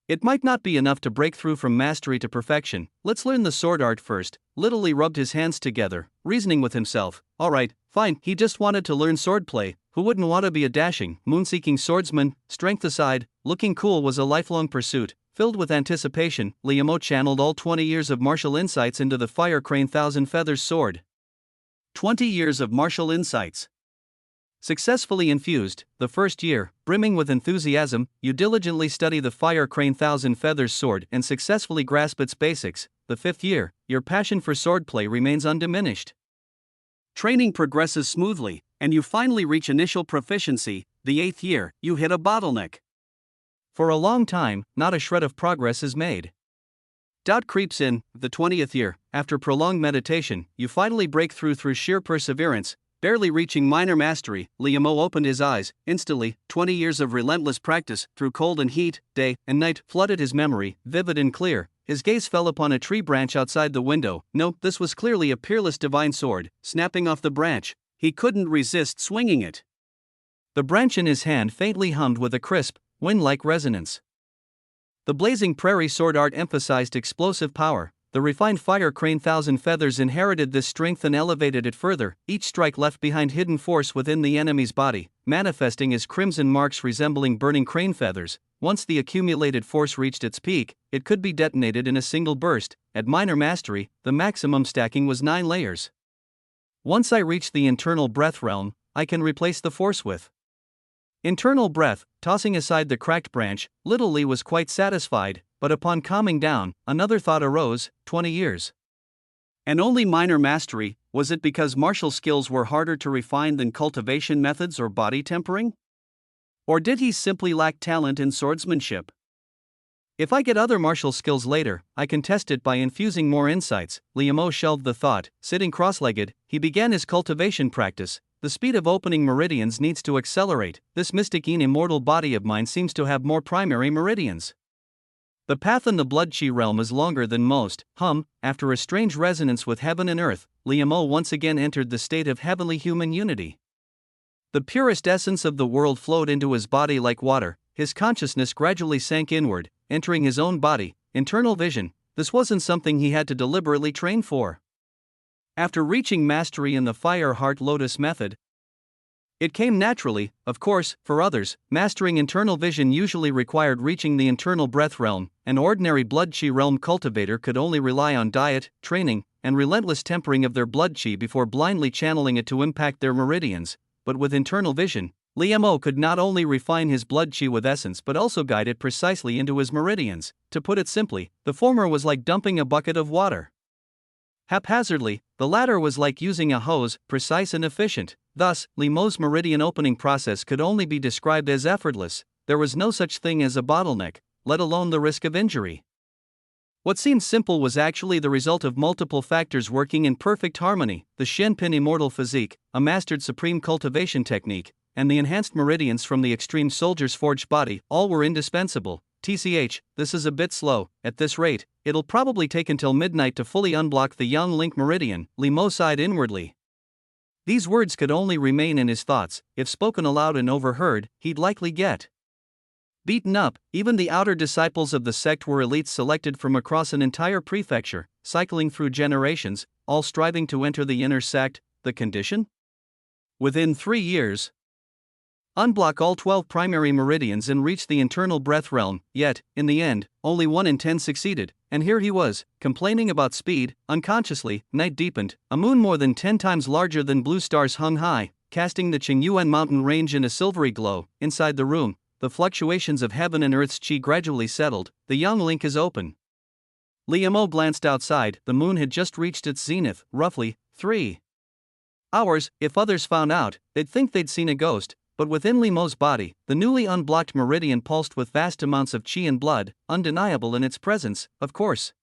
it might not be enough to break through from mastery to perfection. Let's learn the sword art first. Little Li rubbed his hands together, reasoning with himself. Alright, fine, he just wanted to learn swordplay. Who wouldn't want to be a dashing, moon-seeking swordsman? Strength aside, looking cool was a lifelong pursuit. Filled with anticipation, Liamo channeled all 20 years of martial insights into the Fire Crane Thousand Feathers sword. 20 years of martial insights successfully infused. The first year, brimming with enthusiasm, you diligently study the Fire Crane Thousand Feathers sword and successfully grasp its basics. The 5th year, your passion for swordplay remains undiminished. Training progresses smoothly, and you finally reach initial proficiency. The 8th year, you hit a bottleneck. For a long time, not a shred of progress is made. Doubt creeps in. The 20th year, after prolonged meditation, you finally break through sheer perseverance. Barely reaching minor mastery, Liamo opened his eyes. Instantly, 20 years of relentless practice, through cold and heat, day and night, flooded his memory, vivid and clear. His gaze fell upon a tree branch outside the window. No, this was clearly a peerless divine sword. Snapping off the branch, he couldn't resist swinging it. The branch in his hand faintly hummed with a crisp, wind-like resonance. The blazing prairie sword art emphasized explosive power. The refined Fire Crane Thousand Feathers inherited this strength and elevated it further. Each strike left behind hidden force within the enemy's body, manifesting as crimson marks resembling burning crane feathers. Once the accumulated force reached its peak, it could be detonated in a single burst. At minor mastery, the maximum stacking was 9 layers. Once I reach the internal breath realm, I can replace the force with internal breath. Tossing aside the cracked branch, Little Li was quite satisfied, but upon calming down, another thought arose. 20 years. And only minor mastery. Was it because martial skills were harder to refine than cultivation methods or body tempering? Or did he simply lack talent in swordsmanship? If I get other martial skills later, I can test it by infusing more insights. Liamo shelved the thought. Sitting cross-legged, he began his cultivation practice. The speed of opening meridians needs to accelerate. This mystic immortal body of mine seems to have more primary meridians. The path in the blood chi realm is longer than most. After a strange resonance with heaven and earth, Liamo once again entered the state of heavenly human unity. The purest essence of the world flowed into his body like water. His consciousness gradually sank inward, entering his own body. Internal vision. This wasn't something he had to deliberately train for. After reaching mastery in the Fire Heart Lotus method, It came naturally, of course. For others, mastering internal vision usually required reaching the internal breath realm. An ordinary blood chi realm cultivator could only rely on diet, training, and relentless tempering of their blood chi before blindly channeling it to impact their meridians. But with internal vision, Liamo could not only refine his blood chi with essence but also guide it precisely into his meridians. To put it simply, the former was like dumping a bucket of water haphazardly, the latter was like using a hose, precise and efficient. Thus, Liamo's meridian opening process could only be described as effortless. There was no such thing as a bottleneck, let alone the risk of injury. What seemed simple was actually the result of multiple factors working in perfect harmony: the Shenpin immortal physique, a mastered supreme cultivation technique, and the enhanced meridians from the extreme soldier's forged body, all were indispensable. TCH, this is a bit slow. At this rate, it'll probably take until midnight to fully unblock the young link meridian, Liamo sighed inwardly. These words could only remain in his thoughts. If spoken aloud and overheard, he'd likely get beaten up. Even the outer disciples of the sect were elites selected from across an entire prefecture, cycling through generations, all striving to enter the inner sect. The condition? Within 3 years, unblock all 12 primary meridians and reach the internal breath realm. Yet, in the end, only 1 in 10 succeeded, and here he was, complaining about speed. Unconsciously, night deepened. A moon more than 10 times larger than blue stars hung high, casting the Qingyuan mountain range in a silvery glow. Inside the room, the fluctuations of heaven and earth's qi gradually settled. The young link is open. Liamo glanced outside. The moon had just reached its zenith, roughly 3 hours. If others found out, they'd think they'd seen a ghost. But within Liamo's body, the newly unblocked meridian pulsed with vast amounts of qi and blood, undeniable in its presence, of course.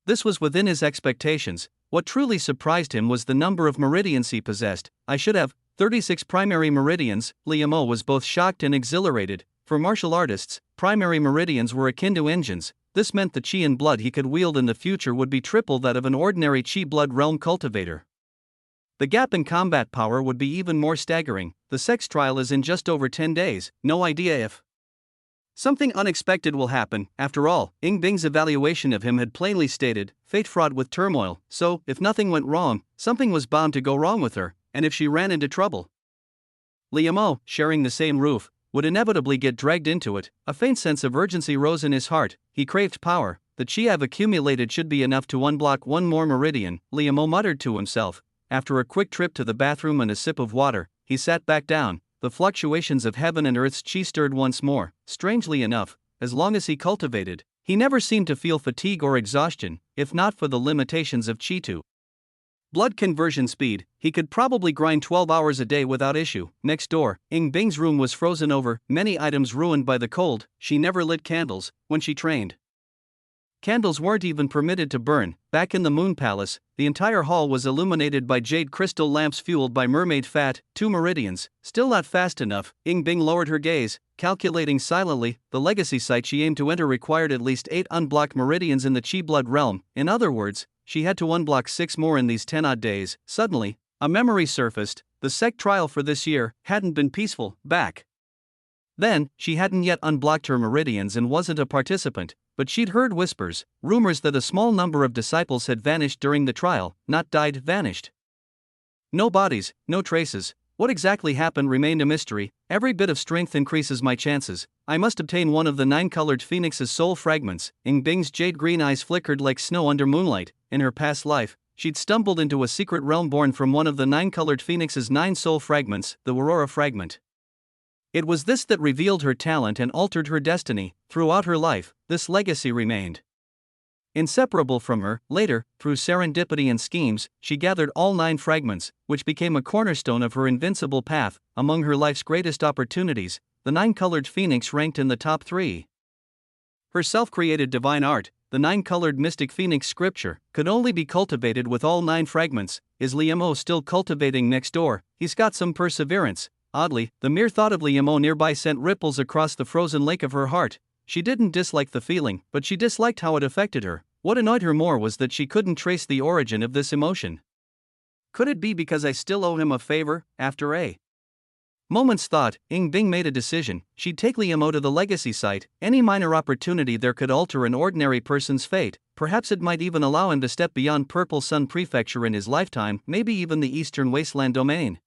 This was within his expectations. What truly surprised him was the number of meridians he possessed. I should have 36 primary meridians. Liamo was both shocked and exhilarated. For martial artists, primary meridians were akin to engines. This meant the qi and blood he could wield in the future would be triple that of an ordinary qi blood realm cultivator. The gap in combat power would be even more staggering. The sex trial is in just over 10 days, no idea if something unexpected will happen. After all, Ying Bing's evaluation of him had plainly stated, fate fraught with turmoil, so, if nothing went wrong, something was bound to go wrong with her, and if she ran into trouble, Liamo, sharing the same roof, would inevitably get dragged into it. A faint sense of urgency rose in his heart. He craved power. The qi I've accumulated should be enough to unblock one more meridian, Liamo muttered to himself. After a quick trip to the bathroom and a sip of water, he sat back down. The fluctuations of heaven and earth's qi stirred once more. Strangely enough, as long as he cultivated, he never seemed to feel fatigue or exhaustion. If not for the limitations of qi to blood conversion speed, he could probably grind 12 hours a day without issue. Next door, Ying Bing's room was frozen over, many items ruined by the cold. She never lit candles when she trained. Candles weren't even permitted to burn. Back in the Moon Palace, the entire hall was illuminated by jade crystal lamps fueled by mermaid fat. 2 meridians, still not fast enough. Ying Bing lowered her gaze, calculating silently. The legacy site she aimed to enter required at least 8 unblocked meridians in the qi blood realm. In other words, she had to unblock 6 more in these 10-odd days. Suddenly, a memory surfaced. The sect trial for this year hadn't been peaceful. Back then, she hadn't yet unblocked her meridians and wasn't a participant, but she'd heard whispers, rumors that a small number of disciples had vanished during the trial. Not died, vanished. No bodies, no traces. What exactly happened remained a mystery. Every bit of strength increases my chances. I must obtain one of the 9-colored phoenix's soul fragments. Ying Bing's jade-green eyes flickered like snow under moonlight. In her past life, she'd stumbled into a secret realm born from one of the 9-colored phoenix's 9 soul fragments, the Aurora fragment. It was this that revealed her talent and altered her destiny. Throughout her life, this legacy remained inseparable from her. Later, through serendipity and schemes, she gathered all 9 fragments, which became a cornerstone of her invincible path. Among her life's greatest opportunities, the 9-colored phoenix ranked in the top 3. Her self-created divine art, the 9-colored mystic phoenix scripture, could only be cultivated with all 9 fragments. Is Liamo still cultivating next door? He's got some perseverance. Oddly, the mere thought of Liamo nearby sent ripples across the frozen lake of her heart. She didn't dislike the feeling, but she disliked how it affected her. What annoyed her more was that she couldn't trace the origin of this emotion. Could it be because I still owe him a favor? After a moment's thought, Ying Bing made a decision. She'd take Liamo to the legacy site. Any minor opportunity there could alter an ordinary person's fate. Perhaps it might even allow him to step beyond Purple Sun Prefecture in his lifetime, maybe even the Eastern Wasteland domain.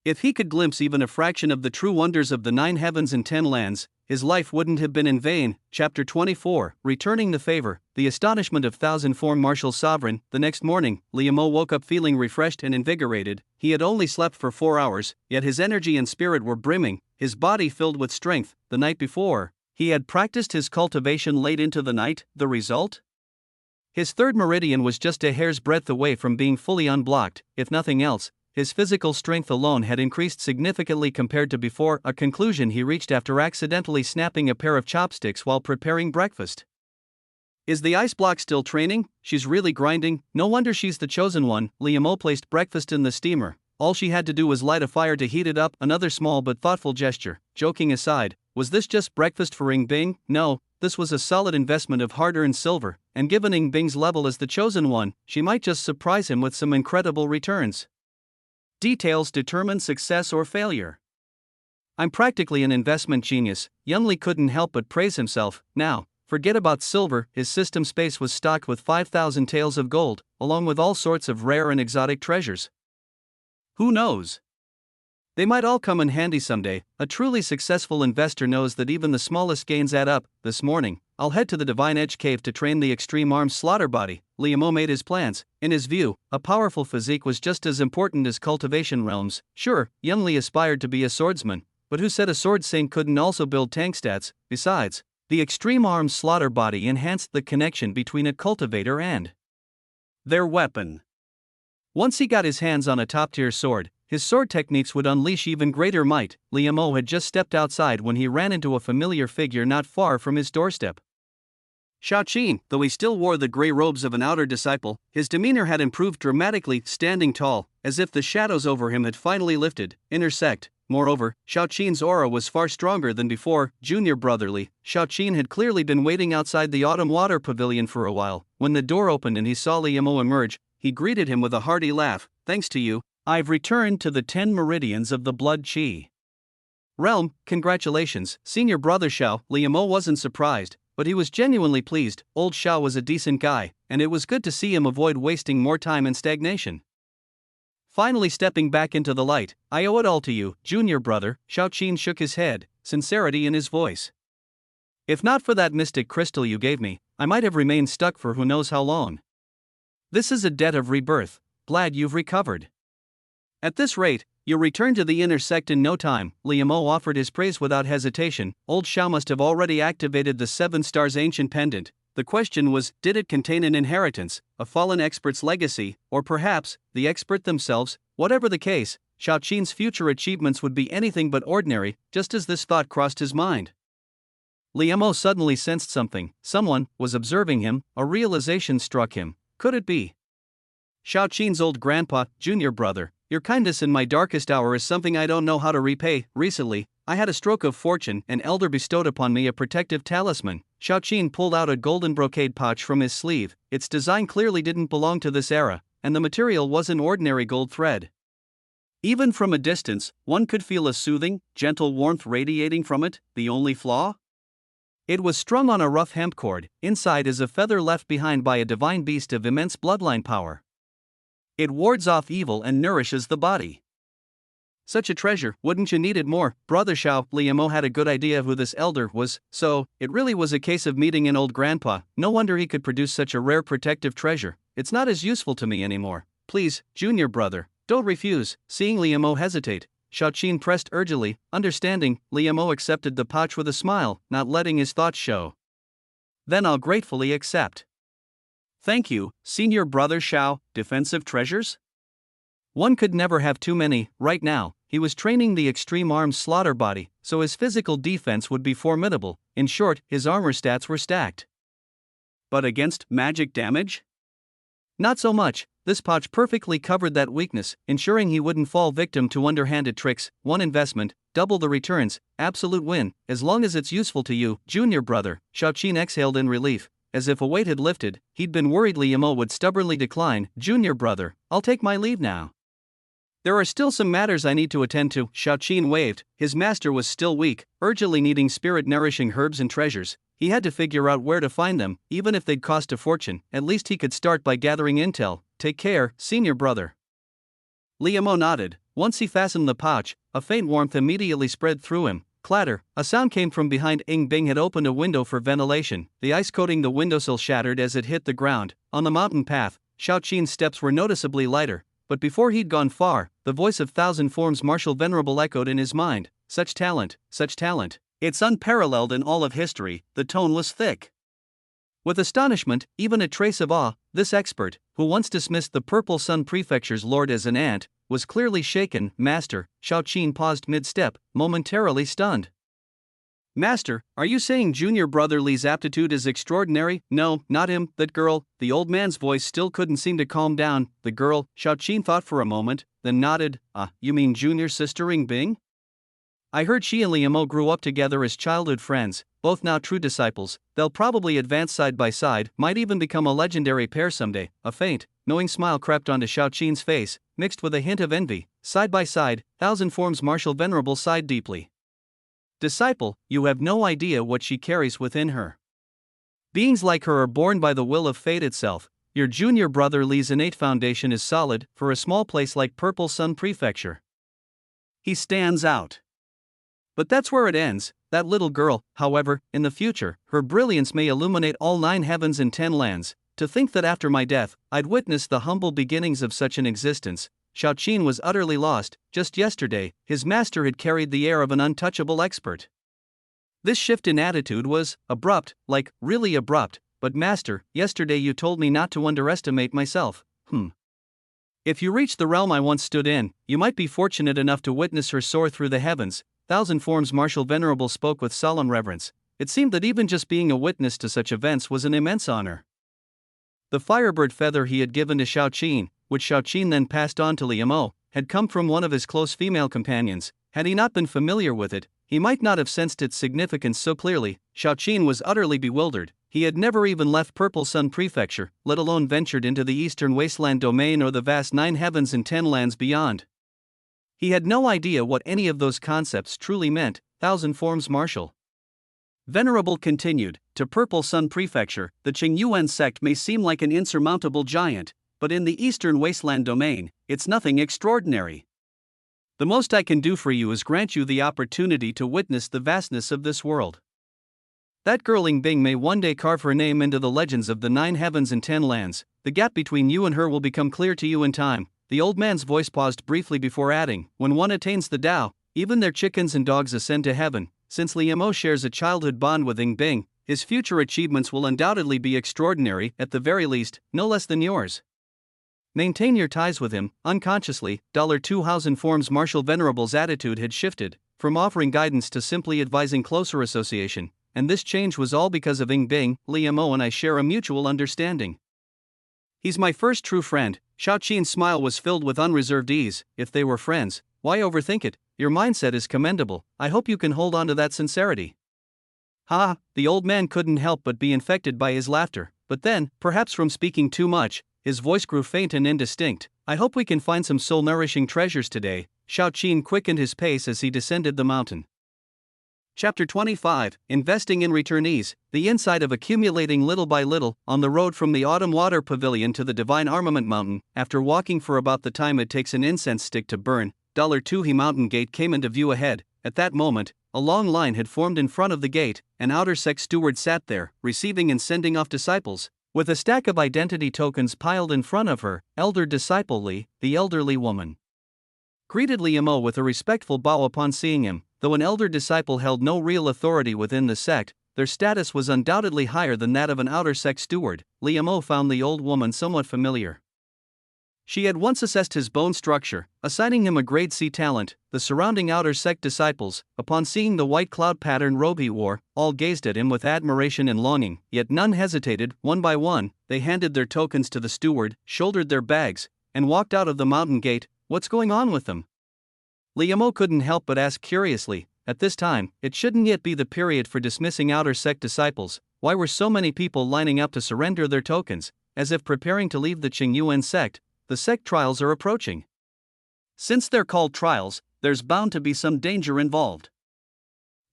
If he could glimpse even a fraction of the true wonders of the 9 heavens and 10 lands, his life wouldn't have been in vain. Chapter 24, Returning the Favor, the astonishment of thousand-form martial sovereign. The next morning, Liamo woke up feeling refreshed and invigorated. He had only slept for 4 hours, yet his energy and spirit were brimming, his body filled with strength. The night before, he had practiced his cultivation late into the night. The result? His third meridian was just a hair's breadth away from being fully unblocked. If nothing else, his physical strength alone had increased significantly compared to before, a conclusion he reached after accidentally snapping a pair of chopsticks while preparing breakfast. Is the ice block still training? She's really grinding. No wonder she's the chosen one. Liamo placed breakfast in the steamer. All she had to do was light a fire to heat it up, another small but thoughtful gesture. Joking aside, was this just breakfast for Ying Bing? No, this was a solid investment of hard-earned silver, and given Ying Bing's level as the chosen one, she might just surprise him with some incredible returns. Details determine success or failure. I'm practically an investment genius. Yunli couldn't help but praise himself. Now, forget about silver, his system space was stocked with 5,000 taels of gold, along with all sorts of rare and exotic treasures. Who knows? They might all come in handy someday. A truly successful investor knows that even the smallest gains add up. This morning, I'll head to the Divine Edge Cave to train the Extreme Arms Slaughter Body. Liamo made his plans. In his view, a powerful physique was just as important as cultivation realms. Sure, Yunli aspired to be a swordsman, but who said a sword saint couldn't also build tank stats? Besides, the Extreme Arms Slaughter Body enhanced the connection between a cultivator and their weapon. Once he got his hands on a top-tier sword, his sword techniques would unleash even greater might. Liamo had just stepped outside when he ran into a familiar figure not far from his doorstep. Shaoqin, though he still wore the gray robes of an outer disciple, his demeanor had improved dramatically, standing tall, as if the shadows over him had finally lifted. Intersect. Moreover, Shaoqin's aura was far stronger than before. Junior brotherly, Shaoqin had clearly been waiting outside the autumn water pavilion for a while. When the door opened and he saw Liamo emerge, he greeted him with a hearty laugh. Thanks to you, I've returned to the 10 meridians of the blood chi realm. Congratulations, senior brother Xiao. Liamo wasn't surprised, but he was genuinely pleased. Old Xiao was a decent guy, and it was good to see him avoid wasting more time in stagnation. Finally stepping back into the light, I owe it all to you, junior brother. Shaoqin shook his head, sincerity in his voice. If not for that mystic crystal you gave me, I might have remained stuck for who knows how long. This is a debt of rebirth. Glad you've recovered. At this rate, you'll return to the inner sect in no time. Liamo offered his praise without hesitation. Old Xiao must have already activated the 7 stars ancient pendant. The question was, did it contain an inheritance, a fallen expert's legacy, or perhaps, the expert themselves? Whatever the case, Shaoqin's future achievements would be anything but ordinary. Just as this thought crossed his mind, Liamo suddenly sensed something. Someone was observing him. A realization struck him. Could it be Shaoqin's old grandpa? Junior brother, your kindness in my darkest hour is something I don't know how to repay. Recently, I had a stroke of fortune. An elder bestowed upon me a protective talisman. Shaoqin pulled out a golden brocade pouch from his sleeve. Its design clearly didn't belong to this era, and the material wasn't ordinary gold thread. Even from a distance, one could feel a soothing, gentle warmth radiating from it. The only flaw? It was strung on a rough hemp cord. Inside is a feather left behind by a divine beast of immense bloodline power. It wards off evil and nourishes the body. Such a treasure, wouldn't you need it more? Brother Xiao. Liamo had a good idea who this elder was, so it really was a case of meeting an old grandpa. No wonder he could produce such a rare protective treasure. It's not as useful to me anymore. Please, junior brother, don't refuse. Seeing Liamo hesitate, Shaoqin pressed urgently. Understanding, Liamo accepted the pouch with a smile, not letting his thoughts show. Then I'll gratefully accept. Thank you, senior brother Xiao. Defensive treasures? One could never have too many. Right now, he was training the Extreme Arms Slaughter Body, so his physical defense would be formidable. In short, his armor stats were stacked. But against magic damage? Not so much. This pouch perfectly covered that weakness, ensuring he wouldn't fall victim to underhanded tricks. One investment, double the returns, absolute win, as long as it's useful to you, junior brother. Shaoqin exhaled in relief. As if a weight had lifted, he'd been worried Liamo would stubbornly decline. Junior brother, I'll take my leave now. There are still some matters I need to attend to. Shaoqin waved. His master was still weak, urgently needing spirit-nourishing herbs and treasures. He had to figure out where to find them, even if they'd cost a fortune. At least he could start by gathering intel. Take care, senior brother. Liamo nodded. Once he fastened the pouch, a faint warmth immediately spread through him. Clatter, a sound came from behind. Ying Bing had opened a window for ventilation. The ice coating the windowsill shattered as it hit the ground. On the mountain path, Xiaoqin's steps were noticeably lighter. But before he'd gone far, the voice of Thousand Forms Martial Venerable echoed in his mind. Such talent, such talent. It's unparalleled in all of history. The tone was thick with astonishment, even a trace of awe. This expert, who once dismissed the Purple Sun Prefecture's lord as an ant, was clearly shaken. Master, Xiaoqin paused mid-step, momentarily stunned. Master, are you saying Junior Brother Li's aptitude is extraordinary? No, not him, that girl. The old man's voice still couldn't seem to calm down. The girl, Xiaoqin thought for a moment, then nodded. You mean Junior Sister Ying Bing? I heard she and Liu Mo grew up together as childhood friends, both now true disciples. They'll probably advance side by side, might even become a legendary pair someday. A faint, knowing smile crept onto Xiaoqin's face, mixed with a hint of envy. Side by side, Thousand Forms Martial Venerable sighed deeply. Disciple, you have no idea what she carries within her. Beings like her are born by the will of fate itself. Your junior brother Li's innate foundation is solid for a small place like Purple Sun Prefecture. He stands out. But that's where it ends. That little girl, however, in the future, her brilliance may illuminate all 9 heavens and 10 lands. To think that after my death, I'd witness the humble beginnings of such an existence. Xiaoqin was utterly lost. Just yesterday, his master had carried the air of an untouchable expert. This shift in attitude was abrupt, like really abrupt. But master, yesterday you told me not to underestimate myself. If you reach the realm I once stood in, you might be fortunate enough to witness her soar through the heavens. Thousand Forms Martial Venerable spoke with solemn reverence. It seemed that even just being a witness to such events was an immense honor. The firebird feather he had given to Xiaoqin, which Xiaoqin then passed on to Liu Mo, had come from one of his close female companions. Had he not been familiar with it, he might not have sensed its significance so clearly. Xiaoqin was utterly bewildered. He had never even left Purple Sun Prefecture, let alone ventured into the Eastern Wasteland domain or the vast 9 heavens and 10 lands beyond. He had no idea what any of those concepts truly meant. Thousand Forms Martial Venerable continued. To Purple Sun Prefecture, the Qingyuan sect may seem like an insurmountable giant, but in the Eastern Wasteland domain, it's nothing extraordinary. The most I can do for you is grant you the opportunity to witness the vastness of this world. That girl Ying Bing may one day carve her name into the legends of the 9 heavens and 10 lands. The gap between you and her will become clear to you in time. The old man's voice paused briefly before adding, when one attains the Tao, even their chickens and dogs ascend to heaven. Since Liu Mo shares a childhood bond with Ying Bing, his future achievements will undoubtedly be extraordinary, at the very least, no less than yours. Maintain your ties with him. Unconsciously, $2,000 Forms Martial Venerable's attitude had shifted, from offering guidance to simply advising closer association, and this change was all because of Ying Bing. Liu Mo and I share a mutual understanding. He's my first true friend. Xiaoqin's smile was filled with unreserved ease. If they were friends, why overthink it? Your mindset is commendable. I hope you can hold on to that sincerity. The old man couldn't help but be infected by his laughter, but then, perhaps from speaking too much, his voice grew faint and indistinct. I hope we can find some soul-nourishing treasures today. Xiaoqin quickened his pace as he descended the mountain. Chapter 25, Investing in Returnees. The insight of accumulating little by little. On the road from the Autumn Water Pavilion to the Divine Armament Mountain, after walking for about the time it takes an incense stick to burn, $2 Mountain Gate came into view ahead. At that moment, a long line had formed in front of the gate. An outer sect steward sat there, receiving and sending off disciples. With a stack of identity tokens piled in front of her, Elder Disciple Li, the elderly woman, greeted Liu Mo with a respectful bow upon seeing him. Though an elder disciple held no real authority within the sect, their status was undoubtedly higher than that of an outer sect steward. Liu Mo found the old woman somewhat familiar. She had once assessed his bone structure, assigning him a grade C talent. The surrounding outer sect disciples, upon seeing the white cloud pattern robe he wore, all gazed at him with admiration and longing, yet none hesitated. One by one, they handed their tokens to the steward, shouldered their bags, and walked out of the mountain gate. What's going on with them? Liu Mo couldn't help but ask curiously. At this time, it shouldn't yet be the period for dismissing outer sect disciples. Why were so many people lining up to surrender their tokens, as if preparing to leave the Qingyuan sect? The sect trials are approaching. Since they're called trials, there's bound to be some danger involved.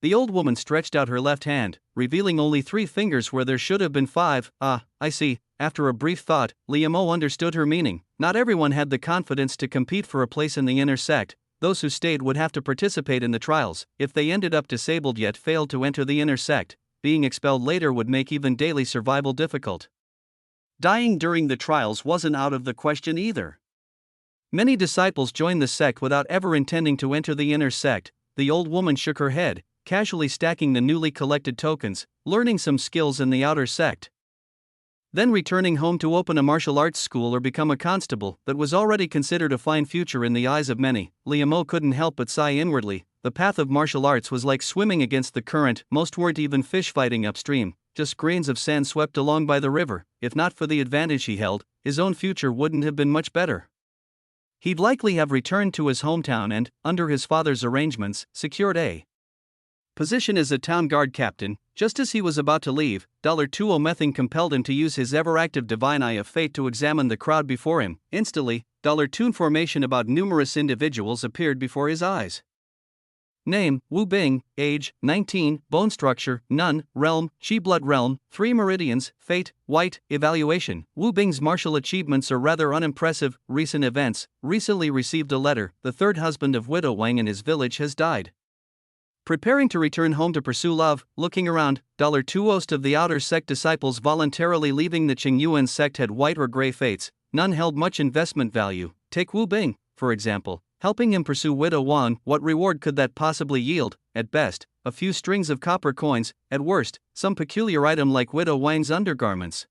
The old woman stretched out her left hand, revealing only 3 fingers where there should have been 5. I see. After a brief thought, Liamo understood her meaning. Not everyone had the confidence to compete for a place in the inner sect. Those who stayed would have to participate in the trials. If they ended up disabled yet failed to enter the inner sect, being expelled later would make even daily survival difficult. Dying during the trials wasn't out of the question either. Many disciples joined the sect without ever intending to enter the inner sect. The old woman shook her head, casually stacking the newly collected tokens, learning some skills in the outer sect. Then returning home to open a martial arts school or become a constable that was already considered a fine future in the eyes of many. Liamo couldn't help but sigh inwardly. The path of martial arts was like swimming against the current. Most weren't even fish fighting upstream, just grains of sand swept along by the river. If not for the advantage he held, his own future wouldn't have been much better. He'd likely have returned to his hometown and, under his father's arrangements, secured a position as a town guard captain. Just as he was about to leave, $2 compelled him to use his ever-active divine eye of fate to examine the crowd before him. Instantly, $2 information about numerous individuals appeared before his eyes. Name, Wu Bing, age, 19, bone structure, none, realm, She-blood realm, 3 meridians, fate, white, evaluation. Wu Bing's martial achievements are rather unimpressive. Recent events, recently received a letter. The third husband of Widow Wang in his village has died. Preparing to return home to pursue love, looking around, $2 Most of the outer sect disciples voluntarily leaving the Qingyuan sect had white or gray fates. None held much investment value. Take Wu Bing, for example. Helping him pursue Widow Wang, what reward could that possibly yield? At best, a few strings of copper coins, at worst, some peculiar item like Widow Wang's undergarments.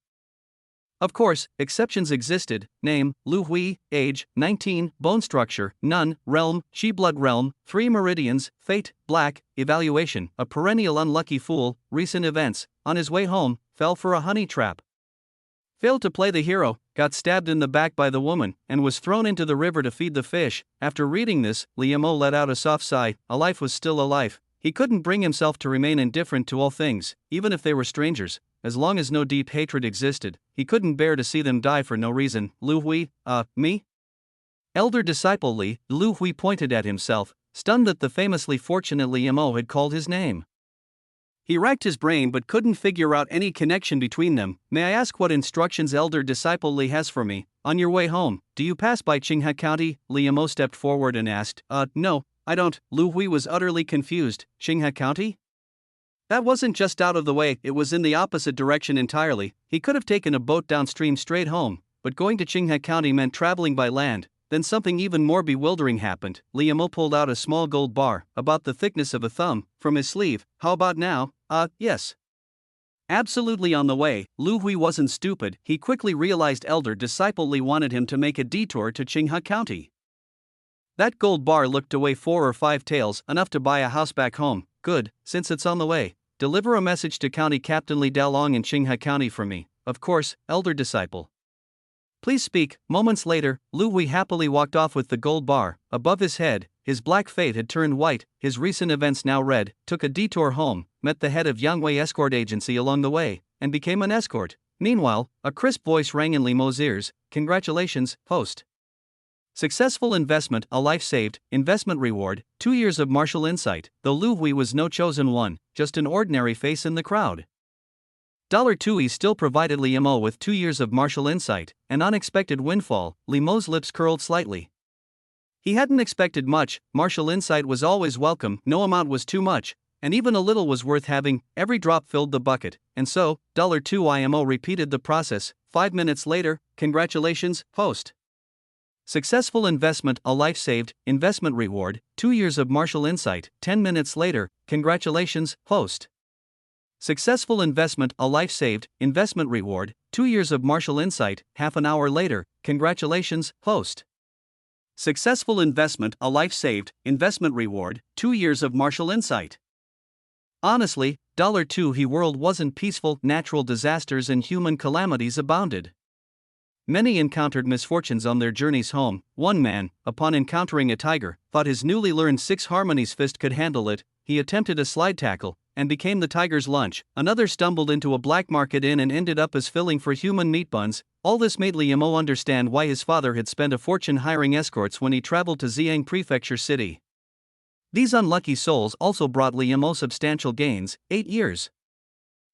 Of course, exceptions existed. Name, Lu Hui, age, 19, bone structure, none, realm, She-blood realm, 3 meridians, fate, black, evaluation, a perennial unlucky fool. Recent events, on his way home, fell for a honey trap. Failed to play the hero, got stabbed in the back by the woman, and was thrown into the river to feed the fish. After reading this, Liamo let out a soft sigh. A life was still a life. He couldn't bring himself to remain indifferent to all things, even if they were strangers. As long as no deep hatred existed, he couldn't bear to see them die for no reason. Lu Hui, me? Elder disciple Lu Hui pointed at himself, stunned that the famously fortunate Liamo had called his name. He racked his brain but couldn't figure out any connection between them. May I ask what instructions Elder Disciple Li has for me? On your way home, do you pass by Qinghe County? Liamo stepped forward and asked. No, I don't. Lu Hui was utterly confused. Qinghe County? That wasn't just out of the way, it was in the opposite direction entirely. He could have taken a boat downstream straight home, but going to Qinghe County meant traveling by land. Then something even more bewildering happened. Liamo pulled out a small gold bar, about the thickness of a thumb, from his sleeve. How about now? Yes. Absolutely on the way. Lu Hui wasn't stupid. He quickly realized Elder Disciple Li wanted him to make a detour to Qinghe County. That gold bar looked to weigh 4 or 5 taels, enough to buy a house back home. Good, since it's on the way. Deliver a message to County Captain Li Dalong in Qinghe County for me. Of course, Elder Disciple. Please speak. Moments later, Lu Hui happily walked off with the gold bar. Above his head, his black fate had turned white, his recent events now red, took a detour home, met the head of Yangwei Escort Agency along the way, and became an escort. Meanwhile, a crisp voice rang in Limo's ears. Congratulations, host. Successful investment, a life saved, investment reward, 2 years of martial insight. Though Lu Hui was no chosen one, just an ordinary face in the crowd. $2 still provided Liamo with 2 years of martial insight, an unexpected windfall. Limo's lips curled slightly. He hadn't expected much. Martial insight was always welcome, no amount was too much, and even a little was worth having. Every drop filled the bucket, and so, $2 repeated the process. 5 minutes later, congratulations, host. Successful investment, a life saved, investment reward, 2 years of martial insight. 10 minutes later, congratulations, host. Successful investment, a life saved, investment reward, 2 years of martial insight. Half an hour later, congratulations, host. Successful investment, a life saved, investment reward, 2 years of martial insight. Honestly, $2 world wasn't peaceful. Natural disasters and human calamities abounded. Many encountered misfortunes on their journeys home. One man, upon encountering a tiger, thought his newly learned 6 harmonies fist could handle it. He attempted a slide tackle, and became the tiger's lunch. Another stumbled into a black market inn and ended up as filling for human meat buns. All this made Liamo understand why his father had spent a fortune hiring escorts when he traveled to Ziyang Prefecture City. These unlucky souls also brought Liamo substantial gains, 8 years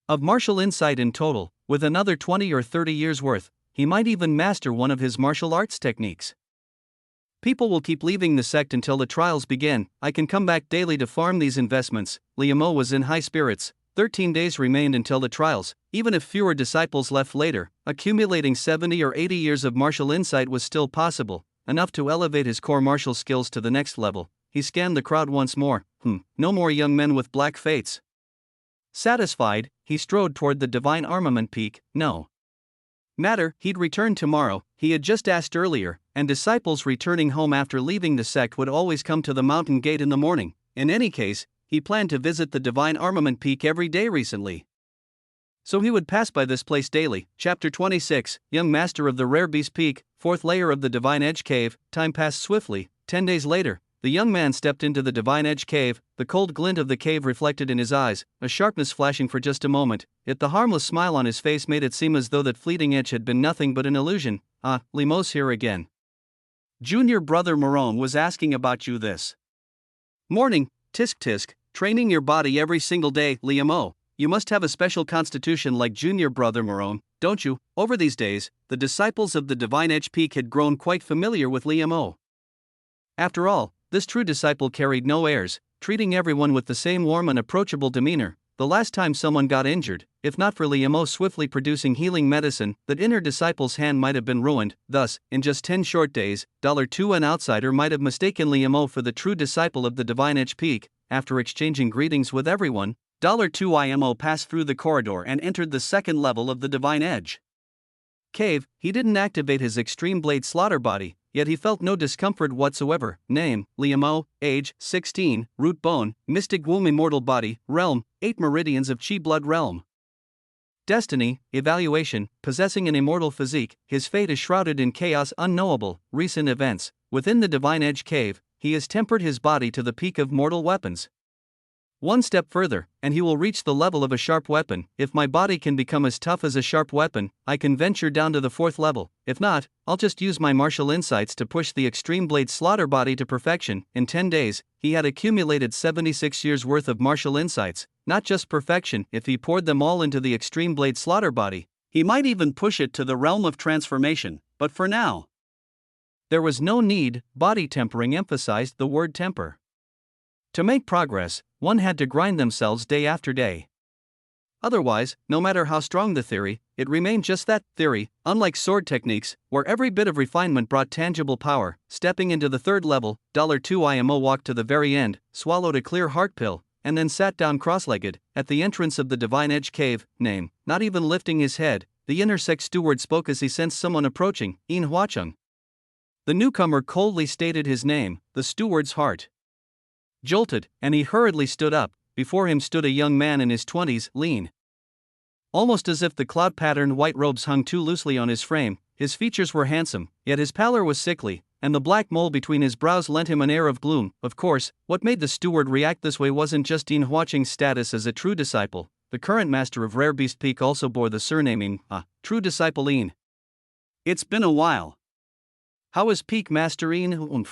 of martial insight in total. With another 20 or 30 years worth, he might even master one of his martial arts techniques. People will keep leaving the sect until the trials begin. I can come back daily to farm these investments. Liamo was in high spirits. 13 days remained until the trials. Even if fewer disciples left later, accumulating 70 or 80 years of martial insight was still possible, enough to elevate his core martial skills to the next level. He scanned the crowd once more. No more young men with black fates. Satisfied, he strode toward the divine armament peak. No matter, he'd return tomorrow, he had just asked earlier, and disciples returning home after leaving the sect would always come to the mountain gate in the morning. In any case, he planned to visit the divine armament peak every day recently. So he would pass by this place daily. Chapter 26, Young Master of the Rare Beast Peak, 4th layer of the Divine Edge Cave. Time passed swiftly. 10 days later, the young man stepped into the Divine Edge Cave, the cold glint of the cave reflected in his eyes, a sharpness flashing for just a moment, yet the harmless smile on his face made it seem as though that fleeting itch had been nothing but an illusion. Ah, Limos here again. Junior brother Morone was asking about you this morning. Tisk tisk, training your body every single day. Liamo, you must have a special constitution like junior brother Morone, don't you? Over these days, the disciples of the Divine Edge Peak had grown quite familiar with Liamo. After all, this true disciple carried no airs, treating everyone with the same warm and approachable demeanor. The last time someone got injured, if not for Liamo swiftly producing healing medicine, that inner disciple's hand might have been ruined. Thus, in just 10 short days, $2 an outsider might have mistaken Liamo for the true disciple of the Divine Edge Peak. After exchanging greetings with everyone, $2 IMO passed through the corridor and entered the second level of the Divine Edge Cave. He didn't activate his extreme blade slaughter body, yet he felt no discomfort whatsoever. Name, Liamo, age, 16, root bone, mystic womb, immortal body, realm, 8 meridians of chi blood realm. Destiny, evaluation, possessing an immortal physique, his fate is shrouded in chaos unknowable. Recent events, within the Divine Edge Cave, he has tempered his body to the peak of mortal weapons. One step further, and he will reach the level of a sharp weapon. If my body can become as tough as a sharp weapon, I can venture down to the 4th level. If not, I'll just use my martial insights to push the extreme blade slaughter body to perfection. In 10 days, he had accumulated 76 years worth of martial insights, not just perfection. If he poured them all into the extreme blade slaughter body, he might even push it to the realm of transformation. But for now, there was no need. Body tempering emphasized the word temper. To make progress, one had to grind themselves day after day. Otherwise, no matter how strong the theory, it remained just that, theory. Unlike sword techniques, where every bit of refinement brought tangible power, stepping into the 3rd level, $2 IMO walked to the very end, swallowed a clear heart pill, and then sat down cross-legged, at the entrance of the Divine Edge Cave. Name, not even lifting his head, the inner sect steward spoke as he sensed someone approaching. In Huacheng. The newcomer coldly stated his name. The steward's heart jolted, and he hurriedly stood up. Before him stood a young man in his 20s, lean, almost as if the cloud-patterned white robes hung too loosely on his frame. His features were handsome, yet his pallor was sickly, and the black mole between his brows lent him an air of gloom. Of course, what made the steward react this way wasn't just In Huacheng's status as a true disciple. The current master of Rare Beast Peak also bore the surname true disciple In. It's been a while. How is Peak Master In?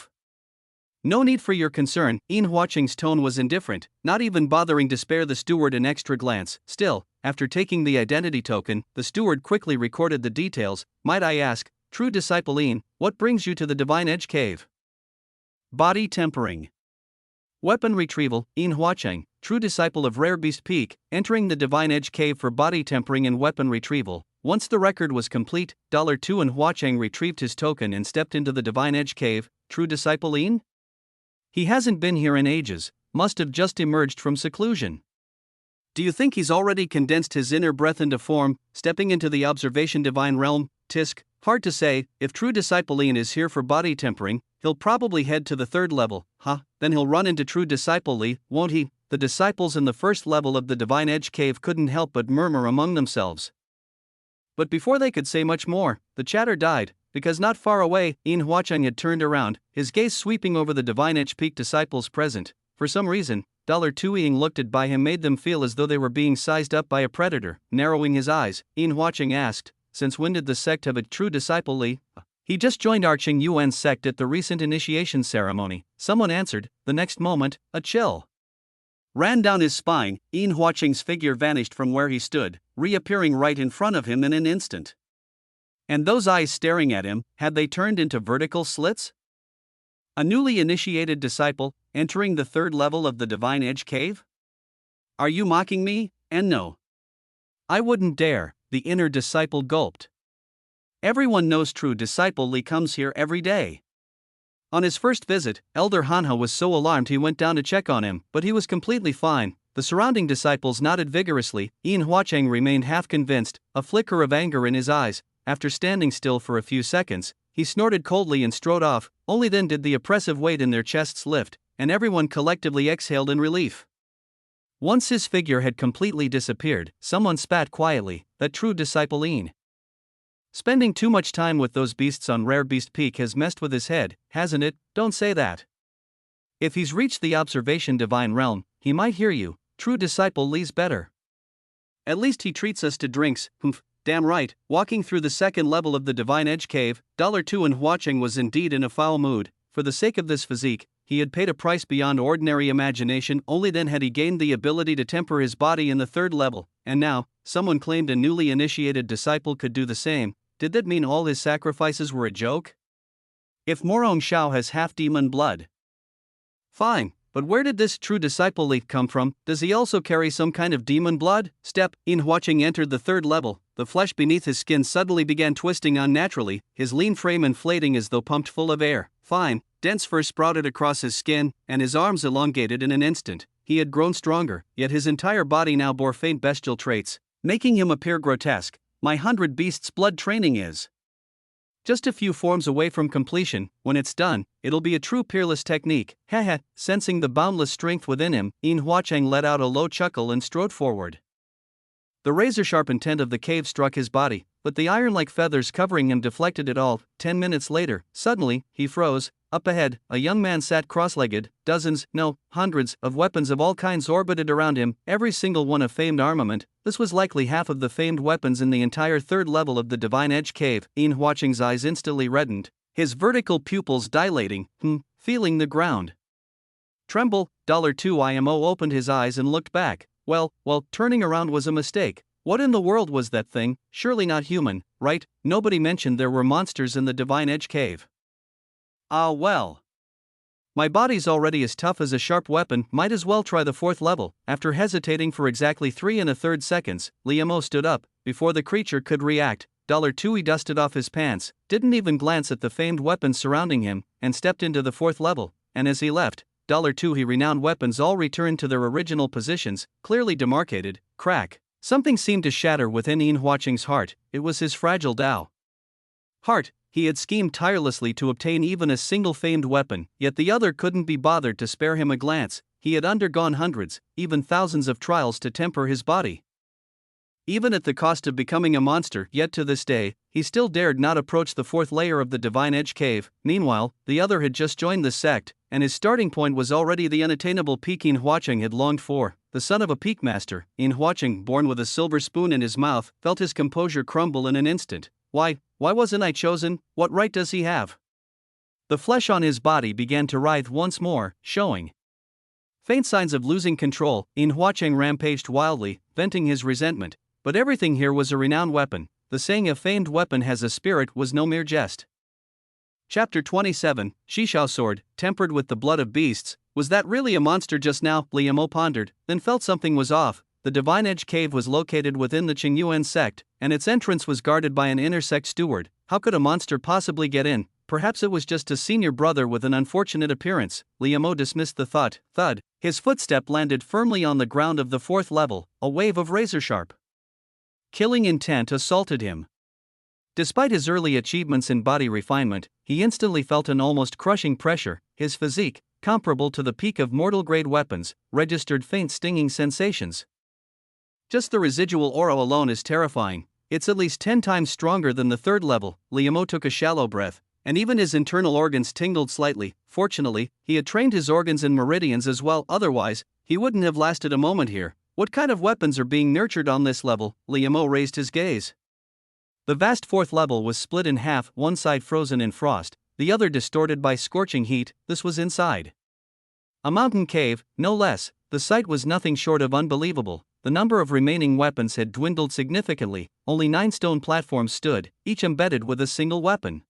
No need for your concern. In Huacheng's tone was indifferent, not even bothering to spare the steward an extra glance. Still, after taking the identity token, the steward quickly recorded the details. Might I ask, true disciple In, what brings you to the Divine Edge Cave? Body tempering. Weapon retrieval. In Huacheng, true disciple of Rare Beast Peak, entering the Divine Edge Cave for body tempering and weapon retrieval. Once the record was complete, $2 and Huacheng retrieved his token and stepped into the Divine Edge Cave. True disciple In? He hasn't been here in ages, must have just emerged from seclusion. Do you think he's already condensed his inner breath into form, stepping into the observation divine realm? Tisk, hard to say. If true disciple In is here for body tempering, he'll probably head to the 3rd level. Then he'll run into true disciple Li, won't he? The disciples in the 1st level of the Divine Edge Cave couldn't help but murmur among themselves. But before they could say much more, the chatter died, because not far away, In Huacheng had turned around, his gaze sweeping over the Divine Edge Peak disciples present. For some reason, $2 Ying looked at by him made them feel as though they were being sized up by a predator. Narrowing his eyes, In Huacheng asked, since when did the sect have a true disciple Li? He just joined Arching Yuan's sect at the recent initiation ceremony. Someone answered. The next moment, a chill ran down his spine. Yin Huaqing's figure vanished from where he stood, reappearing right in front of him in an instant. And those eyes staring at him, had they turned into vertical slits? A newly initiated disciple, entering the third level of the Divine Edge Cave? Are you mocking me? And no. I wouldn't dare, the inner disciple gulped. Everyone knows true disciple Li comes here every day. On his first visit, Elder Hanha was so alarmed he went down to check on him, but he was completely fine. The surrounding disciples nodded vigorously. Yin Huaqing remained half convinced, a flicker of anger in his eyes. After standing still for a few seconds, he snorted coldly and strode off. Only then did the oppressive weight in their chests lift, and everyone collectively exhaled in relief. Once his figure had completely disappeared, someone spat quietly, that true disciple Yin. Spending too much time with those beasts on Rare Beast Peak has messed with his head, hasn't it? Don't say that. If he's reached the observation divine realm, he might hear you. True disciple Li's better. At least he treats us to drinks. Humph, damn right. Walking through the second level of the Divine Edge Cave, $2 and Huaqing was indeed in a foul mood. For the sake of this physique, he had paid a price beyond ordinary imagination. Only then had he gained the ability to temper his body in the third level, and now, someone claimed a newly initiated disciple could do the same. Did that mean all his sacrifices were a joke? If Morong Shao has half-demon blood. Fine, but where did this true disciple leaf come from? Does he also carry some kind of demon blood? Yin Huaqing entered the third level. The flesh beneath his skin suddenly began twisting unnaturally, his lean frame inflating as though pumped full of air. Fine, dense fur sprouted across his skin, and his arms elongated in an instant. He had grown stronger, yet his entire body now bore faint bestial traits, making him appear grotesque. My 100 Beasts blood training is just a few forms away from completion. When it's done, it'll be a true peerless technique. Heh. Sensing the boundless strength within him, Yin Huaqing let out a low chuckle and strode forward. The razor-sharp intent of the cave struck his body, but the iron-like feathers covering him deflected it all. 10 minutes later, suddenly, he froze. Up ahead, a young man sat cross-legged. Hundreds of weapons of all kinds orbited around him, every single one of famed armament. This was likely half of the famed weapons in the entire third level of the Divine Edge Cave. Yin Huaqing's eyes instantly reddened, his vertical pupils dilating, feeling the ground tremble. $2 IMO opened his eyes and looked back. Well, turning around was a mistake. What in the world was that thing? Surely not human, right? Nobody mentioned there were monsters in the Divine Edge Cave. Ah well. My body's already as tough as a sharp weapon, might as well try the fourth level. After hesitating for exactly 3 1/3 seconds, Liamo stood up. Before the creature could react, $2 he dusted off his pants, didn't even glance at the famed weapons surrounding him, and stepped into the fourth level. And as he left, $2 he renowned weapons all returned to their original positions, clearly demarcated. Crack. Something seemed to shatter within Yin Huaqing's heart. It was his fragile Tao heart. He had schemed tirelessly to obtain even a single famed weapon, yet the other couldn't be bothered to spare him a glance. He had undergone hundreds, even thousands of trials to temper his body, even at the cost of becoming a monster. Yet to this day, he still dared not approach the fourth layer of the Divine Edge Cave. Meanwhile, the other had just joined the sect, and his starting point was already the unattainable peak Yin Huaqing had longed for. The son of a peak master, Yin Huaqing, born with a silver spoon in his mouth, felt his composure crumble in an instant. Why wasn't I chosen? What right does he have? The flesh on his body began to writhe once more, showing faint signs of losing control. Yin Huaqing rampaged wildly, venting his resentment. But everything here was a renowned weapon. The saying a famed weapon has a spirit was no mere jest. Chapter 27, Shishao Sword, tempered with the blood of beasts. Was that really a monster just now? Liamo pondered, then felt something was off. The Divine Edge Cave was located within the Qingyuan sect, and its entrance was guarded by an inner sect steward. How could a monster possibly get in? Perhaps it was just a senior brother with an unfortunate appearance. Liamo dismissed the thought. Thud. His footstep landed firmly on the ground of the fourth level. A wave of razor-sharp killing intent assaulted him. Despite his early achievements in body refinement, he instantly felt an almost crushing pressure. His physique, comparable to the peak of mortal-grade weapons, registered faint stinging sensations. Just the residual aura alone is terrifying. It's at least 10 times stronger than the third level. Liamo took a shallow breath, and even his internal organs tingled slightly. Fortunately, he had trained his organs in meridians as well, otherwise, he wouldn't have lasted a moment here. What kind of weapons are being nurtured on this level? Liamo raised his gaze. The vast fourth level was split in half, one side frozen in frost, the other distorted by scorching heat. This was inside a mountain cave, no less. The sight was nothing short of unbelievable. The number of remaining weapons had dwindled significantly, only 9 stone platforms stood, each embedded with a single weapon.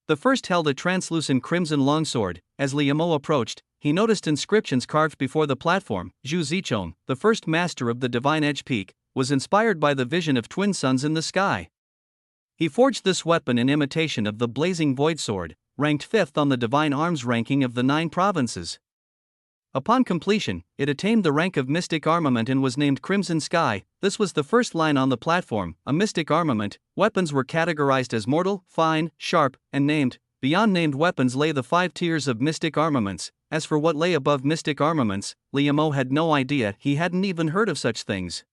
The first held a translucent crimson longsword. As Li Yimou approached, he noticed inscriptions carved before the platform. Zhu Zichong, the first master of the Divine Edge Peak, was inspired by the vision of twin suns in the sky. He forged this weapon in imitation of the blazing void sword, ranked 5th on the divine arms ranking of the 9 provinces. Upon completion, it attained the rank of mystic armament and was named Crimson Sky. This was the first line on the platform, a mystic armament. Weapons were categorized as mortal, fine, sharp, and named. Beyond named weapons lay the 5 tiers of mystic armaments. As for what lay above mystic armaments, Li Yimou had no idea. He hadn't even heard of such things.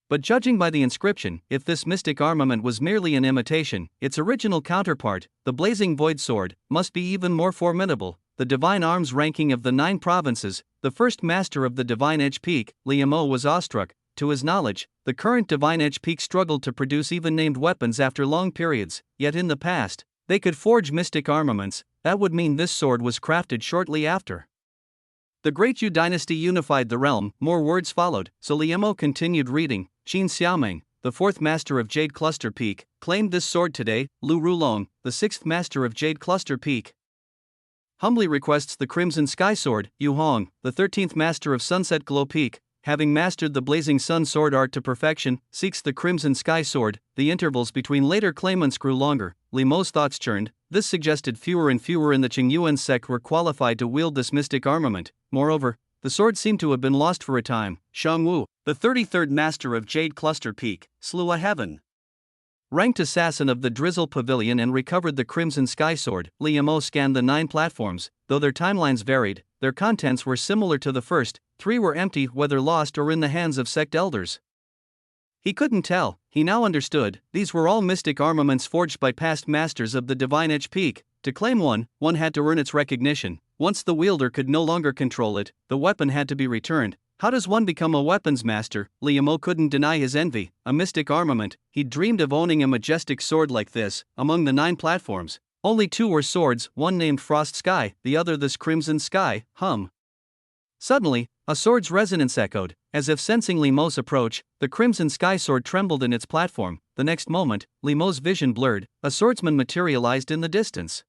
But judging by the inscription, if this mystic armament was merely an imitation, its original counterpart, the blazing void sword, must be even more formidable. The divine arms ranking of the 9 provinces, the first master of the Divine Edge Peak, Li Yimou was awestruck. To his knowledge, the current Divine Edge Peak struggled to produce even named weapons after long periods, yet in the past, they could forge mystic armaments. That would mean this sword was crafted shortly after. The Great Yu dynasty unified the realm. More words followed, so Li Yimou continued reading. Qin Xiaoming, the 4th master of Jade Cluster Peak, claimed this sword today. Lu Rulong, the 6th master of Jade Cluster Peak, humbly requests the Crimson Sky Sword. Yu Hong, the 13th master of Sunset Glow Peak, having mastered the Blazing Sun sword art to perfection, seeks the Crimson Sky Sword. The intervals between later claimants grew longer. Li Yimou's thoughts churned. This suggested fewer and fewer in the Qingyuan sect were qualified to wield this mystic armament. Moreover, the sword seemed to have been lost for a time. Shang Wu, the 33rd master of Jade Cluster Peak, slew a heaven ranked assassin of the Drizzle Pavilion and recovered the Crimson Sky Sword. Li Yimou scanned the 9 platforms. Though their timelines varied, their contents were similar to the first. 3 were empty, whether lost or in the hands of sect elders. He couldn't tell. He now understood. These were all mystic armaments forged by past masters of the Divine Edge Peak. To claim one had to earn its recognition. Once the wielder could no longer control it, the weapon had to be returned. How does one become a weapons master? Li Yimou couldn't deny his envy. A mystic armament. He'd dreamed of owning a majestic sword like this. Among the 9 platforms, only 2 were swords, one named Frost Sky, the other this Crimson Sky. Suddenly, a sword's resonance echoed. As if sensing Li Yimou's approach, the Crimson Sky Sword trembled in its platform. The next moment, Li Yimou's vision blurred. A swordsman materialized in the distance.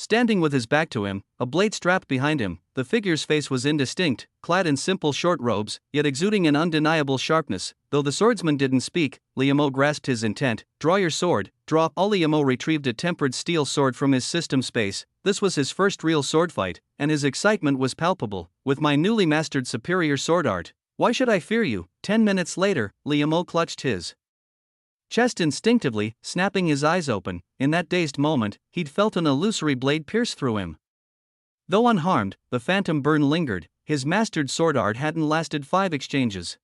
Standing with his back to him, a blade strapped behind him, the figure's face was indistinct, clad in simple short robes, yet exuding an undeniable sharpness. Though the swordsman didn't speak, Li Yimou grasped his intent. Draw your sword, draw. Li Yimou retrieved a tempered steel sword from his system space. This was his first real sword fight, and his excitement was palpable. With my newly mastered superior sword art, why should I fear you? 10 minutes later, Li Yimou clutched his chest instinctively, snapping his eyes open. In that dazed moment, he'd felt an illusory blade pierce through him. Though unharmed, the phantom burn lingered. His mastered sword art hadn't lasted 5 exchanges.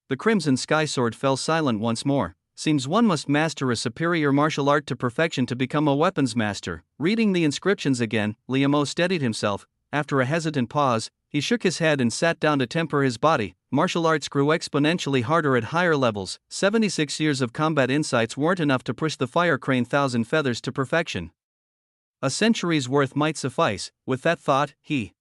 The Crimson Sky Sword fell silent once more. Seems one must master a superior martial art to perfection to become a weapons master. Reading the inscriptions again, Li Yimou steadied himself. After a hesitant pause, he shook his head and sat down to temper his body. Martial arts grew exponentially harder at higher levels. 76 years of combat insights weren't enough to push the fire crane 1,000 feathers to perfection. A century's worth might suffice. With that thought, he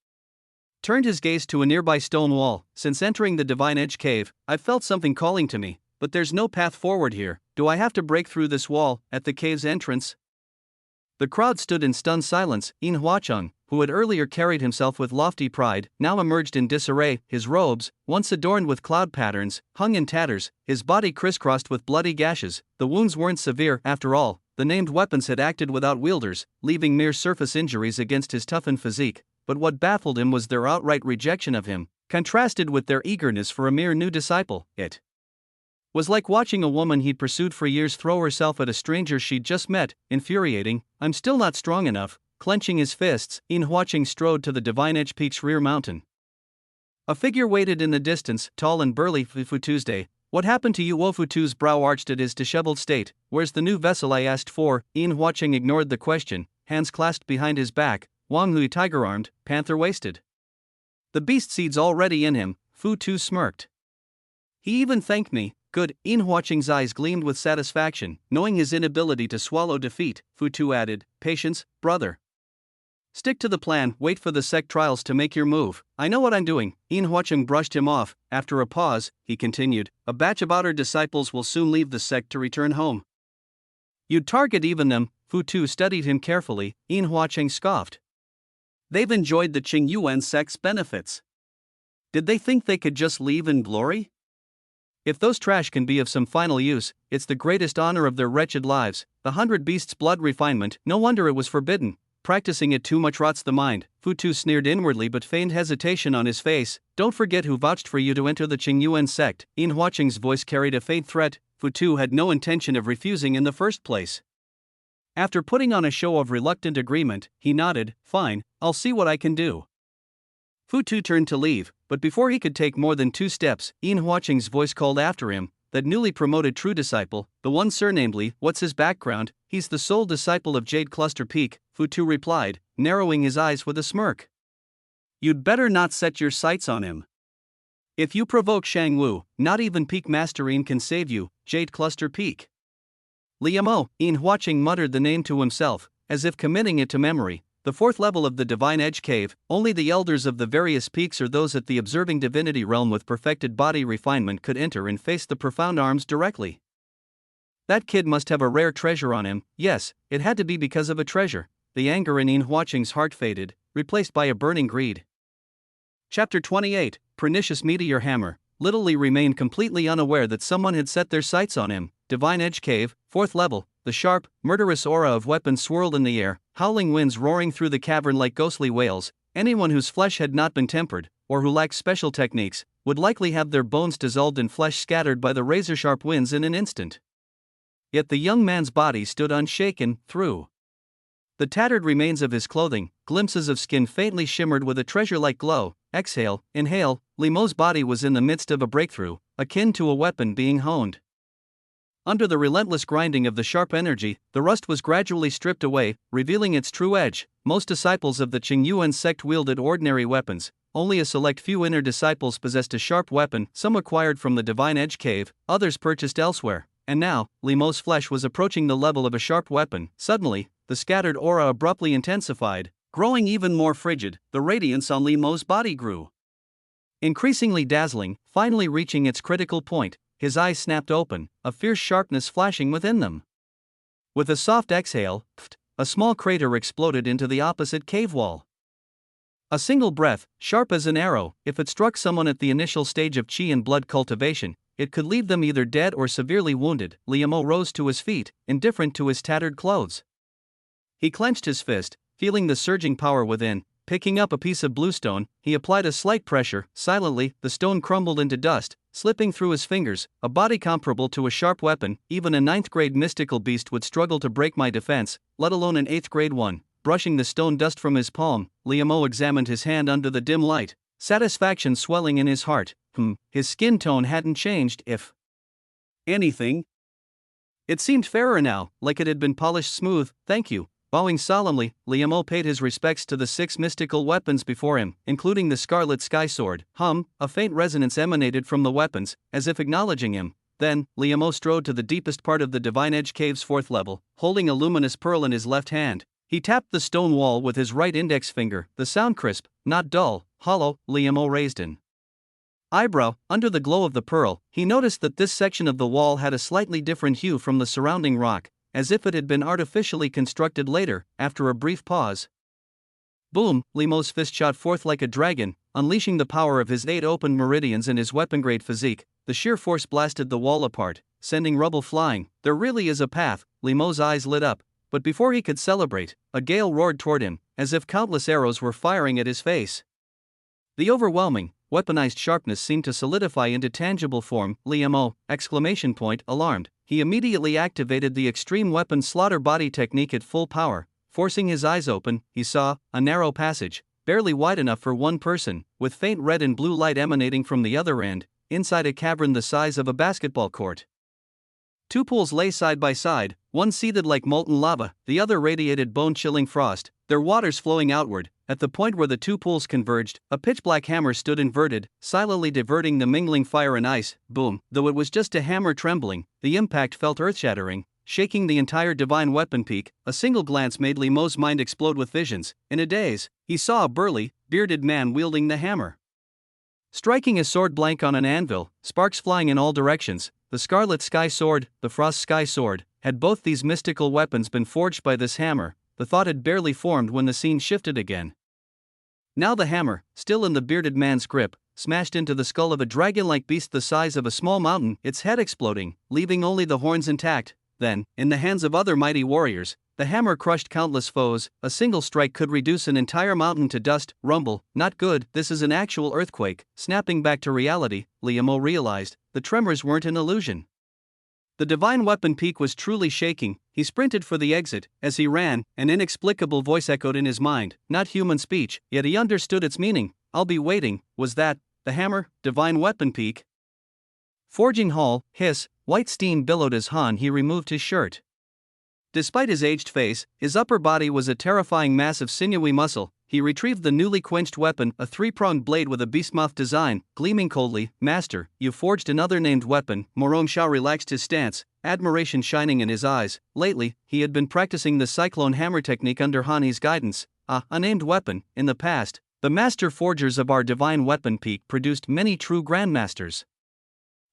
turned his gaze to a nearby stone wall. Since entering the Divine Edge Cave, I've felt something calling to me, but there's no path forward here. Do I have to break through this wall at the cave's entrance? The crowd stood in stunned silence. Yin Huacheng, who had earlier carried himself with lofty pride, now emerged in disarray. His robes, once adorned with cloud patterns, hung in tatters, his body crisscrossed with bloody gashes. The wounds weren't severe, after all. The named weapons had acted without wielders, leaving mere surface injuries against his toughened physique. But what baffled him was their outright rejection of him, contrasted with their eagerness for a mere new disciple. It was like watching a woman he'd pursued for years throw herself at a stranger she'd just met. Infuriating. I'm still not strong enough. Clenching his fists, Yin Huacheng strode to the Divine Edge Peak's rear mountain. A figure waited in the distance, tall and burly. Fu Tuesday. What happened to you? Wofutu's brow arched at his disheveled state. Where's the new vessel I asked for? Yin Huacheng ignored the question, hands clasped behind his back. Wang Hui tiger-armed, panther-waisted. The beast seed's already in him. Fu Tu smirked. He even thanked me. Good. Yin Huacheng's eyes gleamed with satisfaction, knowing his inability to swallow defeat. Fu Tu added, patience, brother. Stick to the plan, wait for the sect trials to make your move. I know what I'm doing. Yin Huacheng brushed him off. After a pause, he continued, a batch of outer disciples will soon leave the sect to return home. You'd target even them. Fu Tu studied him carefully. Yin Huacheng scoffed. They've enjoyed the Qingyuan sect's benefits. Did they think they could just leave in glory? If those trash can be of some final use, it's the greatest honor of their wretched lives. The 100 beasts' blood refinement, no wonder it was forbidden. Practicing it too much rots the mind. Fu Tu sneered inwardly but feigned hesitation on his face. Don't forget who vouched for you to enter the Qingyuan sect. Yin Huacheng's voice carried a faint threat. Fu Tu had no intention of refusing in the first place. After putting on a show of reluctant agreement, he nodded. Fine, I'll see what I can do. Fu Tu turned to leave, but before he could take more than 2 steps, Yin Huacheng's voice called after him. That newly promoted true disciple, the one surnamedly, what's his background? He's the sole disciple of Jade Cluster Peak, Fu Tu replied, narrowing his eyes with a smirk. You'd better not set your sights on him. If you provoke Shang Wu, not even Peak Masterine can save you. Jade Cluster Peak. Liamo, Yin Huacheng muttered the name to himself, as if committing it to memory. The 4th level of the Divine Edge Cave, only the elders of the various peaks or those at the observing divinity realm with perfected body refinement could enter and face the profound arms directly. That kid must have a rare treasure on him. Yes, it had to be because of a treasure. The anger in Yin Huacheng's heart faded, replaced by a burning greed. Chapter 28, Pernicious Meteor Hammer. Little Li remained completely unaware that someone had set their sights on him. Divine Edge Cave, 4th level. The sharp, murderous aura of weapons swirled in the air, howling winds roaring through the cavern like ghostly wails. Anyone whose flesh had not been tempered, or who lacked special techniques, would likely have their bones dissolved and flesh scattered by the razor-sharp winds in an instant. Yet the young man's body stood unshaken. Through the tattered remains of his clothing, glimpses of skin faintly shimmered with a treasure-like glow. Exhale, inhale. Limo's body was in the midst of a breakthrough, akin to a weapon being honed. Under the relentless grinding of the sharp energy, the rust was gradually stripped away, revealing its true edge. Most disciples of the Qingyuan sect wielded ordinary weapons. Only a select few inner disciples possessed a sharp weapon, some acquired from the Divine Edge Cave, others purchased elsewhere. And now, Limo's flesh was approaching the level of a sharp weapon. Suddenly, the scattered aura abruptly intensified, growing even more frigid. The radiance on Limo's body grew, increasingly dazzling, finally reaching its critical point. His eyes snapped open, a fierce sharpness flashing within them. With a soft exhale, a small crater exploded into the opposite cave wall. A single breath, sharp as an arrow, if it struck someone at the initial stage of qi and blood cultivation, it could leave them either dead or severely wounded. Liamo rose to his feet, indifferent to his tattered clothes. He clenched his fist, feeling the surging power within. Picking up a piece of bluestone, he applied a slight pressure. Silently, the stone crumbled into dust, slipping through his fingers. A body comparable to a sharp weapon, even a 9th-grade mystical beast would struggle to break my defense, let alone an 8th-grade one. Brushing the stone dust from his palm, Liamo examined his hand under the dim light, satisfaction swelling in his heart. His skin tone hadn't changed, if anything. It seemed fairer now, like it had been polished smooth. Thank you. Bowing solemnly, Liamo paid his respects to the 6 mystical weapons before him, including the Scarlet Sky Sword. A faint resonance emanated from the weapons, as if acknowledging him. Then, Liamo strode to the deepest part of the Divine Edge Cave's 4th level, holding a luminous pearl in his left hand. He tapped the stone wall with his right index finger, the sound crisp, not dull, hollow. Liamo raised an eyebrow. Under the glow of the pearl, he noticed that this section of the wall had a slightly different hue from the surrounding rock, as if it had been artificially constructed later. After a brief pause, boom, Limo's fist shot forth like a dragon, unleashing the power of his 8 open meridians and his weapon-grade physique. The sheer force blasted the wall apart, sending rubble flying. There really is a path. Limo's eyes lit up, but before he could celebrate, a gale roared toward him, as if countless arrows were firing at his face. The overwhelming, weaponized sharpness seemed to solidify into tangible form. Liamo! Alarmed. He immediately activated the extreme weapon slaughter body technique at full power. Forcing his eyes open, he saw a narrow passage, barely wide enough for one person, with faint red and blue light emanating from the other end, inside a cavern the size of a basketball court. 2 pools lay side by side, one seethed like molten lava, the other radiated bone-chilling frost, their waters flowing outward. At the point where the 2 pools converged, a pitch-black hammer stood inverted, silently diverting the mingling fire and ice. Boom! Though it was just a hammer trembling, the impact felt earth-shattering. shaking the entire divine weapon peak. A single glance made Li Mo's mind explode with visions. In a daze, he saw a burly, bearded man wielding the hammer, striking his sword blank on an anvil, sparks flying in all directions. The Scarlet Sky Sword, the Frost Sky Sword. Had both these mystical weapons been forged by this hammer? The thought had barely formed when the scene shifted again. Now the hammer, still in the bearded man's grip, smashed into the skull of a dragon-like beast the size of a small mountain, its head exploding, leaving only the horns intact. Then, in the hands of other mighty warriors, the hammer crushed countless foes. A single strike could reduce an entire mountain to dust. Rumble, not good, this is an actual earthquake. Snapping back to reality, Li Mo realized, the tremors weren't an illusion. The divine weapon peak was truly shaking. He sprinted for the exit. As he ran, an inexplicable voice echoed in his mind, not human speech, yet he understood its meaning. I'll be waiting. Was that the hammer? Divine weapon peak? Forging hall, hiss, white steam billowed as he removed his shirt. Despite his aged face, his upper body was a terrifying mass of sinewy muscle. He retrieved the newly quenched weapon, a three-pronged blade with a beastmouth design, gleaming coldly. Master, you forged another named weapon. Morong Shao relaxed his stance, admiration shining in his eyes. Lately, he had been practicing the cyclone hammer technique under Hani's guidance. A named weapon. In the past, the master forgers of our divine weapon peak produced many true grandmasters,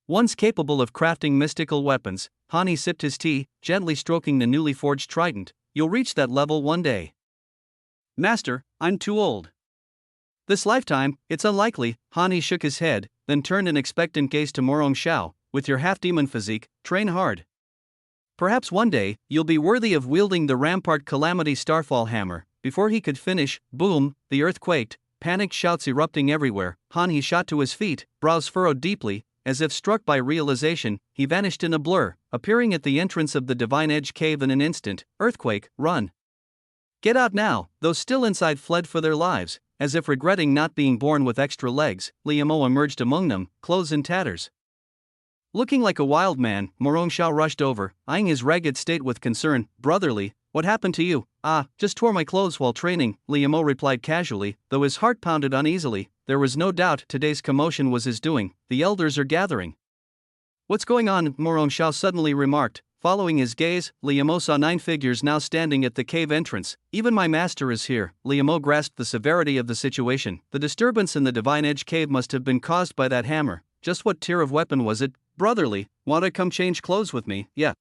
once capable of crafting mystical weapons. Hani sipped his tea, gently stroking the newly forged trident. You'll reach that level one day. Master, I'm too old. This lifetime, it's unlikely. Hani shook his head, then turned an expectant gaze to Morong Shao. With your half-demon physique, train hard. Perhaps one day, you'll be worthy of wielding the Rampart Calamity Starfall hammer. Before he could finish, boom, the earth quaked, panicked shouts erupting everywhere. Hani shot to his feet, brows furrowed deeply. As if struck by realization, he vanished in a blur, appearing at the entrance of the Divine Edge cave in an instant. Earthquake, run. Get out now. Those still inside fled for their lives, as if regretting not being born with extra legs. Li Mo emerged among them, clothes in tatters. Looking like a wild man, Morong Shao rushed over, eyeing his ragged state with concern. Brotherly, what happened to you? Just tore my clothes while training, Li Mo replied casually, though his heart pounded uneasily. There was no doubt today's commotion was his doing. The elders are gathering. What's going on? Morong Shao suddenly remarked. Following his gaze, Li Mo saw 9 figures now standing at the cave entrance. Even my master is here. Li Mo grasped the severity of the situation. The disturbance in the Divine Edge cave must have been caused by that hammer. Just what tier of weapon was it? Brotherly, wanna come change clothes with me? Yeah.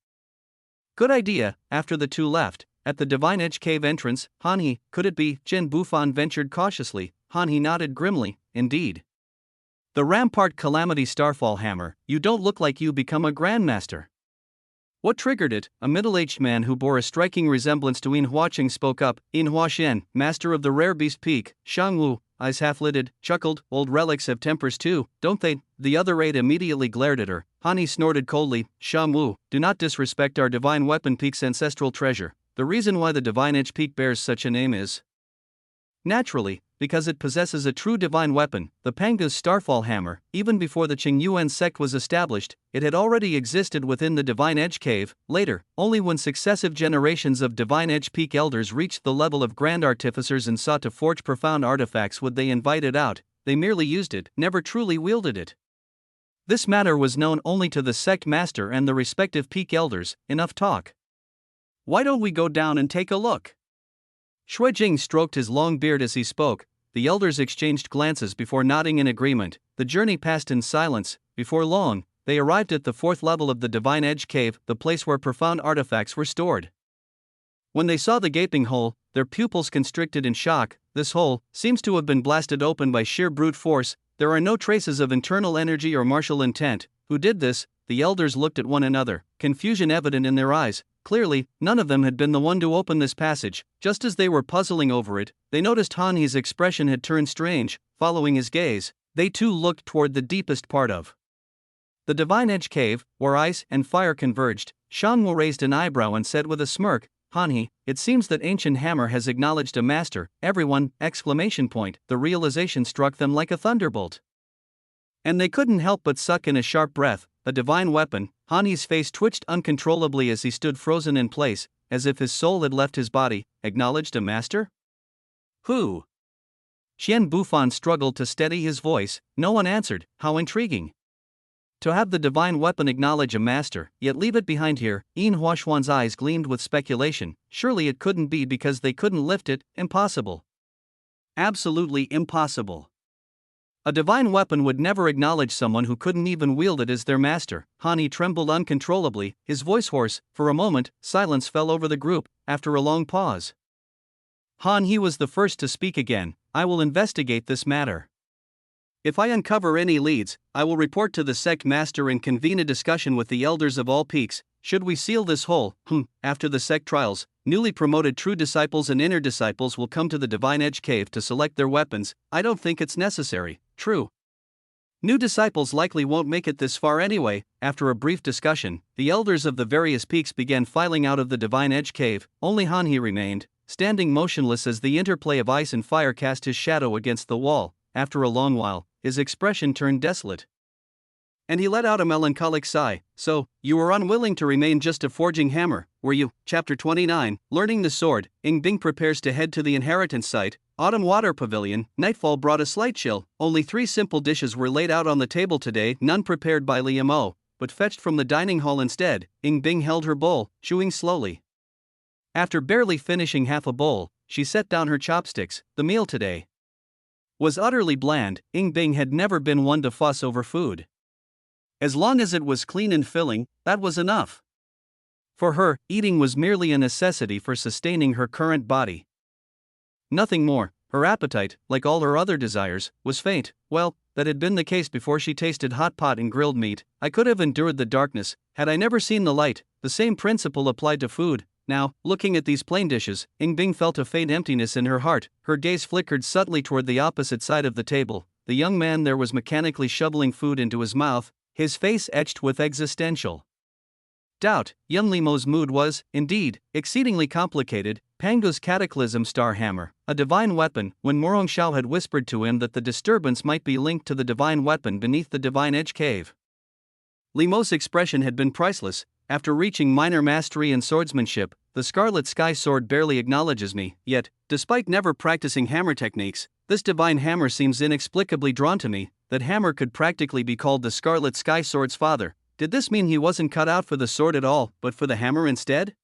Good idea. After the two left, at the Divine Edge cave entrance, Hanhi, could it be? Jin Bufan ventured cautiously. Hanhi nodded grimly. Indeed. The Rampart Calamity Starfall hammer. You don't look like you become a grandmaster. What triggered it? A middle-aged man who bore a striking resemblance to Yin Huaqing spoke up. Yin Huaxian, master of the rare beast peak. Shang Wu, eyes half-lidded, chuckled. Old relics have tempers too, don't they? The other 8 immediately glared at her. Hani snorted coldly. Shang Wu, do not disrespect our divine weapon peak's ancestral treasure. The reason why the Divine Edge peak bears such a name is, naturally, because it possesses a true divine weapon, the Panga's Starfall Hammer. Even before the Qingyuan sect was established, it had already existed within the Divine Edge Cave. Later, only when successive generations of Divine Edge Peak elders reached the level of Grand Artificers and sought to forge profound artifacts would they invite it out. They merely used it, never truly wielded it. This matter was known only to the sect master and the respective peak elders. Enough talk. Why don't we go down and take a look? Shui Jing stroked his long beard as he spoke. The elders exchanged glances before nodding in agreement. The journey passed in silence. Before long, they arrived at the 4th level of the Divine Edge Cave, the place where profound artifacts were stored. When they saw the gaping hole, their pupils constricted in shock. This hole seems to have been blasted open by sheer brute force. There are no traces of internal energy or martial intent. Who did this? The elders looked at one another, confusion evident in their eyes. Clearly, none of them had been the one to open this passage. Just as they were puzzling over it, they noticed Hanhi's expression had turned strange. Following his gaze, they too looked toward the deepest part of the Divine Edge Cave, where ice and fire converged. Shangwu raised an eyebrow and said with a smirk, Hanhi, it seems that ancient hammer has acknowledged a master. Everyone! Exclamation point. The realization struck them like a thunderbolt, and they couldn't help but suck in a sharp breath. A divine weapon. Hanhi's face twitched uncontrollably as he stood frozen in place, as if his soul had left his body. Acknowledged a master? Who? Qian Bufan struggled to steady his voice. No one answered. How intriguing. To have the divine weapon acknowledge a master, yet leave it behind here, Yin Huashuan's eyes gleamed with speculation. Surely it couldn't be because they couldn't lift it. Impossible. Absolutely impossible. A divine weapon would never acknowledge someone who couldn't even wield it as their master. Han trembled uncontrollably, his voice hoarse. For a moment, silence fell over the group. After a long pause, Han He was the first to speak again. I will investigate this matter. If I uncover any leads, I will report to the sect master and convene a discussion with the elders of all peaks. Should we seal this hole? After the sect trials, newly promoted true disciples and inner disciples will come to the Divine Edge Cave to select their weapons. I don't think it's necessary. True. New disciples likely won't make it this far anyway. After a brief discussion, the elders of the various peaks began filing out of the Divine Edge Cave. Only Han He remained, standing motionless as the interplay of ice and fire cast his shadow against the wall. After a long while, his expression turned desolate, and he let out a melancholic sigh. So, you were unwilling to remain just a forging hammer, were you? Chapter 29, Learning the Sword. Ying Bing prepares to head to the inheritance site. Autumn Water Pavilion. Nightfall brought a slight chill. Only 3 simple dishes were laid out on the table today, none prepared by Liamo, but fetched from the dining hall instead. Ying Bing held her bowl, chewing slowly. After barely finishing half a bowl, she set down her chopsticks. The meal today was utterly bland. Ying Bing had never been one to fuss over food. As long as it was clean and filling, that was enough. For her, eating was merely a necessity for sustaining her current body. Nothing more. Her appetite, like all her other desires, was faint. Well, that had been the case before she tasted hot pot and grilled meat. I could have endured the darkness, had I never seen the light. The same principle applied to food. Now, looking at these plain dishes, Ying Bing felt a faint emptiness in her heart. Her gaze flickered subtly toward the opposite side of the table. The young man there was mechanically shoveling food into his mouth, his face etched with existential doubt. Young Limo's mood was, indeed, exceedingly complicated. Pango's cataclysm star hammer, a divine weapon. When Morong Xiao had whispered to him that the disturbance might be linked to the divine weapon beneath the Divine Edge Cave, Limo's expression had been priceless. After reaching minor mastery in swordsmanship, the Scarlet Sky Sword barely acknowledges me. Yet, despite never practicing hammer techniques, this divine hammer seems inexplicably drawn to me. That hammer could practically be called the Scarlet Sky Sword's father. Did this mean he wasn't cut out for the sword at all, but for the hammer instead?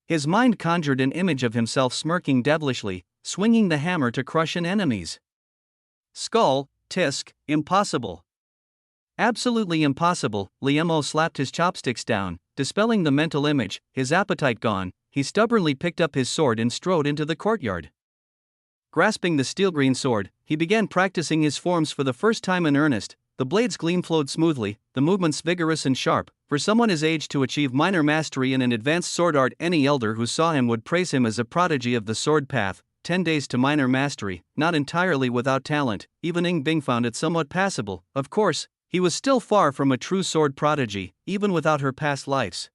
His mind conjured an image of himself smirking devilishly, swinging the hammer to crush an enemy's skull. Tisk, impossible. Absolutely impossible. Liamo slapped his chopsticks down, dispelling the mental image. His appetite gone, he stubbornly picked up his sword and strode into the courtyard. Grasping the steel green sword, he began practicing his forms for the first time in earnest. The blade's gleam flowed smoothly, the movements vigorous and sharp. For someone his age to achieve minor mastery in an advanced sword art, any elder who saw him would praise him as a prodigy of the sword path. 10 days to minor mastery, not entirely without talent. Even Ying Bing found it somewhat passable. Of course, he was still far from a true sword prodigy, even without her past lives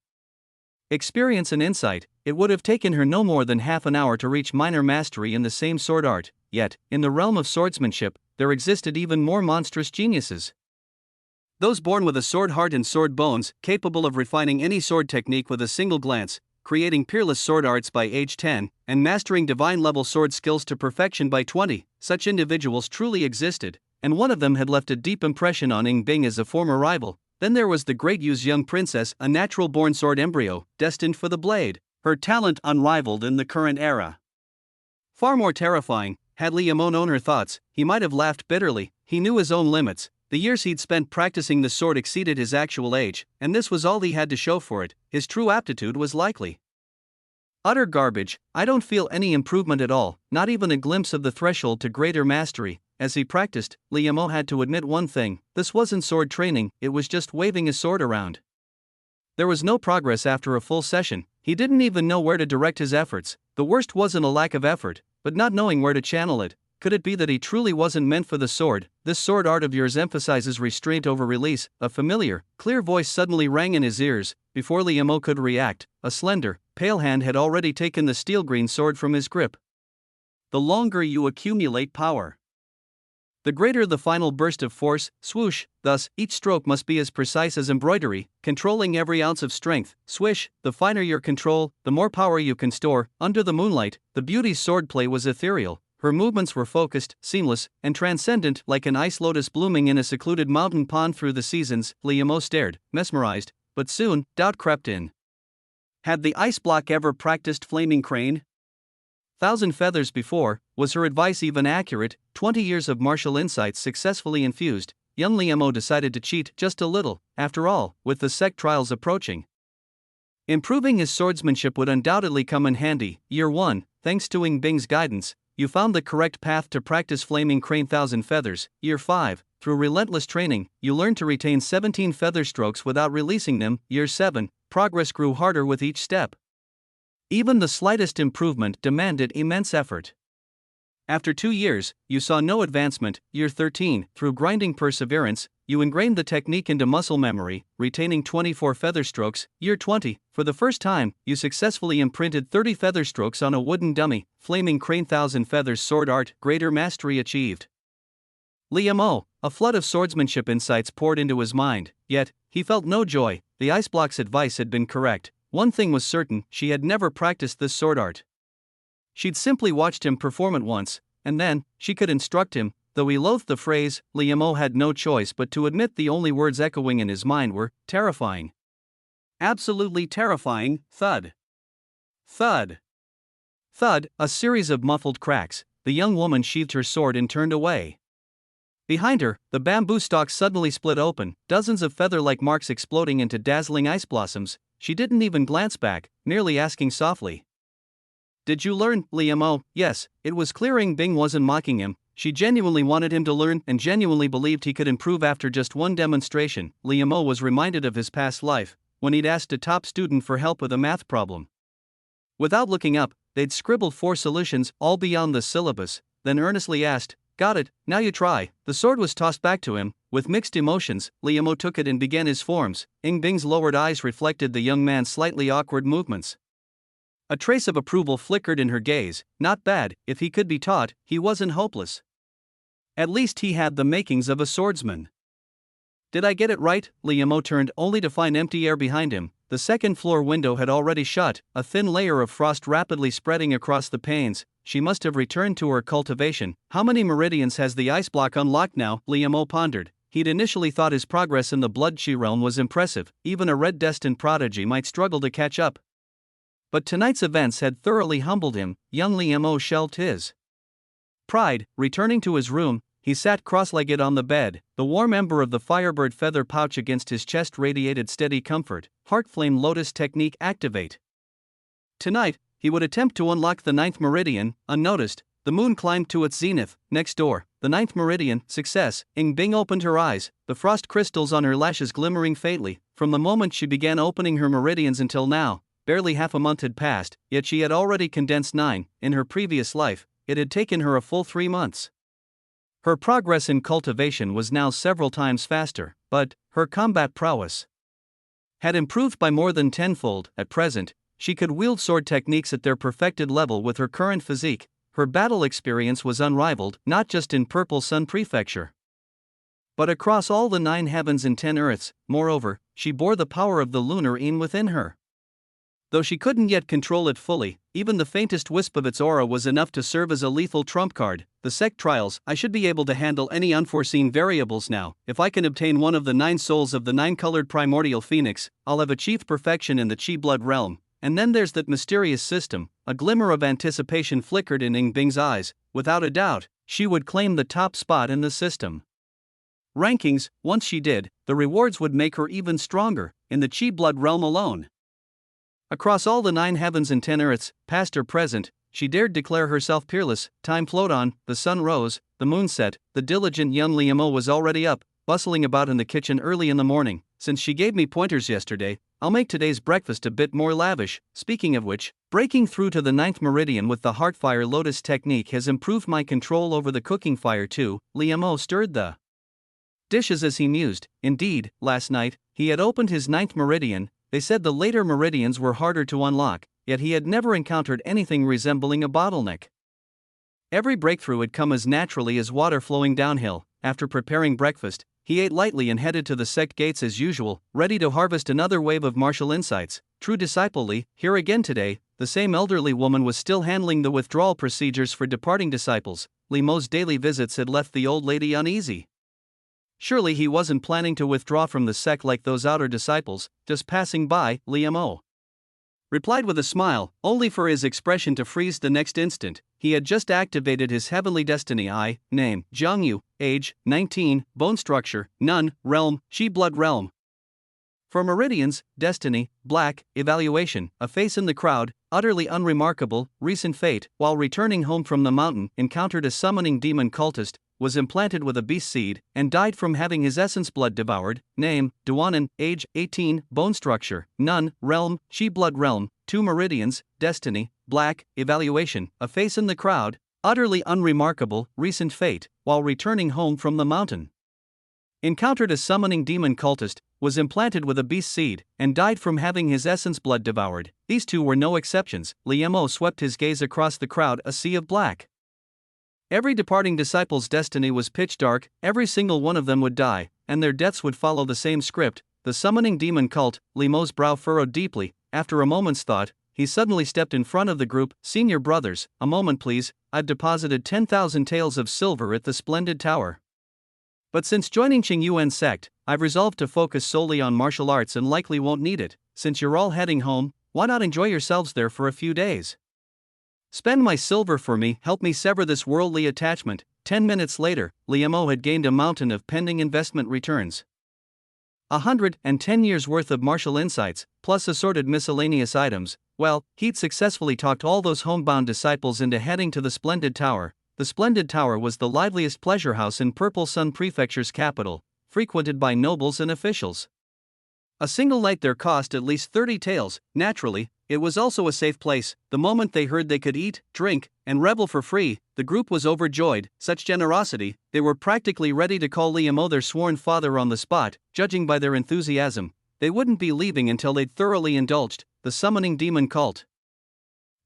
experience and insight. It would have taken her no more than half an hour to reach minor mastery in the same sword art. Yet, in the realm of swordsmanship, there existed even more monstrous geniuses. Those born with a sword heart and sword bones, capable of refining any sword technique with a single glance, creating peerless sword arts by age 10, and mastering divine-level sword skills to perfection by 20. Such individuals truly existed, and one of them had left a deep impression on Ying Bing as a former rival. Then there was the great Yu's young princess, a natural-born sword embryo, destined for the blade. Her talent unrivaled in the current era. Far more terrifying. Had Liamo known her thoughts, he might have laughed bitterly. He knew his own limits. The years he'd spent practicing the sword exceeded his actual age, and this was all he had to show for it. His true aptitude was likely utter garbage. I don't feel any improvement at all, not even a glimpse of the threshold to greater mastery. As he practiced, Liamo had to admit one thing: this wasn't sword training, it was just waving his sword around. There was no progress after a full session. He didn't even know where to direct his efforts. The worst wasn't a lack of effort, but not knowing where to channel it. Could it be that he truly wasn't meant for the sword? This sword art of yours emphasizes restraint over release. A familiar, clear voice suddenly rang in his ears. Before Liamo could react, a slender, pale hand had already taken the steel green sword from his grip. The longer you accumulate power, the greater the final burst of force. Swoosh. Thus, each stroke must be as precise as embroidery, controlling every ounce of strength. Swish. The finer your control, the more power you can store. Under the moonlight, the beauty's swordplay was ethereal. Her movements were focused, seamless, and transcendent like an ice lotus blooming in a secluded mountain pond through the seasons. Liam stared, mesmerized, but soon, doubt crept in. Had the ice block ever practiced flaming crane? 1,000 feathers before, was her advice even accurate? 20 years of martial insights successfully infused, young Liam decided to cheat just a little, after all, with the sect trials approaching. Improving his swordsmanship would undoubtedly come in handy. Year 1, thanks to Ying Bing's guidance, you found the correct path to practice flaming crane 1,000 feathers. Year 5, through relentless training, you learned to retain 17 feather strokes without releasing them. Year 7, progress grew harder with each step. Even the slightest improvement demanded immense effort. After 2 years, you saw no advancement. Year 13, through grinding perseverance, you ingrained the technique into muscle memory, retaining 24 feather strokes. Year 20, for the first time, you successfully imprinted 30 feather strokes on a wooden dummy. Flaming crane 1,000 feathers sword art, greater mastery achieved. Liam, a flood of swordsmanship insights poured into his mind, yet, he felt no joy. The ice block's advice had been correct. One thing was certain, she had never practiced this sword art. She'd simply watched him perform it once, and then, she could instruct him. Though he loathed the phrase, Liam had no choice but to admit the only words echoing in his mind were, terrifying. Absolutely terrifying. Thud. Thud. Thud, a series of muffled cracks. The young woman sheathed her sword and turned away. Behind her, the bamboo stalk suddenly split open, dozens of feather-like marks exploding into dazzling ice blossoms. She didn't even glance back, merely asking softly, "Did you learn, Liam?" Yes, it was clear Ying Bing wasn't mocking him. She genuinely wanted him to learn and genuinely believed he could improve after just one demonstration. Liam was reminded of his past life, when he'd asked a top student for help with a math problem. Without looking up, they'd scribbled 4 solutions, all beyond the syllabus, then earnestly asked, "Got it, now you try." The sword was tossed back to him. With mixed emotions, Liam took it and began his forms. Ying Bing's lowered eyes reflected the young man's slightly awkward movements. A trace of approval flickered in her gaze. Not bad, if he could be taught, he wasn't hopeless. At least he had the makings of a swordsman. Did I get it right? Liam turned only to find empty air behind him. The second-floor window had already shut, a thin layer of frost rapidly spreading across the panes. She must have returned to her cultivation. How many meridians has the ice block unlocked now? Liam pondered. He'd initially thought his progress in the blood-chi realm was impressive. Even a red destined prodigy might struggle to catch up. But tonight's events had thoroughly humbled him. Young Liam shelved his pride. Returning to his room, he sat cross-legged on the bed. The warm ember of the firebird feather pouch against his chest radiated steady comfort. Heartflame Lotus technique activate. Tonight, he would attempt to unlock the 9th meridian, unnoticed. The moon climbed to its zenith. Next door, the 9th meridian, success. Ying Bing opened her eyes, the frost crystals on her lashes glimmering faintly. From the moment she began opening her meridians until now, barely half a month had passed, yet she had already condensed 9. In her previous life, it had taken her a full 3 months. Her progress in cultivation was now several times faster, but her combat prowess had improved by more than tenfold. At present, she could wield sword techniques at their perfected level with her current physique. Her battle experience was unrivaled, not just in Purple Sun Prefecture, but across all the 9 heavens and 10 earths. Moreover, she bore the power of the lunar Yin within her. Though she couldn't yet control it fully, even the faintest wisp of its aura was enough to serve as a lethal trump card. The sect trials, I should be able to handle any unforeseen variables now. If I can obtain one of the 9 souls of the 9-colored primordial phoenix, I'll have achieved perfection in the chi blood realm. And then there's that mysterious system. A glimmer of anticipation flickered in Ying Bing's eyes. Without a doubt, she would claim the top spot in the system rankings. Once she did, the rewards would make her even stronger, in the chi blood realm alone. Across all the 9 heavens and 10 earths, past or present, she dared declare herself peerless. Time flowed on, the sun rose, the moon set. The diligent young Liam was already up, bustling about in the kitchen early in the morning. Since she gave me pointers yesterday, I'll make today's breakfast a bit more lavish. Speaking of which, breaking through to the 9th meridian with the Heartfire Lotus technique has improved my control over the cooking fire too. Liam stirred the dishes as he mused. Indeed, last night, he had opened his 9th meridian. They said the later meridians were harder to unlock, yet he had never encountered anything resembling a bottleneck. Every breakthrough had come as naturally as water flowing downhill. After preparing breakfast, he ate lightly and headed to the sect gates as usual, ready to harvest another wave of martial insights. True disciple Li, here again today. the same elderly woman was still handling the withdrawal procedures for departing disciples. Li Mo's daily visits had left the old lady uneasy. Surely he wasn't planning to withdraw from the sect like those outer disciples, just passing by. Li Mo replied with a smile, only for his expression to freeze the next instant. He had just activated his heavenly destiny. Name, Jiangyu, age, 19, bone structure, none, realm, Shi blood realm. For meridians, destiny, black, evaluation, a face in the crowd, utterly unremarkable, recent fate, while returning home from the mountain, encountered a summoning demon cultist, was implanted with a beast seed, and died from having his essence blood devoured. Name, Duanan, age, 18, bone structure, none, realm, Shi blood realm, 2 meridians, destiny, black, evaluation, a face in the crowd, utterly unremarkable, recent fate, while returning home from the mountain. Encountered a summoning demon cultist, was implanted with a beast seed, and died from having his essence blood devoured. These 2 were no exceptions. Li Mo swept his gaze across the crowd, a sea of black. Every departing disciple's destiny was pitch dark, every single one of them would die, and their deaths would follow the same script. The summoning demon cult. Li Mo's brow furrowed deeply. After a moment's thought, he suddenly stepped in front of the group. Senior brothers, a moment please, I've deposited 10,000 taels of silver at the splendid tower. But since joining Qingyuan sect, I've resolved to focus solely on martial arts and likely won't need it. Since you're all heading home, why not enjoy yourselves there for a few days? Spend my silver for me, help me sever this worldly attachment. 10 minutes later, Li Mo had gained a mountain of pending investment returns. 110 years worth of martial insights, plus assorted miscellaneous items. Well, he'd successfully talked all those homebound disciples into heading to the Splendid Tower. The Splendid Tower was the liveliest pleasure house in Purple Sun Prefecture's capital, frequented by nobles and officials. A single night there cost at least 30 taels. Naturally, it was also a safe place. The moment they heard they could eat, drink, and revel for free, the group was overjoyed. Such generosity, they were practically ready to call Li Mo their sworn father on the spot. Judging by their enthusiasm, they wouldn't be leaving until they'd thoroughly indulged. The summoning demon cult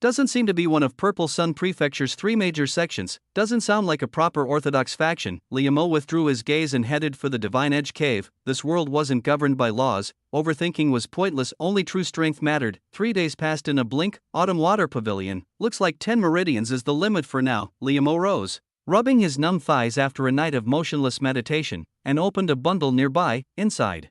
doesn't seem to be one of Purple Sun Prefecture's 3 major sections. Doesn't sound like a proper orthodox faction. Li Mo withdrew his gaze and headed for the Divine Edge Cave. This world wasn't governed by laws, overthinking was pointless, only true strength mattered. 3 days passed in a blink. Autumn Water Pavilion. Looks like 10 meridians is the limit for now. Li Mo rose, rubbing his numb thighs after a night of motionless meditation, and opened a bundle nearby. Inside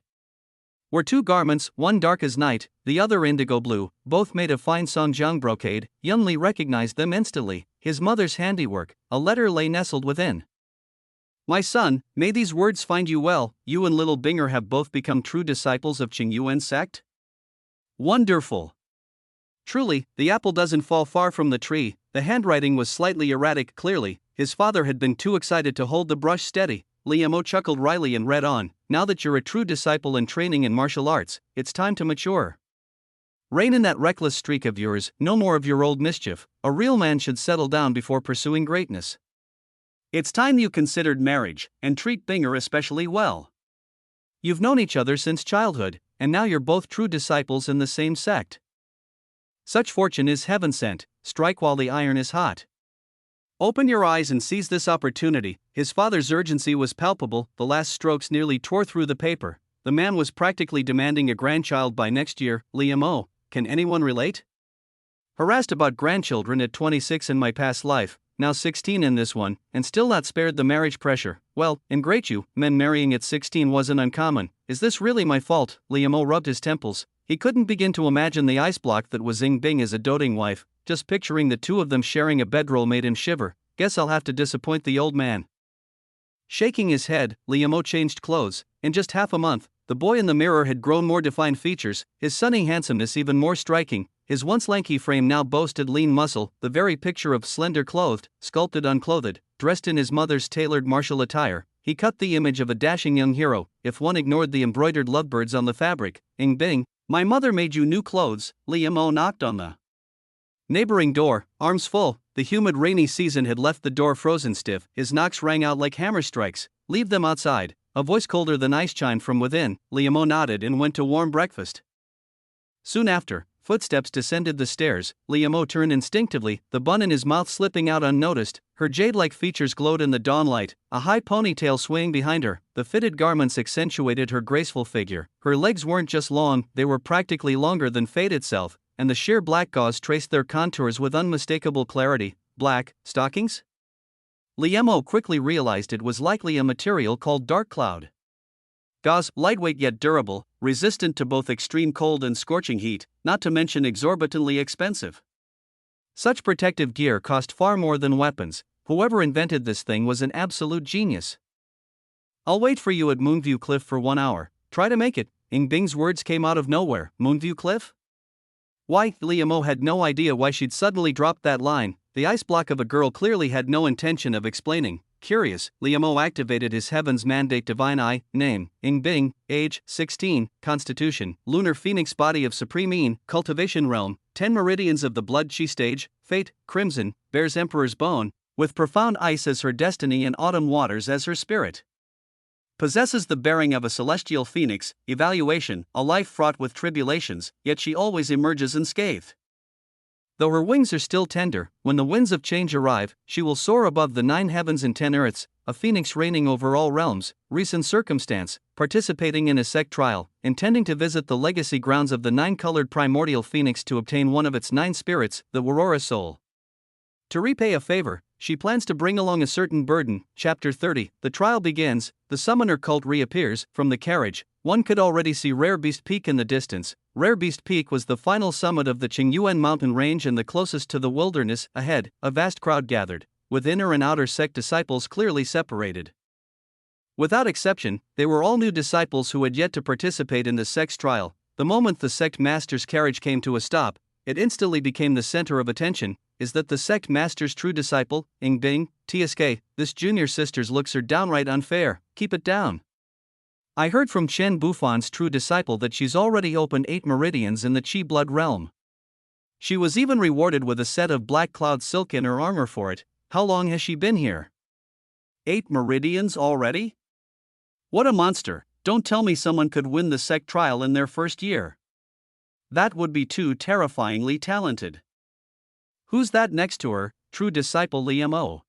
were 2 garments, one dark as night, the other indigo blue, both made of fine Songjiang brocade. Yunli recognized them instantly, his mother's handiwork. A letter lay nestled within. My son, may these words find you well. You and little Binger have both become true disciples of Qingyuan sect? Wonderful. Truly, the apple doesn't fall far from the tree. The handwriting was slightly erratic. Clearly, his father had been too excited to hold the brush steady. Li Mo chuckled wryly and read on. Now that you're a true disciple and training in martial arts, it's time to mature. Rein in that reckless streak of yours, no more of your old mischief. A real man should settle down before pursuing greatness. It's time you considered marriage, and treat Binger especially well. You've known each other since childhood, and now you're both true disciples in the same sect. Such fortune is heaven sent. Strike while the iron is hot. Open your eyes and seize this opportunity. His father's urgency was palpable. The last strokes nearly tore through the paper. The man was practically demanding a grandchild by next year. Li Mo, can anyone relate? Harassed about grandchildren at 26 in my past life, now 16 in this one, and still not spared the marriage pressure. Well, ingrate you, men marrying at 16 wasn't uncommon. Is this really my fault? Li Mo rubbed his temples. He couldn't begin to imagine the ice block that was Ying Bing as a doting wife. Just picturing the 2 of them sharing a bedroll made him shiver. Guess I'll have to disappoint the old man. Shaking his head, Li Mo changed clothes. In just half a month, the boy in the mirror had grown more defined features, his sunny handsomeness even more striking. His once lanky frame now boasted lean muscle, the very picture of slender clothed, sculpted unclothed, dressed in his mother's tailored martial attire. He cut the image of a dashing young hero, if one ignored the embroidered lovebirds on the fabric. Ying Bing, my mother made you new clothes. Li Mo knocked on the neighboring door, arms full. The humid rainy season had left the door frozen stiff. His knocks rang out like hammer strikes. Leave them outside. A voice colder than ice chimed from within. Li Mo nodded and went to warm breakfast. Soon after, footsteps descended the stairs. Li Mo turned instinctively, the bun in his mouth slipping out unnoticed. Her jade-like features glowed in the dawnlight, a high ponytail swaying behind her. The fitted garments accentuated her graceful figure. Her legs weren't just long, they were practically longer than fate itself, and the sheer black gauze traced their contours with unmistakable clarity. Black stockings? Liemo quickly realized it was likely a material called dark cloud. Gauze, lightweight yet durable, resistant to both extreme cold and scorching heat, not to mention exorbitantly expensive. Such protective gear cost far more than weapons. Whoever invented this thing was an absolute genius. I'll wait for you at Moonview Cliff for 1 hour. Try to make it. Ying Bing's words came out of nowhere. Moonview Cliff? Why? Liemo had no idea why she'd suddenly dropped that line. The ice block of a girl clearly had no intention of explaining. Curious, Liemo activated his Heaven's Mandate Divine Eye. Name: Ying Bing, age 16, constitution, lunar phoenix, body of supreme Yin, cultivation realm, 10 meridians of the blood chi stage, fate, crimson, bears emperor's bone, with profound ice as her destiny and autumn waters as her spirit. Possesses the bearing of a celestial phoenix, evaluation, a life fraught with tribulations, yet she always emerges unscathed. Though her wings are still tender, when the winds of change arrive, she will soar above the 9 heavens and 10 earths, a phoenix reigning over all realms. Recent circumstance, participating in a sect trial, intending to visit the legacy grounds of the 9-colored primordial phoenix to obtain one of its 9 spirits, the Aurora soul. To repay a favor, she plans to bring along a certain burden. Chapter 30. The trial begins. The summoner cult reappears. From the carriage, one could already see Rare Beast Peak in the distance. Rare Beast Peak was the final summit of the Qingyuan mountain range and the closest to the wilderness. Ahead, a vast crowd gathered, with inner and outer sect disciples clearly separated. Without exception, they were all new disciples who had yet to participate in the sect's trial. The moment the sect master's carriage came to a stop, it instantly became the center of attention. Is that the sect master's true disciple, Ying Bing? TSK, this junior sister's looks are downright unfair. Keep it down. I heard from Chen Bufan's true disciple that she's already opened 8 meridians in the Qi blood realm. She was even rewarded with a set of black cloud silk in her armor for it. How long has she been here? 8 meridians already? What a monster. Don't tell me someone could win the sect trial in their first year. That would be too terrifyingly talented. Who's that next to her? True disciple Liemo.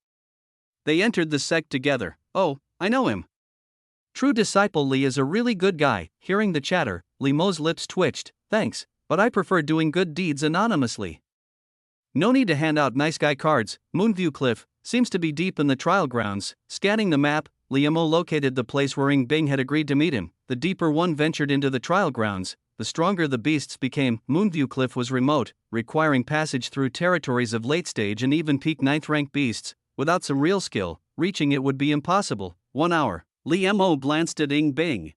They entered the sect together. Oh, I know him. True disciple Li is a really good guy. Hearing the chatter, Liemo's lips twitched. Thanks, but I prefer doing good deeds anonymously. No need to hand out nice guy cards. Moonview Cliff seems to be deep in the trial grounds. Scanning the map, Liemo located the place where Ying Bing had agreed to meet him. The deeper one ventured into the trial grounds, the stronger the beasts became. Moonview Cliff was remote, requiring passage through territories of late-stage and even peak 9th-rank beasts. Without some real skill, reaching it would be impossible. 1 hour. Liemo glanced at Ying Bing,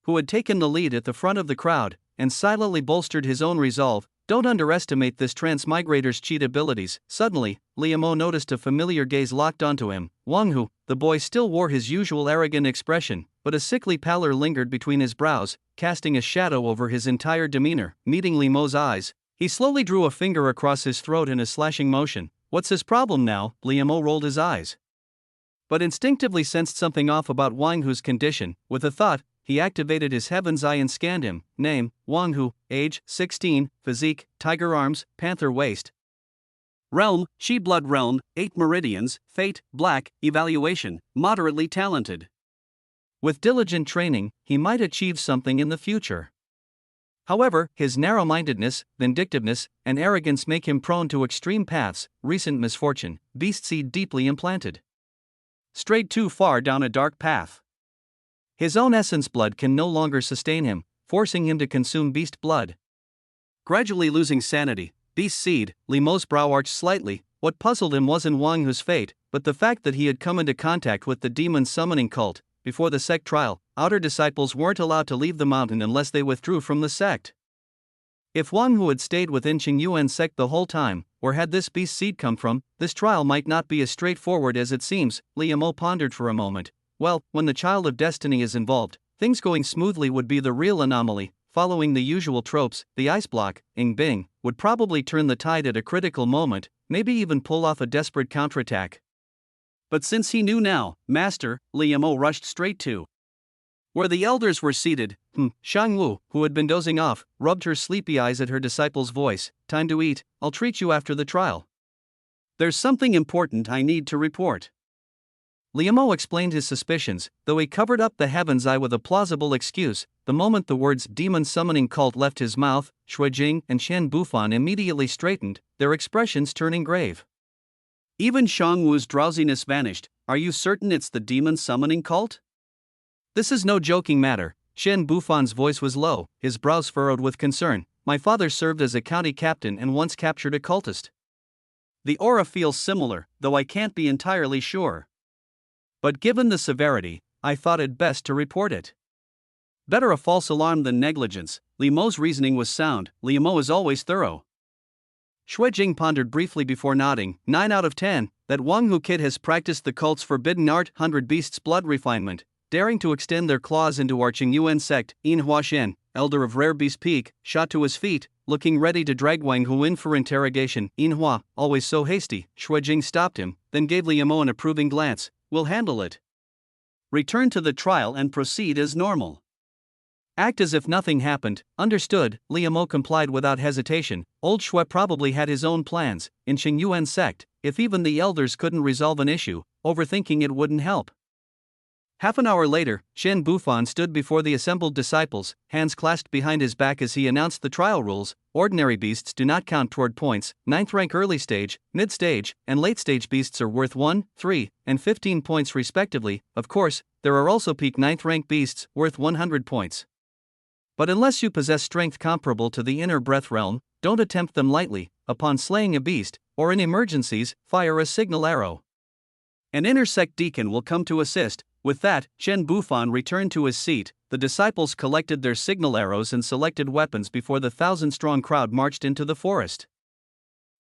who had taken the lead at the front of the crowd, and silently bolstered his own resolve. Don't underestimate this transmigrator's cheat abilities. Suddenly, Liemo noticed a familiar gaze locked onto him. Wang Hu. The boy still wore his usual arrogant expression, but a sickly pallor lingered between his brows, casting a shadow over his entire demeanor. Meeting Liemo's eyes, he slowly drew a finger across his throat in a slashing motion. What's his problem now? Liemo rolled his eyes, but instinctively sensed something off about Wang Hu's condition. With a thought, he activated his Heaven's Eye and scanned him. Name: Wang Hu, age 16, physique, tiger arms, panther waist. Realm: Qi blood realm, 8 meridians, fate, black, evaluation, moderately talented. With diligent training, he might achieve something in the future. However, his narrow-mindedness, vindictiveness, and arrogance make him prone to extreme paths. Recent misfortune, beast seed deeply implanted. Strayed too far down a dark path. His own essence blood can no longer sustain him, forcing him to consume beast blood. Gradually losing sanity, beast seed, Liemo's brow arched slightly. What puzzled him wasn't Wang Hu's fate, but the fact that he had come into contact with the demon summoning cult. Before the sect trial, outer disciples weren't allowed to leave the mountain unless they withdrew from the sect. If Wang Hu had stayed within Qingyuan sect the whole time, where had this beast seed come from? This trial might not be as straightforward as it seems. Liemo pondered for a moment. Well, when the child of destiny is involved, things going smoothly would be the real anomaly. Following the usual tropes, the ice block, Ying Bing, would probably turn the tide at a critical moment, maybe even pull off a desperate counterattack. But since he knew now, Master, Liemo rushed straight to where the elders were seated. Shang Wu, who had been dozing off, rubbed her sleepy eyes at her disciple's voice. Time to eat. I'll treat you after the trial. There's something important I need to report. Liamo explained his suspicions, though he covered up the heaven's eye with a plausible excuse. The moment the words demon summoning cult left his mouth, Shuijing and Chen Bufan immediately straightened, their expressions turning grave. Even Shangwu's drowsiness vanished. Are you certain it's the demon summoning cult? This is no joking matter. Chen Bufan's voice was low, his brows furrowed with concern. My father served as a county captain and once captured a cultist. The aura feels similar, though I can't be entirely sure. But given the severity, I thought it best to report it. Better a false alarm than negligence. Liamo's reasoning was sound. Liamo is always thorough. Shuijing pondered briefly before nodding. 9 out of 10, that Wang Hu kid has practiced the cult's forbidden art, 100 beasts blood refinement, daring to extend their claws into our Qingyuan sect. Yin Huashen, elder of Rare Beast Peak, shot to his feet, looking ready to drag Wang Hu in for interrogation. Yin Hua, always so hasty. Shuijing stopped him, then gave Liamo an approving glance. We'll handle it. Return to the trial and proceed as normal. Act as if nothing happened. Understood. Liamo complied without hesitation. Old Shui probably had his own plans. In Qingyuan sect, if even the elders couldn't resolve an issue, overthinking it wouldn't help. Half an hour later, Chen Bufan stood before the assembled disciples, hands clasped behind his back as he announced the trial rules. Ordinary beasts do not count toward points. 9th rank early stage, mid stage, and late stage beasts are worth 1, 3, and 15 points respectively. Of course, there are also peak 9th rank beasts worth 100 points. But unless you possess strength comparable to the inner breath realm, don't attempt them lightly. Upon slaying a beast, or in emergencies, fire a signal arrow. An inner sect deacon will come to assist. With that, Chen Bufan returned to his seat. The disciples collected their signal arrows and selected weapons before the 1,000-strong crowd marched into the forest.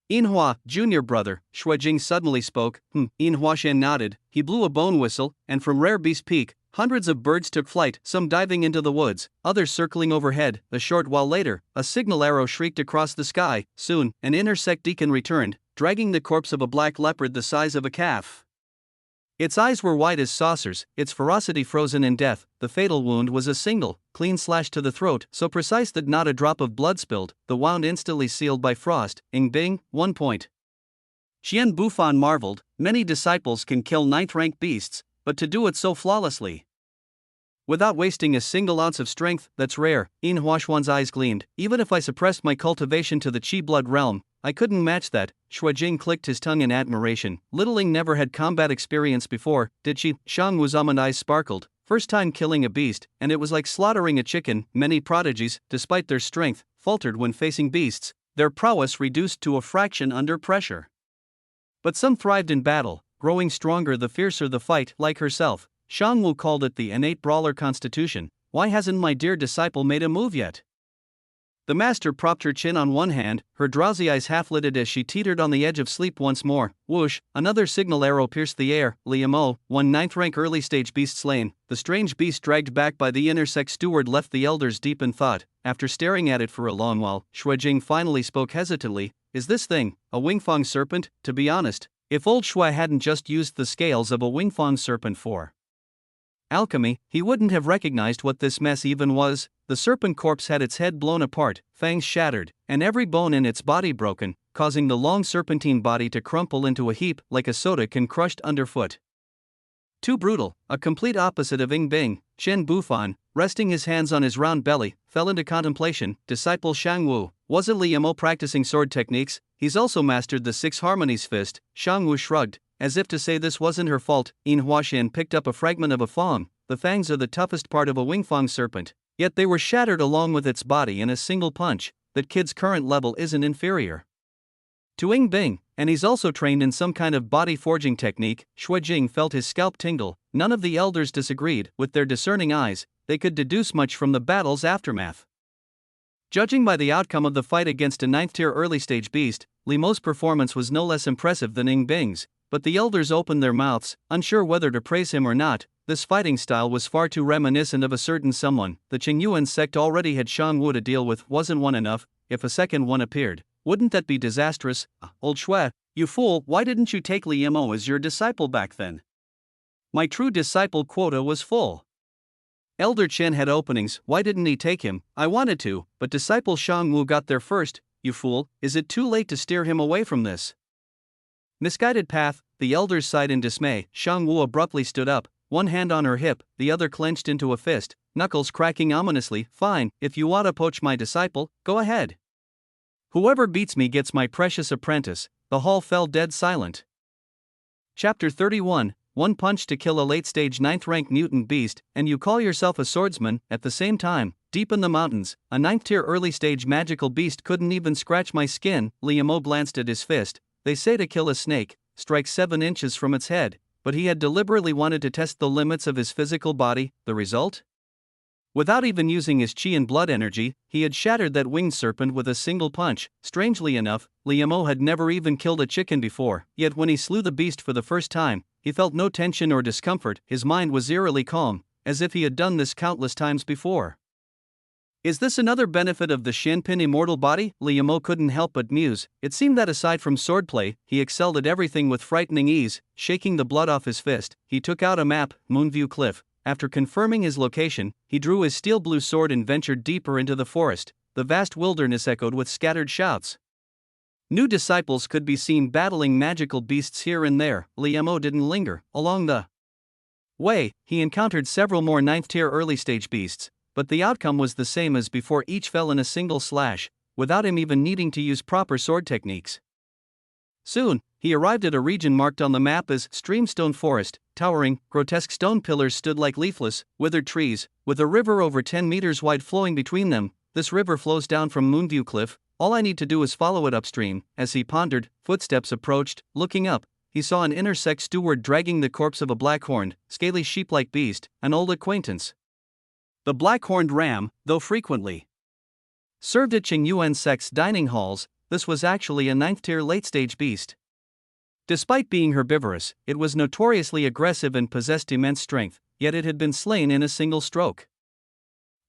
Yin Hua, junior brother, Shuijing suddenly spoke. Yin Huashen nodded. He blew a bone whistle, and from Rare Beast Peak, hundreds of birds took flight, some diving into the woods, others circling overhead. A short while later, a signal arrow shrieked across the sky. Soon, an inner sect deacon returned, dragging the corpse of a black leopard the size of a calf. Its eyes were wide as saucers, its ferocity frozen in death. The fatal wound was a single, clean slash to the throat, so precise that not a drop of blood spilled, the wound instantly sealed by frost. Ying Bing, 1 point. Chen Bufan marveled. Many disciples can kill 9th rank beasts, but to do it so flawlessly, without wasting a single ounce of strength, that's rare. Yin Huashuan's eyes gleamed. Even if I suppressed my cultivation to the Qi blood realm, I couldn't match that. Shuijing clicked his tongue in admiration. Littling never had combat experience before, did she? Shangwu's almond eyes sparkled. First time killing a beast, and it was like slaughtering a chicken. Many prodigies, despite their strength, faltered when facing beasts, their prowess reduced to a fraction under pressure. But some thrived in battle, growing stronger the fiercer the fight. Like herself, Shangwu called it the innate brawler constitution. Why hasn't my dear disciple made a move yet? The master propped her chin on one hand, her drowsy eyes half-lidded as she teetered on the edge of sleep once more. Whoosh, another signal arrow pierced the air. Liamo, 1 9th rank early stage beast slain. The strange beast dragged back by the inner sect steward left the elders deep in thought. After staring at it for a long while, Shuijing finally spoke hesitantly. Is this thing a wingfang serpent? To be honest, if old Shui hadn't just used the scales of a wingfang serpent for alchemy, he wouldn't have recognized what this mess even was. The serpent corpse had its head blown apart, fangs shattered, and every bone in its body broken, causing the long serpentine body to crumple into a heap like a soda can crushed underfoot. Too brutal, a complete opposite of Ying Bing. Chen Bufan, resting his hands on his round belly, fell into contemplation. Disciple Shangwu, wasn't Liamo practicing sword techniques? He's also mastered the 6 harmonies fist. Shangwu shrugged, as if to say this wasn't her fault. Yin Huashen picked up a fragment of a fang. The fangs are the toughest part of a wingfang serpent, yet they were shattered along with its body in a single punch. That kid's current level isn't inferior to Ying Bing, and he's also trained in some kind of body forging technique. Shuijing felt his scalp tingle. None of the elders disagreed. With their discerning eyes, they could deduce much from the battle's aftermath. Judging by the outcome of the fight against a 9th-tier early-stage beast, Liamo's performance was no less impressive than Ying Bing's, but the elders opened their mouths, unsure whether to praise him or not. This fighting style was far too reminiscent of a certain someone. The Qingyuan sect already had Shangwu to deal with. Wasn't one enough? If a second one appeared, wouldn't that be disastrous? Old Shui, you fool, why didn't you take Liamo as your disciple back then? My true disciple quota was full. Elder Chen had openings, why didn't he take him? I wanted to, but disciple Shangwu got there first. You fool, is it too late to steer him away from this misguided path? the elders sighed in dismay. Shang Wu abruptly stood up, one hand on her hip, the other clenched into a fist, knuckles cracking ominously. Fine, if you want to poach my disciple, go ahead. Whoever beats me gets my precious apprentice. The hall fell dead silent. Chapter 31, One punch to kill a late-stage 9th-rank mutant beast, and you call yourself a swordsman. At the same time, deep in the mountains, a 9th-tier early-stage magical beast couldn't even scratch my skin. Liam O glanced at his fist. They say to kill a snake, strike 7 inches from its head, but he had deliberately wanted to test the limits of his physical body. The result? Without even using his chi and blood energy, he had shattered that winged serpent with a single punch. Strangely enough, Liam O had never even killed a chicken before, yet when he slew the beast for the first time, he felt no tension or discomfort. His mind was eerily calm, as if he had done this countless times before. Is this another benefit of the Shenpin immortal body? Liam O couldn't help but muse. It seemed that aside from swordplay, he excelled at everything with frightening ease. Shaking the blood off his fist, he took out a map, Moonview Cliff. After confirming his location, he drew his steel blue sword and ventured deeper into the forest. The vast wilderness echoed with scattered shouts. New disciples could be seen battling magical beasts here and there. Liam O didn't linger. Along the way, he encountered several more 9th-tier early-stage beasts, but the outcome was the same as before. Each fell in a single slash, without him even needing to use proper sword techniques. Soon, he arrived at a region marked on the map as Streamstone Forest. Towering, grotesque stone pillars stood like leafless, withered trees, with a river over 10 meters wide flowing between them. This river flows down from Moonview Cliff. All I need to do is follow it upstream. As he pondered, footsteps approached. Looking up, he saw an intersect steward dragging the corpse of a black-horned, scaly sheep-like beast, an old acquaintance. The black-horned ram, though frequently served at Qing Yuan sect's dining halls, this was actually a 9th-tier late-stage beast. Despite being herbivorous, it was notoriously aggressive and possessed immense strength, yet it had been slain in a single stroke.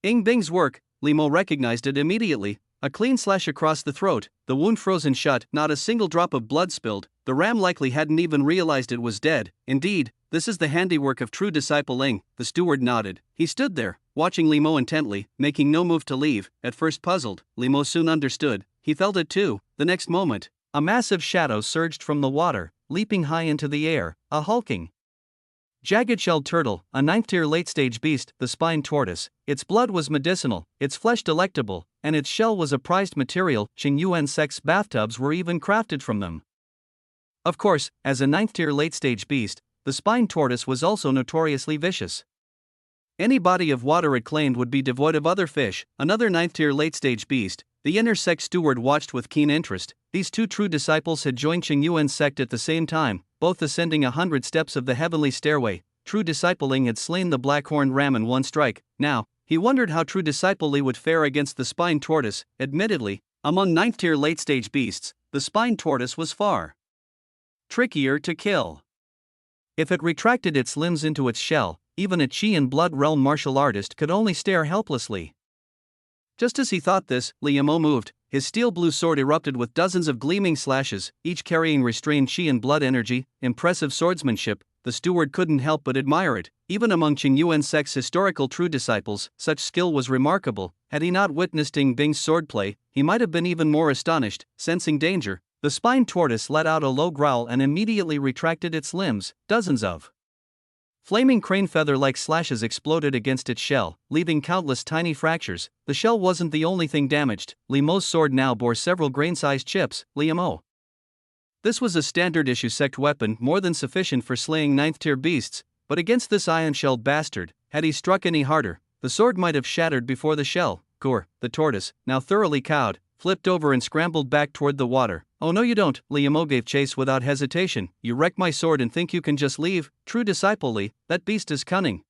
Ying Bing's work, Limo recognized it immediately. A clean slash across the throat, the wound frozen shut, not a single drop of blood spilled. The ram likely hadn't even realized it was dead. Indeed, this is the handiwork of true disciple Ying. The steward nodded. He stood there, watching Limo intently, making no move to leave. At first puzzled, Limo soon understood. He felt it too. The next moment, a massive shadow surged from the water, leaping high into the air, a hulking, jagged-shelled turtle, a 9th-tier late-stage beast, the spine tortoise. Its blood was medicinal, its flesh delectable, and its shell was a prized material. Qing Yuan sect's bathtubs were even crafted from them. Of course, as a 9th-tier late-stage beast, the spine tortoise was also notoriously vicious. Any body of water it claimed would be devoid of other fish. Another 9th-tier late-stage beast, the inner sect steward watched with keen interest. These two true disciples had joined Qing Yuan's sect at the same time, both ascending 100 steps of the heavenly stairway. True disciple Ying had slain the black-horned ram in one strike. Now, he wondered how true disciple Li would fare against the spine tortoise. Admittedly, among 9th-tier late-stage beasts, the spine tortoise was far trickier to kill. If it retracted its limbs into its shell, even a chi and blood realm martial artist could only stare helplessly. Just as he thought this, Liam O moved. His steel blue sword erupted with dozens of gleaming slashes, each carrying restrained chi and blood energy. Impressive swordsmanship. The steward couldn't help but admire it. Even among Qing Yuan sect's historical true disciples, such skill was remarkable. Had he not witnessed Ying Bing's swordplay, he might have been even more astonished. Sensing danger, the spine tortoise let out a low growl and immediately retracted its limbs. Dozens of flaming crane feather-like slashes exploded against its shell, leaving countless tiny fractures. The shell wasn't the only thing damaged. Limo's sword now bore several grain-sized chips. Liamo. This was a standard-issue sect weapon, more than sufficient for slaying 9th-tier beasts, but against this iron-shelled bastard, had he struck any harder, the sword might have shattered before the shell. Gore, the tortoise, now thoroughly cowed, flipped over and scrambled back toward the water. Oh no you don't, Liamo gave chase without hesitation. You wrecked my sword and think you can just leave? True disciple Li, that beast is cunning.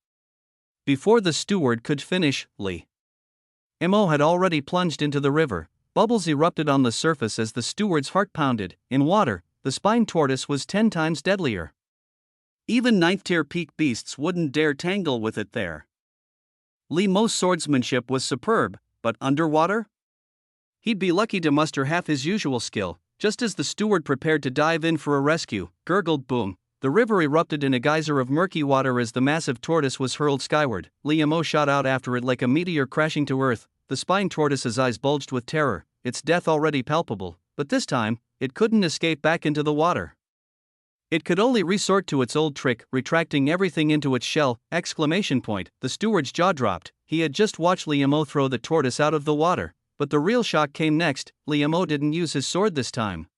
Before the steward could finish, Li Mo had already plunged into the river. Bubbles erupted on the surface as the steward's heart pounded. In water, the spine tortoise was 10 times deadlier. Even 9th-tier peak beasts wouldn't dare tangle with it there. Li Mo's swordsmanship was superb, but underwater? He'd be lucky to muster half his usual skill. Just as the steward prepared to dive in for a rescue, gurgled boom, the river erupted in a geyser of murky water as the massive tortoise was hurled skyward. Liamo shot out after it like a meteor crashing to earth. The spine tortoise's eyes bulged with terror, its death already palpable, but this time, it couldn't escape back into the water. It could only resort to its old trick, retracting everything into its shell! The steward's jaw dropped. He had just watched Liam throw the tortoise out of the water. But the real shock came next. Liam didn't use his sword this time.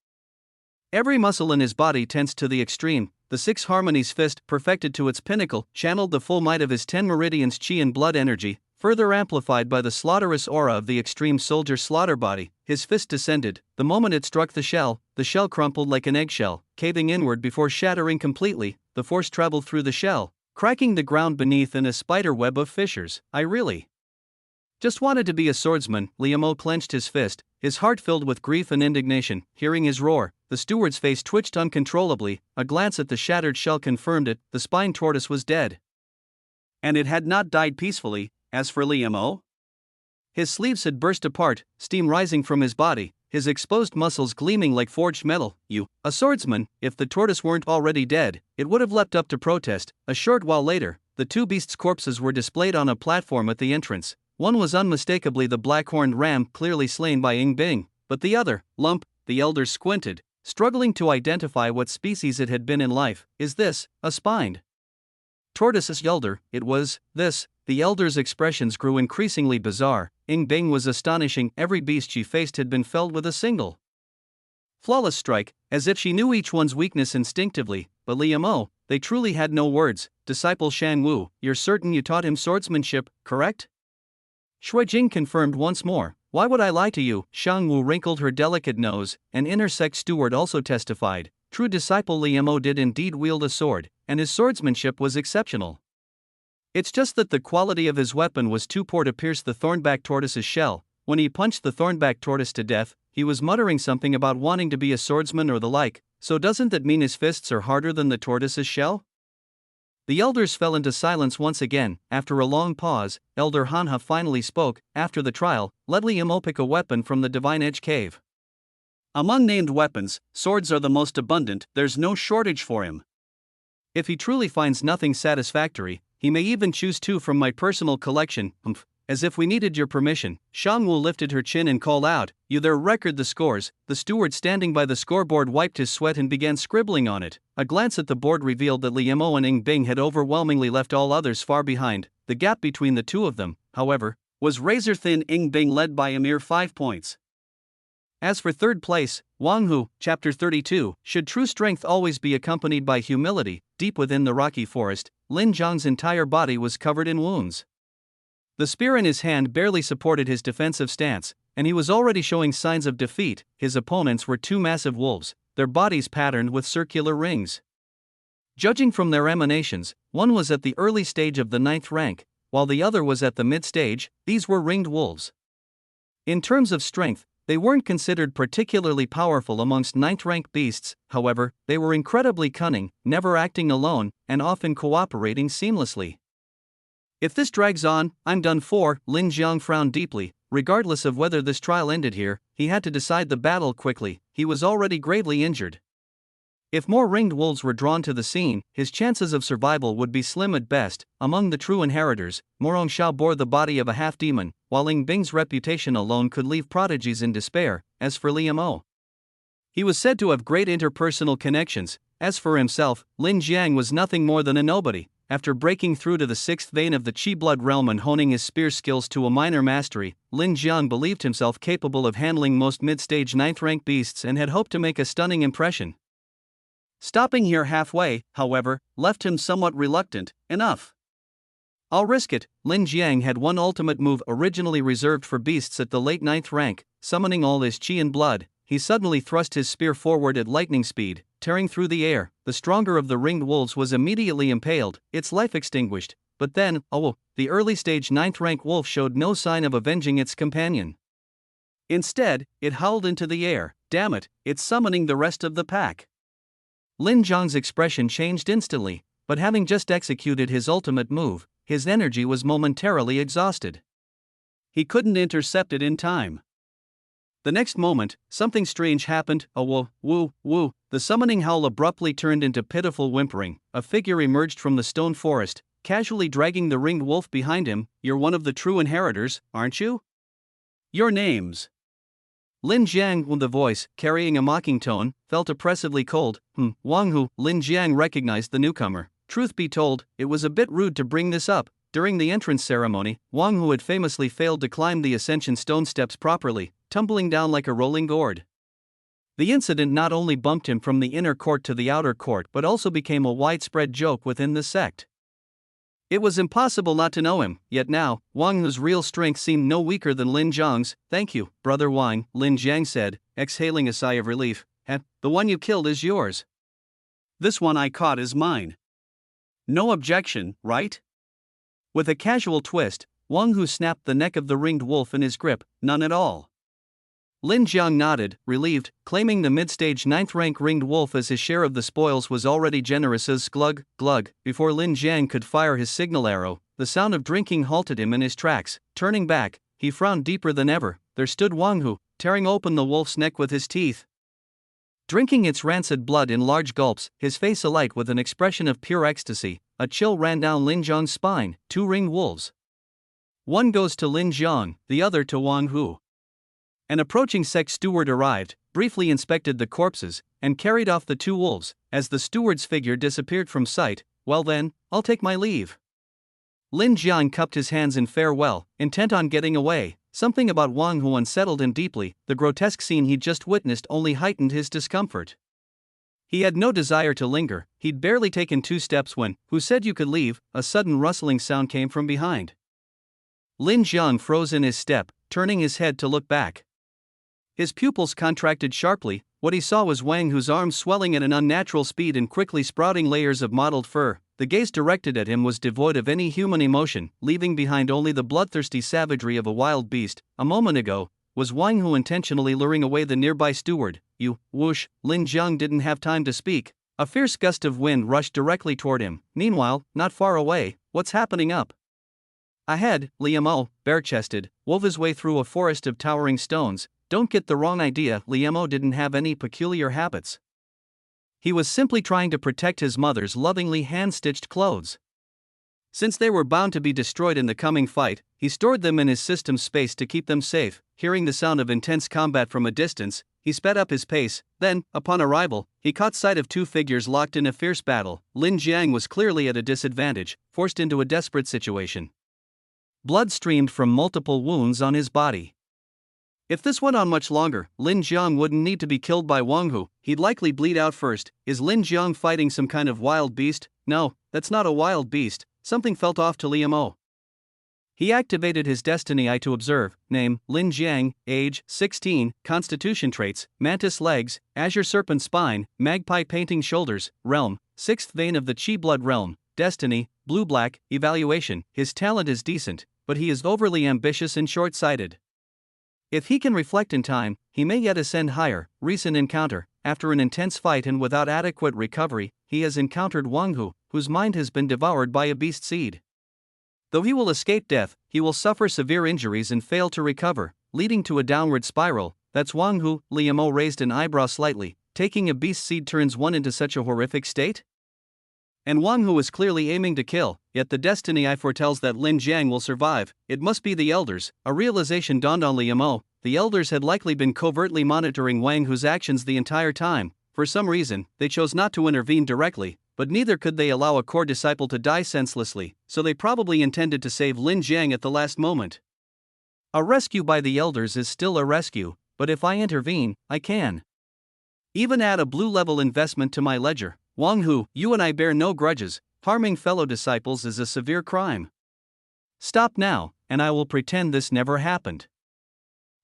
Every muscle in his body tensed to the extreme. The Six Harmonies fist, perfected to its pinnacle, channeled the full might of his 10 meridians chi and blood energy, further amplified by the slaughterous aura of the extreme soldier slaughter body. His fist descended. The moment it struck the shell crumpled like an eggshell, caving inward before shattering completely. The force traveled through the shell, cracking the ground beneath in a spider web of fissures. I really just wanted to be a swordsman. Liam clenched his fist, his heart filled with grief and indignation. Hearing his roar, the steward's face twitched uncontrollably. A glance at the shattered shell confirmed it. The spine tortoise was dead. And it had not died peacefully. As for Liam, his sleeves had burst apart, steam rising from his body, his exposed muscles gleaming like forged metal. A swordsman! If the tortoise weren't already dead, it would have leapt up to protest. A short while later, the two beasts' corpses were displayed on a platform at the entrance. One was unmistakably the black-horned ram, clearly slain by Ying Bing, but the other, Lump. The elders squinted, struggling to identify what species it had been in life. Is this a spined tortoise's elder? It was this. The elders' expressions grew increasingly bizarre. Ying Bing was astonishing. Every beast she faced had been felled with a single flawless strike, as if she knew each one's weakness instinctively. But Liam, they truly had no words. Disciple Shang-Wu, you're certain you taught him swordsmanship, correct? Shuijing confirmed once more. Why would I lie to you? Shang-Wu wrinkled her delicate nose. An inner sect steward also testified. True disciple Liam did indeed wield a sword, and his swordsmanship was exceptional. It's just that the quality of his weapon was too poor to pierce the thornback tortoise's shell. When he punched the thornback tortoise to death, he was muttering something about wanting to be a swordsman or the like. So doesn't that mean his fists are harder than the tortoise's shell? The elders fell into silence once again. After a long pause, Elder Hanha finally spoke. After the trial, let Liam pick a weapon from the Divine Edge Cave. Among named weapons, swords are the most abundant. There's no shortage for him. If he truly finds nothing satisfactory, he may even choose two from my personal collection. As if we needed your permission. Shang-Wu lifted her chin and called out, you there, record the scores. The steward standing by the scoreboard wiped his sweat and began scribbling on it. A glance at the board revealed that Liam and Ying Bing had overwhelmingly left all others far behind. The gap between the two of them, however, was razor thin. Ying Bing led by a mere 5 points. As for third place, Wang Hu, Chapter 32, should true strength always be accompanied by humility? Deep within the rocky forest, Lin Zhang's entire body was covered in wounds. The spear in his hand barely supported his defensive stance, and he was already showing signs of defeat. His opponents were two massive wolves, their bodies patterned with circular rings. Judging from their emanations, one was at the early stage of the 9th rank, while the other was at the mid-stage. These were ringed wolves. In terms of strength, they weren't considered particularly powerful amongst 9th-rank beasts. However, they were incredibly cunning, never acting alone, and often cooperating seamlessly. If this drags on, I'm done for. Lin Zhang frowned deeply. Regardless of whether this trial ended here, he had to decide the battle quickly. He was already gravely injured. If more ringed wolves were drawn to the scene, his chances of survival would be slim at best. Among the true inheritors, Morong Shao bore the body of a half-demon, while Ying Bing's reputation alone could leave prodigies in despair. As for Liam, he was said to have great interpersonal connections. As for himself, Lin Jiang was nothing more than a nobody. After breaking through to the 6th vein of the Qi blood realm and honing his spear skills to a minor mastery, Lin Jiang believed himself capable of handling most mid-stage 9th-rank beasts and had hoped to make a stunning impression. Stopping here halfway, however, left him somewhat reluctant. Enough. I'll risk it. Lin Jiang had one ultimate move originally reserved for beasts at the late 9th rank. Summoning all his qi and blood, he suddenly thrust his spear forward at lightning speed, tearing through the air. The stronger of the ringed wolves was immediately impaled, its life extinguished. But then, the early stage 9th rank wolf showed no sign of avenging its companion. Instead, it howled into the air. Damn it, it's summoning the rest of the pack. Lin Zhang's expression changed instantly, but having just executed his ultimate move, his energy was momentarily exhausted. He couldn't intercept it in time. The next moment, something strange happened. The summoning howl abruptly turned into pitiful whimpering. A figure emerged from the stone forest, casually dragging the ringed wolf behind him. You're one of the true inheritors, aren't you? Your names. Lin Jiang, with the voice, carrying a mocking tone, felt oppressively cold. Wang Hu. Lin Jiang recognized the newcomer. Truth be told, it was a bit rude to bring this up. During the entrance ceremony, Wang Hu had famously failed to climb the ascension stone steps properly, tumbling down like a rolling gourd. The incident not only bumped him from the inner court to the outer court but also became a widespread joke within the sect. It was impossible not to know him, yet now, Wang Hu's real strength seemed no weaker than Lin Jiang's. "Thank you, Brother Wang," Lin Jiang said, exhaling a sigh of relief. The one you killed is yours. This one I caught is mine. No objection, right?" With a casual twist, Wang Hu snapped the neck of the ringed wolf in his grip. "None at all." Lin Jiang nodded, relieved, claiming the mid-stage 9th-rank ringed wolf as his share of the spoils was already generous as glug, glug. Before Lin Jiang could fire his signal arrow, the sound of drinking halted him in his tracks. Turning back, he frowned deeper than ever. There stood Wang Hu, tearing open the wolf's neck with his teeth. Drinking its rancid blood in large gulps, his face alight with an expression of pure ecstasy, a chill ran down Lin Jiang's spine. 2 ringed wolves. One goes to Lin Jiang, the other to Wang Hu. An approaching sect steward arrived, briefly inspected the corpses, and carried off the 2 wolves. As the steward's figure disappeared from sight, "Well then, I'll take my leave." Lin Jiang cupped his hands in farewell, intent on getting away. Something about Wang Hu unsettled him deeply. The grotesque scene he'd just witnessed only heightened his discomfort. He had no desire to linger. He'd barely taken 2 steps when, "Who said you could leave?" A sudden rustling sound came from behind. Lin Jiang froze in his step, turning his head to look back. His pupils contracted sharply. What he saw was Wang Hu's arms swelling at an unnatural speed and quickly sprouting layers of mottled fur. The gaze directed at him was devoid of any human emotion, leaving behind only the bloodthirsty savagery of a wild beast. A moment ago, was Wang Hu intentionally luring away the nearby steward? "You," whoosh, Lin Jiang didn't have time to speak. A fierce gust of wind rushed directly toward him. Meanwhile, not far away, what's happening up ahead? Liamo, bare-chested, wove his way through a forest of towering stones. Don't get the wrong idea, Liamo didn't have any peculiar habits. He was simply trying to protect his mother's lovingly hand-stitched clothes. Since they were bound to be destroyed in the coming fight, he stored them in his system space to keep them safe. Hearing the sound of intense combat from a distance, he sped up his pace. Then, upon arrival, he caught sight of 2 figures locked in a fierce battle. Lin Jiang was clearly at a disadvantage, forced into a desperate situation. Blood streamed from multiple wounds on his body. If this went on much longer, Lin Jiang wouldn't need to be killed by Wang Hu. He'd likely bleed out first. Is Lin Jiang fighting some kind of wild beast? No, that's not a wild beast. Something felt off to Liamo. He activated his destiny eye to observe. Name, Lin Jiang, age, 16, constitution traits, mantis legs, azure serpent spine, magpie painting shoulders, realm, 6th vein of the Qi blood realm, destiny, blue-black, evaluation. His talent is decent, but he is overly ambitious and short-sighted. If he can reflect in time, he may yet ascend higher. Recent encounter. After an intense fight and without adequate recovery, he has encountered Wang Hu, whose mind has been devoured by a beast seed. Though he will escape death, he will suffer severe injuries and fail to recover, leading to a downward spiral. That's Wang Hu. Liamo raised an eyebrow slightly. Taking a beast seed turns one into such a horrific state? And Wang Hu is clearly aiming to kill, yet the destiny eye foretells that Lin Jiang will survive. It must be the elders. A realization dawned on Liamo. The elders had likely been covertly monitoring Wang Hu's actions the entire time. For some reason, they chose not to intervene directly, but neither could they allow a core disciple to die senselessly, so they probably intended to save Lin Jiang at the last moment. A rescue by the elders is still a rescue, but if I intervene, I can even add a blue-level investment to my ledger. Wang Hu, you and I bear no grudges. Harming fellow disciples is a severe crime. Stop now, and I will pretend this never happened.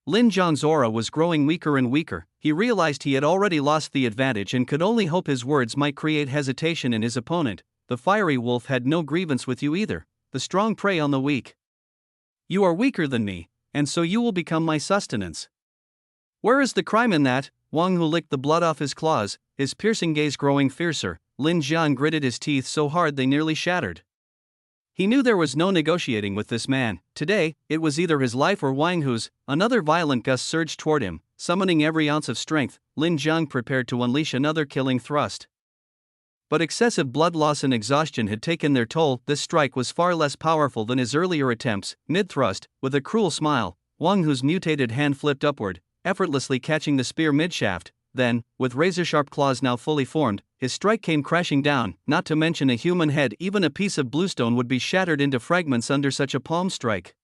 Lin Jiang's aura was growing weaker and weaker. He realized he had already lost the advantage and could only hope his words might create hesitation in his opponent. The fiery wolf had no grievance with you either. The strong prey on the weak. You are weaker than me, and so you will become my sustenance. Where is the crime in that? Wang Hu licked the blood off his claws, his piercing gaze growing fiercer. Lin Jiang gritted his teeth so hard they nearly shattered. He knew there was no negotiating with this man. Today, it was either his life or Wang Hu's. Another violent gust surged toward him, summoning every ounce of strength. Lin Jiang prepared to unleash another killing thrust. But excessive blood loss and exhaustion had taken their toll. This strike was far less powerful than his earlier attempts. Mid-thrust, with a cruel smile, Wang Hu's mutated hand flipped upward, effortlessly catching the spear midshaft. Then, with razor-sharp claws now fully formed, his strike came crashing down. Not to mention a human head, even a piece of bluestone would be shattered into fragments under such a palm strike.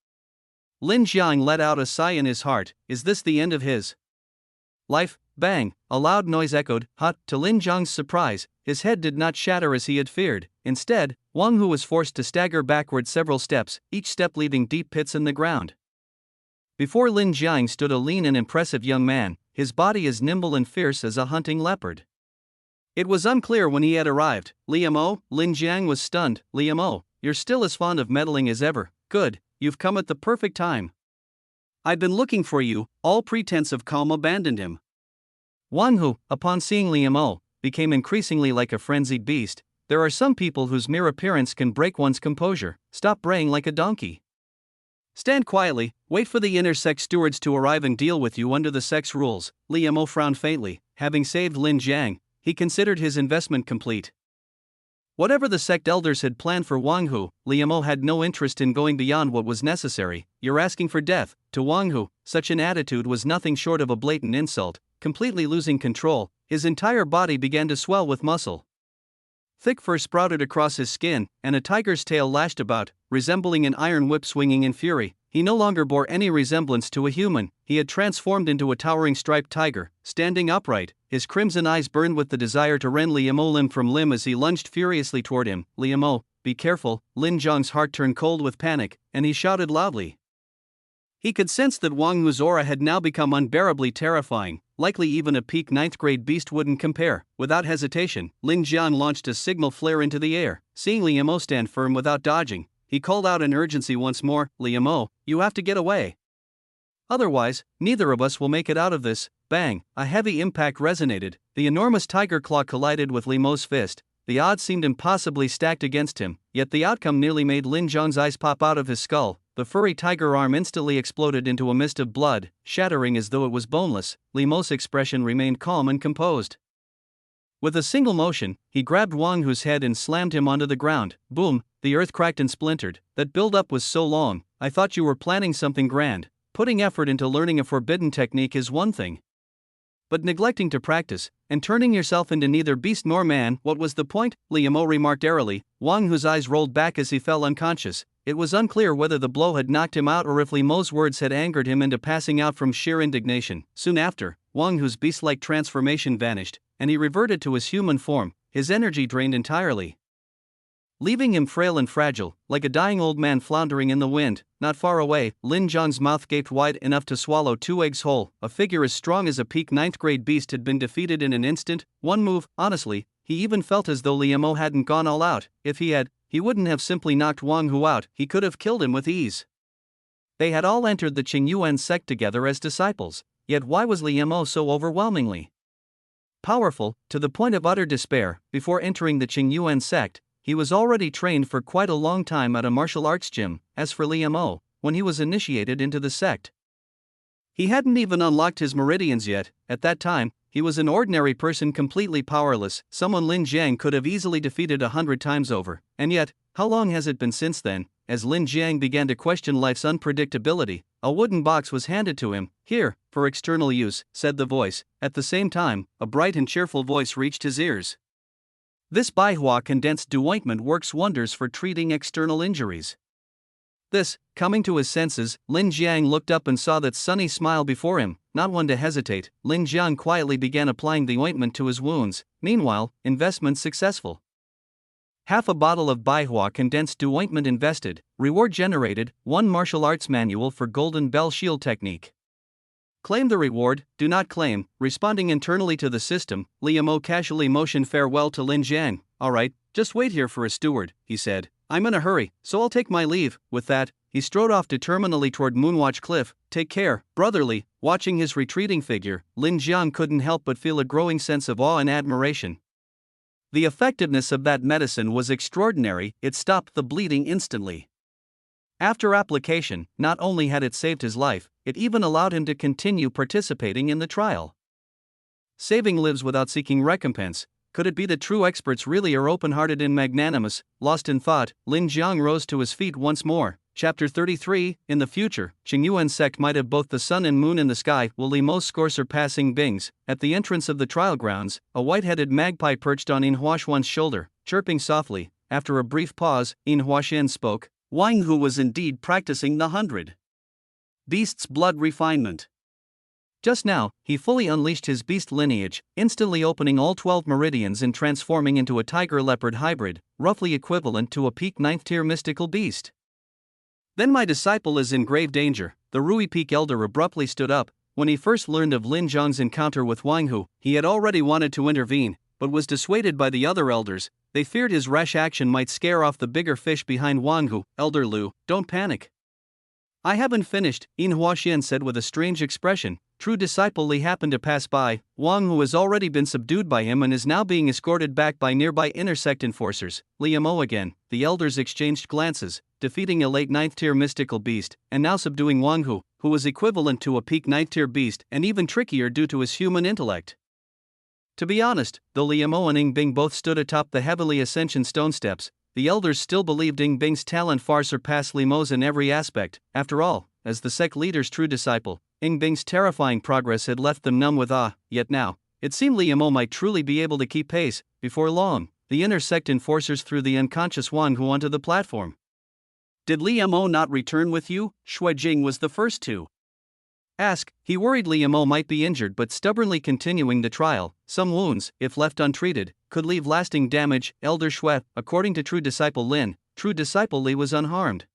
Lin Jiang let out a sigh in his heart. Is this the end of his life? Bang! A loud noise echoed. To Lin Jiang's surprise, his head did not shatter as he had feared. Instead, Wang Hu was forced to stagger backward several steps, each step leaving deep pits in the ground. Before Lin Jiang stood a lean and impressive young man, his body as nimble and fierce as a hunting leopard. It was unclear when he had arrived. Liamo, Lin Jiang was stunned. Liamo, you're still as fond of meddling as ever. Good, you've come at the perfect time. I'd been looking for you. All pretense of calm abandoned him. Wang Hu, upon seeing Liamo, became increasingly like a frenzied beast. There are some people whose mere appearance can break one's composure. Stop braying like a donkey. Stand quietly, wait for the inner sect stewards to arrive and deal with you under the sect's rules. Liamo frowned faintly. Having saved Lin Jiang, he considered his investment complete. Whatever the sect elders had planned for Wang Hu, Liamo had no interest in going beyond what was necessary. You're asking for death. To Wang Hu, such an attitude was nothing short of a blatant insult. Completely losing control, his entire body began to swell with muscle. Thick fur sprouted across his skin, and a tiger's tail lashed about, resembling an iron whip swinging in fury. He no longer bore any resemblance to a human. He had transformed into a towering striped tiger, standing upright. His crimson eyes burned with the desire to rend Liamo limb from limb as he lunged furiously toward him. Liamo, be careful. Lin Jiang's heart turned cold with panic, and he shouted loudly. He could sense that Wang Hu's aura had now become unbearably terrifying. Likely even a peak 9th grade beast wouldn't compare. Without hesitation, Lin Jiang launched a signal flare into the air. Seeing Liamo stand firm without dodging, he called out in urgency once more. Liamo, you have to get away. Otherwise, neither of us will make it out of this. Bang! A heavy impact resonated. The enormous tiger claw collided with Liamo's fist. The odds seemed impossibly stacked against him, yet the outcome nearly made Lin Jiang's eyes pop out of his skull. The furry tiger arm instantly exploded into a mist of blood, shattering as though it was boneless. Liamo's expression remained calm and composed. With a single motion, he grabbed Wang Hu's head and slammed him onto the ground. Boom! The earth cracked and splintered. That build-up was so long. I thought you were planning something grand. Putting effort into learning a forbidden technique is one thing, but neglecting to practice, and turning yourself into neither beast nor man, what was the point? Liamo remarked airily. Wang Hu's eyes rolled back as he fell unconscious. It was unclear whether the blow had knocked him out or if Liamo's words had angered him into passing out from sheer indignation. Soon after, Wang Hu's beast-like transformation vanished, and he reverted to his human form, his energy drained entirely, leaving him frail and fragile, like a dying old man floundering in the wind. Not far away, Lin Jiang's mouth gaped wide enough to swallow 2 eggs whole. A figure as strong as a peak 9th grade beast had been defeated in an instant. One move. Honestly, he even felt as though Liamo hadn't gone all out. If he had, he wouldn't have simply knocked Wang Hu out, he could have killed him with ease. They had all entered the Qingyuan sect together as disciples, yet why was Liamo so overwhelmingly powerful, to the point of utter despair? Before entering the Qingyuan sect, he was already trained for quite a long time at a martial arts gym. As for Liamo, when he was initiated into the sect, he hadn't even unlocked his meridians yet. At that time, he was an ordinary person completely powerless, someone Lin Jiang could have easily defeated 100 times over. And yet, how long has it been since then? As Lin Jiang began to question life's unpredictability, a wooden box was handed to him. Here, for external use, said the voice. At the same time, a bright and cheerful voice reached his ears. This Baihua condensed dew ointment works wonders for treating external injuries. This, coming to his senses, Lin Jiang looked up and saw that sunny smile before him. Not one to hesitate, Lin Jiang quietly began applying the ointment to his wounds. Meanwhile, investment successful. Half a bottle of Baihua condensed dew ointment invested, reward generated, 1 martial arts manual for Golden Bell Shield technique. Claim the reward, do not claim. Responding internally to the system, Liamo casually motioned farewell to Lin Jiang. Alright, just wait here for a steward, he said. I'm in a hurry, so I'll take my leave. With that, he strode off determinedly toward Moonwatch Cliff. Take care, brotherly. Watching his retreating figure, Lin Jiang couldn't help but feel a growing sense of awe and admiration. The effectiveness of that medicine was extraordinary. It stopped the bleeding instantly. After application, not only had it saved his life, it even allowed him to continue participating in the trial. Saving lives without seeking recompense. Could it be that true experts really are open-hearted and magnanimous? Lost in thought, Lin Jiang rose to his feet once more. Chapter 33, in the future, Qingyuan sect might have both the sun and moon in the sky. Will Li's score surpass Ying Bing's? At the entrance of the trial grounds, a white-headed magpie perched on Yin Huaxuan's shoulder, chirping softly. After a brief pause, Yin Huaxian spoke. Wang Hu was indeed practicing the 100 beasts' blood refinement. Just now, he fully unleashed his beast lineage, instantly opening all 12 meridians and transforming into a tiger-leopard hybrid, roughly equivalent to a peak 9th tier mystical beast. Then my disciple is in grave danger. The Rui Peak elder abruptly stood up. When he first learned of Lin Zhang's encounter with Wang Hu, he had already wanted to intervene, but was dissuaded by the other elders. They feared his rash action might scare off the bigger fish behind Wang Hu. Elder Lu, don't panic. I haven't finished, Yin Huaxian said with a strange expression. True disciple Li happened to pass by. Wang Hu has already been subdued by him and is now being escorted back by nearby intersect enforcers. Li Mo again. The elders exchanged glances, defeating a late 9th tier mystical beast, and now subduing Wang Hu, who was equivalent to a peak 9th tier beast and even trickier due to his human intellect. To be honest, though Li Mo and Ying Bing both stood atop the heavenly ascension stone steps, the elders still believed Ying Bing's talent far surpassed Li Mo's in every aspect. After all, as the sect leader's true disciple, Ying Bing's terrifying progress had left them numb with awe. Yet now, it seemed Li Mo might truly be able to keep pace. Before long, the intersect enforcers threw the unconscious Wang Hu onto the platform. Did Li Mo not return with you? Shui Jing was the first to ask. He worried Li Mo might be injured, but stubbornly continuing the trial. Some wounds, if left untreated, could leave lasting damage. Elder Shui, according to true disciple Lin, true disciple Li was unharmed.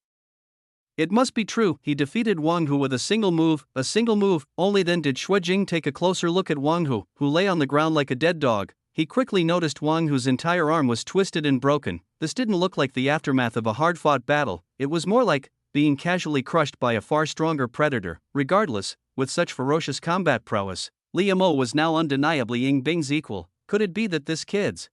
It must be true, he defeated Wang Hu with a single move. Only then did Shui Jing take a closer look at Wang Hu, who lay on the ground like a dead dog. He quickly noticed Wang Hu's entire arm was twisted and broken. This didn't look like the aftermath of a hard-fought battle, it was more like being casually crushed by a far stronger predator. Regardless, with such ferocious combat prowess, Li Mo was now undeniably Ying Bing's equal. Could it be that this kid's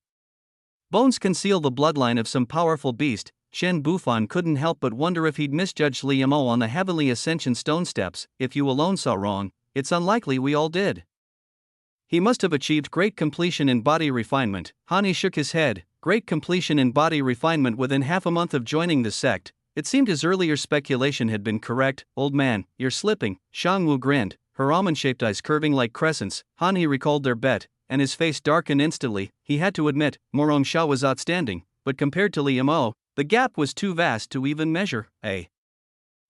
bones conceal the bloodline of some powerful beast? Shen Bufan couldn't help but wonder if he'd misjudged Li Mo on the heavenly ascension stone steps. If you alone saw wrong, it's unlikely we all did. He must have achieved great completion in body refinement. Hani shook his head. Great completion in body refinement within half a month of joining the sect. It seemed his earlier speculation had been correct. Old man, you're slipping. Shang Wu grinned, her almond-shaped eyes curving like crescents. Hani recalled their bet, and his face darkened instantly. He had to admit, Morong Sha was outstanding, but compared to Li Mo, the gap was too vast to even measure a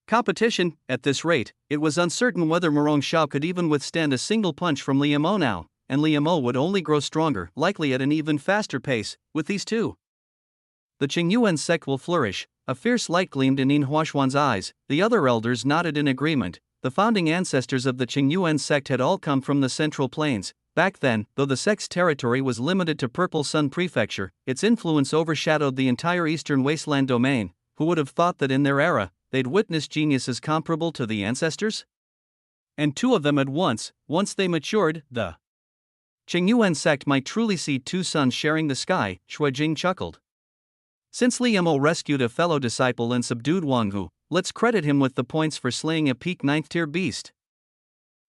competition. At this rate, it was uncertain whether Morong Sha could even withstand a single punch from Li Mo now, and Li Mo would only grow stronger, likely at an even faster pace, with these two. The Qingyuan sect will flourish. A fierce light gleamed in Yin Huaxuan's eyes. The other elders nodded in agreement. The founding ancestors of the Qingyuan sect had all come from the Central Plains. Back then, though the sect's territory was limited to Purple Sun Prefecture, its influence overshadowed the entire eastern wasteland domain. Who would have thought that in their era, they'd witness geniuses comparable to the ancestors? And two of them at once they matured, the Qingyuan sect might truly see two suns sharing the sky. Shui Jing chuckled. Since Li Mo rescued a fellow disciple and subdued Wang Hu, let's credit him with the points for slaying a peak 9th tier beast.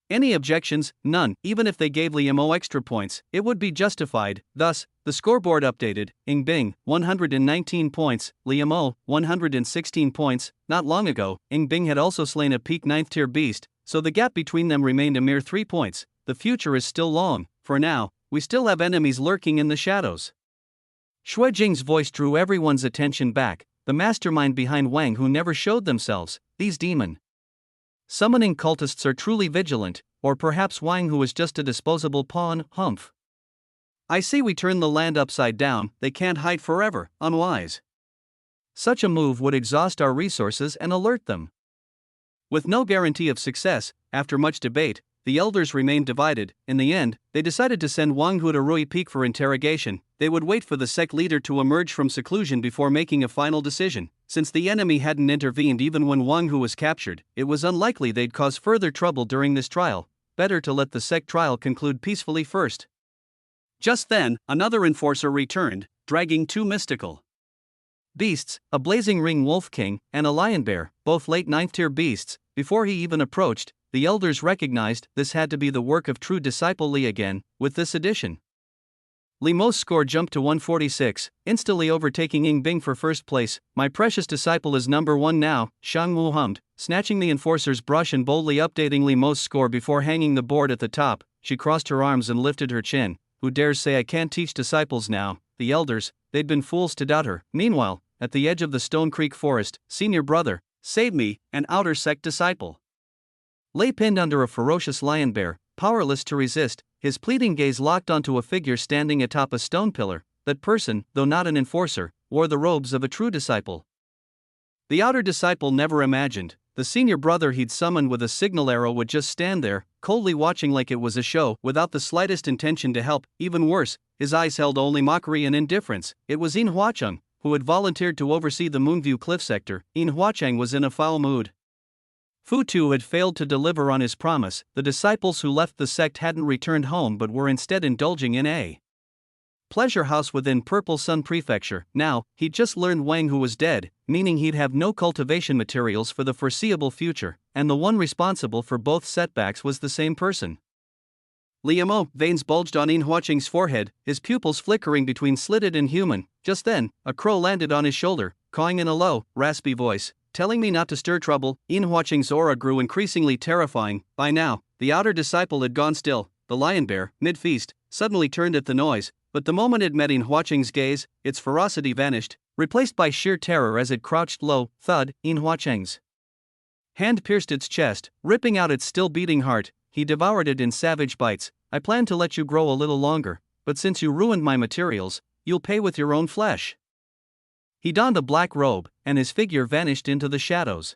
Any objections? None. Even if they gave Li Mo extra points, it would be justified. Thus, the scoreboard updated. Ying Bing, 119 points, Li Mo, 116 points. Not long ago, Ying Bing had also slain a peak 9th tier beast, so the gap between them remained a mere 3 points. The future is still long. For now, we still have enemies lurking in the shadows. Shui Jing's voice drew everyone's attention back. The mastermind behind Wang Hu never showed themselves. These demon summoning cultists are truly vigilant, or perhaps Wang Hu is just a disposable pawn. Humph. I see we turn the land upside down. They can't hide forever. Unwise. Such a move would exhaust our resources and alert them. With no guarantee of success, after much debate, the elders remained divided. In the end, they decided to send Wang Hu to Rui Peak for interrogation. They would wait for the sect leader to emerge from seclusion before making a final decision. Since the enemy hadn't intervened even when Wang Hu was captured, it was unlikely they'd cause further trouble during this trial. Better to let the sect trial conclude peacefully first. Just then, another enforcer returned, dragging two mystical beasts, a blazing ring wolf king and a lion bear, both late 9th tier beasts. Before he even approached, the elders recognized this had to be the work of true disciple Li again. With this addition, Li Mo's score jumped to 146, instantly overtaking Ying Bing for first place. "My precious disciple is number 1 now," Shang Wu hummed, snatching the enforcer's brush and boldly updating Li Mo's score before hanging the board at the top. She crossed her arms and lifted her chin. Who dares say I can't teach disciples now? The elders, they'd been fools to doubt her. Meanwhile, at the edge of the Stone Creek forest, senior brother, save me, an outer sect disciple, lay pinned under a ferocious lion bear, powerless to resist, his pleading gaze locked onto a figure standing atop a stone pillar. That person, though not an enforcer, wore the robes of a true disciple. The outer disciple never imagined the senior brother he'd summoned with a signal arrow would just stand there, coldly watching like it was a show, without the slightest intention to help. Even worse, his eyes held only mockery and indifference. It was Yin Huacheng, who had volunteered to oversee the Moonview Cliff sector. Yin Huacheng was in a foul mood. Fu Tu had failed to deliver on his promise. The disciples who left the sect hadn't returned home but were instead indulging in a pleasure house within Purple Sun Prefecture. Now, he'd just learned Wang Hu was dead, meaning he'd have no cultivation materials for the foreseeable future, and the one responsible for both setbacks was the same person. Liamo, veins bulged on Yin Huacheng's forehead, his pupils flickering between slitted and human. Just then, a crow landed on his shoulder, cawing in a low, raspy voice, telling me not to stir trouble. Yin Huacheng's aura grew increasingly terrifying. By now, the outer disciple had gone still. The lion bear, mid-feast, suddenly turned at the noise, but the moment it met Yin Huacheng's gaze, its ferocity vanished, replaced by sheer terror as it crouched low. Thud, Yin Huacheng's hand pierced its chest, ripping out its still-beating heart. He devoured it in savage bites. "I planned to let you grow a little longer, but since you ruined my materials, you'll pay with your own flesh." He donned a black robe, and his figure vanished into the shadows.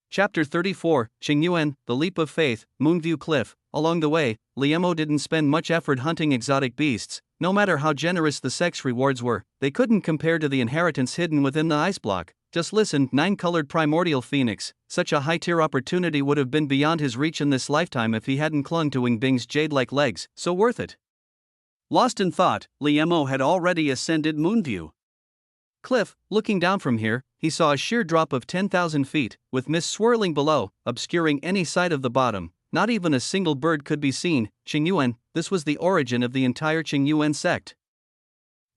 Chapter 34, Qingyuan, The Leap of Faith, Moonview Cliff. Along the way, Liemo didn't spend much effort hunting exotic beasts. No matter how generous the sex rewards were, they couldn't compare to the inheritance hidden within the ice block. Just listen, 9-colored primordial phoenix. Such a high-tier opportunity would have been beyond his reach in this lifetime if he hadn't clung to Ying Bing's jade-like legs. So worth it. Lost in thought, Liemo had already ascended Moonview Cliff. Looking down from here, he saw a sheer drop of 10,000 feet, with mist swirling below, obscuring any sight of the bottom. Not even a single bird could be seen. Qingyuan, this was the origin of the entire Qingyuan sect.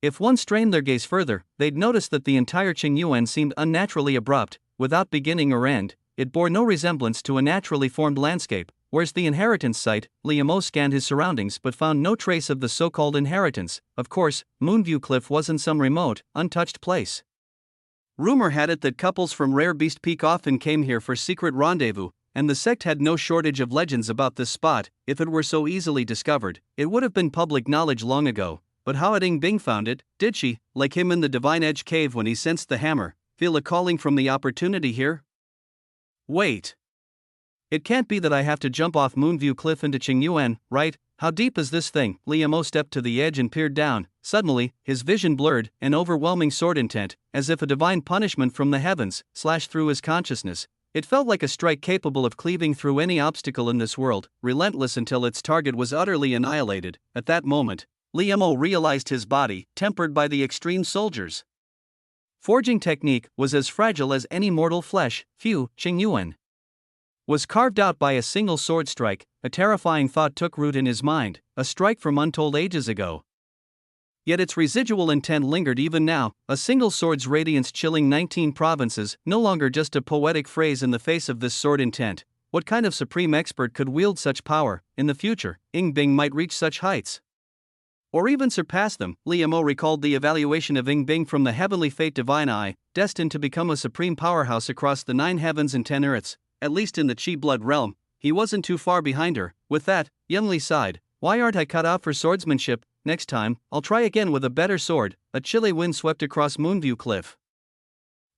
If one strained their gaze further, they'd notice that the entire Qingyuan seemed unnaturally abrupt, without beginning or end. It bore no resemblance to a naturally formed landscape. Where's the inheritance site? Liemo scanned his surroundings but found no trace of the so-called inheritance. Of course, Moonview Cliff wasn't some remote, untouched place. Rumor had it that couples from Rare Beast Peak often came here for secret rendezvous, and the sect had no shortage of legends about this spot. If it were so easily discovered, it would have been public knowledge long ago. But how had Ying Bing found it? Did she, like him in the Divine Edge cave when he sensed the hammer, feel a calling from the opportunity here? Wait. It can't be that I have to jump off Moonview Cliff into Qingyuan, right? How deep is this thing? Liemo stepped to the edge and peered down. Suddenly, his vision blurred, an overwhelming sword intent, as if a divine punishment from the heavens, slashed through his consciousness. It felt like a strike capable of cleaving through any obstacle in this world, relentless until its target was utterly annihilated. At that moment, Liemo realized his body, tempered by the extreme soldier's forging technique, was as fragile as any mortal flesh. Qingyuan was carved out by a single sword strike. A terrifying thought took root in his mind, a strike from untold ages ago. Yet its residual intent lingered even now, a single sword's radiance chilling 19 provinces, no longer just a poetic phrase in the face of this sword intent. What kind of supreme expert could wield such power? In the future, Ying Bing might reach such heights, or even surpass them. Liemo recalled the evaluation of Ying Bing from the heavenly fate Divine Eye, destined to become a supreme powerhouse across the 9 heavens and 10 earths. At least in the Qi blood realm, he wasn't too far behind her. With that, Yunli sighed. Why aren't I cut out for swordsmanship? Next time, I'll try again with a better sword. A chilly wind swept across Moonview Cliff.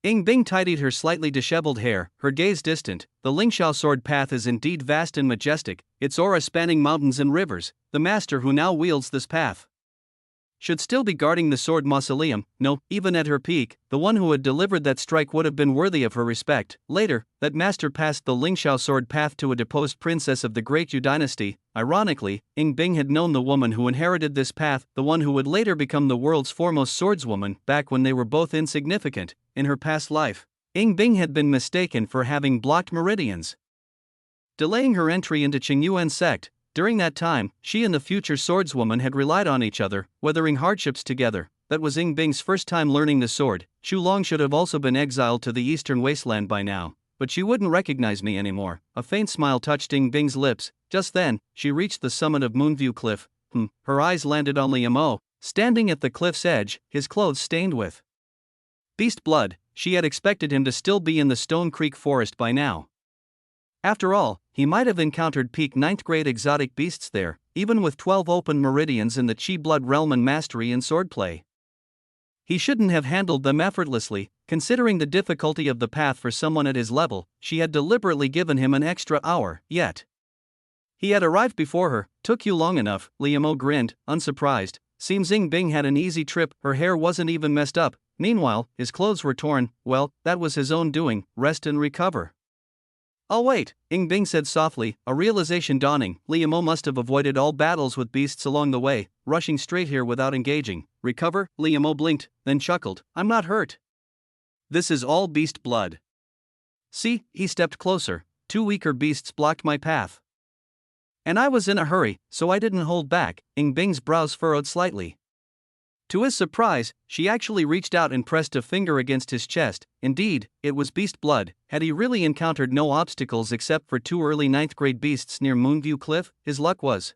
Ying Bing tidied her slightly disheveled hair, her gaze distant. The Lingxiao sword path is indeed vast and majestic, its aura spanning mountains and rivers. The master who now wields this path should still be guarding the sword mausoleum. No, even at her peak, the one who had delivered that strike would have been worthy of her respect. Later, that master passed the Lingxiao sword path to a deposed princess of the Great Yu dynasty. Ironically, Ying Bing had known the woman who inherited this path, the one who would later become the world's foremost swordswoman, back when they were both insignificant. In her past life, Ying Bing had been mistaken for having blocked meridians, delaying her entry into Qingyuan sect. During that time, she and the future swordswoman had relied on each other, weathering hardships together. That was Ying Bing's first time learning the sword. Long should have also been exiled to the eastern wasteland by now, but she wouldn't recognize me anymore. A faint smile touched Ying Bing's lips. Just then, she reached the summit of Moonview Cliff. Her eyes landed on Liam, standing at the cliff's edge, his clothes stained with beast blood. She had expected him to still be in the Stone Creek forest by now. After all, he might have encountered peak 9th grade exotic beasts there, even with 12 open meridians in the Chi blood realm and mastery in swordplay. He shouldn't have handled them effortlessly, considering the difficulty of the path for someone at his level. She had deliberately given him an extra hour, yet he had arrived before her. Took you long enough, Liam grinned, unsurprised. Seems Ying Bing had an easy trip, her hair wasn't even messed up. Meanwhile, his clothes were torn. Well, that was his own doing. Rest and recover. I'll wait, Ying Bing said softly, a realization dawning. Liam must have avoided all battles with beasts along the way, rushing straight here without engaging. Recover? Liam blinked, then chuckled. I'm not hurt. This is all beast blood. See, he stepped closer. 2 weaker beasts blocked my path. And I was in a hurry, so I didn't hold back. Ying Bing's brows furrowed slightly. To his surprise, she actually reached out and pressed a finger against his chest. Indeed, it was beast blood. Had he really encountered no obstacles except for 2 early 9th grade beasts near Moonview Cliff, his luck was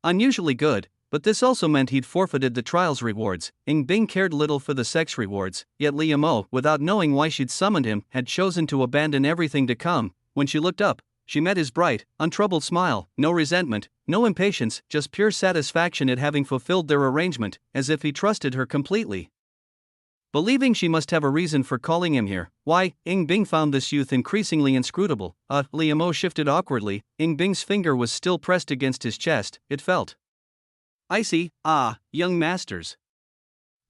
unusually good, but this also meant he'd forfeited the trial's rewards. Ying Bing cared little for the sex rewards, yet Liam, without knowing why she'd summoned him, had chosen to abandon everything to come. When she looked up, she met his bright, untroubled smile. No resentment, no impatience, just pure satisfaction at having fulfilled their arrangement, as if he trusted her completely. Believing she must have a reason for calling him here. Why? Ying Bing found this youth increasingly inscrutable. Liam shifted awkwardly. Ying Bing's finger was still pressed against his chest. It felt icy. Young masters.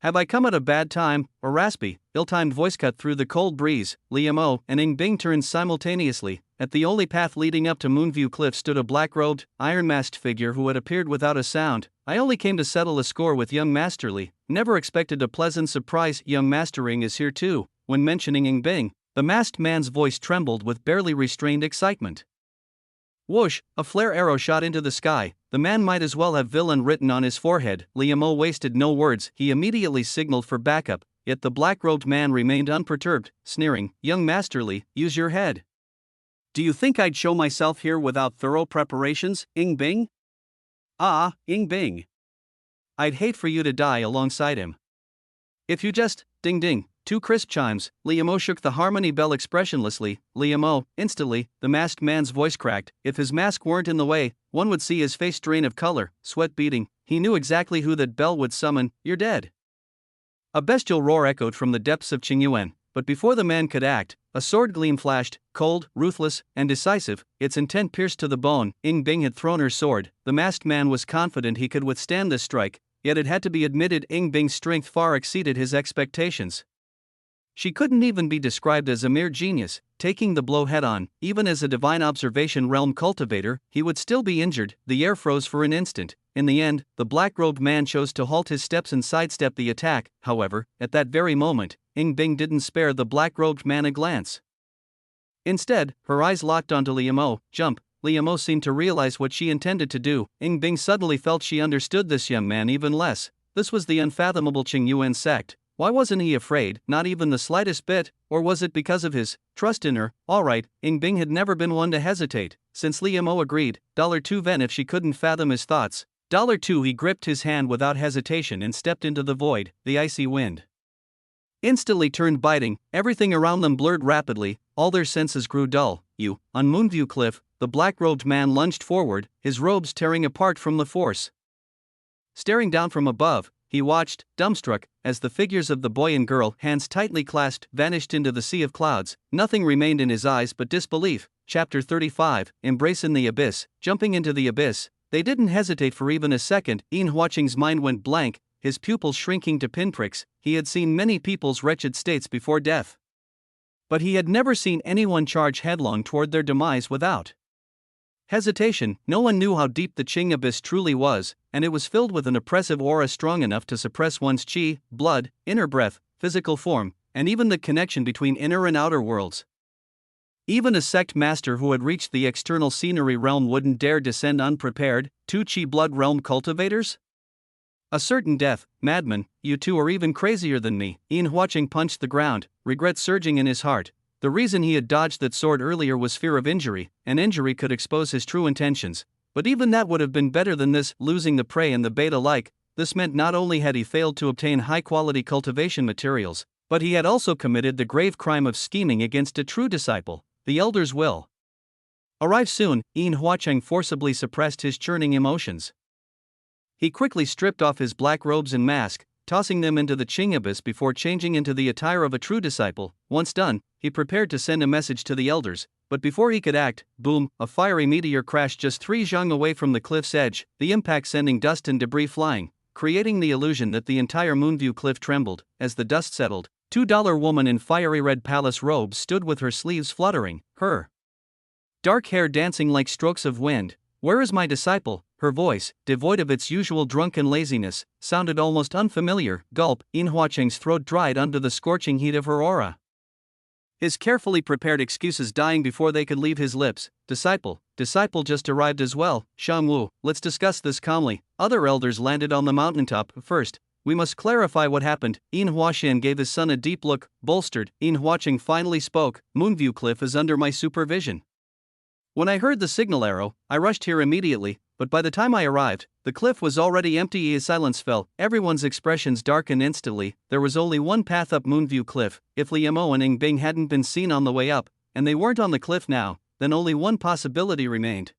Have I come at a bad time? A raspy, ill-timed voice cut through the cold breeze. Liam and Ying Bing turned simultaneously. At the only path leading up to Moonview Cliff stood a black-robed, iron-masked figure who had appeared without a sound. I only came to settle a score with young Masterly. Never expected a pleasant surprise. Young Mastering is here too. When mentioning Ying Bing, the masked man's voice trembled with barely restrained excitement. Whoosh, a flare arrow shot into the sky. The man might as well have villain written on his forehead. Liam wasted no words. He immediately signaled for backup, yet the black-robed man remained unperturbed, sneering. Young Masterly, use your head. Do you think I'd show myself here without thorough preparations, Ying Bing? Ying Bing. I'd hate for you to die alongside him. If you just, ding ding, 2 crisp chimes. Liam shook the harmony bell expressionlessly. Liam, instantly, the masked man's voice cracked. If his mask weren't in the way, one would see his face drain of color, sweat beading. He knew exactly who that bell would summon. You're dead. A bestial roar echoed from the depths of Qingyuan, but before the man could act, a sword gleam flashed, cold, ruthless, and decisive, its intent pierced to the bone. Ying Bing had thrown her sword. The masked man was confident he could withstand this strike, yet it had to be admitted Ying Bing's strength far exceeded his expectations. She couldn't even be described as a mere genius. Taking the blow head-on, even as a divine observation realm cultivator, he would still be injured. The air froze for an instant. In the end, the black-robed man chose to halt his steps and sidestep the attack. However, at that very moment, Ying Bing didn't spare the black-robed man a glance. Instead, her eyes locked onto Liam. Jump. Liam seemed to realize what she intended to do. Ying Bing suddenly felt she understood this young man even less. This was the unfathomable Qingyuan sect. Why wasn't he afraid, not even the slightest bit, or was it because of his trust in her? Alright, Ying Bing had never been one to hesitate. Since Liam agreed, $2 then if she couldn't fathom his thoughts. $2 he gripped his hand without hesitation and stepped into the void. The icy wind instantly turned biting, everything around them blurred rapidly, all their senses grew dull. On Moonview Cliff, the black-robed man lunged forward, his robes tearing apart from the force. Staring down from above, he watched, dumbstruck, as the figures of the boy and girl, hands tightly clasped, vanished into the sea of clouds. Nothing remained in his eyes but disbelief. Chapter 35, Embrace in the Abyss. Jumping into the abyss, they didn't hesitate for even a second. Ian Huaching's mind went blank, his pupils shrinking to pinpricks. He had seen many people's wretched states before death, but he had never seen anyone charge headlong toward their demise without hesitation. No one knew how deep the Qing abyss truly was, and it was filled with an oppressive aura strong enough to suppress one's qi, blood, inner breath, physical form, and even the connection between inner and outer worlds. Even a sect master who had reached the external scenery realm wouldn't dare descend unprepared. Two Chi blood realm cultivators? A certain death, madman, you two are even crazier than me. Yin Huacheng punched the ground, regret surging in his heart. The reason he had dodged that sword earlier was fear of injury, and injury could expose his true intentions. But even that would have been better than this, losing the prey and the bait alike. This meant not only had he failed to obtain high-quality cultivation materials, but he had also committed the grave crime of scheming against a true disciple. The Elder's will arrive soon. Yin Huacheng forcibly suppressed his churning emotions. He quickly stripped off his black robes and mask, tossing them into the Qing abyss before changing into the attire of a true disciple. Once done, he prepared to send a message to the elders, but before he could act, boom, a fiery meteor crashed just 3 zhang away from the cliff's edge, the impact sending dust and debris flying, creating the illusion that the entire Moonview cliff trembled. As the dust settled, $2 woman in fiery red palace robes stood with her sleeves fluttering, her dark hair dancing like strokes of wind. Where is my disciple? Her voice, devoid of its usual drunken laziness, sounded almost unfamiliar. Gulp, Yin Huacheng's throat dried under the scorching heat of her aura. His carefully prepared excuses dying before they could leave his lips. Disciple just arrived as well. Shangwu, let's discuss this calmly. Other elders landed on the mountaintop. First, we must clarify what happened. Yin Huaxian gave his son a deep look, bolstered. Yin Huacheng finally spoke. Moonview Cliff is under my supervision. When I heard the signal arrow, I rushed here immediately, but by the time I arrived, the cliff was already empty. As silence fell, everyone's expressions darkened instantly. There was only one path up Moonview Cliff. If Liamo and Ying Bing hadn't been seen on the way up, and they weren't on the cliff now, then only one possibility remained.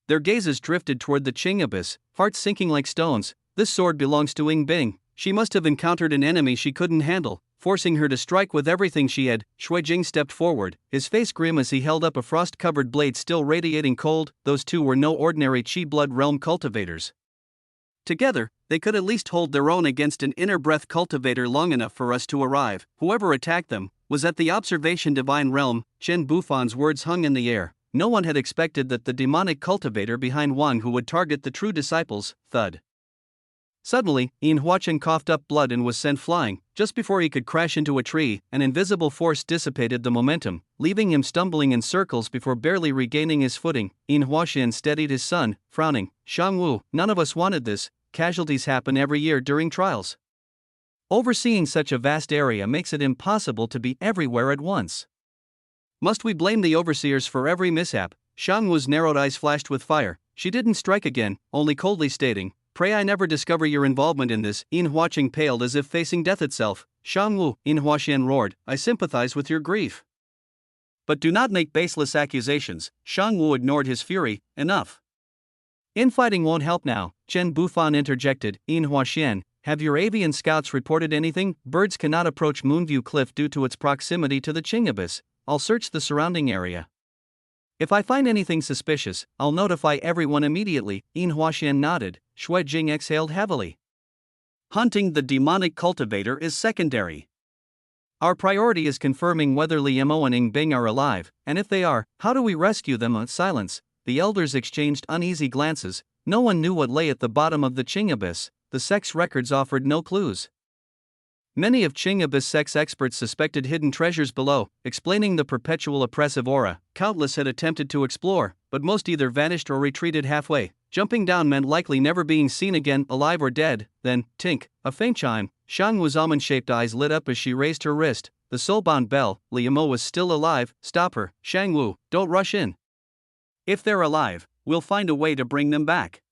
Their gazes drifted toward the Qing abyss, hearts sinking like stones. This sword belongs to Ying Bing. She must have encountered an enemy she couldn't handle, forcing her to strike with everything she had. Shui Jing stepped forward, his face grim as he held up a frost-covered blade still radiating cold. Those two were no ordinary Qi blood realm cultivators. Together, they could at least hold their own against an inner breath cultivator long enough for us to arrive. Whoever attacked them was at the observation divine realm. Chen Bufan's words hung in the air. No one had expected that the demonic cultivator behind Wang Hu would target the true disciples. Thud. Suddenly, Yin Huacheng coughed up blood and was sent flying. Just before he could crash into a tree, an invisible force dissipated the momentum, leaving him stumbling in circles before barely regaining his footing. Yin Huaxian steadied his son, frowning. Shangwu, none of us wanted this. Casualties happen every year during trials. Overseeing such a vast area makes it impossible to be everywhere at once. Must we blame the overseers for every mishap? Shangwu's narrowed eyes flashed with fire. She didn't strike again, only coldly stating, "Pray I never discover your involvement in this." Yin Huacheng paled as if facing death itself. Shangwu, Yin Huaxian roared, "I sympathize with your grief. But do not make baseless accusations." Shangwu ignored his fury. "Enough. Infighting won't help now." Chen Bufan interjected. Yin Huaxian, have your avian scouts reported anything? Birds cannot approach Moonview Cliff due to its proximity to the Qing abyss. I'll search the surrounding area. If I find anything suspicious, I'll notify everyone immediately. Yin Huaxian nodded. Shui Jing exhaled heavily. Hunting the demonic cultivator is secondary. Our priority is confirming whether Liamo and Ying Bing are alive, and if they are, how do we rescue them? Silence. The elders exchanged uneasy glances. No one knew what lay at the bottom of the Qing abyss. The sect's records offered no clues. Many of Qing abyss sect's experts suspected hidden treasures below, explaining the perpetual oppressive aura. Countless had attempted to explore, but most either vanished or retreated halfway. Jumping down meant likely never being seen again, alive or dead. Then, tink, a faint chime. Shangwu's almond-shaped eyes lit up as she raised her wrist. The soulbound bell. Liamo was still alive. Stop her. Shangwu, don't rush in. If they're alive, we'll find a way to bring them back.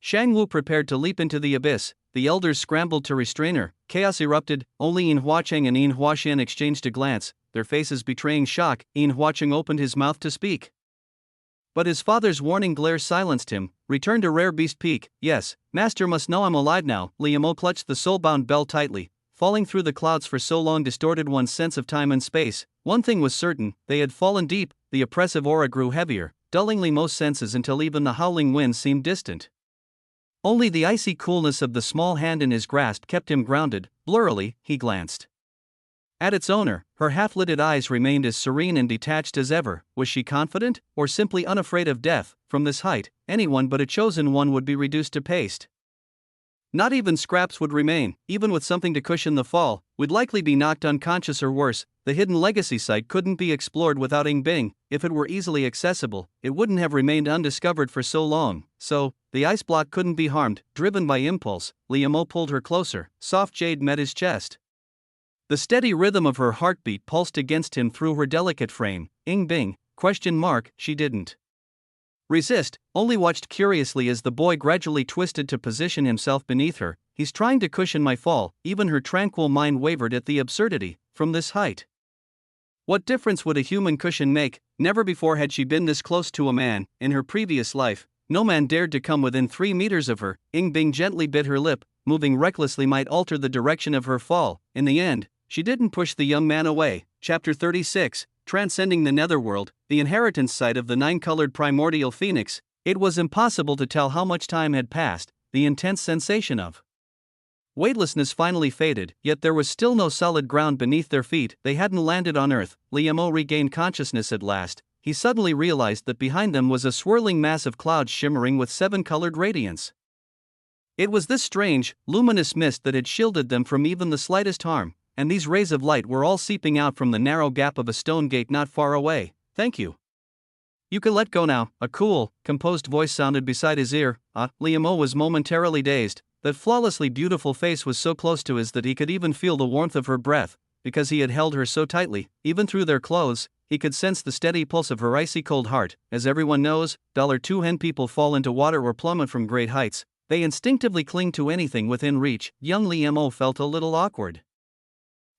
Shangwu prepared to leap into the abyss. The elders scrambled to restrain her. Chaos erupted. Only Yin Huacheng and Yin Huaxian exchanged a glance, their faces betraying shock. Yin Huacheng opened his mouth to speak, but his father's warning glare silenced him. Return to Rare Beast Peak. Yes, Master must know I'm alive now. Liamo clutched the soulbound bell tightly. Falling through the clouds for so long distorted one's sense of time and space. One thing was certain, they had fallen deep. The oppressive aura grew heavier, dulling most senses until even the howling wind seemed distant. Only the icy coolness of the small hand in his grasp kept him grounded. Blurrily, he glanced at its owner. Her half-lidded eyes remained as serene and detached as ever. Was she confident, or simply unafraid of death? From this height, anyone but a chosen one would be reduced to paste. Not even scraps would remain. Even with something to cushion the fall, we'd likely be knocked unconscious or worse. The hidden legacy site couldn't be explored without Ying Bing. If it were easily accessible, it wouldn't have remained undiscovered for so long. So, the ice block couldn't be harmed. Driven by impulse, Liam pulled her closer. Soft jade met his chest. The steady rhythm of her heartbeat pulsed against him through her delicate frame. Ying Bing? She didn't resist, only watched curiously as the boy gradually twisted to position himself beneath her. He's trying to cushion my fall. Even her tranquil mind wavered at the absurdity. From this height, what difference would a human cushion make? Never before had she been this close to a man. In her previous life, no man dared to come within 3 meters of her. Ying Bing gently bit her lip. Moving recklessly might alter the direction of her fall. In the end, she didn't push the young man away. Chapter 36. Transcending the netherworld, the inheritance site of the 9-colored primordial phoenix. It was impossible to tell how much time had passed. The intense sensation of weightlessness finally faded, yet there was still no solid ground beneath their feet. They hadn't landed on Earth. Liam regained consciousness at last. He suddenly realized that behind them was a swirling mass of clouds shimmering with 7-colored radiance. It was this strange, luminous mist that had shielded them from even the slightest harm, and these rays of light were all seeping out from the narrow gap of a stone gate not far away. Thank you. You can let go now. A cool, composed voice sounded beside his ear. Liam was momentarily dazed. That flawlessly beautiful face was so close to his that he could even feel the warmth of her breath. Because he had held her so tightly, even through their clothes, he could sense the steady pulse of her icy cold heart. As everyone knows, $2 hen people fall into water or plummet from great heights. They instinctively cling to anything within reach. Young Liam felt a little awkward.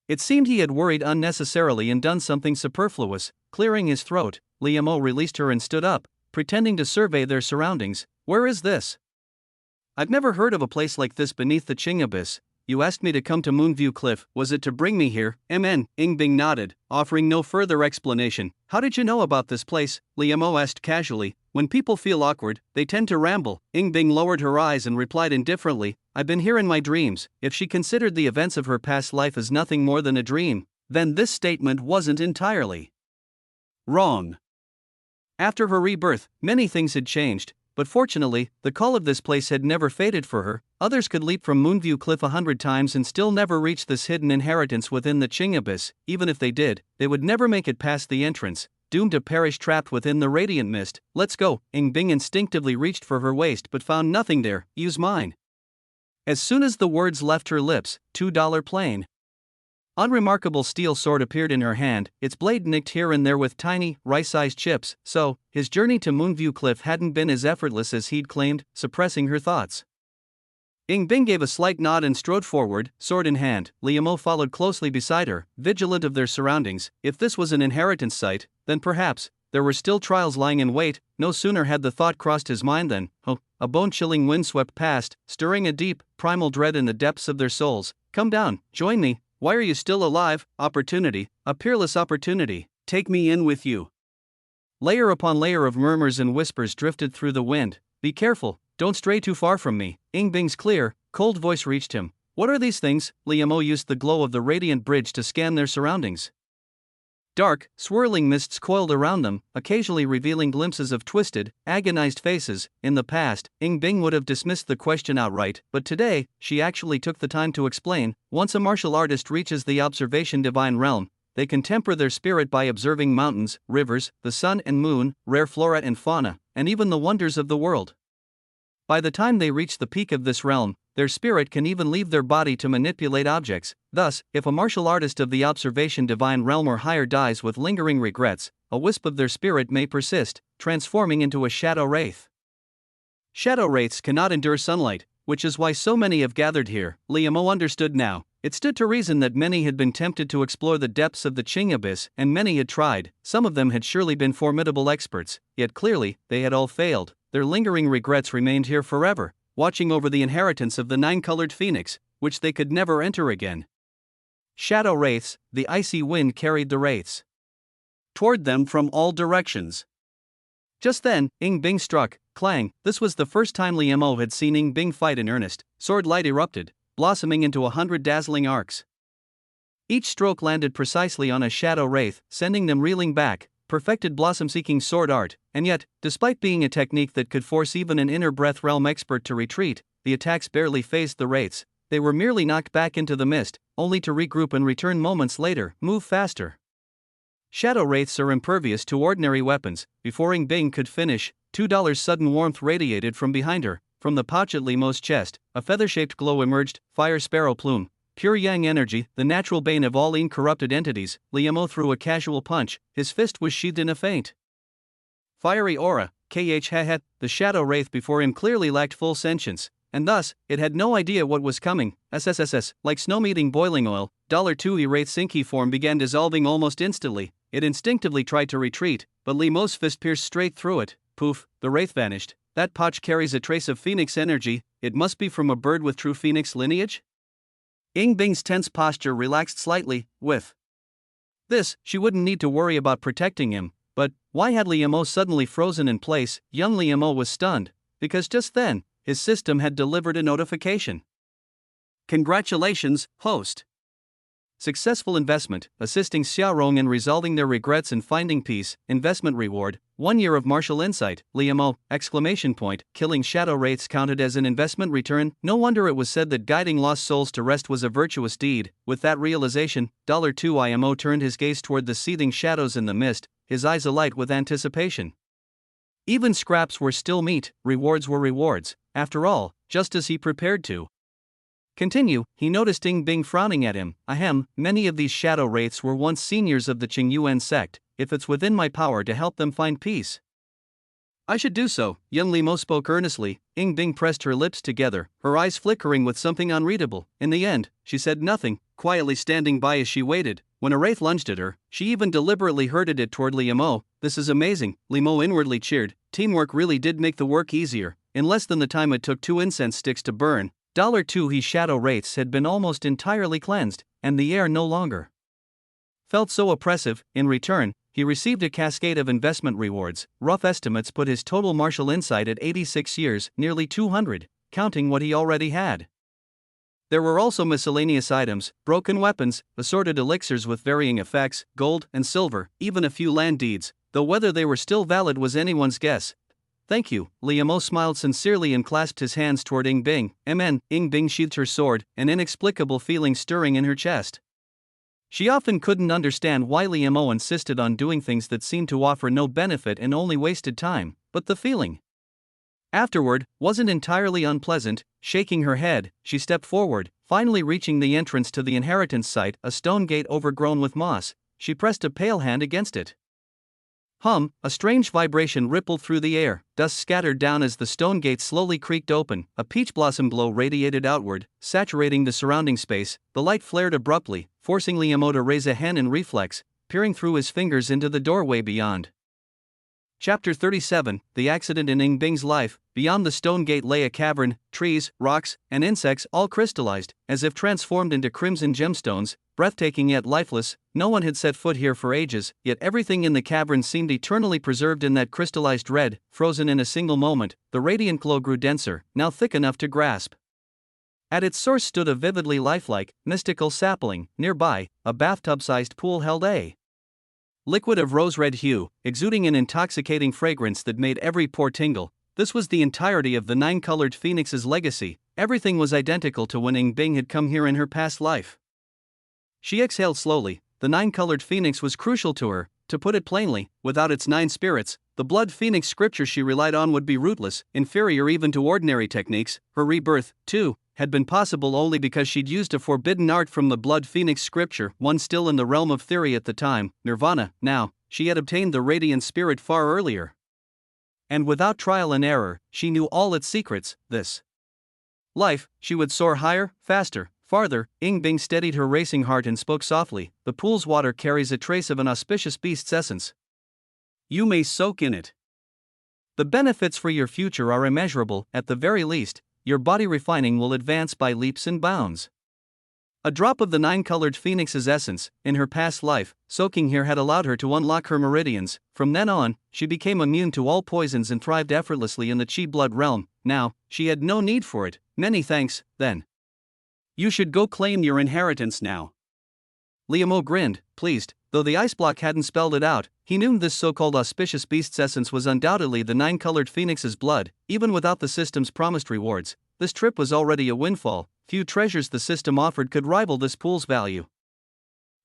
It seemed he had worried unnecessarily and done something superfluous. Clearing his throat, Liam released her and stood up, pretending to survey their surroundings. Where is this? I've never heard of a place like this beneath the Qing Abyss. You asked me to come to Moonview Cliff. Was it to bring me here? Ying Bing nodded, offering no further explanation. How did you know about this place? Liam asked casually. When people feel awkward, they tend to ramble. Ying Bing lowered her eyes and replied indifferently, I've been here in my dreams. If she considered the events of her past life as nothing more than a dream, then this statement wasn't entirely wrong. After her rebirth, many things had changed, but fortunately, the call of this place had never faded for her. Others could leap from Moonview Cliff 100 times and still never reach this hidden inheritance within the Qing Abyss. Even if they did, they would never make it past the entrance, doomed to perish trapped within the radiant mist. Let's go. Ying Bing instinctively reached for her waist but found nothing there. Use mine. As soon as the words left her lips, $2 plain. Unremarkable steel sword appeared in her hand, its blade nicked here and there with tiny, rice-sized chips. So, his journey to Moonview Cliff hadn't been as effortless as he'd claimed, suppressing her thoughts. Ying Bing gave a slight nod and strode forward, sword in hand. Liam followed closely beside her, vigilant of their surroundings. If this was an inheritance site, then perhaps there were still trials lying in wait. No sooner had the thought crossed his mind than, a bone-chilling wind swept past, stirring a deep, primal dread in the depths of their souls. Come down, join me. Why are you still alive? Opportunity, a peerless opportunity. Take me in with you. Layer upon layer of murmurs and whispers drifted through the wind. Be careful, don't stray too far from me. Ying Bing's clear, cold voice reached him. What are these things? Liam used the glow of the radiant bridge to scan their surroundings. Dark, swirling mists coiled around them, occasionally revealing glimpses of twisted, agonized faces. In the past, Ying Bing would have dismissed the question outright, but today, she actually took the time to explain. Once a martial artist reaches the observation divine realm, they can temper their spirit by observing mountains, rivers, the sun and moon, rare flora and fauna, and even the wonders of the world. By the time they reach the peak of this realm, their spirit can even leave their body to manipulate objects. Thus, if a martial artist of the observation divine realm or higher dies with lingering regrets, a wisp of their spirit may persist, transforming into a shadow wraith. Shadow wraiths cannot endure sunlight, which is why so many have gathered here. Liam understood now. It stood to reason that many had been tempted to explore the depths of the Qing Abyss, and many had tried. Some of them had surely been formidable experts, yet clearly, they had all failed. Their lingering regrets remained here forever, watching over the inheritance of the 9-colored phoenix, which they could never enter again. Shadow wraiths, the icy wind carried the wraiths toward them from all directions. Just then, Ying Bing struck. Clang. This was the first time Liam had seen Ying Bing fight in earnest. Sword light erupted, blossoming into 100 dazzling arcs. Each stroke landed precisely on a shadow wraith, sending them reeling back. Perfected blossom-seeking sword art, and yet, despite being a technique that could force even an inner breath realm expert to retreat, the attacks barely phased the wraiths. They were merely knocked back into the mist, only to regroup and return moments later, move faster. Shadow wraiths are impervious to ordinary weapons. Before Ying Bing could finish, $2 sudden warmth radiated from behind her. From the pouch at Li Mo's chest, a feather-shaped glow emerged, fire sparrow plume. Pure yang energy, the natural bane of all incorrupted entities. Li Mo threw a casual punch, his fist was sheathed in a feint. Fiery aura, the shadow wraith before him clearly lacked full sentience, and thus, it had no idea what was coming. SSSS, like snow meeting boiling oil, $2 wraith's inky form began dissolving almost instantly. It instinctively tried to retreat, but Li Mo's fist pierced straight through it. Poof, the wraith vanished. That pouch carries a trace of phoenix energy, it must be from a bird with true phoenix lineage? Ying Bing's tense posture relaxed slightly. With this, she wouldn't need to worry about protecting him, but why had Li Mo suddenly frozen in place? Young Li Mo was stunned, because just then, his system had delivered a notification. Congratulations, host. Successful investment, assisting Xiaorong in resolving their regrets and finding peace. Investment reward, 1 year of martial insight. Li Mo, ! Killing shadow wraiths counted as an investment return. No wonder it was said that guiding lost souls to rest was a virtuous deed. With that realization, $2 IMO turned his gaze toward the seething shadows in the mist, his eyes alight with anticipation. Even scraps were still meat, rewards were rewards, after all, just as he prepared to continue. He noticed Ying Bing frowning at him. Ahem, many of these shadow wraiths were once seniors of the Qingyuan sect. If it's within my power to help them find peace, I should do so. Young Li Mo spoke earnestly. Ying Bing pressed her lips together, her eyes flickering with something unreadable. In the end, she said nothing, quietly standing by as she waited. When a wraith lunged at her, she even deliberately herded it toward Li Mo. This is amazing, Li Mo inwardly cheered. Teamwork really did make the work easier. In less than the time it took 2 incense sticks to burn, $2 he shadow wraiths had been almost entirely cleansed, and the air no longer felt so oppressive. In return, he received a cascade of investment rewards. Rough estimates put his total martial insight at 86 years, nearly 200, counting what he already had. There were also miscellaneous items, broken weapons, assorted elixirs with varying effects, gold and silver, even a few land deeds, though whether they were still valid was anyone's guess. Thank you. Li Mo smiled sincerely and clasped his hands toward Ying Bing. Amen. Ying Bing sheathed her sword, an inexplicable feeling stirring in her chest. She often couldn't understand why Li Mo insisted on doing things that seemed to offer no benefit and only wasted time, but the feeling afterward wasn't entirely unpleasant. Shaking her head, she stepped forward, finally reaching the entrance to the inheritance site, a stone gate overgrown with moss. She pressed a pale hand against it. A strange vibration rippled through the air, dust scattered down as the stone gate slowly creaked open, a peach blossom glow radiated outward, saturating the surrounding space. The light flared abruptly, forcing Li Mo to raise a hand in reflex, peering through his fingers into the doorway beyond. Chapter 37, The Accident in Ying Bing's Life. Beyond the stone gate lay a cavern, trees, rocks, and insects all crystallized, as if transformed into crimson gemstones, breathtaking yet lifeless. No one had set foot here for ages, yet everything in the cavern seemed eternally preserved in that crystallized red, frozen in a single moment. The radiant glow grew denser, now thick enough to grasp. At its source stood a vividly lifelike, mystical sapling. Nearby, a bathtub-sized pool held a liquid of rose-red hue, exuding an intoxicating fragrance that made every pore tingle. This was the entirety of the 9-colored phoenix's legacy. Everything was identical to when Ying Bing had come here in her past life. She exhaled slowly. The 9-colored phoenix was crucial to her. To put it plainly, without its 9 spirits, the blood phoenix scripture she relied on would be rootless, inferior even to ordinary techniques. Her rebirth, too, had been possible only because she'd used a forbidden art from the blood phoenix scripture, one still in the realm of theory at the time, nirvana. Now, she had obtained the radiant spirit far earlier. And without trial and error, she knew all its secrets. This life, she would soar higher, faster, farther. Ying Bing steadied her racing heart and spoke softly. The pool's water carries a trace of an auspicious beast's essence. You may soak in it. The benefits for your future are immeasurable. At the very least, your body refining will advance by leaps and bounds. A drop of the 9-colored phoenix's essence, in her past life, soaking here had allowed her to unlock her meridians. From then on, she became immune to all poisons and thrived effortlessly in the chi blood realm. Now, she had no need for it. Many thanks, then. You should go claim your inheritance now. Li Mo grinned, pleased. Though the ice block hadn't spelled it out, he knew this so-called auspicious beast's essence was undoubtedly the 9-colored phoenix's blood. Even without the system's promised rewards, this trip was already a windfall. Few treasures the system offered could rival this pool's value.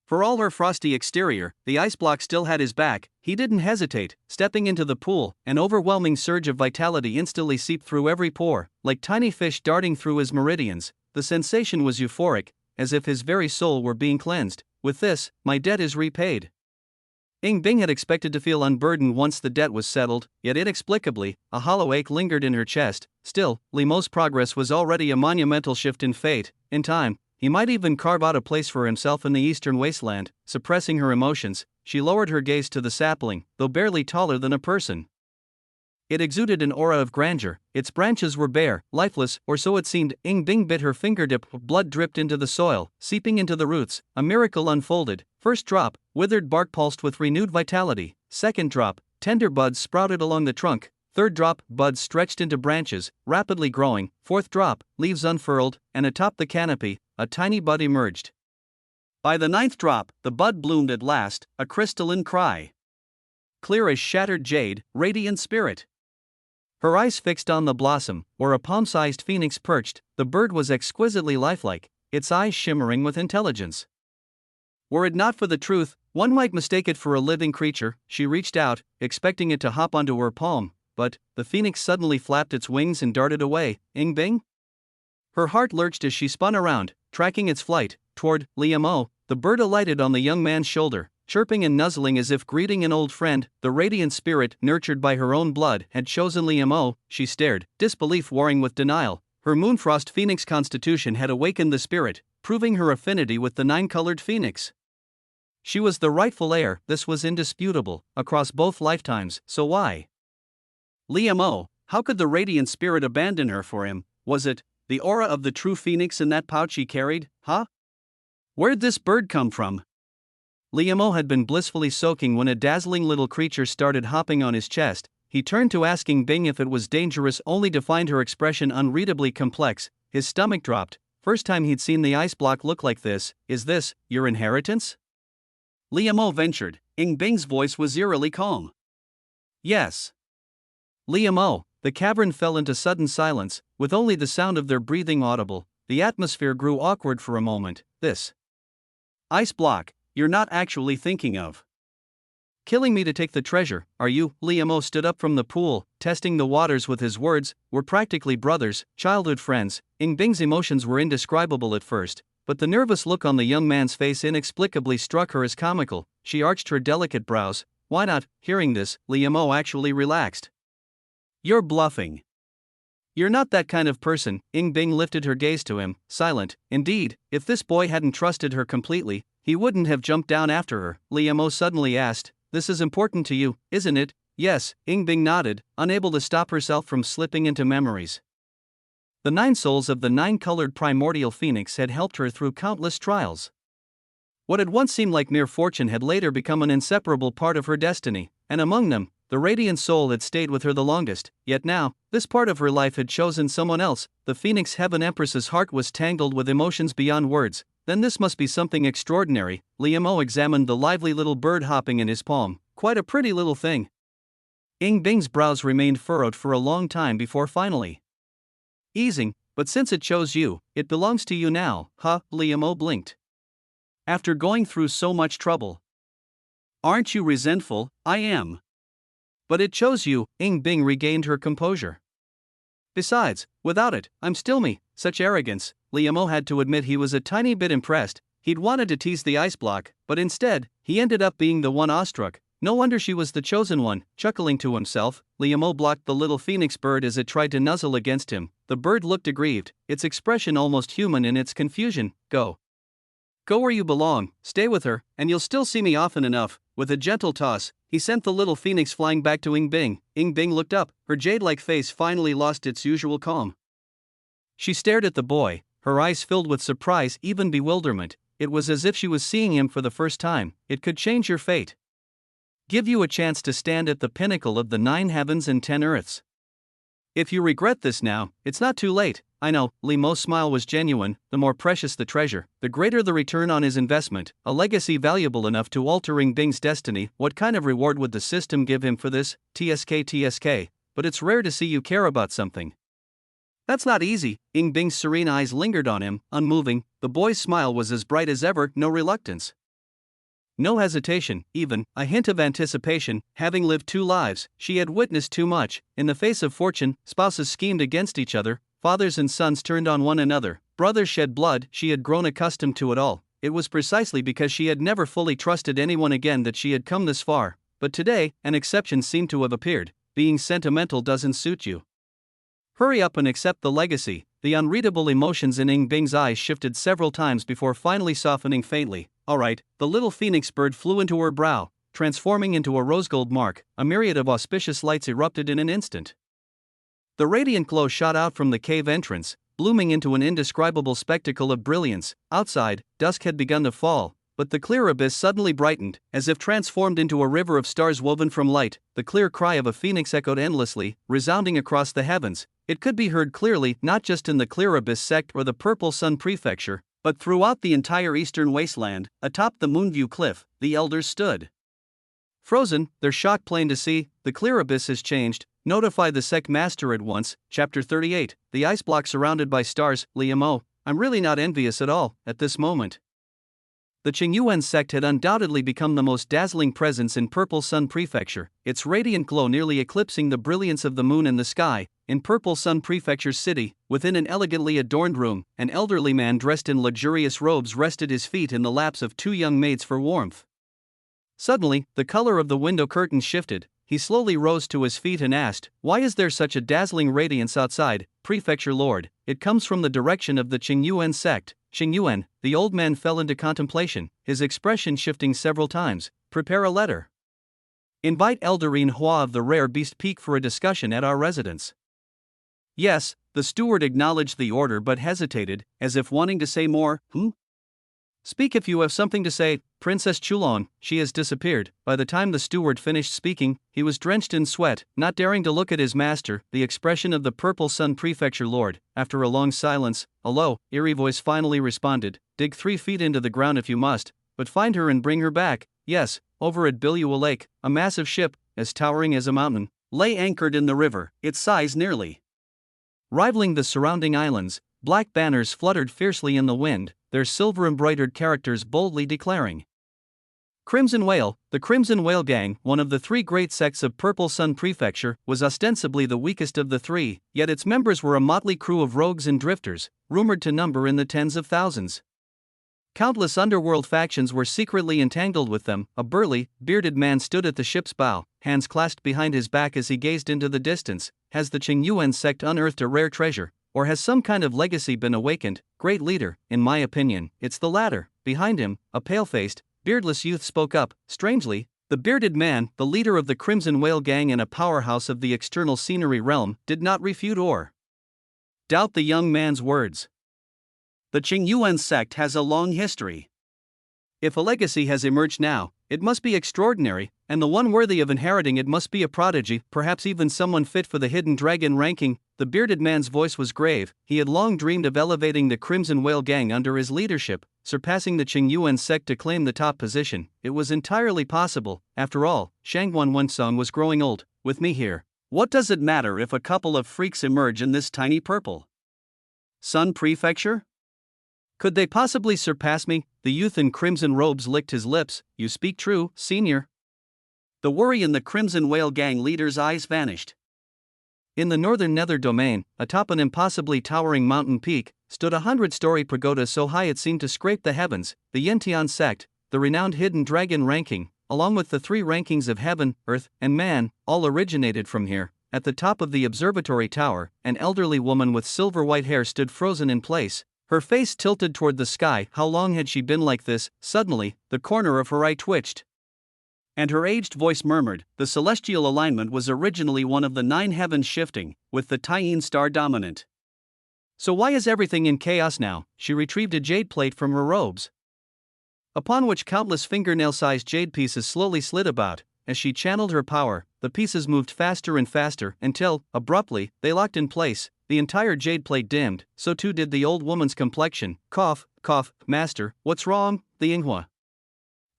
For all her frosty exterior, the ice block still had his back. He didn't hesitate, stepping into the pool. An overwhelming surge of vitality instantly seeped through every pore, like tiny fish darting through his meridians. The sensation was euphoric, as if his very soul were being cleansed. With this, my debt is repaid. Ying Bing had expected to feel unburdened once the debt was settled, yet inexplicably, a hollow ache lingered in her chest. Still, Li Mo's progress was already a monumental shift in fate. In time, he might even carve out a place for himself in the eastern wasteland. Suppressing her emotions, she lowered her gaze to the sapling, though barely taller than a person. It exuded an aura of grandeur. Its branches were bare, lifeless, or so it seemed. Ying Bing bit her fingertip. Blood dripped into the soil, seeping into the roots. A miracle unfolded. First drop, withered bark pulsed with renewed vitality. Second drop, tender buds sprouted along the trunk. Third drop, buds stretched into branches, rapidly growing. Fourth drop, leaves unfurled, and atop the canopy, a tiny bud emerged. By the ninth drop, the bud bloomed at last, a crystalline cry. Clear as shattered jade, radiant spirit. Her eyes fixed on the blossom, where a palm-sized phoenix perched. The bird was exquisitely lifelike, its eyes shimmering with intelligence. Were it not for the truth, one might mistake it for a living creature. She reached out, expecting it to hop onto her palm, but the phoenix suddenly flapped its wings and darted away. Ying Bing? Her heart lurched as she spun around, tracking its flight toward Li Mo. The bird alighted on the young man's shoulder, chirping and nuzzling as if greeting an old friend. The radiant spirit, nurtured by her own blood, had chosen Li Mo. She stared, disbelief warring with denial. Her Moonfrost Phoenix constitution had awakened the spirit, proving her affinity with the nine-colored phoenix. She was the rightful heir. This was indisputable, across both lifetimes. So why? Li Mo, how could the radiant spirit abandon her for him? Was it the aura of the true phoenix in that pouch he carried? Huh? Where'd this bird come from? Li Mo had been blissfully soaking when a dazzling little creature started hopping on his chest. He turned to asking Bing if it was dangerous, only to find her expression unreadably complex. His stomach dropped. First time he'd seen the ice block look like this. Is this your inheritance? Li Mo ventured. Ying Bing's voice was eerily calm. Yes. Li Mo. The cavern fell into sudden silence, with only the sound of their breathing audible. The atmosphere grew awkward for a moment. This ice block, you're not actually thinking of killing me to take the treasure, are you? Li Mo stood up from the pool, testing the waters with his words. We're practically brothers, childhood friends. Ying Bing's emotions were indescribable at first, but the nervous look on the young man's face inexplicably struck her as comical. She arched her delicate brows. Why not? Hearing this, Li Mo actually relaxed. You're bluffing. You're not that kind of person. Ying Bing lifted her gaze to him, silent. Indeed, if this boy hadn't trusted her completely, he wouldn't have jumped down after her. Li Mo suddenly asked, this is important to you, isn't it? Yes, Ying Bing nodded, unable to stop herself from slipping into memories. The 9 souls of the 9-colored primordial phoenix had helped her through countless trials. What had once seemed like mere fortune had later become an inseparable part of her destiny, and among them, the radiant soul had stayed with her the longest. Yet now, this part of her life had chosen someone else. The Phoenix Heavenly Empress's heart was tangled with emotions beyond words. Then this must be something extraordinary. Li Mo examined the lively little bird hopping in his palm. Quite a pretty little thing. Ying Bing's brows remained furrowed for a long time before finally easing. But since it chose you, it belongs to you now. Huh? Li Mo blinked. After going through so much trouble. Aren't you resentful? I am. But it chose you. Ying Bing regained her composure. Besides, without it, I'm still me. Such arrogance. Li Mo had to admit he was a tiny bit impressed. He'd wanted to tease the ice block, but instead, he ended up being the one awestruck. No wonder she was the chosen one. Chuckling to himself, Li Mo blocked the little phoenix bird as it tried to nuzzle against him. The bird looked aggrieved, its expression almost human in its confusion. Go. Go where you belong, stay with her, and you'll still see me often enough. With a gentle toss, he sent the little phoenix flying back to Ying Bing. Ying Bing looked up, her jade-like face finally lost its usual calm. She stared at the boy, her eyes filled with surprise, even bewilderment. It was as if she was seeing him for the first time. It could change your fate. Give you a chance to stand at the pinnacle of the 9 heavens and 10 earths. If you regret this now, it's not too late. I know. Li Mo's smile was genuine. The more precious the treasure, the greater the return on his investment. A legacy valuable enough to alter Ying Bing's destiny. What kind of reward would the system give him for this? TSK. But it's rare to see you care about something That's not easy. Ying Bing's serene eyes lingered on him, unmoving. The boy's smile was as bright as ever, no reluctance. No hesitation, even a hint of anticipation. Having lived 2 lives, she had witnessed too much. In the face of fortune, spouses schemed against each other, fathers and sons turned on one another, brothers shed blood. She had grown accustomed to it all. It was precisely because she had never fully trusted anyone again that she had come this far. But today, an exception seemed to have appeared. Being sentimental doesn't suit you. Hurry up and accept the legacy. The unreadable emotions in Ying Bing's eyes shifted several times before finally softening faintly. All right. The little phoenix bird flew into her brow, transforming into a rose-gold mark. A myriad of auspicious lights erupted in an instant. The radiant glow shot out from the cave entrance, blooming into an indescribable spectacle of brilliance. Outside, dusk had begun to fall, but the clear abyss suddenly brightened, as if transformed into a river of stars woven from light. The clear cry of a phoenix echoed endlessly, resounding across the heavens. It could be heard clearly not just in the Clear Abyss sect or the Purple Sun Prefecture, but throughout the entire eastern wasteland. Atop the Moonview Cliff, the elders stood. Frozen, their shock plain to see. The Clear Abyss has changed. Notify the sect master at once. Chapter 38. The ice block surrounded by stars. Liam, I'm really not envious at all, at this moment. The Qingyuan sect had undoubtedly become the most dazzling presence in Purple Sun Prefecture, its radiant glow nearly eclipsing the brilliance of the moon in the sky. In Purple Sun Prefecture City, within an elegantly adorned room, an elderly man dressed in luxurious robes rested his feet in the laps of 2 young maids for warmth. Suddenly, the color of the window curtains shifted. He slowly rose to his feet and asked, "Why is there such a dazzling radiance outside, Prefecture Lord?" "It comes from the direction of the Qingyuan sect." Qingyuan, the old man fell into contemplation, his expression shifting several times. "Prepare a letter. Invite Elderine Hua of the Rare Beast Peak for a discussion at our residence." Yes, the steward acknowledged the order but hesitated, as if wanting to say more. Speak if you have something to say, Princess Chulon. She has disappeared. By the time the steward finished speaking, he was drenched in sweat, not daring to look at his master. The expression of the Purple Sun Prefecture Lord. After a long silence, a low, eerie voice finally responded, "Dig 3 feet into the ground if you must, but find her and bring her back." Yes, over at Bilua Lake, a massive ship, as towering as a mountain, lay anchored in the river, its size nearly rivaling the surrounding islands. Black banners fluttered fiercely in the wind, their silver-embroidered characters boldly declaring, Crimson Whale. The Crimson Whale Gang, one of the 3 great sects of Purple Sun Prefecture, was ostensibly the weakest of the 3, yet its members were a motley crew of rogues and drifters, rumored to number in the tens of thousands. Countless underworld factions were secretly entangled with them. A burly, bearded man stood at the ship's bow, hands clasped behind his back as he gazed into the distance. Has the Qingyuan sect unearthed a rare treasure, or has some kind of legacy been awakened? Great leader, in my opinion, it's the latter. Behind him, a pale-faced, beardless youth spoke up. Strangely, the bearded man, the leader of the Crimson Whale Gang and a powerhouse of the external scenery realm, did not refute or doubt the young man's words. The Qingyuan sect has a long history. If a legacy has emerged now, it must be extraordinary, and the one worthy of inheriting it must be a prodigy, perhaps even someone fit for the hidden dragon ranking. The bearded man's voice was grave. He had long dreamed of elevating the Crimson Whale Gang under his leadership, surpassing the Qingyuan sect to claim the top position. It was entirely possible. After all, Shangguan Wensong was growing old. With me here, what does it matter if a couple of freaks emerge in this tiny Purple Sun Prefecture? Could they possibly surpass me? The youth in crimson robes licked his lips. You speak true, senior. The worry in the Crimson Whale Gang leader's eyes vanished. In the northern nether domain, atop an impossibly towering mountain peak, stood a 100-story pagoda so high it seemed to scrape the heavens. The Yentian sect, the renowned hidden dragon ranking, along with the 3 rankings of heaven, earth, and man, all originated from here. At the top of the observatory tower, an elderly woman with silver-white hair stood frozen in place, her face tilted toward the sky. How long had she been like this? Suddenly, the corner of her eye twitched, and her aged voice murmured, the celestial alignment was originally one of the 9 heavens shifting, with the Taiyin star dominant. So why is everything in chaos now? She retrieved a jade plate from her robes, upon which countless fingernail-sized jade pieces slowly slid about. As she channeled her power, the pieces moved faster and faster until, abruptly, they locked in place. The entire jade plate dimmed, so too did the old woman's complexion. Cough, cough, master, what's wrong? The Yinghua.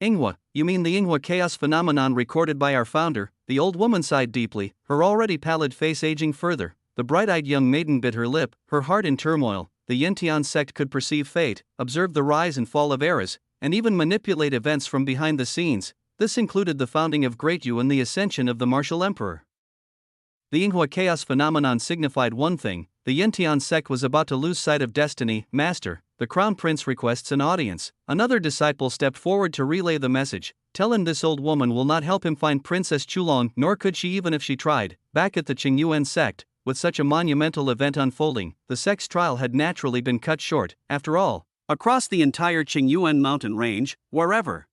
Yinghua, you mean the Yinghua chaos phenomenon recorded by our founder? The old woman sighed deeply, her already pallid face aging further. The bright-eyed young maiden bit her lip, her heart in turmoil. The Yintian sect could perceive fate, observe the rise and fall of eras, and even manipulate events from behind the scenes. This included the founding of Great Yu and the ascension of the martial emperor. The Yinghua chaos phenomenon signified one thing: the Yintian sect was about to lose sight of destiny. Master, the crown prince requests an audience. Another disciple stepped forward to relay the message. Tell him this old woman will not help him find Princess Chulong, nor could she even if she tried. Back at the Qingyuan sect, with such a monumental event unfolding, the sect's trial had naturally been cut short. After all, across the entire Qingyuan mountain range, wherever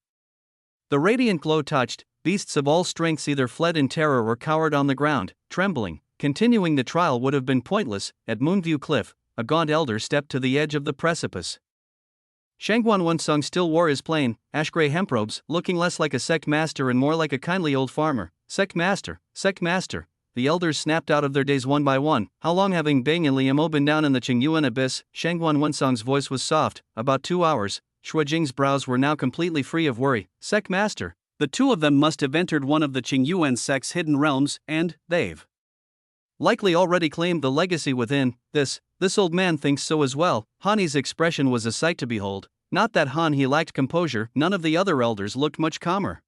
the radiant glow touched, beasts of all strengths either fled in terror or cowered on the ground, trembling. Continuing the trial would have been pointless. At Moonview Cliff, a gaunt elder stepped to the edge of the precipice. Shangguan Wunsong still wore his plain, ash-gray hemprobes, looking less like a sect master and more like a kindly old farmer. Sect master, the elders snapped out of their daze one by one. How long have Ying Bing and Liamo been down in the Qingyuan abyss? Shangguan Wunsong's voice was soft. About 2 hours. Shuijing's brows were now completely free of worry. Sect master. The two of them must have entered one of the Qingyuan sect's hidden realms, and they've likely already claimed the legacy within. This old man thinks so as well. Han's expression was a sight to behold. Not that he lacked composure, none of the other elders looked much calmer.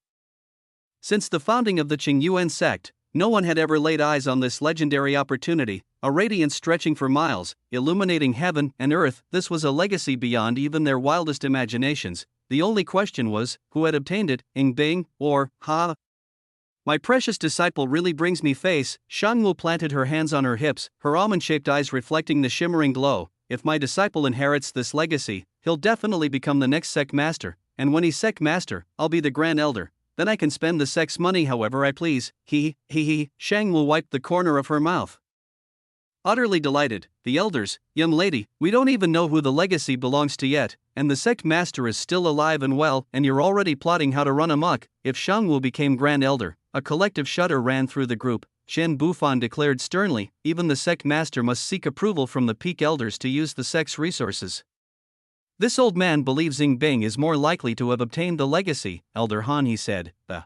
Since the founding of the Qingyuan sect, no one had ever laid eyes on this legendary opportunity, a radiance stretching for miles, illuminating heaven and earth. This was a legacy beyond even their wildest imaginations. The only question was, who had obtained it, Ying Bing, or Ha? My precious disciple really brings me face. Shangwu planted her hands on her hips, her almond-shaped eyes reflecting the shimmering glow. If my disciple inherits this legacy, he'll definitely become the next sect master, and when he's sect master, I'll be the grand elder. Then I can spend the sect's money however I please. Shangwu wiped the corner of her mouth. Utterly delighted, the elders, young lady, we don't even know who the legacy belongs to yet, and the sect master is still alive and well, and you're already plotting how to run amok. If Shangwu became grand elder, a collective shudder ran through the group. Chen Bufan declared sternly, even the sect master must seek approval from the peak elders to use the sect's resources. This old man believes Ying Bing is more likely to have obtained the legacy, Elder Han, he said. The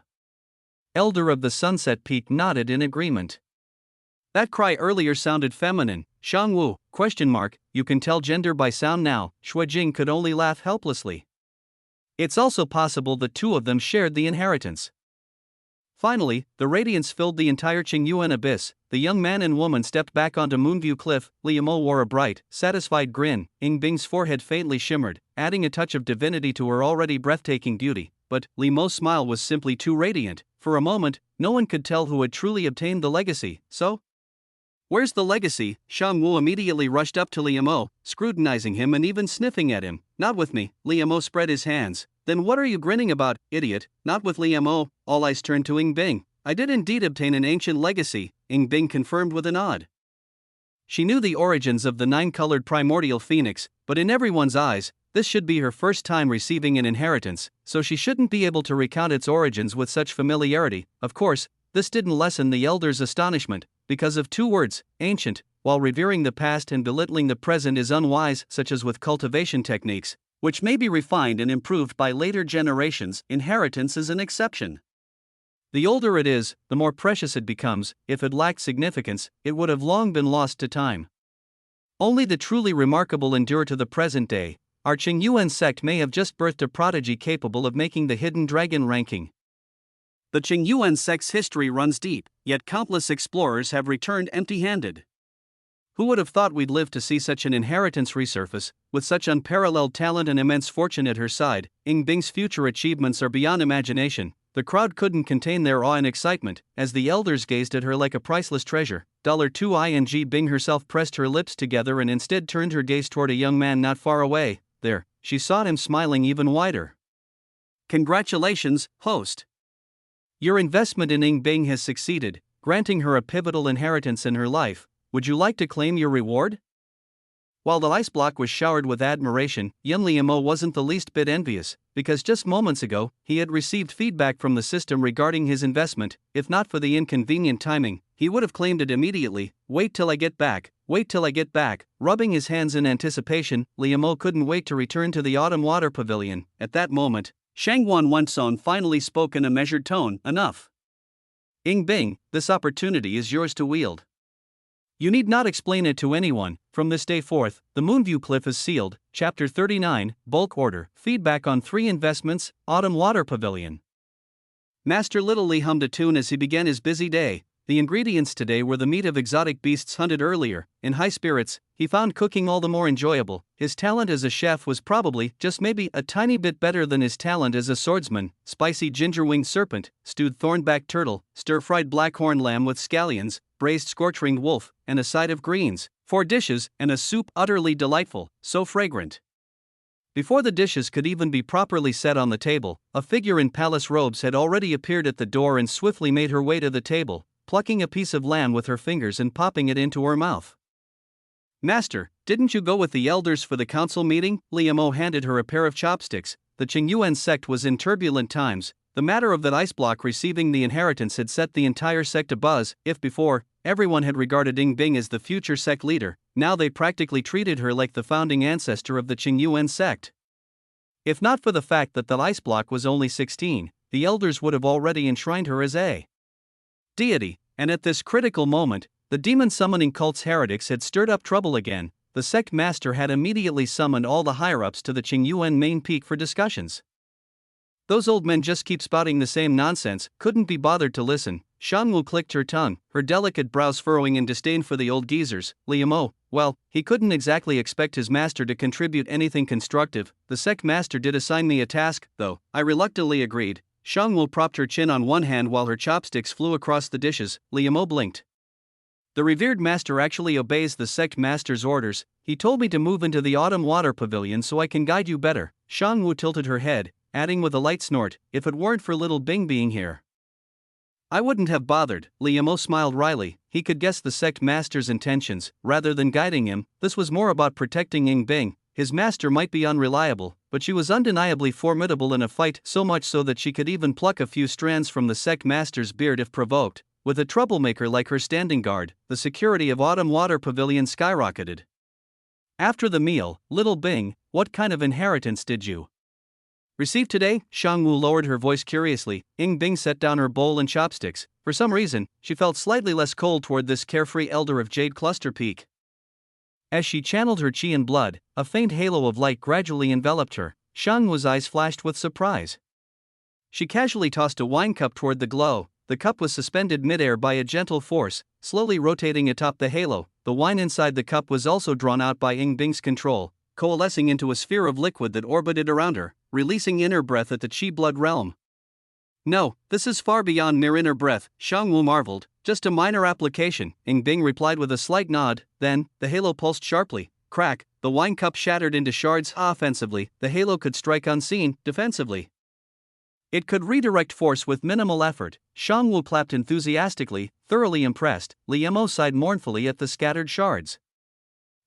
elder of the Sunset Peak nodded in agreement. That cry earlier sounded feminine. Shangwu, ? You can tell gender by sound now. Shuijing could only laugh helplessly. It's also possible the two of them shared the inheritance. Finally, the radiance filled the entire Qingyuan abyss. The young man and woman stepped back onto Moonview Cliff. Liamo wore a bright, satisfied grin. Ying Bing's forehead faintly shimmered, adding a touch of divinity to her already breathtaking beauty. But Liamo's smile was simply too radiant. For a moment, no one could tell who had truly obtained the legacy. So? Where's the legacy? Shangwu immediately rushed up to Liamo, scrutinizing him and even sniffing at him. Not with me. Liamo spread his hands. Then what are you grinning about, idiot? Not with Liamo. All eyes turned to Ying Bing. I did indeed obtain an ancient legacy, Ying Bing confirmed with a nod. She knew the origins of the 9-colored primordial phoenix, but in everyone's eyes, this should be her first time receiving an inheritance, so she shouldn't be able to recount its origins with such familiarity. Of course, this didn't lessen the elder's astonishment, because of 2 words, ancient. While revering the past and belittling the present is unwise, such as with cultivation techniques, which may be refined and improved by later generations, inheritance is an exception. The older it is, the more precious it becomes. If it lacked significance, it would have long been lost to time. Only the truly remarkable endure to the present day. Our Qingyuan sect may have just birthed a prodigy capable of making the hidden dragon ranking. The Qingyuan sect's history runs deep, yet countless explorers have returned empty-handed. Who would have thought we'd live to see such an inheritance resurface? With such unparalleled talent and immense fortune at her side, Ying Bing's future achievements are beyond imagination. The crowd couldn't contain their awe and excitement, as the elders gazed at her like a priceless treasure. $2 Bing herself pressed her lips together and instead turned her gaze toward a young man not far away. There, she saw him smiling even wider. Congratulations, host. Your investment in Ying Bing has succeeded, granting her a pivotal inheritance in her life. Would you like to claim your reward? While the ice block was showered with admiration, Yan Liamo wasn't the least bit envious, because just moments ago, he had received feedback from the system regarding his investment. If not for the inconvenient timing, he would have claimed it immediately. Wait till I get back. Rubbing his hands in anticipation, Liamo couldn't wait to return to the Autumn Water Pavilion. At that moment, Shangguan Wunsong finally spoke in a measured tone. Enough. Ying Bing, this opportunity is yours to wield. You need not explain it to anyone. From this day forth, the Moonview Cliff is sealed. Chapter 39, Bulk Order. Feedback on 3 investments, Autumn Water Pavilion. Master Littlely hummed a tune as he began his busy day. The ingredients today were the meat of exotic beasts hunted earlier. In high spirits, he found cooking all the more enjoyable. His talent as a chef was probably, just maybe, a tiny bit better than his talent as a swordsman. Spicy ginger-winged serpent, stewed thornback turtle, stir-fried blackhorn lamb with scallions, braised scorch-ringed wolf, and a side of greens. 4 dishes, and a soup utterly delightful, so fragrant. Before the dishes could even be properly set on the table, a figure in palace robes had already appeared at the door and swiftly made her way to the table, plucking a piece of lamb with her fingers and popping it into her mouth. "Master, didn't you go with the elders for the council meeting?" Liamo handed her a pair of chopsticks. The Qingyuan sect was in turbulent times. The matter of that ice block receiving the inheritance had set the entire sect abuzz. If before, everyone had regarded Ying Bing as the future sect leader, now they practically treated her like the founding ancestor of the Qingyuan sect. If not for the fact that the ice block was only 16, the elders would have already enshrined her as a deity, and at this critical moment, the demon-summoning cult's heretics had stirred up trouble again. The sect master had immediately summoned all the higher-ups to the Qingyuan main peak for discussions. "Those old men just keep spouting the same nonsense, couldn't be bothered to listen." Shangwu clicked her tongue, her delicate brows furrowing in disdain for the old geezers. Liamo, well, he couldn't exactly expect his master to contribute anything constructive. "The sect master did assign me a task, though," I reluctantly agreed. Shangwu propped her chin on one hand while her chopsticks flew across the dishes. Liamo blinked. "The revered master actually obeys the sect master's orders. He told me to move into the Autumn Water Pavilion so I can guide you better." Shangwu tilted her head, adding with a light snort, "If it weren't for little Bing being here, I wouldn't have bothered." Liamo smiled wryly. He could guess the sect master's intentions. Rather than guiding him, this was more about protecting Ying Bing. His master might be unreliable, but she was undeniably formidable in a fight, so much so that she could even pluck a few strands from the sect master's beard if provoked. With a troublemaker like her standing guard, the security of Autumn Water Pavilion skyrocketed. After the meal, "Little Bing, what kind of inheritance did you receive today?" Shangwu lowered her voice curiously. Ying Bing set down her bowl and chopsticks. For some reason, she felt slightly less cold toward this carefree elder of Jade Cluster Peak. As she channeled her chi and blood, a faint halo of light gradually enveloped her. Shangwu's eyes flashed with surprise. She casually tossed a wine cup toward the glow. The cup was suspended midair by a gentle force, slowly rotating atop the halo. The wine inside the cup was also drawn out by Ying Bing's control, coalescing into a sphere of liquid that orbited around her, releasing inner breath at the chi blood realm. "No, this is far beyond mere inner breath," Shangwu marveled. "Just a minor application," Ying Bing replied with a slight nod. Then, the halo pulsed sharply. Crack, the wine cup shattered into shards. Offensively, the halo could strike unseen. Defensively, it could redirect force with minimal effort. Shangwu clapped enthusiastically, thoroughly impressed. Liamo sighed mournfully at the scattered shards.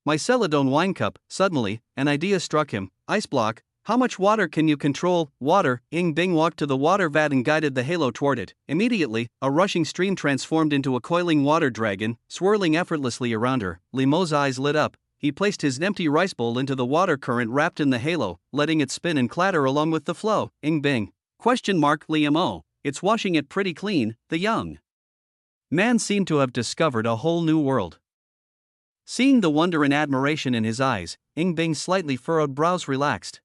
"My Celadon wine cup." Suddenly, an idea struck him. "Ice block. How much water can you control?" "Water." Ying Bing walked to the water vat and guided the halo toward it. Immediately, a rushing stream transformed into a coiling water dragon, swirling effortlessly around her. Liamo's eyes lit up. He placed his empty rice bowl into the water current wrapped in the halo, letting it spin and clatter along with the flow. "Ying Bing. Liamo. It's washing it pretty clean." The young man seemed to have discovered a whole new world. Seeing the wonder and admiration in his eyes, Ying Bing's slightly furrowed brows relaxed.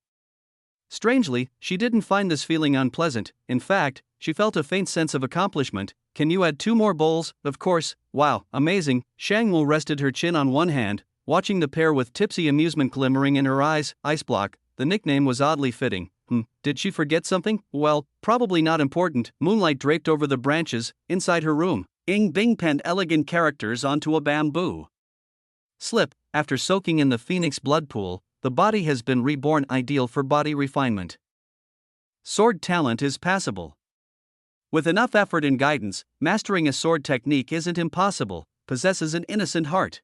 Strangely, she didn't find this feeling unpleasant. In fact, she felt a faint sense of accomplishment. "Can you add 2 more bowls?" "Of course." "Wow, amazing." Shangwu rested her chin on one hand, watching the pair with tipsy amusement glimmering in her eyes. Ice block, the nickname was oddly fitting. Did she forget something? Well, probably not important. Moonlight draped over the branches. Inside her room, Ying Bing penned elegant characters onto a bamboo slip. "After soaking in the Phoenix blood pool, the body has been reborn, ideal for body refinement. Sword talent is passable. With enough effort and guidance, mastering a sword technique isn't impossible. Possesses an innocent heart.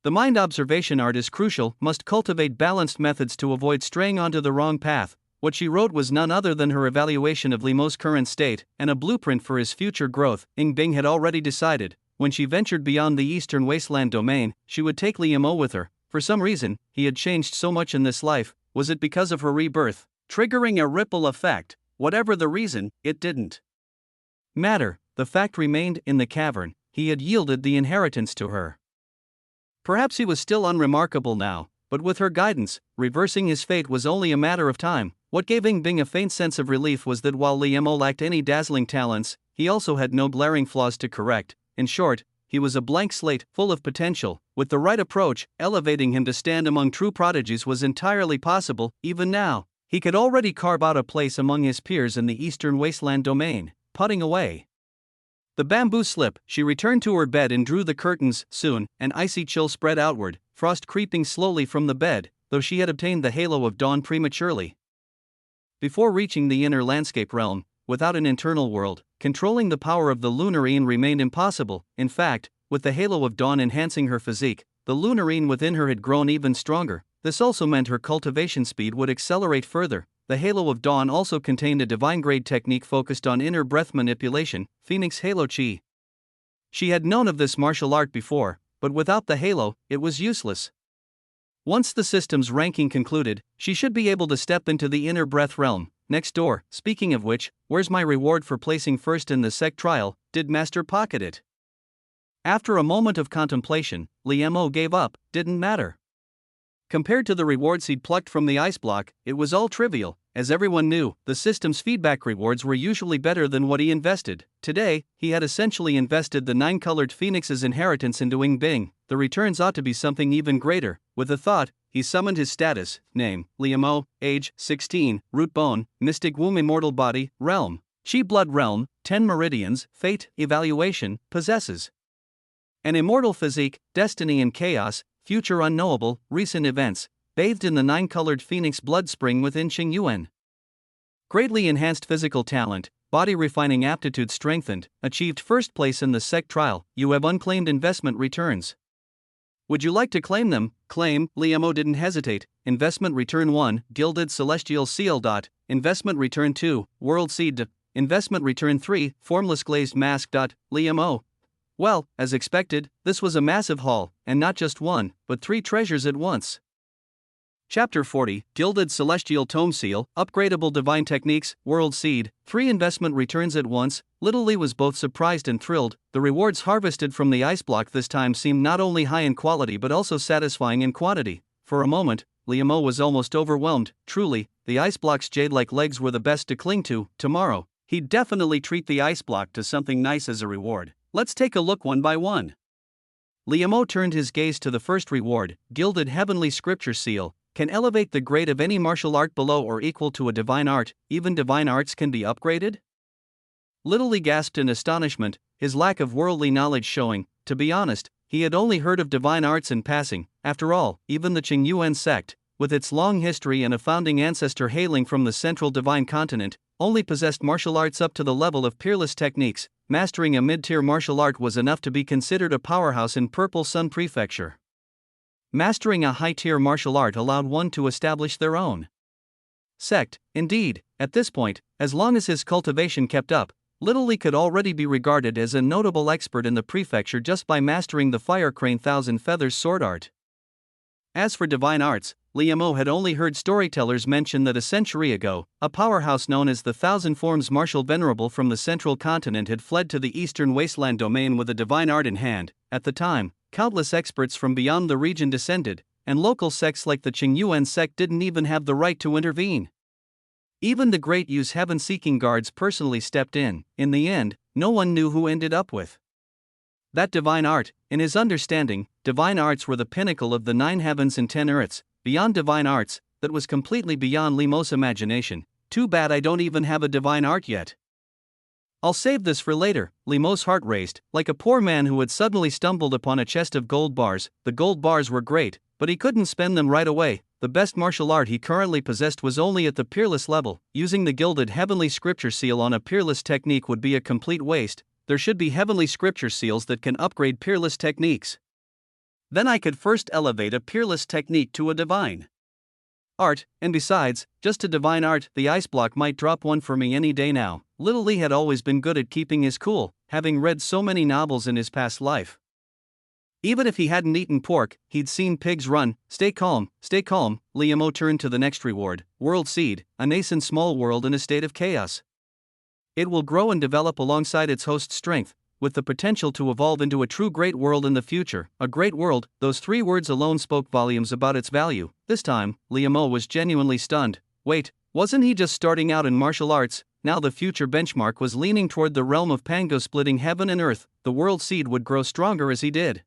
The mind observation art is crucial, must cultivate balanced methods to avoid straying onto the wrong path." What she wrote was none other than her evaluation of Liamo's current state, and a blueprint for his future growth. Ying Bing had already decided, when she ventured beyond the eastern wasteland domain, she would take Liamo with her. For some reason, he had changed so much in this life. Was it because of her rebirth, triggering a ripple effect? Whatever the reason, it didn't matter. The fact remained, in the cavern, he had yielded the inheritance to her. Perhaps he was still unremarkable now, but with her guidance, reversing his fate was only a matter of time. What gave Ying Bing a faint sense of relief was that while Liemo lacked any dazzling talents, he also had no glaring flaws to correct. In short, he was a blank slate, full of potential. With the right approach, elevating him to stand among true prodigies was entirely possible. Even now, he could already carve out a place among his peers in the Eastern Wasteland domain. Putting away the bamboo slip, she returned to her bed and drew the curtains. Soon, an icy chill spread outward, frost creeping slowly from the bed, though she had obtained the halo of dawn prematurely. Before reaching the inner landscape realm, without an internal world, controlling the power of the Lunarine remained impossible. In fact, with the halo of dawn enhancing her physique, the Lunarine within her had grown even stronger. This also meant her cultivation speed would accelerate further. The halo of dawn also contained a divine-grade technique focused on inner breath manipulation, Phoenix Halo Chi. She had known of this martial art before, but without the halo, it was useless. Once the system's ranking concluded, she should be able to step into the inner breath realm. Next door. Speaking of which, where's my reward for placing first in the sect trial? Did Master pocket it? After a moment of contemplation, Liemo gave up. Didn't matter. Compared to the rewards he'd plucked from the ice block, it was all trivial. As everyone knew, the system's feedback rewards were usually better than what he invested. Today, he had essentially invested the 9-colored Phoenix's inheritance into Ying Bing. The returns ought to be something even greater. With the thought, he summoned his status, name, Liemo, age, 16, root bone, mystic womb, immortal body, realm, chi blood realm, 10 meridians, fate, evaluation, possesses an immortal physique, destiny and chaos, future unknowable, recent events, bathed in the 9-colored Phoenix blood spring within Qing Yuan. Greatly enhanced physical talent, body refining aptitude strengthened, achieved first place in the sect trial. You have unclaimed investment returns. Would you like to claim them? Claim. Liemo didn't hesitate. Investment return 1, Gilded Celestial Seal. Investment return 2, World Seed. Investment return 3, Formless Glazed Mask. Liemo. Well, as expected, this was a massive haul, and not just one, but 3 treasures at once. Chapter 40, Gilded Celestial Tome Seal, Upgradable Divine Techniques, World Seed, 3 investment returns at once. Little Lee was both surprised and thrilled. The rewards harvested from the ice block this time seemed not only high in quality but also satisfying in quantity. For a moment, Liemo was almost overwhelmed. Truly, the ice block's jade-like legs were the best to cling to. Tomorrow, he'd definitely treat the ice block to something nice as a reward. Let's take a look one by one. Liemo turned his gaze to the first reward, Gilded Heavenly Scripture Seal. Can elevate the grade of any martial art below or equal to a divine art. Even divine arts can be upgraded? Little Lee gasped in astonishment, his lack of worldly knowledge showing. To be honest, he had only heard of divine arts in passing. After all, even the Qing Yuan sect, with its long history and a founding ancestor hailing from the central divine continent, only possessed martial arts up to the level of peerless techniques. Mastering a mid-tier martial art was enough to be considered a powerhouse in Purple Sun Prefecture. Mastering a high-tier martial art allowed one to establish their own sect. Indeed, at this point, as long as his cultivation kept up, Little Lee could already be regarded as a notable expert in the prefecture just by mastering the Fire Crane Thousand Feathers sword art. As for divine arts, Liemo had only heard storytellers mention that a century ago, a powerhouse known as the Thousand Forms Martial Venerable from the central continent had fled to the eastern wasteland domain with a divine art in hand. At the time, countless experts from beyond the region descended, and local sects like the Qing Yuan sect didn't even have the right to intervene. Even the Great Yu's heaven-seeking guards personally stepped in. In the end, no one knew who ended up with that divine art. In his understanding, divine arts were the pinnacle of the 9 heavens and 10 earths. Beyond divine arts, that was completely beyond Liemo's imagination. Too bad I don't even have a divine art yet. I'll save this for later. Liemo's heart raced, like a poor man who had suddenly stumbled upon a chest of gold bars. The gold bars were great, but he couldn't spend them right away. The best martial art he currently possessed was only at the peerless level. Using the Gilded Heavenly Scripture Seal on a peerless technique would be a complete waste. There should be heavenly scripture seals that can upgrade peerless techniques. Then I could first elevate a peerless technique to a divine art, and besides, just a divine art, the ice block might drop one for me any day now. Little Lee had always been good at keeping his cool, having read so many novels in his past life. Even if he hadn't eaten pork, he'd seen pigs run. Stay calm, stay calm. Liemo turned to the next reward, World Seed, a nascent small world in a state of chaos. It will grow and develop alongside its host's strength. with the potential to evolve into a true great world in the future. A great world, those 3 words alone spoke volumes about its value. This time, Liam was genuinely stunned. Wait, wasn't he just starting out in martial arts? Now the future benchmark was leaning toward the realm of Pango, splitting heaven and earth. The world seed would grow stronger as he did.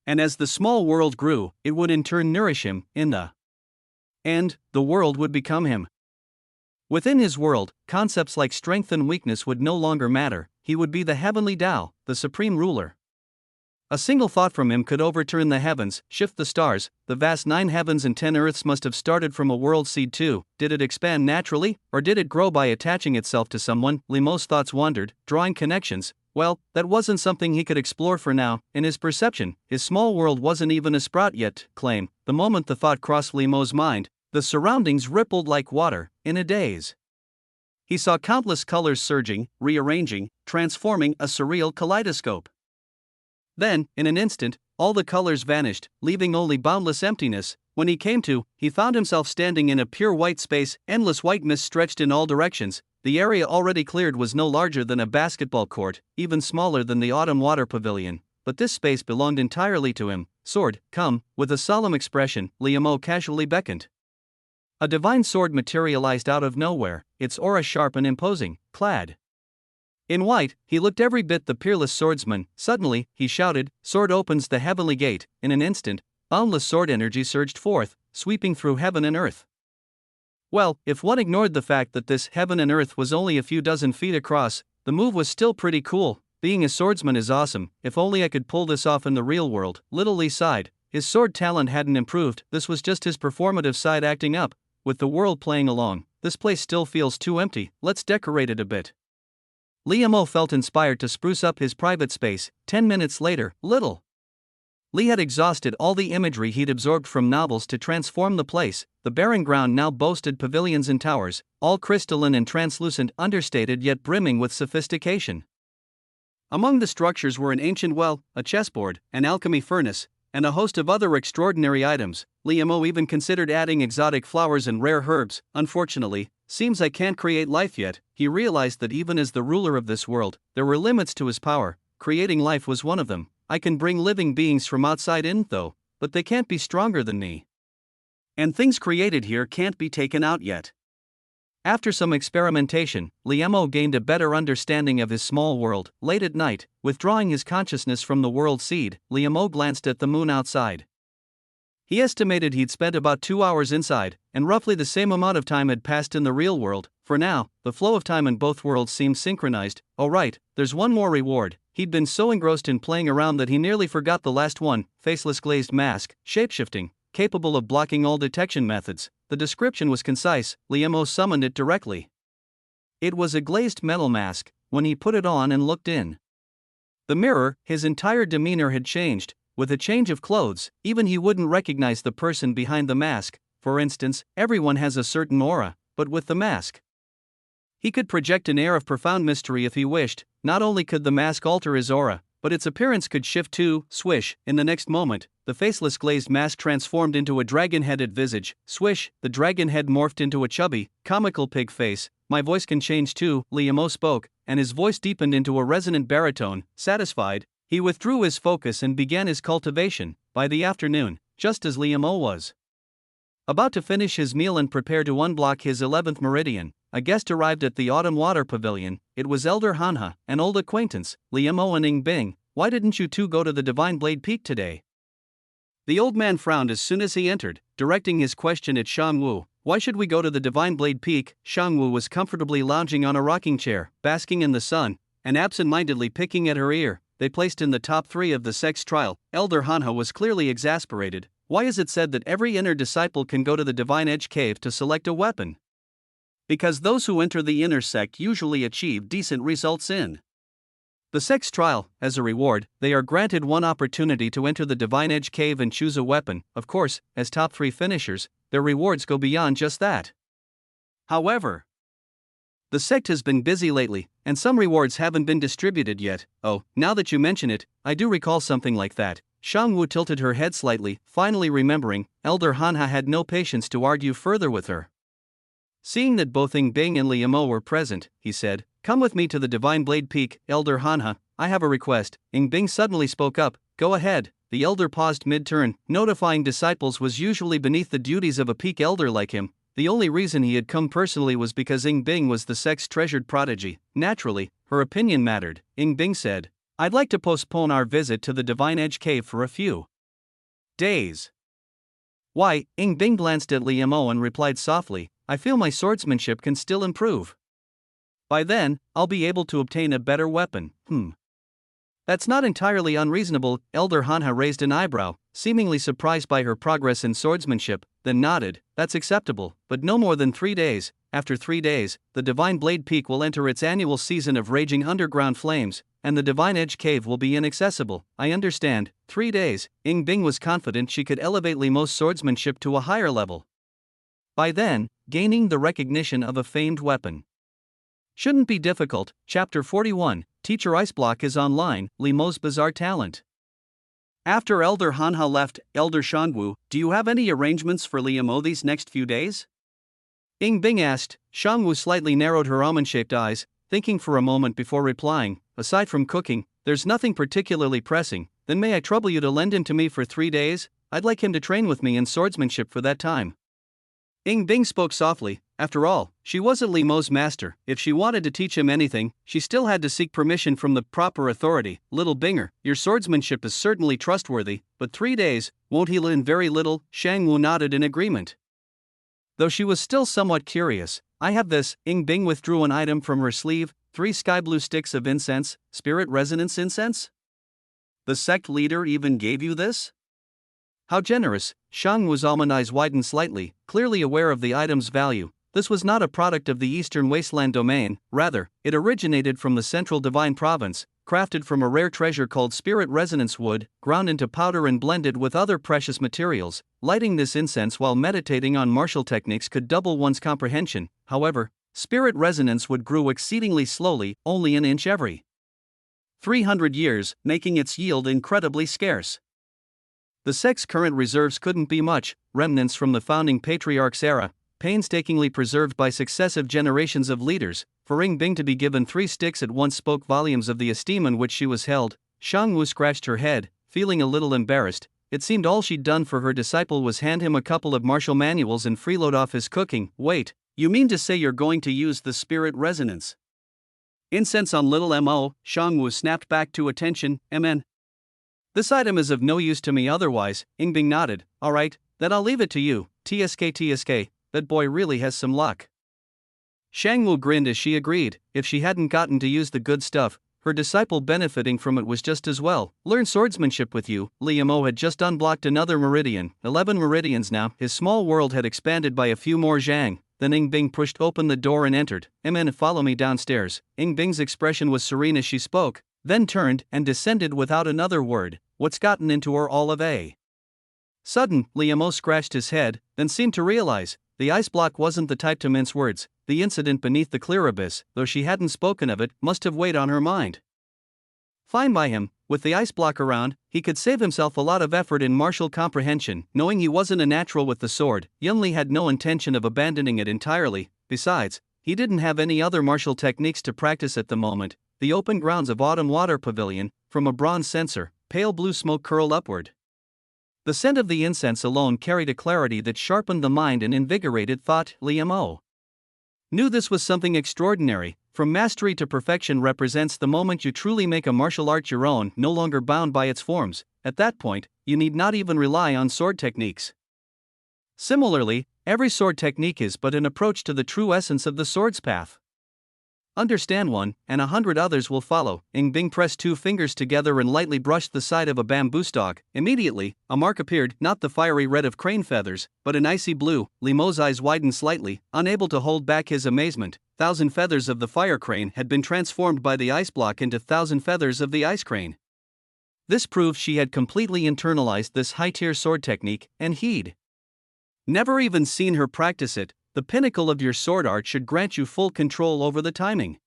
And as the small world grew, it would in turn nourish him. In the end, the world would become him. Within his world, concepts like strength and weakness would no longer matter. He would be the heavenly Tao, the supreme ruler. A single thought from him could overturn the heavens, shift the stars. The vast 9 heavens and 10 earths must have started from a world seed too. Did it expand naturally, or did it grow by attaching itself to someone? Liam's thoughts wandered, drawing connections. Well, that wasn't something he could explore for now. In his perception, his small world wasn't even a sprout yet. Claim. The moment the thought crossed Liam's mind, the surroundings rippled like water. In a daze, he saw countless colors surging, rearranging, transforming, a surreal kaleidoscope. Then, in an instant, all the colors vanished, leaving only boundless emptiness. When he came to, he found himself standing in a pure white space. Endless white mist stretched in all directions. The area already cleared was no larger than a basketball court, even smaller than the autumn water pavilion. But this space belonged entirely to him. Sword, come. With a solemn expression, Liam casually beckoned. A divine sword materialized out of nowhere, its aura sharp and imposing, clad in white. He looked every bit the peerless swordsman. Suddenly, he shouted, "Sword opens the heavenly gate." In an instant, boundless sword energy surged forth, sweeping through heaven and earth. Well, if one ignored the fact that this heaven and earth was only a few dozen feet across, the move was still pretty cool. Being a swordsman is awesome. If only I could pull this off in the real world. Little Lee sighed. His sword talent hadn't improved. This was just his performative side acting up. With the world playing along, this place still feels too empty. Let's decorate it a bit. Liam felt inspired to spruce up his private space. 10 minutes later, Little Lee had exhausted all the imagery he'd absorbed from novels to transform the place. The barren ground now boasted pavilions and towers, all crystalline and translucent, understated yet brimming with sophistication. Among the structures were an ancient well, a chessboard, an alchemy furnace, and a host of other extraordinary items. Liam even considered adding exotic flowers and rare herbs. Unfortunately, seems I can't create life yet. He realized that even as the ruler of this world, there were limits to his power. Creating life was one of them. I can bring living beings from outside in, though, but they can't be stronger than me. And things created here can't be taken out yet. After some experimentation, Liam gained a better understanding of his small world. Late at night, withdrawing his consciousness from the world seed, Liam glanced at the moon outside. He estimated he'd spent about 2 hours inside, and roughly the same amount of time had passed in the real world. For now, the flow of time in both worlds seemed synchronized. Oh right, there's one more reward. He'd been so engrossed in playing around that he nearly forgot the last one. Faceless glazed mask, shapeshifting, capable of blocking all detection methods. The description was concise. Liam summoned it directly. It was a glazed metal mask. When he put it on and looked in the mirror, his entire demeanor had changed. With a change of clothes, even he wouldn't recognize the person behind the mask. For instance, everyone has a certain aura, but with the mask, he could project an air of profound mystery if he wished. Not only could the mask alter his aura, but its appearance could shift too. Swish, in the next moment, the faceless glazed mask transformed into a dragon-headed visage. Swish, the dragon head morphed into a chubby, comical pig face. My voice can change too, Liam spoke, and his voice deepened into a resonant baritone. Satisfied, he withdrew his focus and began his cultivation. By the afternoon, just as Liam was about to finish his meal and prepare to unblock his 11th meridian, a guest arrived at the autumn water pavilion. It was Elder Hanha, an old acquaintance. Liam and Ying Bing, why didn't you two go to the Divine Blade Peak today? The old man frowned as soon as he entered, directing his question at Shangwu. Why should we go to the Divine Blade Peak? Shangwu was comfortably lounging on a rocking chair, basking in the sun, and absent-mindedly picking at her ear. They placed in the top 3 of the sex trial. Elder Hanha was clearly exasperated. Why is it said that every inner disciple can go to the Divine Edge Cave to select a weapon? Because those who enter the inner sect usually achieve decent results in the sex trial. As a reward, they are granted one opportunity to enter the Divine Edge Cave and choose a weapon. Of course, as top 3 finishers, their rewards go beyond just that. However, the sect has been busy lately, and some rewards haven't been distributed yet. Oh, now that you mention it, I do recall something like that. Shangwu tilted her head slightly, finally remembering. Elder Hanha had no patience to argue further with her. Seeing that both Ying Bing and Liam were present, he said, Come with me to the Divine Blade Peak, Elder Hanha, I have a request. Ying Bing suddenly spoke up. Go ahead. The elder paused mid-turn. Notifying disciples was usually beneath the duties of a peak elder like him. The only reason he had come personally was because Ying Bing was the sect's treasured prodigy. Naturally, her opinion mattered. Ying Bing said, I'd like to postpone our visit to the Divine Edge Cave for a few days. Why? Ying Bing glanced at Li Mo and replied softly, I feel my swordsmanship can still improve. By then, I'll be able to obtain a better weapon. That's not entirely unreasonable. Elder Hanha raised an eyebrow, seemingly surprised by her progress in swordsmanship, then nodded. That's acceptable, but no more than 3 days. After 3 days, the Divine Blade Peak will enter its annual season of raging underground flames, and the Divine Edge Cave will be inaccessible. I understand. 3 days. Ying Bing was confident she could elevate Li Mo's swordsmanship to a higher level. By then, gaining the recognition of a famed weapon shouldn't be difficult. Chapter 41, Teacher Iceblock is online, Li Mo's bizarre talent. After Elder Hanha left, Elder Shangwu, do you have any arrangements for Li Mo these next few days? Ying Bing asked. Shangwu slightly narrowed her almond-shaped eyes, thinking for a moment before replying, aside from cooking, there's nothing particularly pressing. Then may I trouble you to lend him to me for 3 days? I'd like him to train with me in swordsmanship for that time. Ying Bing spoke softly. After all, she wasn't Li Mo's master. If she wanted to teach him anything, she still had to seek permission from the proper authority. Little Binger, your swordsmanship is certainly trustworthy, but 3 days, won't he learn very little? Shangwu nodded in agreement. Though she was still somewhat curious, I have this. Ying Bing withdrew an item from her sleeve, 3 sky blue sticks of incense, spirit resonance incense? The sect leader even gave you this? How generous. Shangwu's almond eyes widened slightly, clearly aware of the item's value. This was not a product of the Eastern Wasteland domain, rather, it originated from the Central Divine Province, crafted from a rare treasure called spirit resonance wood, ground into powder and blended with other precious materials. Lighting this incense while meditating on martial techniques could double one's comprehension. However, spirit resonance wood grew exceedingly slowly, only an inch every 300 years, making its yield incredibly scarce. The sect's current reserves couldn't be much, remnants from the founding patriarch's era, painstakingly preserved by successive generations of leaders. For Ying Bing to be given 3 sticks at once spoke volumes of the esteem in which she was held. Shangwu scratched her head, feeling a little embarrassed. It seemed all she'd done for her disciple was hand him a couple of martial manuals and freeload off his cooking. Wait, you mean to say you're going to use the spirit resonance incense on little Mo? Shangwu snapped back to attention. Mn. This item is of no use to me otherwise. Ying Bing nodded. Alright, then I'll leave it to you. TSK. That boy really has some luck. Shangwu grinned as she agreed. If she hadn't gotten to use the good stuff, her disciple benefiting from it was just as well. Learn swordsmanship with you. Li Mo had just unblocked another meridian. 11 meridians now. His small world had expanded by a few more zhang. Then Ying Bing pushed open the door and entered. Mn, follow me downstairs. Ying Bing's expression was serene as she spoke, then turned and descended without another word. What's gotten into her all of a sudden? Li Mo scratched his head, then seemed to realize the ice block wasn't the type to mince words. The incident beneath the clear abyss, though she hadn't spoken of it, must have weighed on her mind. Fine by him, with the ice block around, he could save himself a lot of effort in martial comprehension. Knowing he wasn't a natural with the sword, Yunli had no intention of abandoning it entirely. Besides, he didn't have any other martial techniques to practice at the moment. The open grounds of Autumn Water Pavilion, from a bronze censer, pale blue smoke curled upward. The scent of the incense alone carried a clarity that sharpened the mind and invigorated thought. Li Mo knew this was something extraordinary. From mastery to perfection represents the moment you truly make a martial art your own, no longer bound by its forms. At that point, you need not even rely on sword techniques. Similarly, every sword technique is but an approach to the true essence of the sword's path. Understand one, and 100 others will follow. Ying Bing pressed 2 fingers together and lightly brushed the side of a bamboo stalk. Immediately, a mark appeared, not the fiery red of crane feathers, but an icy blue. Li Mo's eyes widened slightly, unable to hold back his amazement. 1,000 feathers of the fire crane had been transformed by the ice block into 1,000 feathers of the ice crane. This proved she had completely internalized this high-tier sword technique, and he'd never even seen her practice it. The pinnacle of your sword art should grant you full control over the timing,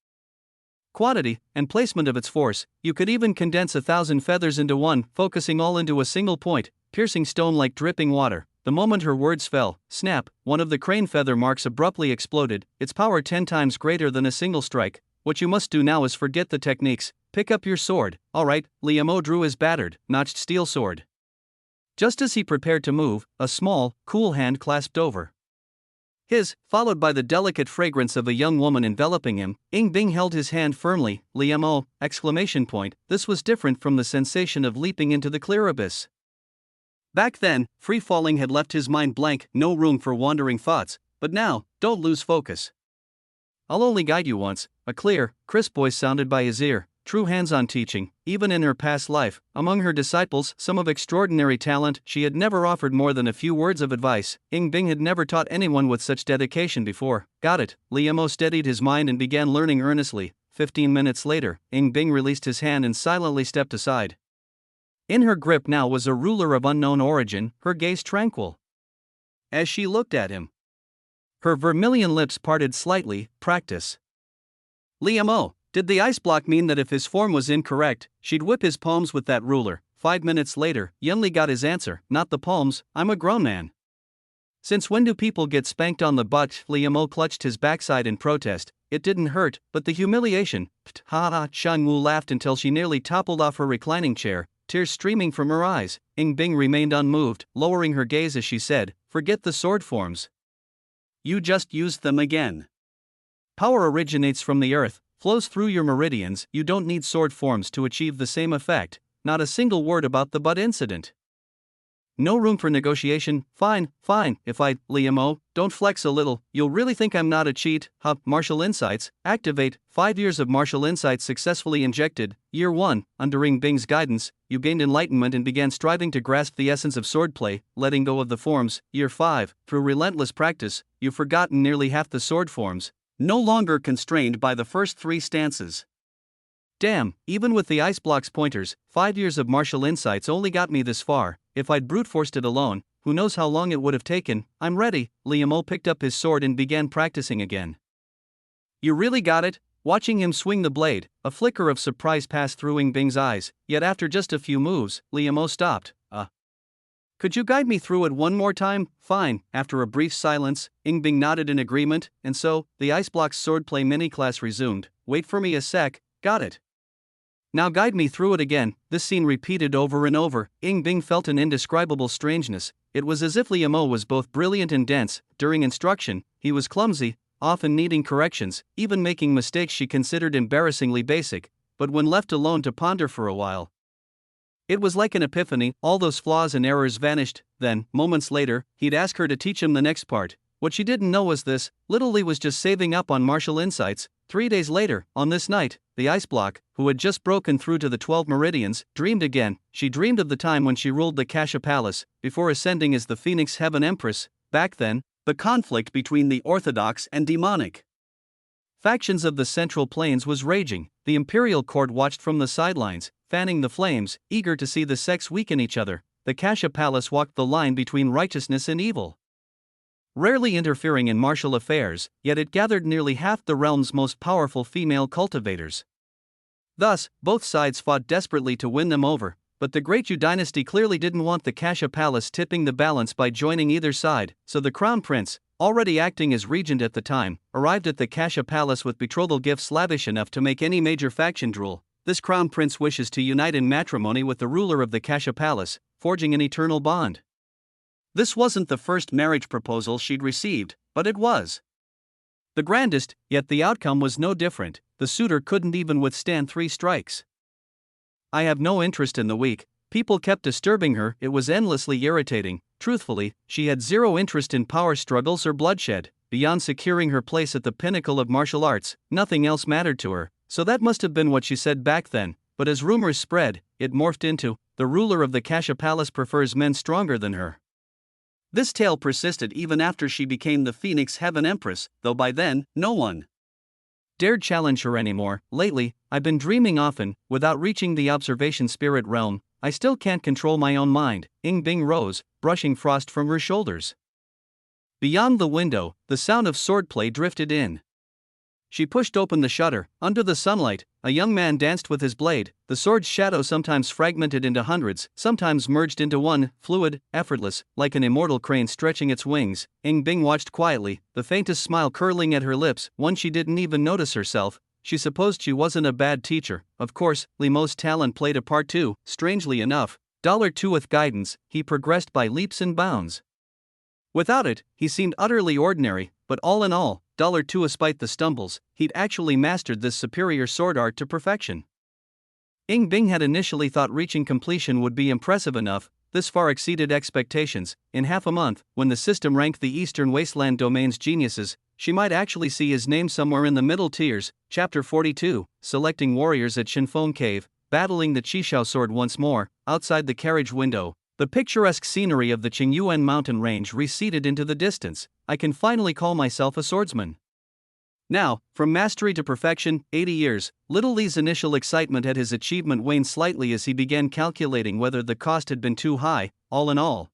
quantity, and placement of its force. You could even condense 1,000 feathers into one, focusing all into a single point, piercing stone like dripping water. The moment her words fell, snap, one of the crane feather marks abruptly exploded, its power 10 times greater than a single strike. what you must do now is forget the techniques, pick up your sword. Alright, Liam drew his battered, notched steel sword. Just as he prepared to move, a small, cool hand clasped over his, followed by the delicate fragrance of a young woman enveloping him. Ying Bing held his hand firmly. Liam! Exclamation point. This was different from the sensation of leaping into the clear abyss. Back then, free falling had left his mind blank, no room for wandering thoughts, but now, don't lose focus. I'll only guide you once, a clear, crisp voice sounded by his ear. True hands-on teaching. Even in her past life, among her disciples, some of extraordinary talent, she had never offered more than a few words of advice. Ying Bing had never taught anyone with such dedication before. Got it. Liam steadied his mind and began learning earnestly. 15 minutes later, Ying Bing released his hand and silently stepped aside. In her grip now was a ruler of unknown origin, her gaze tranquil. As she looked at him, her vermilion lips parted slightly. Practice. Liam, did the ice block mean that if his form was incorrect, she'd whip his palms with that ruler? 5 minutes later, Yunli got his answer. Not the palms, I'm a grown man. Since when do people get spanked on the butt? Liam clutched his backside in protest. It didn't hurt, but the humiliation. Pht, ha ha. Shang Wu laughed until she nearly toppled off her reclining chair, tears streaming from her eyes. Ying Bing remained unmoved, lowering her gaze as she said, forget the sword forms. You just used them again. Power originates from the earth, flows through your meridians. You don't need sword forms to achieve the same effect. Not a single word about the butt incident. No room for negotiation. Fine, if Liam, don't flex a little, you'll really think I'm not a cheat. Martial insights, activate. 5 years of martial insights successfully injected. Year 1, under Ying Bing's guidance, you gained enlightenment and began striving to grasp the essence of swordplay, letting go of the forms. Year 5, through relentless practice, you've forgotten nearly half the sword forms, no longer constrained by the first 3 stances. Damn, even with the ice block's pointers, 5 years of martial insights only got me this far. If I'd brute forced it alone, who knows how long it would have taken. I'm ready. Liam picked up his sword and began practicing again. You really got it? Watching him swing the blade, a flicker of surprise passed through Ying Bing's eyes, yet after just a few moves, Liam stopped. Could you guide me through it one more time? Fine. After a brief silence, Ying Bing nodded in agreement, and so, the ice block's swordplay mini-class resumed. Wait for me a sec. Got it. Now guide me through it again. This scene repeated over and over. Ying Bing felt an indescribable strangeness. It was as if Liam was both brilliant and dense. During instruction, he was clumsy, often needing corrections, even making mistakes she considered embarrassingly basic. But when left alone to ponder for a while, it was like an epiphany. All those flaws and errors vanished. Then, moments later, he'd ask her to teach him the next part. What she didn't know was this: little Li was just saving up on martial insights. 3 days later, on this night, the ice block, who had just broken through to the 12 meridians, dreamed again. She dreamed of the time when she ruled the Kasha Palace, before ascending as the Phoenix Heavenly Empress. Back then, the conflict between the orthodox and demonic factions of the Central Plains was raging. The imperial court watched from the sidelines, fanning the flames, eager to see the sects weaken each other. The Kasha Palace walked the line between righteousness and evil, rarely interfering in martial affairs, yet it gathered nearly half the realm's most powerful female cultivators. Thus, both sides fought desperately to win them over, but the Great Yu dynasty clearly didn't want the Kasha Palace tipping the balance by joining either side, so the crown prince, already acting as regent at the time, arrived at the Kasha Palace with betrothal gifts lavish enough to make any major faction drool. This crown prince wishes to unite in matrimony with the ruler of the Kasha Palace, forging an eternal bond. This wasn't the first marriage proposal she'd received, but it was the grandest, yet the outcome was no different. The suitor couldn't even withstand 3 strikes. I have no interest in the weak. People kept disturbing her, it was endlessly irritating. Truthfully, she had zero interest in power struggles or bloodshed. Beyond securing her place at the pinnacle of martial arts, nothing else mattered to her. So that must have been what she said back then, but as rumors spread, it morphed into, the ruler of the Kasha Palace prefers men stronger than her. This tale persisted even after she became the Phoenix Heavenly Empress, though by then, no one dared challenge her anymore. Lately, I've been dreaming often, without reaching the observation spirit realm. I still can't control my own mind. Ying Bing rose, brushing frost from her shoulders. Beyond the window, the sound of swordplay drifted in. She pushed open the shutter. Under the sunlight, a young man danced with his blade. The sword's shadow sometimes fragmented into hundreds, sometimes merged into one, fluid, effortless, like an immortal crane stretching its wings. Ying Bing watched quietly, the faintest smile curling at her lips, one she didn't even notice herself. she supposed she wasn't a bad teacher. Of course, Li Mo's talent played a part too. Strangely enough, $2 with guidance, he progressed by leaps and bounds. Without it, he seemed utterly ordinary, but all in all, $2 despite the stumbles, he'd actually mastered this superior sword art to perfection. Ying Bing had initially thought reaching completion would be impressive enough. This far exceeded expectations. In half a month, when the system ranked the Eastern Wasteland domain's geniuses, she might actually see his name somewhere in the middle tiers. Chapter 42, Selecting Warriors at Shinfeng Cave, battling the Qishao sword once more. Outside the carriage window, the picturesque scenery of the Qingyuan mountain range receded into the distance. I can finally call myself a swordsman. Now, from mastery to perfection, 80 years, little Li's initial excitement at his achievement waned slightly as he began calculating whether the cost had been too high. All in all,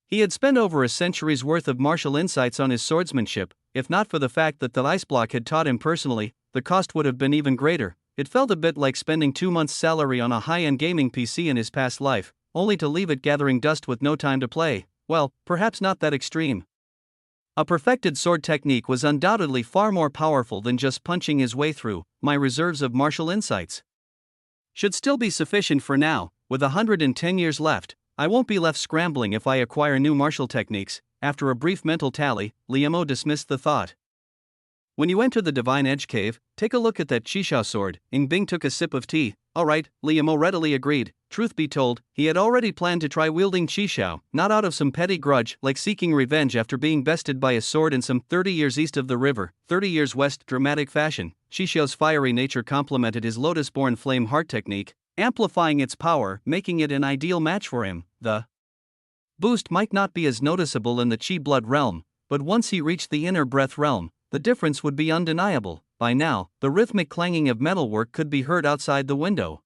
he had spent over a century's worth of martial insights on his swordsmanship. If not for the fact that the ice block had taught him personally, the cost would have been even greater. It felt a bit like spending 2 months' salary on a high-end gaming PC in his past life, only to leave it gathering dust with no time to play. Well, perhaps not that extreme. A perfected sword technique was undoubtedly far more powerful than just punching his way through. My reserves of martial insights should still be sufficient for now. With 110 years left, I won't be left scrambling if I acquire new martial techniques. After a brief mental tally, Li Mo dismissed the thought. When you enter the Divine Edge Cave, take a look at that Qishao sword. Ying Bing took a sip of tea. Alright, Li Mo readily agreed. Truth be told, he had already planned to try wielding Qishao, not out of some petty grudge like seeking revenge after being bested by a sword in some 30 years east of the river, 30 years west dramatic fashion. Qishao's fiery nature complemented his lotus-born flame heart technique, amplifying its power, making it an ideal match for him. The boost might not be as noticeable in the Qi blood realm, but once he reached the inner breath realm, the difference would be undeniable. By now, the rhythmic clanging of metalwork could be heard outside the window.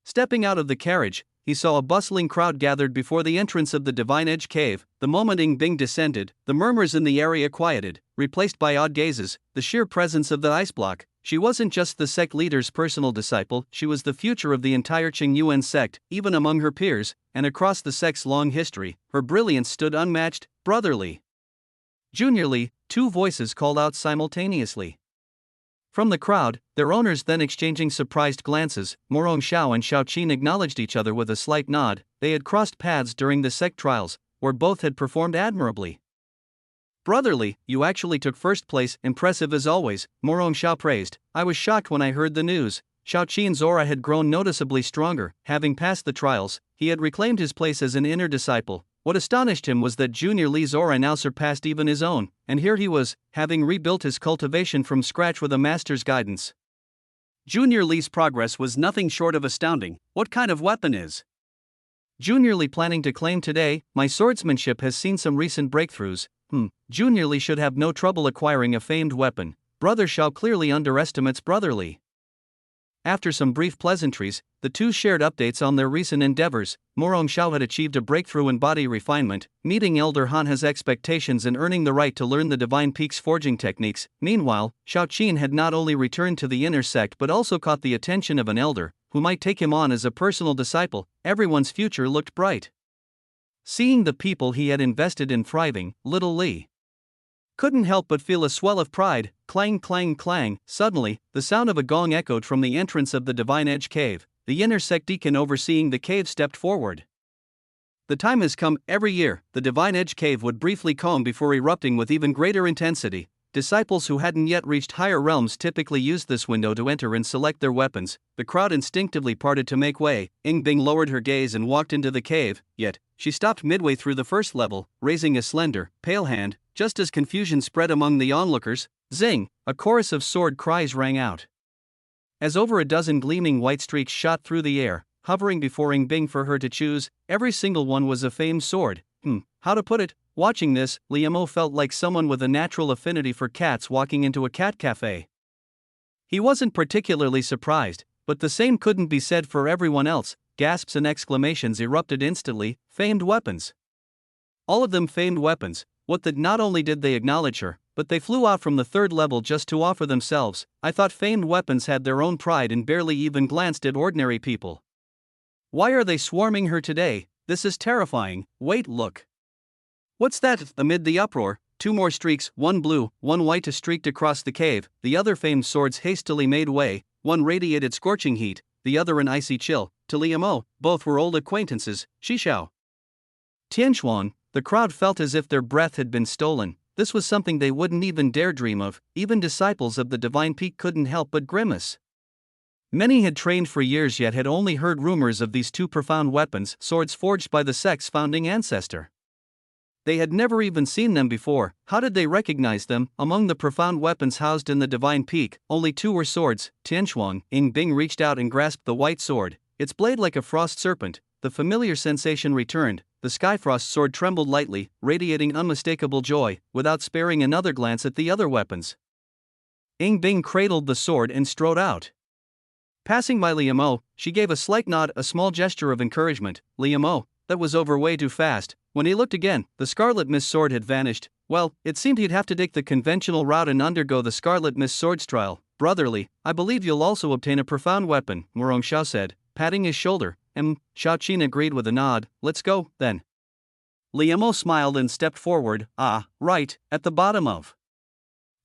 Stepping out of the carriage, he saw a bustling crowd gathered before the entrance of the Divine Edge Cave. The moment Ying Bing descended, the murmurs in the area quieted, replaced by odd gazes. The sheer presence of the ice block. She wasn't just the sect leader's personal disciple, she was the future of the entire Qingyuan sect. Even among her peers, and across the sect's long history, her brilliance stood unmatched. Brother Li, Junior Li, two voices called out simultaneously from the crowd, their owners then exchanging surprised glances. Morong Xiao and Xiao Qin acknowledged each other with a slight nod. They had crossed paths during the sect trials, where both had performed admirably. Brother Li, you actually took first place, impressive as always, Morong Xiao praised. I was shocked when I heard the news. Xiao Qin's aura had grown noticeably stronger. Having passed the trials, he had reclaimed his place as an inner disciple. What astonished him was that Junior Li's aura now surpassed even his own, and here he was, having rebuilt his cultivation from scratch with a master's guidance. Junior Li's progress was nothing short of astounding. What kind of weapon is Junior Li planning to claim today? My swordsmanship has seen some recent breakthroughs. Junior Li should have no trouble acquiring a famed weapon. Brother Xiao clearly underestimates Brother Li. After some brief pleasantries, the two shared updates on their recent endeavors. Morong Xiao had achieved a breakthrough in body refinement, meeting Elder Han's expectations and earning the right to learn the Divine Peak's forging techniques. Meanwhile, Xiao Qin had not only returned to the inner sect but also caught the attention of an elder, who might take him on as a personal disciple. Everyone's future looked bright. Seeing the people he had invested in thriving, little Li couldn't help but feel a swell of pride. Clang, clang, clang. Suddenly, the sound of a gong echoed from the entrance of the Divine Edge Cave. The inner sect deacon overseeing the cave stepped forward. The time has come. Every year, the Divine Edge Cave would briefly calm before erupting with even greater intensity. Disciples who hadn't yet reached higher realms typically used this window to enter and select their weapons. The crowd instinctively parted to make way. Ying Bing lowered her gaze and walked into the cave, yet she stopped midway through the first level, raising a slender, pale hand. Just as confusion spread among the onlookers, zing! A chorus of sword cries rang out. As over a dozen gleaming white streaks shot through the air, hovering before Ying Bing for her to choose, every single one was a famed sword. How to put it? Watching this, Li Mo felt like someone with a natural affinity for cats walking into a cat cafe. He wasn't particularly surprised, but the same couldn't be said for everyone else. Gasps and exclamations erupted instantly. Famed weapons. All of them famed weapons. What that not only did they acknowledge her, but they flew out from the third level just to offer themselves. I thought famed weapons had their own pride and barely even glanced at ordinary people. Why are they swarming her today? This is terrifying. Wait, look. What's that? Amid the uproar, 2 more streaks, one blue, one white streaked across the cave, the other famed swords hastily made way, one radiated scorching heat, the other an icy chill. To Liamo, both were old acquaintances, Shishao. Tianchuan, the crowd felt as if their breath had been stolen. This was something they wouldn't even dare dream of. Even disciples of the Divine Peak couldn't help but grimace. Many had trained for years yet had only heard rumors of these two profound weapons, swords forged by the sect's founding ancestor. They had never even seen them before. How did they recognize them? Among the profound weapons housed in the Divine Peak, only 2 were swords. Tianchuan, Ying Bing reached out and grasped the white sword, its blade like a frost serpent. The familiar sensation returned. The Skyfrost sword trembled lightly, radiating unmistakable joy, without sparing another glance at the other weapons. Ying Bing cradled the sword and strode out. Passing by Liamo, she gave a slight nod, a small gesture of encouragement. Liamo, that was over way too fast. When he looked again, the Scarlet Mist sword had vanished. Well, it seemed he'd have to take the conventional route and undergo the Scarlet Mist sword's trial. Brotherly, I believe you'll also obtain a profound weapon, Murong Xiao said, patting his shoulder. Xiao Qin agreed with a nod. Let's go, then. Liamo smiled and stepped forward. Right, at the bottom of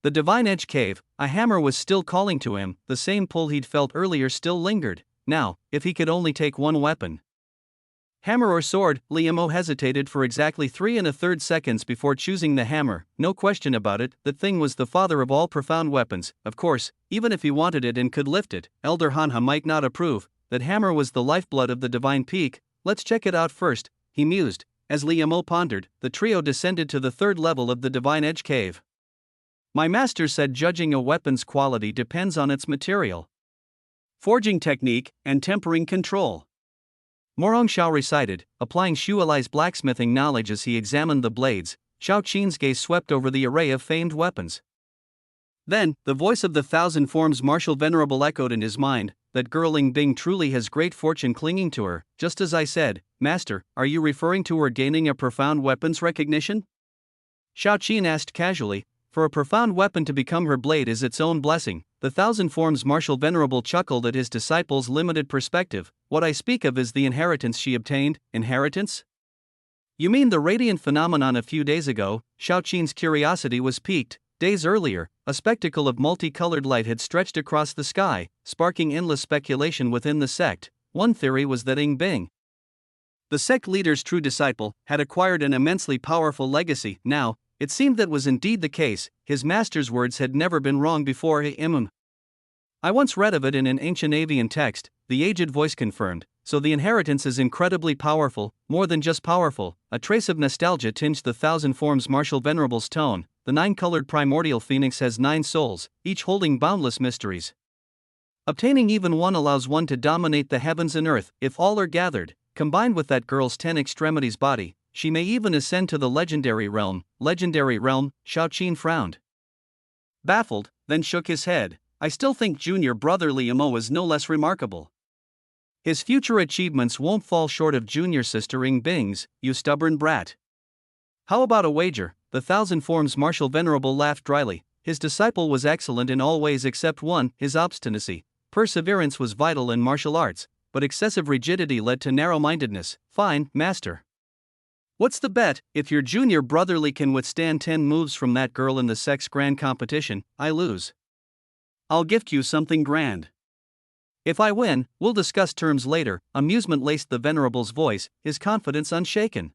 the Divine Edge Cave, a hammer was still calling to him. The same pull he'd felt earlier still lingered. Now, if he could only take one weapon. Hammer or sword? Liamo hesitated for exactly 3 1/3 seconds before choosing the hammer. No question about it, the thing was the father of all profound weapons. Of course, even if he wanted it and could lift it, Elder Hanha might not approve. That hammer was the lifeblood of the Divine Peak. Let's check it out first, he mused. As Liamo pondered, the trio descended to the 3rd level of the Divine Edge Cave. My master said judging a weapon's quality depends on its material, forging technique, and tempering control. Morong Xiao recited, applying Shualai's blacksmithing knowledge as he examined the blades. Xiao Qin's gaze swept over the array of famed weapons. Then, the voice of the Thousand Forms Martial Venerable echoed in his mind. That girl Ying Bing truly has great fortune clinging to her. Just as I said, Master, are you referring to her gaining a profound weapons recognition? Xiao Qin asked casually. For a profound weapon to become her blade is its own blessing. The Thousand Forms Martial Venerable chuckled at his disciple's limited perspective. What I speak of is the inheritance she obtained. Inheritance? You mean the radiant phenomenon a few days ago? Xiao Qin's curiosity was piqued. Days earlier, a spectacle of multicolored light had stretched across the sky, sparking endless speculation within the sect. One theory was that Ying Bing, the sect leader's true disciple, had acquired an immensely powerful legacy. Now, it seemed that was indeed the case. His master's words had never been wrong before. I once read of it in an ancient avian text, the aged voice confirmed. So the inheritance is incredibly powerful, more than just powerful. A trace of nostalgia tinged the Thousand Forms Martial Venerable's tone. The 9-colored primordial phoenix has 9 souls, each holding boundless mysteries. Obtaining even one allows one to dominate the heavens and earth. If all are gathered, combined with that girl's 10 extremities body, she may even ascend to the legendary realm. Legendary realm? Xiao Qin frowned. Baffled, then shook his head. I still think junior brother Liamo is no less remarkable. His future achievements won't fall short of junior sister Ying Bing's, you stubborn brat. How about a wager? The Thousand Forms Martial Venerable laughed dryly. His disciple was excellent in all ways except one, his obstinacy. Perseverance was vital in martial arts, but excessive rigidity led to narrow-mindedness. Fine, master. What's the bet? If your junior brotherly can withstand 10 moves from that girl in the sex grand competition, I lose. I'll gift you something grand. If I win, we'll discuss terms later. Amusement laced the Venerable's voice, his confidence unshaken.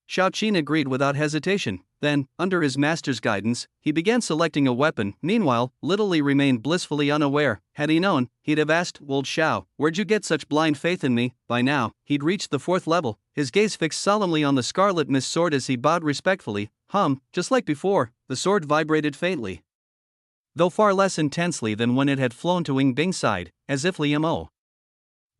Xiao Qin agreed without hesitation. Then, under his master's guidance, he began selecting a weapon. Meanwhile, Little Li remained blissfully unaware. Had he known, he'd have asked, Old Xiao, where'd you get such blind faith in me? By now, he'd reached the 4th level, his gaze fixed solemnly on the Scarlet Mist sword as he bowed respectfully. Just like before, the sword vibrated faintly, though far less intensely than when it had flown to Ying Bing's side, as if Liamo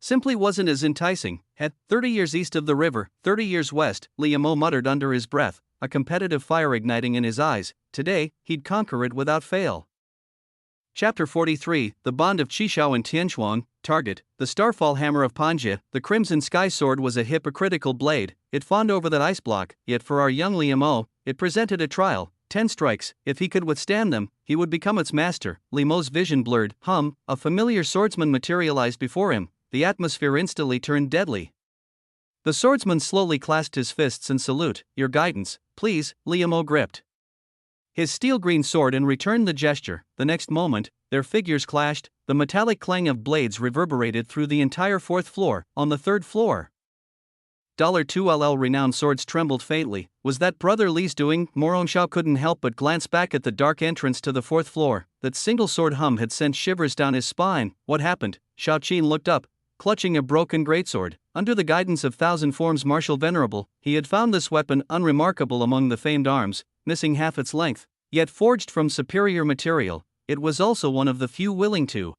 simply wasn't as enticing. At 30 years east of the river, 30 years west, Liamo muttered under his breath, a competitive fire igniting in his eyes. Today, he'd conquer it without fail. Chapter 43, The Bond of Qishao and Tianchuan. Target, the Starfall Hammer of Panjie. The Crimson Sky Sword was a hypocritical blade. It fawned over that ice block, yet for our young Liamo, it presented a trial. 10 strikes, if he could withstand them, he would become its master. Liamo's vision blurred. A familiar swordsman materialized before him. The atmosphere instantly turned deadly. The swordsman slowly clasped his fists in salute. Your guidance, please. Liamo gripped his steel-green sword and returned the gesture. The next moment, their figures clashed, the metallic clang of blades reverberated through the entire fourth floor. On the third floor, $2 renowned swords trembled faintly. Was that Brother Li's doing? Morong Xiao couldn't help but glance back at the dark entrance to the fourth floor. That single sword hum had sent shivers down his spine. What happened? Xiao Qin looked up, clutching a broken greatsword. Under the guidance of Thousand Forms Martial Venerable, he had found this weapon unremarkable among the famed arms, missing half its length, yet forged from superior material. It was also one of the few willing to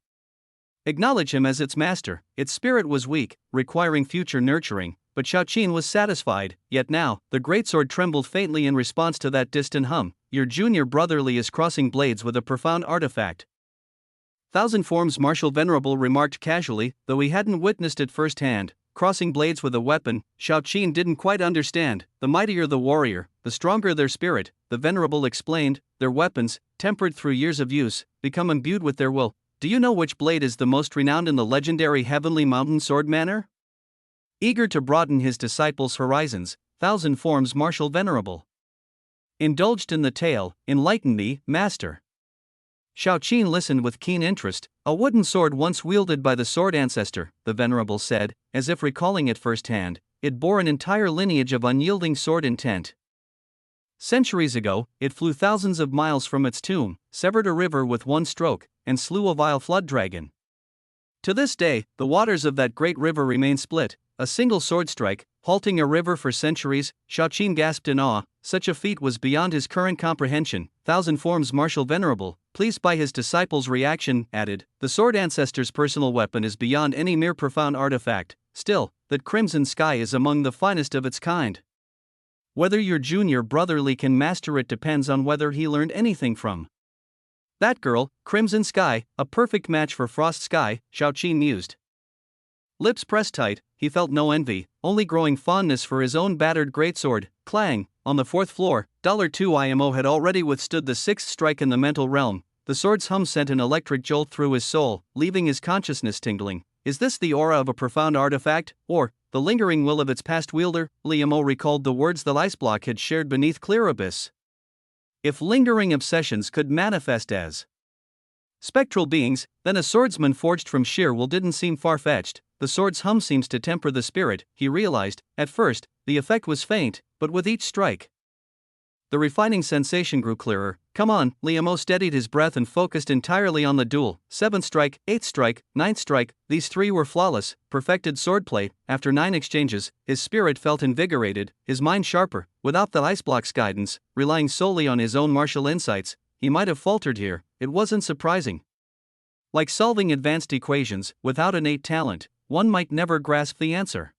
acknowledge him as its master. Its spirit was weak, requiring future nurturing, but Xiao Qin was satisfied. Yet now, the greatsword trembled faintly in response to that distant hum. Your junior brother Li is crossing blades with a profound artifact, Thousand Forms Martial Venerable remarked casually, though he hadn't witnessed it firsthand. Crossing blades with a weapon, Xiao Qin didn't quite understand. The mightier the warrior, the stronger their spirit, the Venerable explained. Their weapons, tempered through years of use, become imbued with their will. Do you know which blade is the most renowned in the legendary Heavenly Mountain Sword manner? Eager to broaden his disciples' horizons, Thousand Forms Martial Venerable indulged in the tale. Enlighten me, Master. Xiao Qin listened with keen interest. A wooden sword once wielded by the sword ancestor, the Venerable said, as if recalling it firsthand. It bore an entire lineage of unyielding sword intent. Centuries ago, it flew thousands of miles from its tomb, severed a river with one stroke, and slew a vile flood dragon. To this day, the waters of that great river remain split, a single sword strike, halting a river for centuries. Xiao Qin gasped in awe. Such a feat was beyond his current comprehension. Thousand Forms Martial Venerable, pleased by his disciples' reaction, added, the sword ancestor's personal weapon is beyond any mere profound artifact. Still, that crimson sky is among the finest of its kind. Whether your junior brother Li can master it depends on whether he learned anything from that girl. Crimson sky, a perfect match for Frost Sky, Xiao Qin mused. Lips pressed tight, he felt no envy, only growing fondness for his own battered greatsword. Clang! On the fourth floor, $2 had already withstood the sixth strike in the mental realm. The sword's hum sent an electric jolt through his soul, leaving his consciousness tingling. Is this the aura of a profound artifact, or the lingering will of its past wielder? Liamo recalled the words the ice block had shared beneath Clear Abyss. If lingering obsessions could manifest as spectral beings, then a swordsman forged from sheer will didn't seem far-fetched. The sword's hum seems to temper the spirit, he realized. At first, the effect was faint, but with each strike, the refining sensation grew clearer. Come on, Liamo steadied his breath and focused entirely on the duel. 7th strike, 8th strike, 9th strike, these three were flawless, perfected swordplay. After 9 exchanges, his spirit felt invigorated, his mind sharper. Without the ice block's guidance, relying solely on his own martial insights, he might have faltered here. It wasn't surprising. Like solving advanced equations, without innate talent, one might never grasp the answer.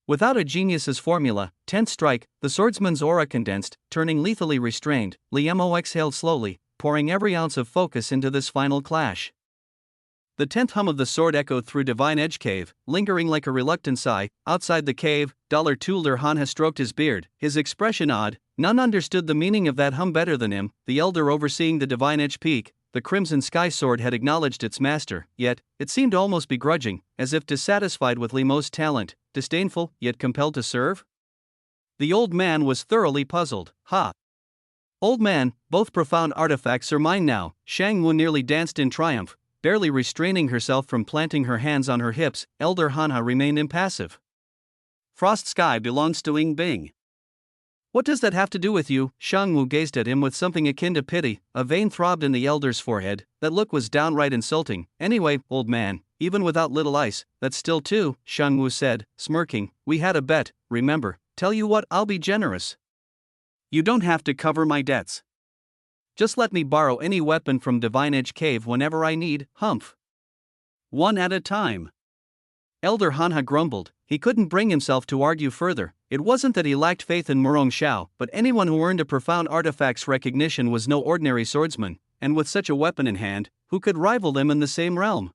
Without a genius's formula, 10th strike, the swordsman's aura condensed, turning lethally restrained. Liamo exhaled slowly, pouring every ounce of focus into this final clash. The 10th hum of the sword echoed through Divine Edge Cave, lingering like a reluctant sigh. Outside the cave, $2 Hanha stroked his beard, his expression odd. None understood the meaning of that hum better than him. The elder overseeing the Divine Edge Peak, the Crimson Sky Sword, had acknowledged its master, yet it seemed almost begrudging, as if dissatisfied with Liamo's talent, disdainful, yet compelled to serve. The old man was thoroughly puzzled. Ha! Old man, both profound artifacts are mine now. Shang Wu nearly danced in triumph, barely restraining herself from planting her hands on her hips. Elder Hanha remained impassive. Frost Sky belongs to Ying Bing. What does that have to do with you? Shang Wu gazed at him with something akin to pity. A vein throbbed in the elder's forehead. That look was downright insulting. Anyway, old man, even without little ice, that's still two, Shang Wu said, smirking. We had a bet, remember. Tell you what, I'll be generous. You don't have to cover my debts. Just let me borrow any weapon from Divine Edge Cave whenever I need. Humph. One at a time. Elder Hanha grumbled. He couldn't bring himself to argue further. It wasn't that he lacked faith in Morong Xiao, but anyone who earned a profound artifact's recognition was no ordinary swordsman, and with such a weapon in hand, who could rival them in the same realm?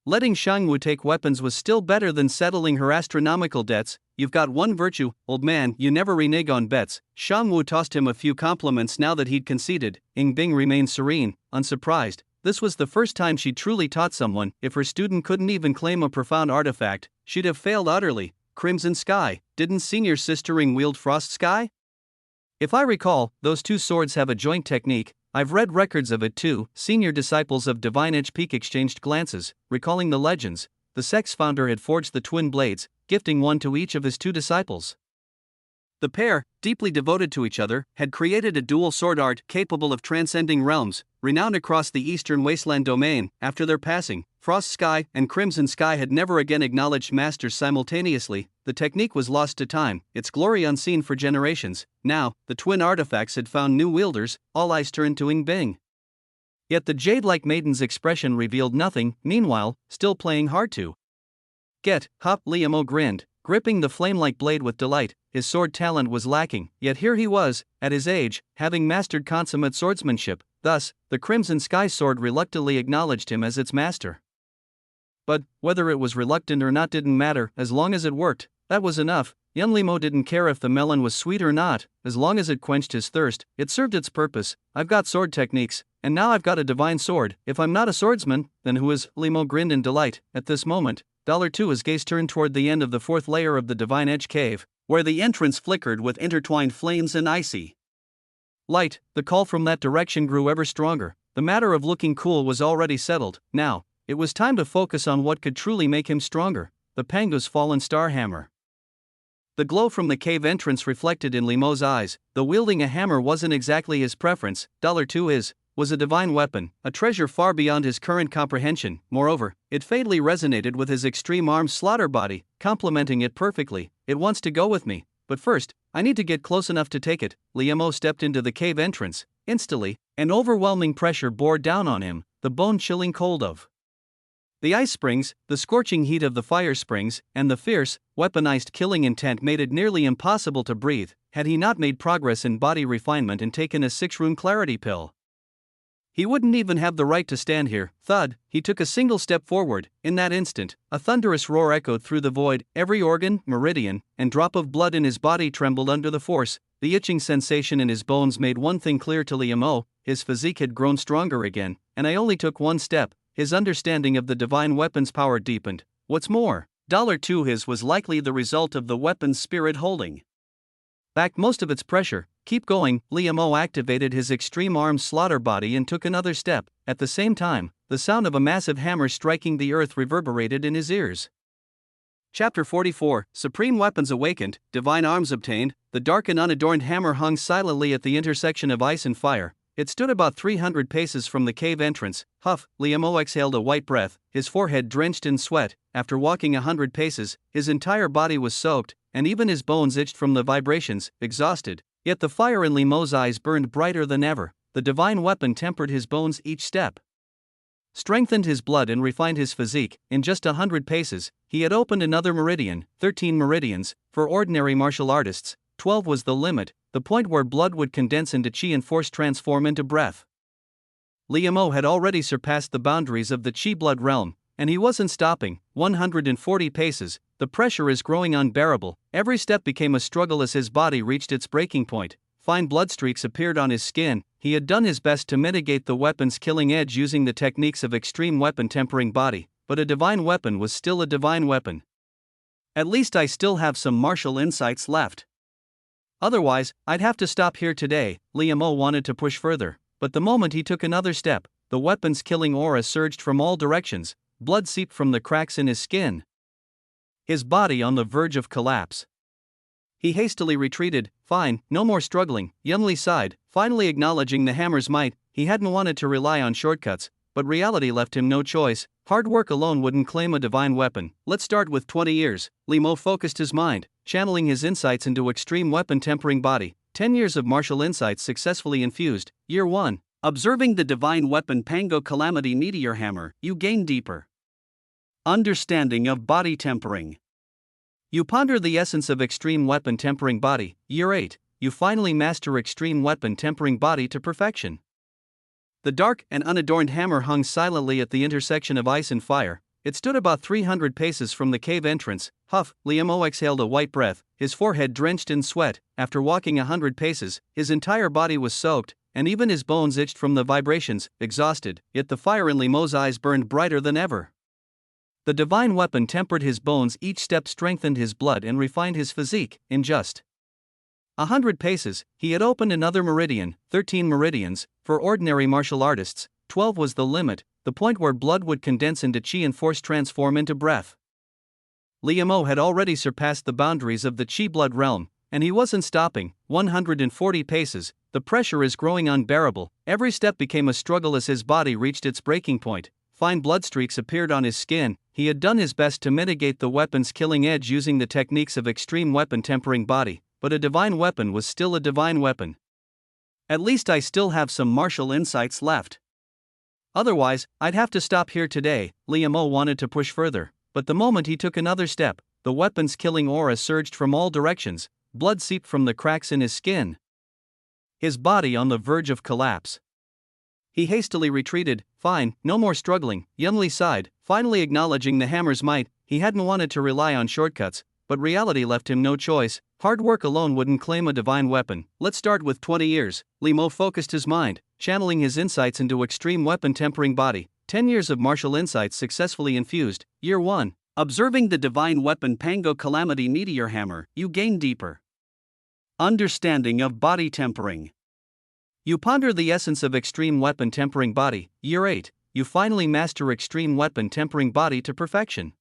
Letting Shang Wu take weapons was still better than settling her astronomical debts. You've got one virtue, old man, you never renege on bets. Shang Wu tossed him a few compliments now that he'd conceded. Ying Bing remained serene, unsurprised. This was the first time she truly taught someone. If her student couldn't even claim a profound artifact, she'd have failed utterly. Crimson Sky, didn't senior sistering wield Frost Sky? If I recall, those two swords have a joint technique. I've read records of it too. Senior disciples of Divine Edge Peak exchanged glances, recalling the legends. The sect's founder had forged the twin blades, gifting one to each of his two disciples. The pair, deeply devoted to each other, had created a dual sword art capable of transcending realms, renowned across the Eastern Wasteland domain. After their passing, Frost Sky and Crimson Sky had never again acknowledged masters simultaneously. The technique was lost to time, its glory unseen for generations. Now, the twin artifacts had found new wielders. All eyes turned to Ying Bing. Yet the jade-like maiden's expression revealed nothing. Meanwhile, still playing hard to get, Liam grinned, gripping the flame-like blade with delight. His sword talent was lacking, yet here he was, at his age, having mastered consummate swordsmanship. Thus, the Crimson Sky sword reluctantly acknowledged him as its master. But whether it was reluctant or not didn't matter. As long as it worked, that was enough. Young Limo didn't care if the melon was sweet or not, as long as it quenched his thirst. It served its purpose. I've got sword techniques, and now I've got a divine sword. If I'm not a swordsman, then who is? Limo grinned in delight. At this moment, $2 his gaze turned toward the end of the fourth layer of the Divine Edge cave, where the entrance flickered with intertwined flames and icy light. The call from that direction grew ever stronger. The matter of looking cool was already settled. Now, it was time to focus on what could truly make him stronger: the Pango's fallen star hammer. The glow from the cave entrance reflected in Limo's eyes. Though wielding a hammer wasn't exactly his preference, $2 was a divine weapon, a treasure far beyond his current comprehension. Moreover, it fatally resonated with his extreme arm slaughter body, complementing it perfectly. It wants to go with me, but first, I need to get close enough to take it. Liam stepped into the cave entrance. Instantly, an overwhelming pressure bore down on him, the bone-chilling cold of the ice springs, the scorching heat of the fire springs, and the fierce, weaponized killing intent made it nearly impossible to breathe, had he not made progress in body refinement and taken a 6-rune clarity pill. He wouldn't even have the right to stand here. Thud, he took a single step forward. In that instant, a thunderous roar echoed through the void. Every organ, meridian, and drop of blood in his body trembled under the force. The itching sensation in his bones made one thing clear to Liam: his physique had grown stronger again, and I only took one step. His understanding of the divine weapon's power deepened. What's more, $2 his was likely the result of the weapon's spirit holding back most of its pressure. Keep going. Liam activated his extreme arm slaughter body and took another step. At the same time, the sound of a massive hammer striking the earth reverberated in his ears. Chapter 44, Supreme Weapons Awakened, Divine Arms Obtained. The dark and unadorned hammer hung silently at the intersection of ice and fire. It stood about 300 paces from the cave entrance. Liam exhaled a white breath, his forehead drenched in sweat. After walking 100 paces, his entire body was soaked, and even his bones itched from the vibrations. Exhausted, yet the fire in Limo's eyes burned brighter than ever. The divine weapon tempered his bones each step, strengthened his blood and refined his physique. In just 100 paces, he had opened another meridian. 13 meridians, for ordinary martial artists. 12 was the limit, the point where blood would condense into chi and force transform into breath. Liam had already surpassed the boundaries of the chi blood realm, and he wasn't stopping. 140 paces, the pressure is growing unbearable. Every step became a struggle as his body reached its breaking point. Fine blood streaks appeared on his skin. He had done his best to mitigate the weapon's killing edge using the techniques of extreme weapon tempering body, but a divine weapon was still a divine weapon. At least I still have some martial insights left. Otherwise, I'd have to stop here today. Liam wanted to push further, but the moment he took another step, the weapon's killing aura surged from all directions. Blood seeped from the cracks in his skin, his body on the verge of collapse. He hastily retreated. Fine, no more struggling. Yunli sighed, finally acknowledging the hammer's might. He hadn't wanted to rely on shortcuts, but reality left him no choice. Hard work alone wouldn't claim a divine weapon. Let's start with 20 years. Limo focused his mind, channeling his insights into extreme weapon tempering body. 10 years of martial insights successfully infused. Year 1. Observing the divine weapon Pango Calamity Meteor Hammer, you gain deeper understanding of body tempering. You ponder the essence of extreme weapon tempering body. Year 8. You finally master extreme weapon tempering body to perfection. The dark and unadorned hammer hung silently at the intersection of ice and fire. It stood about 300 paces from the cave entrance. Liam exhaled a white breath, his forehead drenched in sweat. After walking 100 paces, his entire body was soaked, and even his bones itched from the vibrations. Exhausted, yet the fire in Limo's eyes burned brighter than ever. The divine weapon tempered his bones, each step strengthened his blood and refined his physique. In just 100 paces, he had opened another meridian, 13 meridians. For ordinary martial artists, 12 was the limit, the point where blood would condense into chi and force transform into breath. Liu had already surpassed the boundaries of the chi blood realm, and he wasn't stopping. 140 paces, the pressure is growing unbearable. Every step became a struggle as his body reached its breaking point. Fine blood streaks appeared on his skin. He had done his best to mitigate the weapon's killing edge using the techniques of extreme weapon tempering body, but a divine weapon was still a divine weapon. At least I still have some martial insights left. Otherwise, I'd have to stop here today. Liu wanted to push further, but the moment he took another step, the weapon's killing aura surged from all directions. Blood seeped from the cracks in his skin. His body on the verge of collapse. He hastily retreated. Fine, no more struggling, Yunli sighed, finally acknowledging the hammer's might. He hadn't wanted to rely on shortcuts, but reality left him no choice. Hard work alone wouldn't claim a divine weapon. Let's start with 20 years. Liu focused his mind, channeling his insights into extreme weapon tempering body. 10 years of martial insights successfully infused. Year 1. Observing the divine weapon Pango Calamity Meteor Hammer, you gain deeper understanding of body tempering. You ponder the essence of extreme weapon tempering body. Year 8. You finally master extreme weapon tempering body to perfection.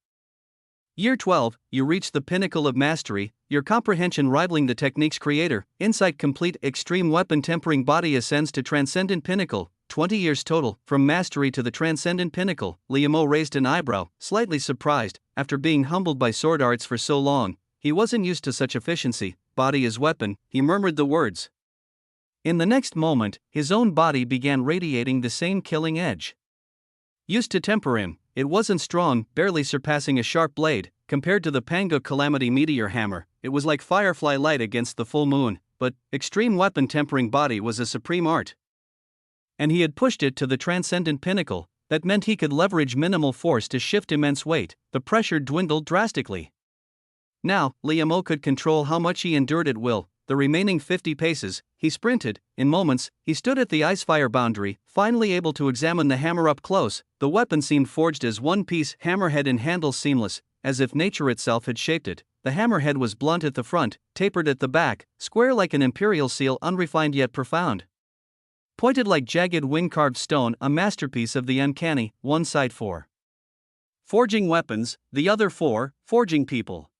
Year 12. You reach the pinnacle of mastery, your comprehension rivaling the technique's creator. Insight complete. Extreme weapon tempering body ascends to transcendent pinnacle. 20 years total, from mastery to the transcendent pinnacle. Liu raised an eyebrow, slightly surprised. After being humbled by sword arts for so long, he wasn't used to such efficiency. Body as weapon, he murmured the words. In the next moment, his own body began radiating the same killing edge. Used to temper him, it wasn't strong, barely surpassing a sharp blade. Compared to the Pango Calamity Meteor Hammer, it was like firefly light against the full moon. But extreme weapon tempering body was a supreme art. And he had pushed it to the transcendent pinnacle. That meant he could leverage minimal force to shift immense weight. The pressure dwindled drastically. Now, Liu could control how much he endured at will. The remaining 50 paces, he sprinted. In moments, he stood at the icefire boundary, finally able to examine the hammer up close. The weapon seemed forged as one piece, hammerhead and handle seamless, as if nature itself had shaped it. The hammerhead was blunt at the front, tapered at the back, square like an imperial seal, unrefined yet profound. Pointed like jagged wing-carved stone, a masterpiece of the uncanny. One side for forging weapons, the other for forging people.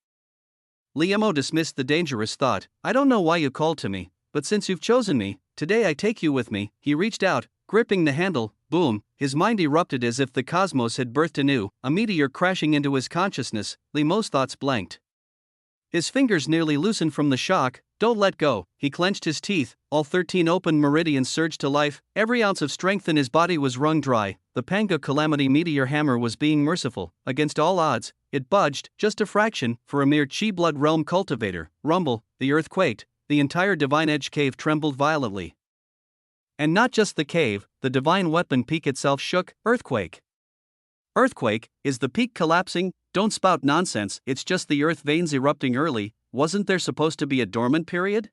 Liu dismissed the dangerous thought. I don't know why you called to me, but since you've chosen me, today I take you with me. He reached out, gripping the handle. Boom, his mind erupted as if the cosmos had birthed anew, a meteor crashing into his consciousness. Liu's thoughts blanked. His fingers nearly loosened from the shock. Don't let go. He clenched his teeth. All 13 open meridians surged to life. Every ounce of strength in his body was wrung dry. The Pango Calamity Meteor Hammer was being merciful. Against all odds, it budged, just a fraction, for a mere chi blood realm cultivator. Rumble, the earth quaked. The entire Divine Edge cave trembled violently. And not just the cave, the divine weapon peak itself shook. Earthquake. Earthquake, is the peak collapsing? Don't spout nonsense, it's just the earth veins erupting early. Wasn't there supposed to be a dormant period?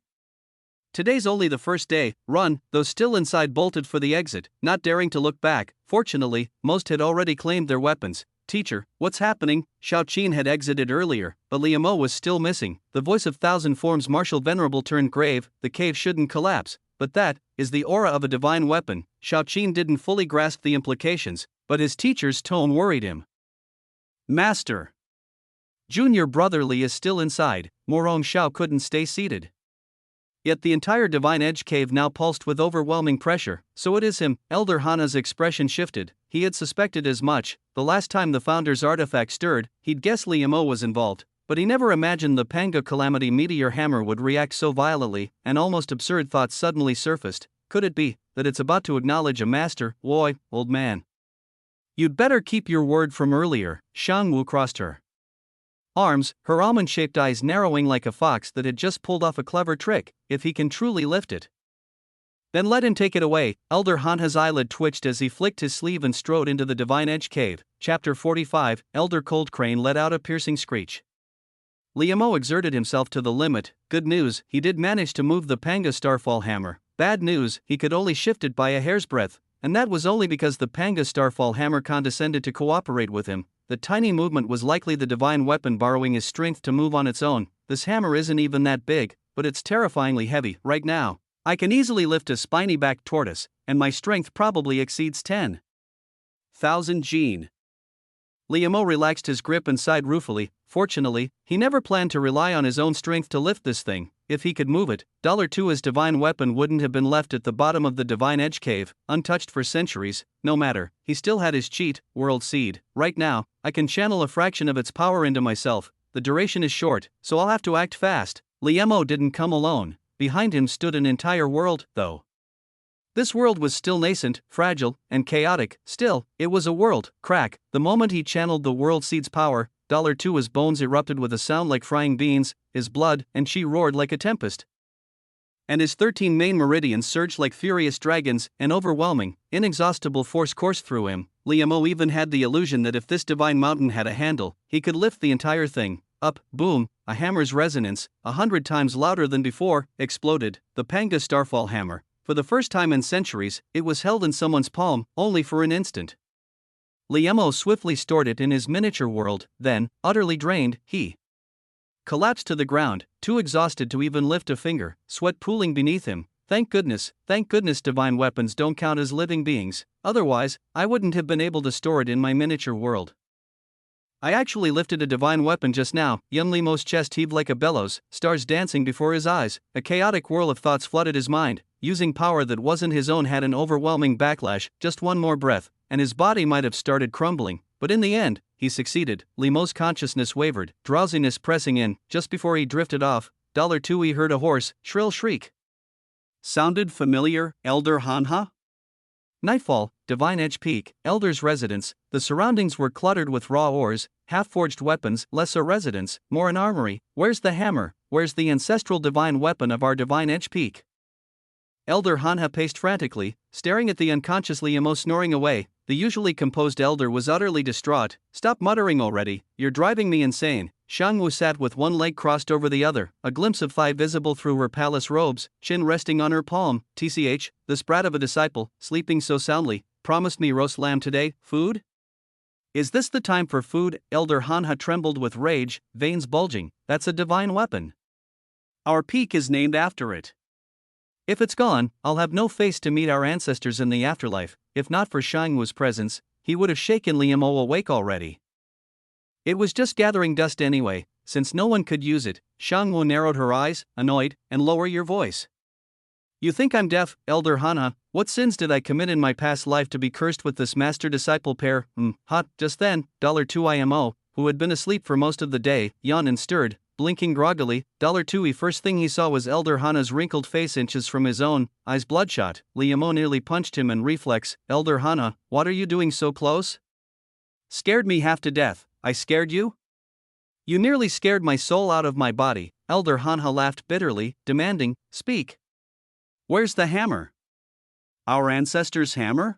Today's only the first day. Run, those still inside bolted for the exit, not daring to look back. Fortunately, most had already claimed their weapons. Teacher, what's happening? Shao Qin had exited earlier, but Liu was still missing. The voice of thousand forms martial venerable turned grave. The cave shouldn't collapse, but that is the aura of a divine weapon. Shao Qin didn't fully grasp the implications, but his teacher's tone worried him. Master. Junior brother Li is still inside. Morong Shao couldn't stay seated. Yet the entire Divine Edge cave now pulsed with overwhelming pressure. So it is him. Elder Hana's expression shifted. He had suspected as much. The last time the founder's artifact stirred, he'd guessed Liu was involved, but he never imagined the Pango Calamity Meteor Hammer would react so violently. An almost absurd thought suddenly surfaced. Could it be that it's about to acknowledge a master? Woi, old man. You'd better keep your word from earlier. Shang Wu crossed her arms, her almond-shaped eyes narrowing like a fox that had just pulled off a clever trick. If he can truly lift it, then let him take it away. Elder Hanha's eyelid twitched as he flicked his sleeve and strode into the Divine Edge cave. Chapter 45. Elder Cold Crane let out a piercing screech. Liu exerted himself to the limit. Good news, he did manage to move the Panga Starfall hammer. Bad news, he could only shift it by a hair's breadth, and that was only because the Panga Starfall hammer condescended to cooperate with him. The tiny movement was likely the divine weapon borrowing his strength to move on its own. This hammer isn't even that big. but it's terrifyingly heavy right now. I can easily lift a spiny-backed tortoise, and my strength probably exceeds 10,000 gene. Liam relaxed his grip and sighed ruefully. Fortunately, he never planned to rely on his own strength to lift this thing. If he could move it, $2's divine weapon wouldn't have been left at the bottom of the Divine Edge Cave, untouched for centuries. No matter, he still had his cheat, World Seed. Right now, I can channel a fraction of its power into myself. The duration is short, so I'll have to act fast. Liam didn't come alone. Behind him stood an entire world, though. This world was still nascent, fragile, and chaotic. Still, it was a world. Crack. The moment he channeled the World Seed's power, $2's bones erupted with a sound like frying beans, his blood and chi roared like a tempest. And his 13 main meridians surged like furious dragons, an overwhelming, inexhaustible force coursed through him. Liam even had the illusion that if this divine mountain had a handle, he could lift the entire thing. Up, boom, a hammer's resonance, 100 times louder than before, exploded. The Panga Starfall hammer. For the first time in centuries, it was held in someone's palm, only for an instant. Liam swiftly stored it in his miniature world, then, utterly drained, he collapsed to the ground, too exhausted to even lift a finger, sweat pooling beneath him. Thank goodness divine weapons don't count as living beings, otherwise, I wouldn't have been able to store it in my miniature world. I actually lifted a divine weapon just now. Young Limo's chest heaved like a bellows, stars dancing before his eyes. A chaotic whirl of thoughts flooded his mind. Using power that wasn't his own had an overwhelming backlash. Just one more breath, and his body might have started crumbling. But in the end, he succeeded. Limo's consciousness wavered, drowsiness pressing in. Just before he drifted off, $2 heard a hoarse, shrill shriek. Sounded familiar, Elder Hanha? Nightfall, Divine Edge Peak, Elder's residence. The surroundings were cluttered with raw ores, half-forged weapons, less a residence, more an armory. Where's the hammer? Where's the ancestral divine weapon of our Divine Edge Peak? Elder Hanha paced frantically, staring at the unconscious Liam snoring away. The usually composed elder was utterly distraught. Stop muttering already, you're driving me insane. Shangwu sat with one leg crossed over the other, a glimpse of thigh visible through her palace robes, chin resting on her palm. TCH, the sprat of a disciple, sleeping so soundly, promised me roast lamb today. Food? Is this the time for food? Elder Hanha trembled with rage, veins bulging. That's a divine weapon. Our peak is named after it. If it's gone, I'll have no face to meet our ancestors in the afterlife. If not for Shangwu's presence, he would have shaken Liam awake already. It was just gathering dust anyway, since no one could use it. Shangwu narrowed her eyes, annoyed, and lower your voice. You think I'm deaf, Elder Hanha? What sins did I commit in my past life to be cursed with this master-disciple pair? Hot. Just then, $2 who had been asleep for most of the day, yawned and stirred, blinking groggily. $2 first thing he saw was Elder Hanha's wrinkled face inches from his own, eyes bloodshot. Liam nearly punched him in reflex. Elder Hanha, what are you doing so close? Scared me half to death. I scared you? You nearly scared my soul out of my body. Elder Hanha laughed bitterly, demanding, speak. Where's the hammer? Our ancestors' hammer?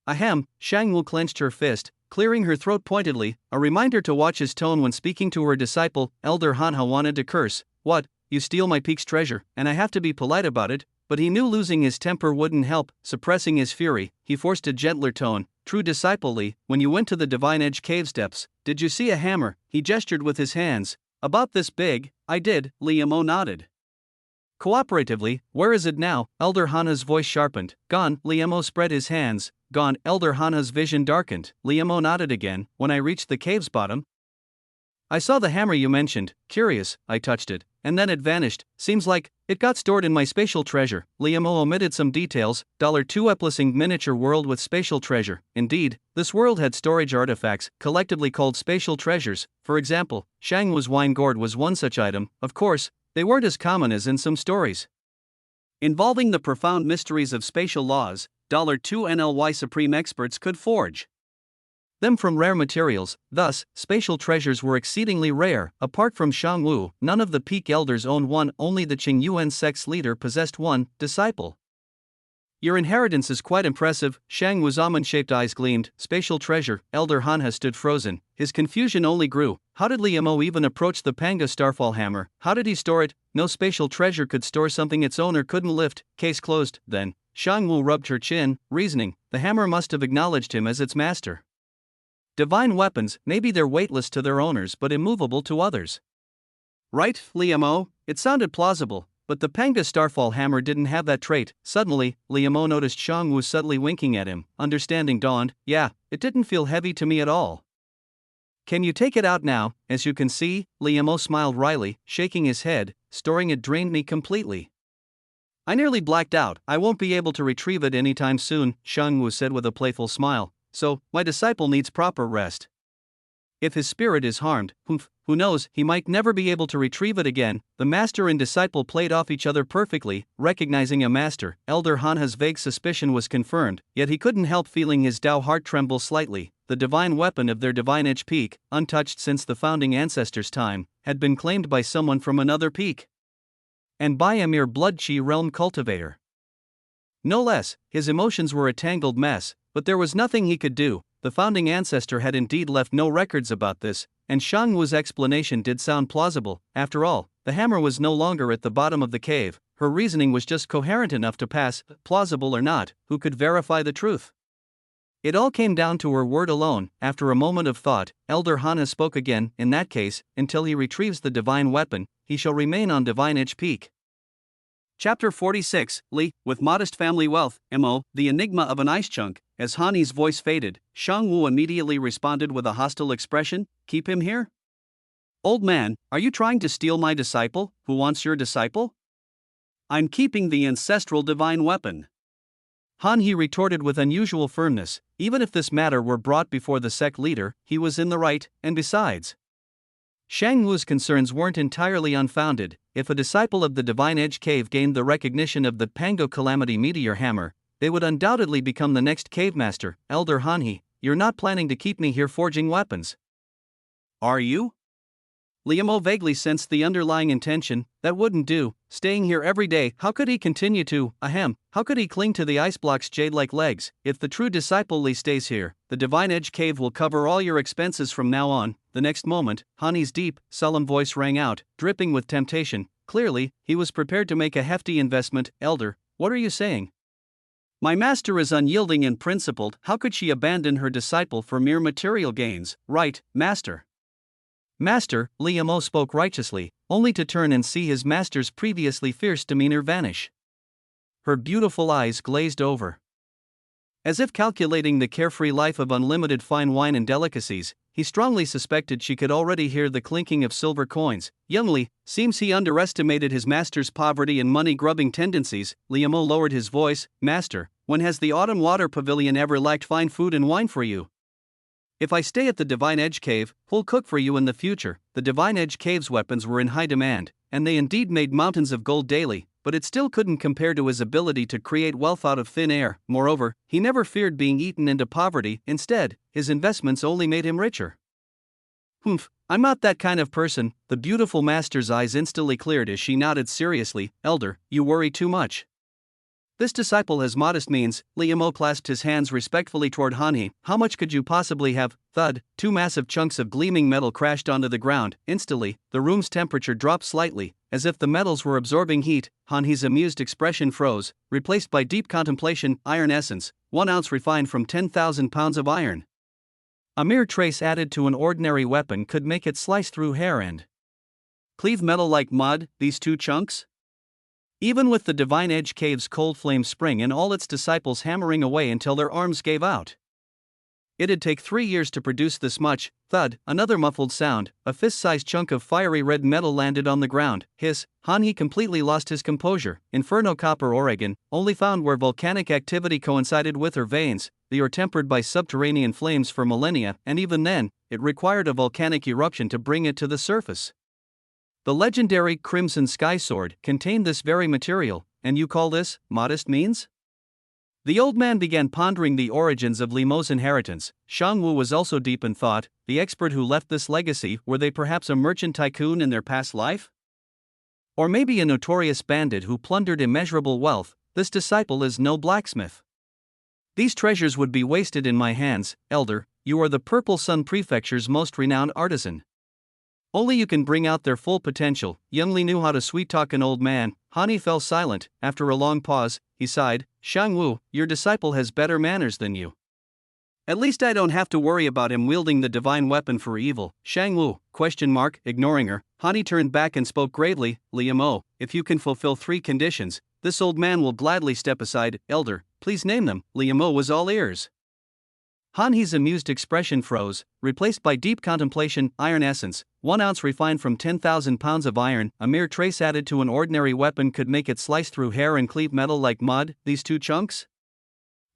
Ahem, Shangwu clenched her fist, clearing her throat pointedly, a reminder to watch his tone when speaking to her disciple. Elder Hanha wanted to curse. What, you steal my peak's treasure, and I have to be polite about it? But he knew losing his temper wouldn't help. Suppressing his fury, he forced a gentler tone. True disciple-ly, when you went to the Divine Edge cave steps, did you see a hammer? He gestured with his hands. About this big. I did, Liam nodded. Cooperatively, where is it now? Elder Hanha's voice sharpened. Gone. Liam spread his hands. Gone. Elder Hanha's vision darkened. Liam nodded again. When I reached the cave's bottom, I saw the hammer you mentioned. Curious, I touched it, and then it vanished. Seems like it got stored in my spatial treasure. Liam omitted some details. $2 Eplessing miniature world with spatial treasure. Indeed, this world had storage artifacts, collectively called spatial treasures. For example, Shangwu's wine gourd was one such item. Of course, they weren't as common as in some stories involving the profound mysteries of spatial laws. $2 NLY supreme experts could forge them from rare materials. Thus, spatial treasures were exceedingly rare. Apart from Shangwu, none of the peak elders owned one. Only the Qingyuan sect's leader possessed one. Disciple, your inheritance is quite impressive. Shangwu's almond-shaped eyes gleamed. Spatial treasure. Elder Hanha stood frozen. His confusion only grew. How did Liam even approach the Panga Starfall hammer? How did he store it? No spatial treasure could store something its owner couldn't lift. Case closed. Then, Shangwu rubbed her chin, reasoning, the hammer must have acknowledged him as its master. Divine weapons, maybe they're weightless to their owners but immovable to others. Right, Liam? It sounded plausible, but the Panga Starfall hammer didn't have that trait. Suddenly, Liamo noticed Shang Wu subtly winking at him. Understanding dawned. Yeah, it didn't feel heavy to me at all. Can you take it out now? As you can see, Liamo smiled wryly, shaking his head. Storing it drained me completely. I nearly blacked out. I won't be able to retrieve it anytime soon, Shang Wu said with a playful smile. So, my disciple needs proper rest. If his spirit is harmed, who knows, he might never be able to retrieve it again. The master and disciple played off each other perfectly. Recognizing a master, Elder Hanha's vague suspicion was confirmed, yet he couldn't help feeling his Dao heart tremble slightly. The divine weapon of their divine edge peak, untouched since the founding ancestors' time, had been claimed by someone from another peak. And by a mere blood chi realm cultivator. No less, his emotions were a tangled mess, but there was nothing he could do. The founding ancestor had indeed left no records about this, and Shang Wu's explanation did sound plausible. After all, the hammer was no longer at the bottom of the cave. Her reasoning was just coherent enough to pass. Plausible or not, who could verify the truth? It all came down to her word alone. After a moment of thought, Elder Hana spoke again. In that case, until he retrieves the divine weapon, he shall remain on Divine Edge Peak. Chapter 46, Li, with modest family wealth, M.O., the enigma of an ice chunk. As Hani's voice faded, Shang Wu immediately responded with a hostile expression. Keep him here? Old man, are you trying to steal my disciple? Who wants your disciple? I'm keeping the ancestral divine weapon. Han He retorted with unusual firmness. Even if this matter were brought before the sect leader, he was in the right, and besides, Shang Wu's concerns weren't entirely unfounded. If a disciple of the Divine Edge Cave gained the recognition of the Pango Calamity Meteor Hammer, they would undoubtedly become the next cave master. Elder Hanhi, you're not planning to keep me here forging weapons. Are you? Liamo vaguely sensed the underlying intention. That wouldn't do. Staying here every day, how could he continue to, how could he cling to the ice block's jade-like legs? If the true disciple Li stays here, the Divine Edge Cave will cover all your expenses from now on. The next moment, Hani's deep, solemn voice rang out, dripping with temptation. Clearly, he was prepared to make a hefty investment. Elder, what are you saying? My master is unyielding and principled. How could she abandon her disciple for mere material gains? Right, master. Master, Liamo spoke righteously, only to turn and see his master's previously fierce demeanor vanish. Her beautiful eyes glazed over. As if calculating the carefree life of unlimited fine wine and delicacies, he strongly suspected she could already hear the clinking of silver coins. Youngly, seems he underestimated his master's poverty and money-grubbing tendencies. Liamo lowered his voice. Master, when has the Autumn Water Pavilion ever lacked fine food and wine for you? If I stay at the Divine Edge Cave, who'll cook for you in the future? The Divine Edge Cave's weapons were in high demand, and they indeed made mountains of gold daily, but it still couldn't compare to his ability to create wealth out of thin air. Moreover, he never feared being eaten into poverty. Instead, his investments only made him richer. I'm not that kind of person. The beautiful master's eyes instantly cleared as she nodded seriously. Elder, you worry too much. This disciple has modest means. Liamo clasped his hands respectfully toward Hanhi. How much could you possibly have? Thud, two massive chunks of gleaming metal crashed onto the ground. Instantly, the room's temperature dropped slightly, as if the metals were absorbing heat. Hanhi's amused expression froze, replaced by deep contemplation. Iron essence, 1 ounce refined from 10,000 pounds of iron. A mere trace added to an ordinary weapon could make it slice through hair and cleave metal like mud. These 2 chunks? Even with the Divine Edge Cave's cold flame spring and all its disciples hammering away until their arms gave out, it'd take 3 years to produce this much. Thud, another muffled sound. A fist-sized chunk of fiery red metal landed on the ground. Hiss, Hanhi completely lost his composure. Inferno copper Oregon, only found where volcanic activity coincided with her veins. The ore tempered by subterranean flames for millennia, and even then, it required a volcanic eruption to bring it to the surface. The legendary Crimson Sky Sword contained this very material, and you call this modest means? The old man began pondering the origins of Liamo's inheritance. Shang Wu was also deep in thought. The expert who left this legacy, were they perhaps a merchant tycoon in their past life? Or maybe a notorious bandit who plundered immeasurable wealth? This disciple is no blacksmith. These treasures would be wasted in my hands. Elder, you are the Purple Sun Prefecture's most renowned artisan. Only you can bring out their full potential. Young Li knew how to sweet-talk an old man. Hani fell silent. After a long pause, he sighed. Shang Wu, your disciple has better manners than you. At least I don't have to worry about him wielding the divine weapon for evil. Shang Wu, ? Ignoring her, Hani turned back and spoke gravely, Liam O, if you can fulfill 3 conditions, this old man will gladly step aside. Elder, please name them. Liam O was all ears. Hanhi's amused expression froze, replaced by deep contemplation. Iron essence, 1 ounce refined from 10,000 pounds of iron, a mere trace added to an ordinary weapon could make it slice through hair and cleave metal like mud. These 2 chunks?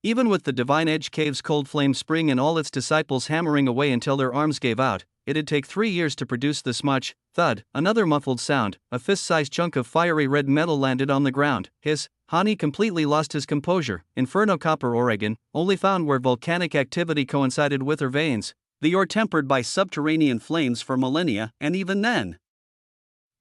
Even with the Divine Edge Cave's cold flame spring and all its disciples hammering away until their arms gave out, it'd take 3 years to produce this much. Thud, another muffled sound, a fist-sized chunk of fiery red metal landed on the ground. Hani completely lost his composure. Inferno copper Oregon, only found where volcanic activity coincided with her veins. The ore tempered by subterranean flames for millennia, and even then,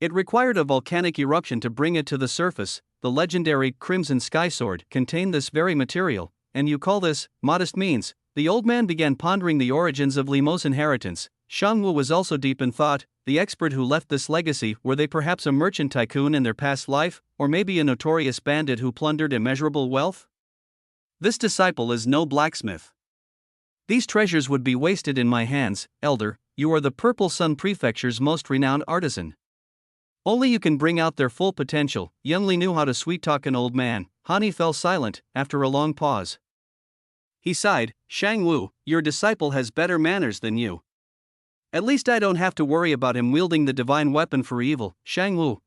it required a volcanic eruption to bring it to the surface. The legendary Crimson Sky Sword contained this very material. And you call this modest means? The old man began pondering the origins of Limo's inheritance. Shangwu was also deep in thought. The expert who left this legacy, were they perhaps a merchant tycoon in their past life, or maybe a notorious bandit who plundered immeasurable wealth? This disciple is no blacksmith. These treasures would be wasted in my hands. Elder, you are the Purple Sun Prefecture's most renowned artisan. Only you can bring out their full potential. Young Li knew how to sweet-talk an old man. Hani fell silent, after a long pause. He sighed, Shang Wu, your disciple has better manners than you. At least I don't have to worry about him wielding the divine weapon for evil. Shang Wu, ?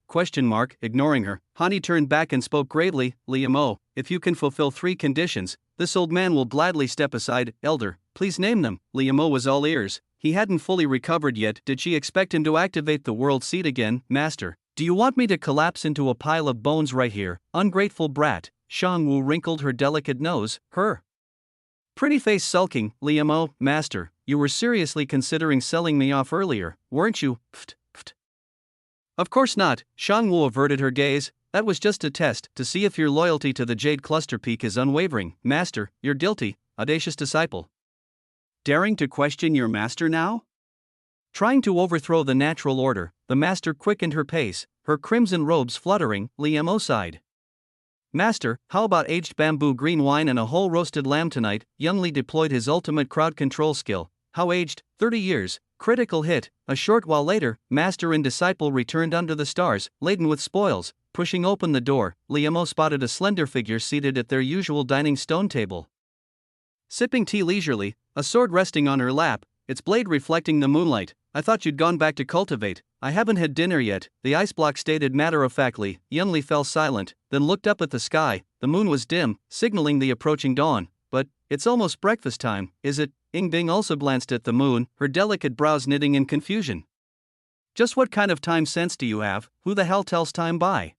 Ignoring her, Hani turned back and spoke gravely, Liam O, if you can fulfill 3 conditions, this old man will gladly step aside. Elder, please name them. Liam O was all ears. He hadn't fully recovered yet. Did she expect him to activate the world seed again? Master, do you want me to collapse into a pile of bones right here? Ungrateful brat. Shang Wu wrinkled her delicate nose, her pretty face sulking. Liam O, master, you were seriously considering selling me off earlier, weren't you? Of course not. Shang Wu averted her gaze. That was just a test, to see if your loyalty to the Jade Cluster Peak is unwavering. Master, you're guilty, audacious disciple. Daring to question your master now? Trying to overthrow the natural order, the master quickened her pace, her crimson robes fluttering. Liam O sighed. Master, how about aged bamboo green wine and a whole roasted lamb tonight? Young Li deployed his ultimate crowd control skill. How aged? 30 years. Critical hit. A short while later, master and disciple returned under the stars, laden with spoils. Pushing open the door, Liam O spotted a slender figure seated at their usual dining stone table. Sipping tea leisurely, a sword resting on her lap, its blade reflecting the moonlight. I thought you'd gone back to cultivate. I haven't had dinner yet, the ice block stated matter-of-factly. Young Li fell silent, then looked up at the sky. The moon was dim, signaling the approaching dawn. But, it's almost breakfast time, is it? Ying Bing also glanced at the moon, her delicate brows knitting in confusion. Just what kind of time sense do you have? Who the hell tells time by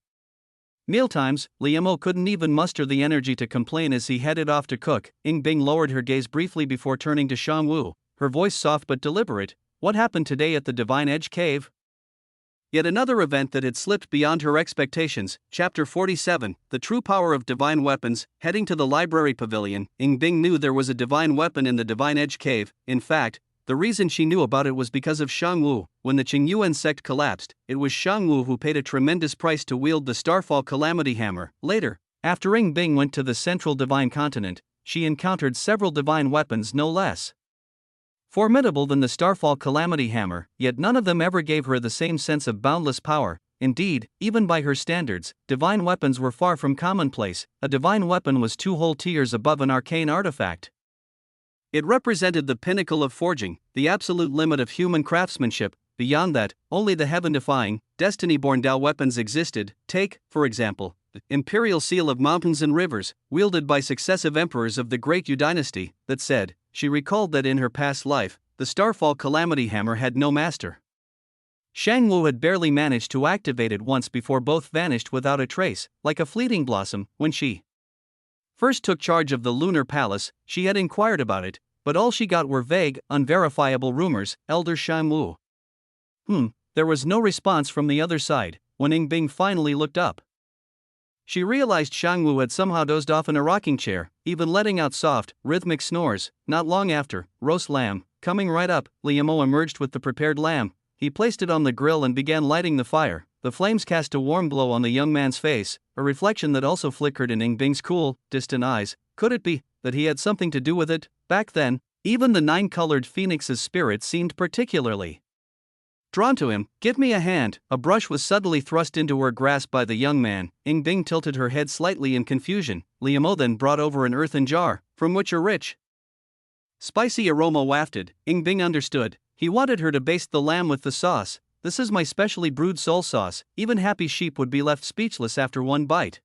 mealtimes? Liam O couldn't even muster the energy to complain as he headed off to cook. Ying Bing lowered her gaze briefly before turning to Shang Wu, her voice soft but deliberate. What happened today at the Divine Edge Cave? Yet another event that had slipped beyond her expectations. Chapter 47, The True Power of Divine Weapons. Heading to the library pavilion, Ying Bing knew there was a divine weapon in the Divine Edge Cave. In fact, the reason she knew about it was because of Shang Wu. When the Qingyuan sect collapsed, it was Shang Wu who paid a tremendous price to wield the Starfall Calamity Hammer. Later, after Ying Bing went to the Central Divine Continent, she encountered several divine weapons no less formidable than the Starfall Calamity Hammer, yet none of them ever gave her the same sense of boundless power. Indeed, even by her standards, divine weapons were far from commonplace. A divine weapon was 2 whole tiers above an arcane artifact. It represented the pinnacle of forging, the absolute limit of human craftsmanship. Beyond that, only the heaven-defying, destiny-born Dao weapons existed. Take, for example, the imperial seal of mountains and rivers, wielded by successive emperors of the Great Yu dynasty. That said, she recalled that in her past life, the Starfall Calamity Hammer had no master. Shang Wu had barely managed to activate it once before both vanished without a trace, like a fleeting blossom. When she first took charge of the Lunar Palace, she had inquired about it, but all she got were vague, unverifiable rumors. Elder Shang Wu. There was no response from the other side. When Ying Bing finally looked up, she realized Shang Wu had somehow dozed off in a rocking chair, even letting out soft, rhythmic snores. Not long after, roast lamb, coming right up, Liam O emerged with the prepared lamb. He placed it on the grill and began lighting the fire. The flames cast a warm glow on the young man's face, a reflection that also flickered in Ying Bing's cool, distant eyes. Could it be that he had something to do with it? Back then, Even the nine-colored phoenix's spirit seemed particularly drawn to him. "Give me a hand." A brush was suddenly thrust into her grasp by the young man. Ying Bing tilted her head slightly in confusion. Liamo then brought over an earthen jar, from which a rich, spicy aroma wafted. Ying Bing understood. He wanted her to baste the lamb with the sauce. "This is my specially brewed soul sauce." Even happy sheep would be left speechless after one bite.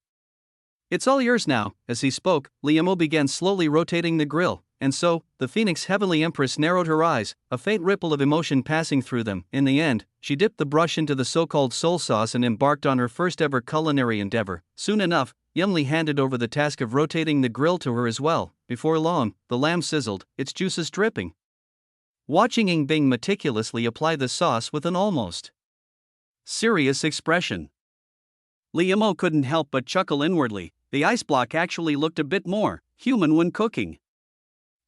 "It's all yours now." As he spoke, Liamo began slowly rotating the grill, and so, the Phoenix Heavenly Empress narrowed her eyes, a faint ripple of emotion passing through them. In the end, she dipped the brush into the so-called soul sauce and embarked on her first ever culinary endeavor. Soon enough, Yumli handed over the task of rotating the grill to her as well. Before long, the lamb sizzled, its juices dripping. Watching Ying Bing meticulously apply the sauce with an almost serious expression, Liamo couldn't help but chuckle inwardly. The ice block actually looked a bit more human when cooking.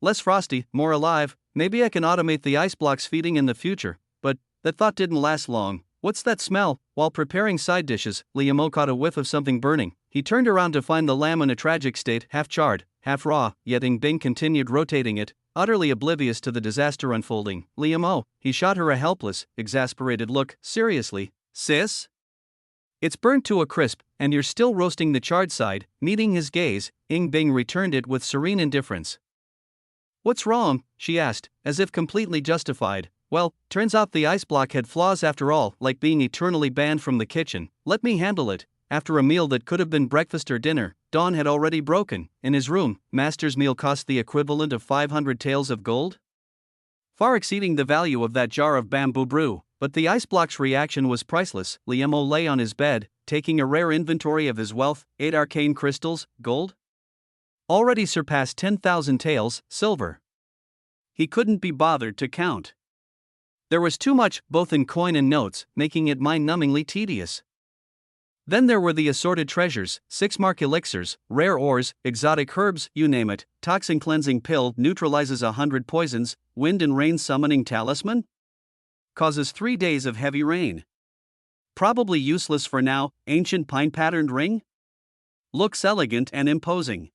Less frosty, more alive. Maybe I can automate the ice block's feeding in the future. But that thought didn't last long. "What's that smell?" While preparing side dishes, Liamo caught a whiff of something burning. He turned around to find the lamb in a tragic state, half charred, half raw, yet Ying Bing continued rotating it, utterly oblivious to the disaster unfolding. "Liamo," he shot her a helpless, exasperated look. "Seriously, sis? It's burnt to a crisp, and you're still roasting the charred side." Meeting his gaze, Ying Bing returned it with serene indifference. "What's wrong?" she asked, as if completely justified. "Well, turns out the ice block had flaws after all, like being eternally banned from the kitchen. Let me handle it." After a meal that could have been breakfast or dinner, dawn had already broken. In his room, Master's meal cost the equivalent of 500 taels of gold, far exceeding the value of that jar of bamboo brew. But the ice block's reaction was priceless. Liamo lay on his bed, taking a rare inventory of his wealth. 8 arcane crystals, gold already surpassed 10,000 taels, silver he couldn't be bothered to count. There was too much, both in coin and notes, making it mind-numbingly tedious. Then there were the assorted treasures: 6 mark elixirs, rare ores, exotic herbs, you name it. Toxin cleansing pill neutralizes 100 poisons. Wind and rain summoning talisman causes 3 days of heavy rain. Probably useless for now. Ancient pine-patterned ring looks elegant and imposing.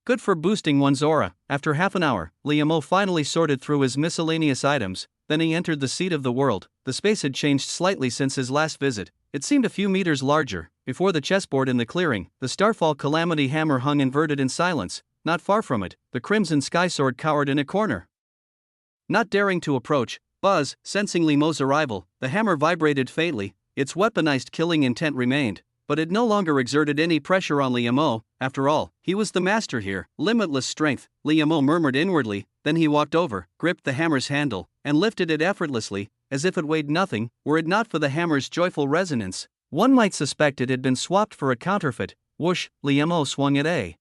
Good for boosting one's aura. After half an hour, Liamo finally sorted through his miscellaneous items. Then he entered the seat of the world. The space had changed slightly since his last visit. It seemed a few meters larger. Before the chessboard in the clearing, the Starfall Calamity hammer hung inverted in silence. Not far from it, the Crimson Sky Sword cowered in a corner. Not daring to approach, Buzz, sensing Liamo's arrival, the hammer vibrated faintly. Its weaponized killing intent remained, but it no longer exerted any pressure on Liamo. After all, he was the master here. Limitless strength, Liamo murmured inwardly. Then he walked over, gripped the hammer's handle, and lifted it effortlessly, as if it weighed nothing. Were it not for the hammer's joyful resonance, one might suspect it had been swapped for a counterfeit. Whoosh, Liamo swung it a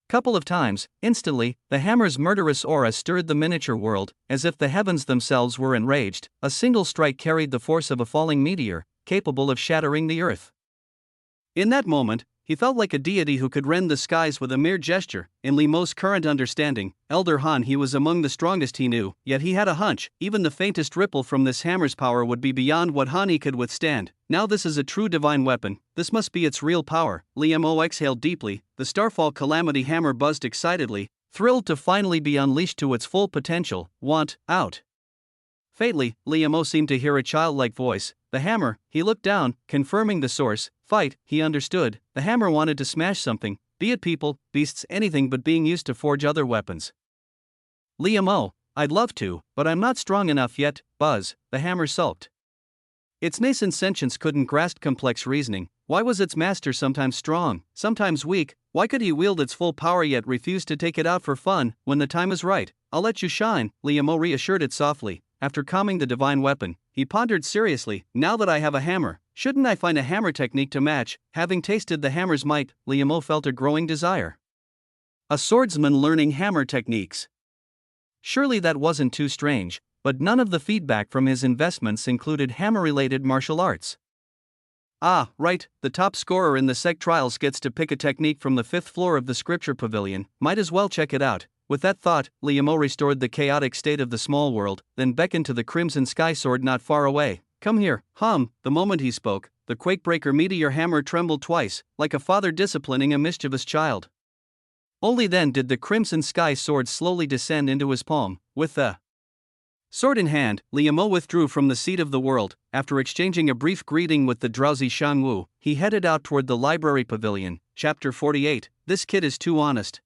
couple of times. Instantly, the hammer's murderous aura stirred the miniature world, as if the heavens themselves were enraged. A single strike carried the force of a falling meteor, capable of shattering the earth. In that moment, he felt like a deity who could rend the skies with a mere gesture. In Liamo's current understanding, Elder Han, he was among the strongest he knew, yet he had a hunch, even the faintest ripple from this hammer's power would be beyond what Han could withstand. Now this is a true divine weapon, this must be its real power. Liamo exhaled deeply, the Starfall Calamity hammer buzzed excitedly, thrilled to finally be unleashed to its full potential. "Want out." Faintly, Liamo seemed to hear a childlike voice. The hammer. He looked down, confirming the source. Fight, he understood. The hammer wanted to smash something, be it people, beasts, anything but being used to forge other weapons. "Liamo, I'd love to, but I'm not strong enough yet." Buzz, the hammer sulked. Its nascent sentience couldn't grasp complex reasoning. Why was its master sometimes strong, sometimes weak? Why could he wield its full power yet refuse to take it out for fun when the time is right? "I'll let you shine," Liamo reassured it softly. After calming the divine weapon, he pondered seriously. "Now that I have a hammer, shouldn't I find a hammer technique to match?" Having tasted the hammer's might, Liamo felt a growing desire. A swordsman learning hammer techniques. Surely that wasn't too strange, but none of the feedback from his investments included hammer-related martial arts. Ah, right, the top scorer in the sect trials gets to pick a technique from the 5th floor of the scripture pavilion. Might as well check it out. With that thought, Liamo restored the chaotic state of the small world, then beckoned to the Crimson Sky Sword not far away. "Come here." The moment he spoke, the Quakebreaker meteor hammer trembled twice, like a father disciplining a mischievous child. Only then did the crimson sky sword slowly descend into his palm. With the sword in hand, Li Mo withdrew from the seat of the world. After exchanging a brief greeting with the drowsy Shang Wu, he headed out toward the library pavilion. Chapter 48. This kid is too honest.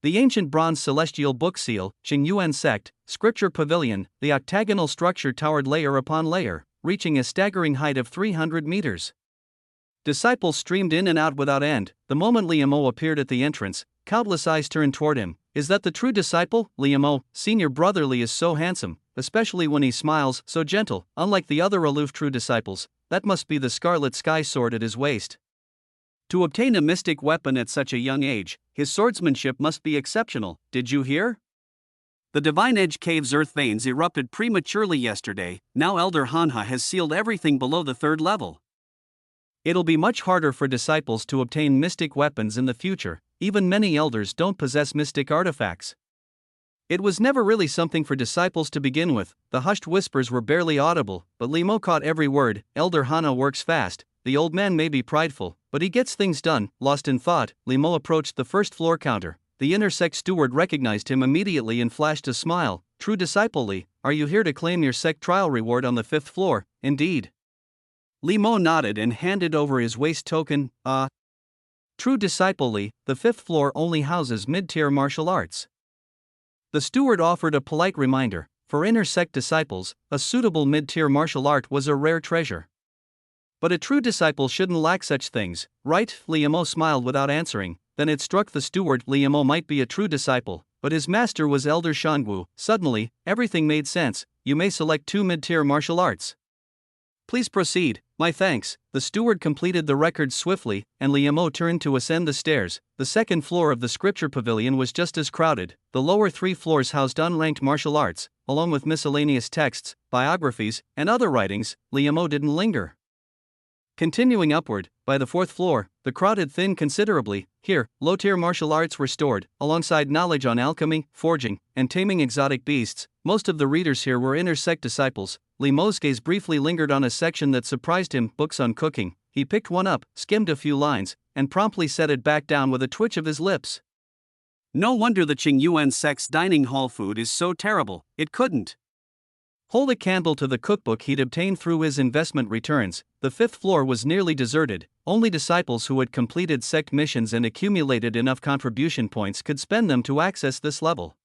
The ancient bronze celestial book seal, Qingyuan sect, scripture pavilion, the octagonal structure towered layer upon layer, reaching a staggering height of 300 meters. Disciples streamed in and out without end. The moment Li Mo appeared at the entrance, countless eyes turned toward him. Is that the true disciple? Li Mo, senior brother Li is so handsome, especially when he smiles, so gentle, unlike the other aloof true disciples. That must be the scarlet sky sword at his waist. To obtain a mystic weapon at such a young age, his swordsmanship must be exceptional. Did you hear? The Divine Edge Cave's earth veins erupted prematurely yesterday. Now Elder Hanha has sealed everything below the 3rd level. It'll be much harder for disciples to obtain mystic weapons in the future. Even many elders don't possess mystic artifacts. It was never really something for disciples to begin with. The hushed whispers were barely audible, but Li Mo caught every word. Elder Hanha works fast. The old man may be prideful, but he gets things done. Lost in thought, Li Mo approached the 1st floor counter. The inner sect steward recognized him immediately and flashed a smile. True disciple Li, are you here to claim your sect trial reward on the 5th floor? Indeed. Li Mo nodded and handed over his waist token. True disciple Li, the 5th floor only houses mid-tier martial arts. The steward offered a polite reminder. For inner sect disciples, a suitable mid-tier martial art was a rare treasure. But a true disciple shouldn't lack such things, right? Li Mo smiled without answering. Then it struck the steward Li Mo might be a true disciple, but his master was Elder Shangwu. Suddenly, everything made sense. You may select 2 mid-tier martial arts. Please proceed. My thanks. The steward completed the record swiftly, and Li Mo turned to ascend the stairs. The 2nd floor of the scripture pavilion was just as crowded. The lower 3 floors housed unranked martial arts, along with miscellaneous texts, biographies, and other writings. Li Mo didn't linger. Continuing upward, by the 4th floor, the crowd had thinned considerably. Here, low-tier martial arts were stored, alongside knowledge on alchemy, forging, and taming exotic beasts. Most of the readers here were inner sect disciples. Li Mo's gaze briefly lingered on a section that surprised him, books on cooking. He picked one up, skimmed a few lines, and promptly set it back down with a twitch of his lips. No wonder the Qingyuan sect's dining hall food is so terrible. It couldn't hold a candle to the cookbook he'd obtained through his investment returns. The 5th floor was nearly deserted. Only disciples who had completed sect missions and accumulated enough contribution points could spend them to access this level.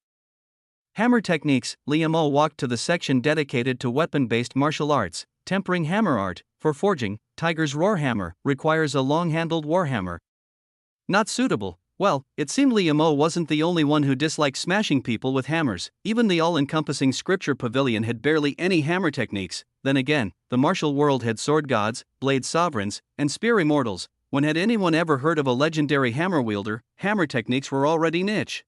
Hammer techniques. Li Mo walked to the section dedicated to weapon-based martial arts. Tempering hammer art. For forging, Tiger's Roar hammer requires a long-handled warhammer. Not suitable. Well, it seemed Li Mo wasn't the only one who disliked smashing people with hammers. Even the all-encompassing scripture pavilion had barely any hammer techniques. Then again, the martial world had sword gods, blade sovereigns, and spear immortals. When had anyone ever heard of a legendary hammer wielder? Hammer techniques were already niche.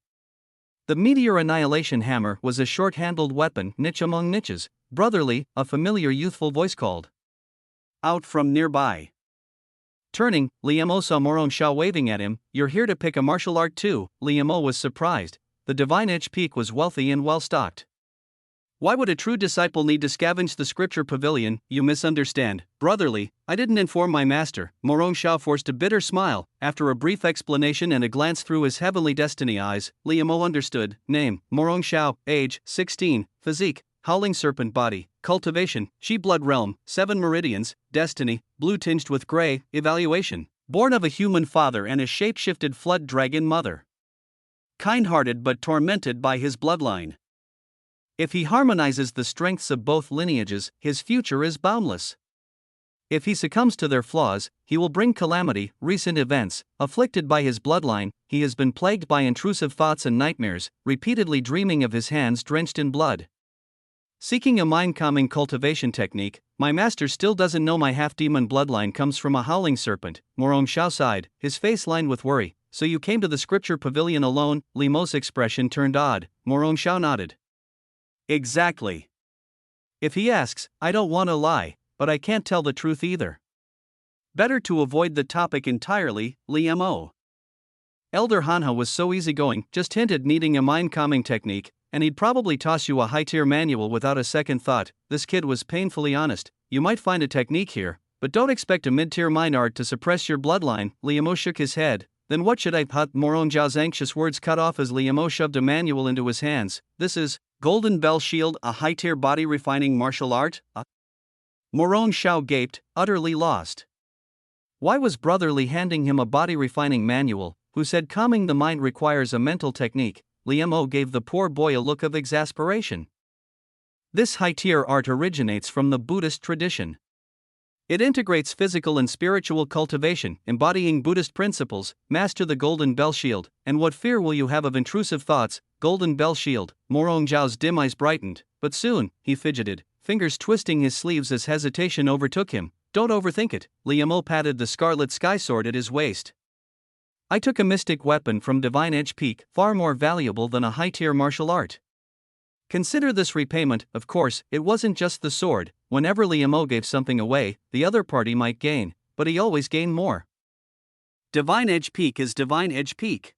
The Meteor Annihilation Hammer was a short-handled weapon, niche among niches. Brotherly, a familiar youthful voice called out from nearby. Turning, Li Mo saw Morong Shao waving at him. You're here to pick a martial art too? Li Mo was surprised. The Divine Edge Peak was wealthy and well-stocked. Why would a true disciple need to scavenge the scripture pavilion? You misunderstand. Brotherly, I didn't inform my master. Morong Shao forced a bitter smile. After a brief explanation and a glance through his heavenly destiny eyes, Li Mo understood. Name, Morong Shao, age, 16, physique, howling serpent body, cultivation, she-blood realm, 7 meridians, destiny, blue tinged with gray, evaluation, born of a human father and a shape-shifted flood dragon mother. Kind-hearted but tormented by his bloodline. If he harmonizes the strengths of both lineages, his future is boundless. If he succumbs to their flaws, he will bring calamity. Recent events. Afflicted by his bloodline, he has been plagued by intrusive thoughts and nightmares, repeatedly dreaming of his hands drenched in blood. Seeking a mind-calming cultivation technique, my master still doesn't know my half-demon bloodline comes from a howling serpent. Morong Shao sighed, his face lined with worry. So you came to the scripture pavilion alone? Li Mo's expression turned odd. Morong Shao nodded. Exactly. If he asks, I don't want to lie, but I can't tell the truth either. Better to avoid the topic entirely. Li Mo. Elder Hanha was so easygoing, just hinted needing a mind-calming technique, and he'd probably toss you a high-tier manual without a second thought. This kid was painfully honest. You might find a technique here, but don't expect a mid-tier mind art to suppress your bloodline. Li Mo shook his head. Then what should I put? Morong Zhao's anxious words cut off as Liu Mo shoved a manual into his hands. This is Golden Bell Shield, a high-tier body refining martial art? Morong Zhao gaped, utterly lost. Why was Brother Li handing him a body refining manual, who said calming the mind requires a mental technique? Liu Mo gave the poor boy a look of exasperation. This high-tier art originates from the Buddhist tradition. It integrates physical and spiritual cultivation, embodying Buddhist principles. Master the Golden Bell Shield, and what fear will you have of intrusive thoughts? Golden Bell Shield. Morong Zhao's dim eyes brightened, but soon, he fidgeted, fingers twisting his sleeves as hesitation overtook him. Don't overthink it. Liu Mo patted the scarlet sky sword at his waist. I took a mystic weapon from Divine Edge Peak, far more valuable than a high-tier martial art. Consider this repayment. Of course, it wasn't just the sword. Whenever Liu Mo gave something away, the other party might gain, but he always gained more. Divine Edge Peak is Divine Edge Peak.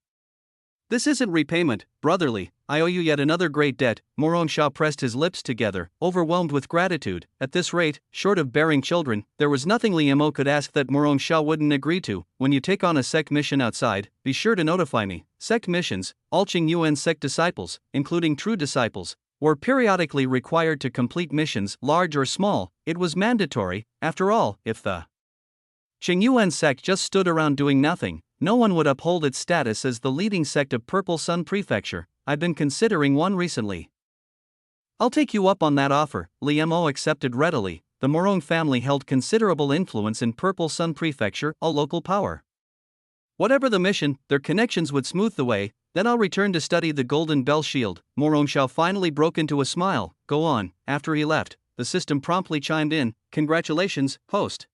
This isn't repayment, brotherly. I owe you yet another great debt. Morong Zhao pressed his lips together, overwhelmed with gratitude. At this rate, short of bearing children, there was nothing Liu Mo could ask that Morong Zhao wouldn't agree to. When you take on a sect mission outside, be sure to notify me. Sect missions, all Qing Yuan sect disciples, including true disciples, were periodically required to complete missions, large or small. It was mandatory. After all, if the Qing Yuan sect just stood around doing nothing, no one would uphold its status as the leading sect of Purple Sun Prefecture. I've been considering one recently. I'll take you up on that offer. Liu Mo accepted readily. The Morong family held considerable influence in Purple Sun Prefecture, a local power. Whatever the mission, their connections would smooth the way. Then I'll return to study the Golden Bell Shield. Morong Zhao finally broke into a smile. Go on. After he left, the system promptly chimed in. Congratulations, host.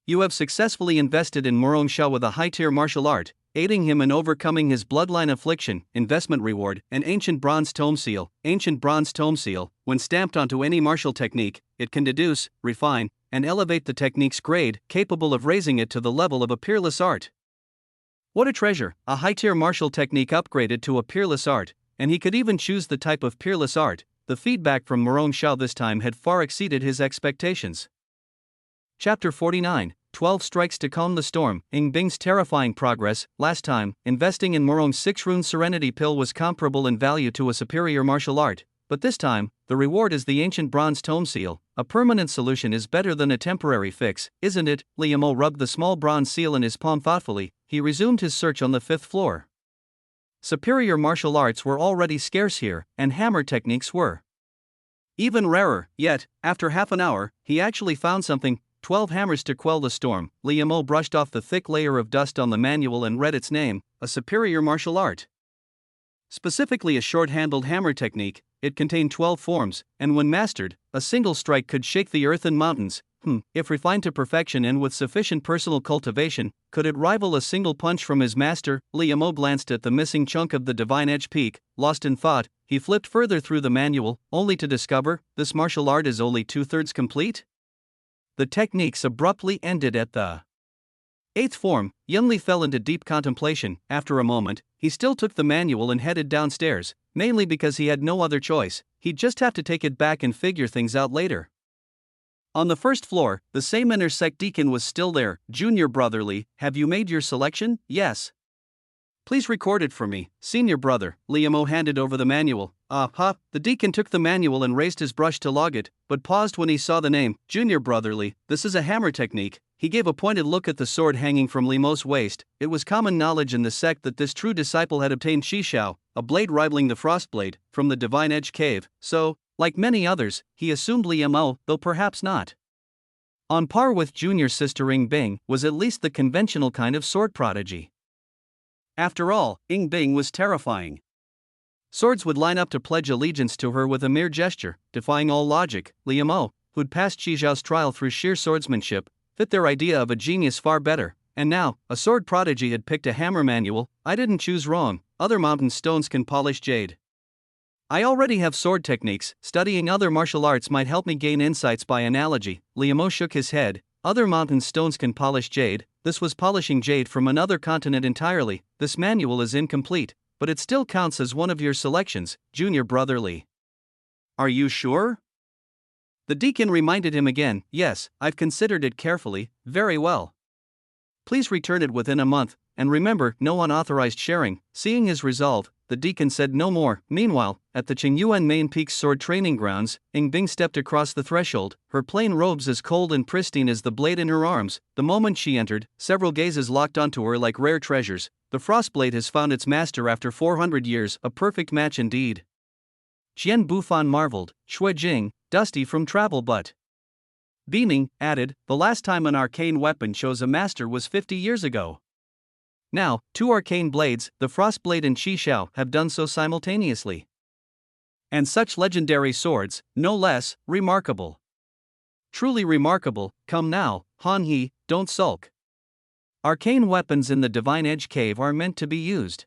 You have successfully invested in Morong Zhao with a high-tier martial art, aiding him in overcoming his bloodline affliction. Investment reward, an ancient bronze tome seal. Ancient bronze tome seal, when stamped onto any martial technique, it can deduce, refine, and elevate the technique's grade, capable of raising it to the level of a peerless art. What a treasure, a high-tier martial technique upgraded to a peerless art, and he could even choose the type of peerless art. The feedback from Morong Zhao this time had far exceeded his expectations. Chapter 49, 12 Strikes to Calm the Storm. Ying Bing's terrifying progress. Last time, investing in Morong's 6-rune Serenity Pill was comparable in value to a superior martial art, but this time, the reward is the ancient bronze tome seal. A permanent solution is better than a temporary fix, isn't it? Liu Mo rubbed the small bronze seal in his palm thoughtfully. He resumed his search on the 5th floor. Superior martial arts were already scarce here, and hammer techniques were even rarer. Yet, after half an hour, he actually found something. 12 hammers to quell the storm. Liu Mo brushed off the thick layer of dust on the manual and read its name, a superior martial art. Specifically a short-handled hammer technique, it contained 12 forms, and when mastered, a single strike could shake the earth and mountains. If refined to perfection and with sufficient personal cultivation, could it rival a single punch from his master? Liu Mo glanced at the missing chunk of the Divine Edge Peak. Lost in thought, he flipped further through the manual, only to discover, this martial art is only 2/3 complete? The techniques abruptly ended at the 8th form. Ying Li fell into deep contemplation. After a moment, he still took the manual and headed downstairs, mainly because he had no other choice. He'd just have to take it back and figure things out later. On the 1st floor, the same intersect deacon was still there. Junior brotherly, have you made your selection? Yes. Please record it for me, senior brother. Liu Mo handed over the manual. The deacon took the manual and raised his brush to log it, but paused when he saw the name. Junior brotherly, this is a hammer technique. He gave a pointed look at the sword hanging from Liu Mo's waist. It was common knowledge in the sect that this true disciple had obtained Shishao, a blade rivaling the frost blade, from the Divine Edge Cave, so, like many others, he assumed Liu Mo, though perhaps not on par with junior sister Ying Bing, was at least the conventional kind of sword prodigy. After all, Ying Bing was terrifying. Swords would line up to pledge allegiance to her with a mere gesture, defying all logic. Liu Mo, who'd passed Zhizhao's trial through sheer swordsmanship, fit their idea of a genius far better, and now, a sword prodigy had picked a hammer manual. I didn't choose wrong. Other mountain stones can polish jade. I already have sword techniques. Studying other martial arts might help me gain insights by analogy. Liu Mo shook his head. Other mountain stones can polish jade. This was polishing jade from another continent entirely. This manual is incomplete, but it still counts as one of your selections, junior brotherly. Are you sure? The deacon reminded him again. Yes, I've considered it carefully. Very well. Please return it within a month. and remember, no unauthorized sharing. Seeing his resolve, the deacon said no more. Meanwhile, at the Qingyuan Main Peak's sword training grounds, Ying Bing stepped across the threshold, her plain robes as cold and pristine as the blade in her arms. The moment she entered, several gazes locked onto her like rare treasures. The frostblade has found its master after 400 years, a perfect match indeed. Qian Bufan marveled, Shui Jing, dusty from travel but. Beaming, added, the last time an arcane weapon chose a master was 50 years ago. Now, two arcane blades, the Frostblade and Qi Xiao, have done so simultaneously. And such legendary swords, no less, remarkable. Truly remarkable. Come now, Han He, don't sulk. Arcane weapons in the Divine Edge Cave are meant to be used.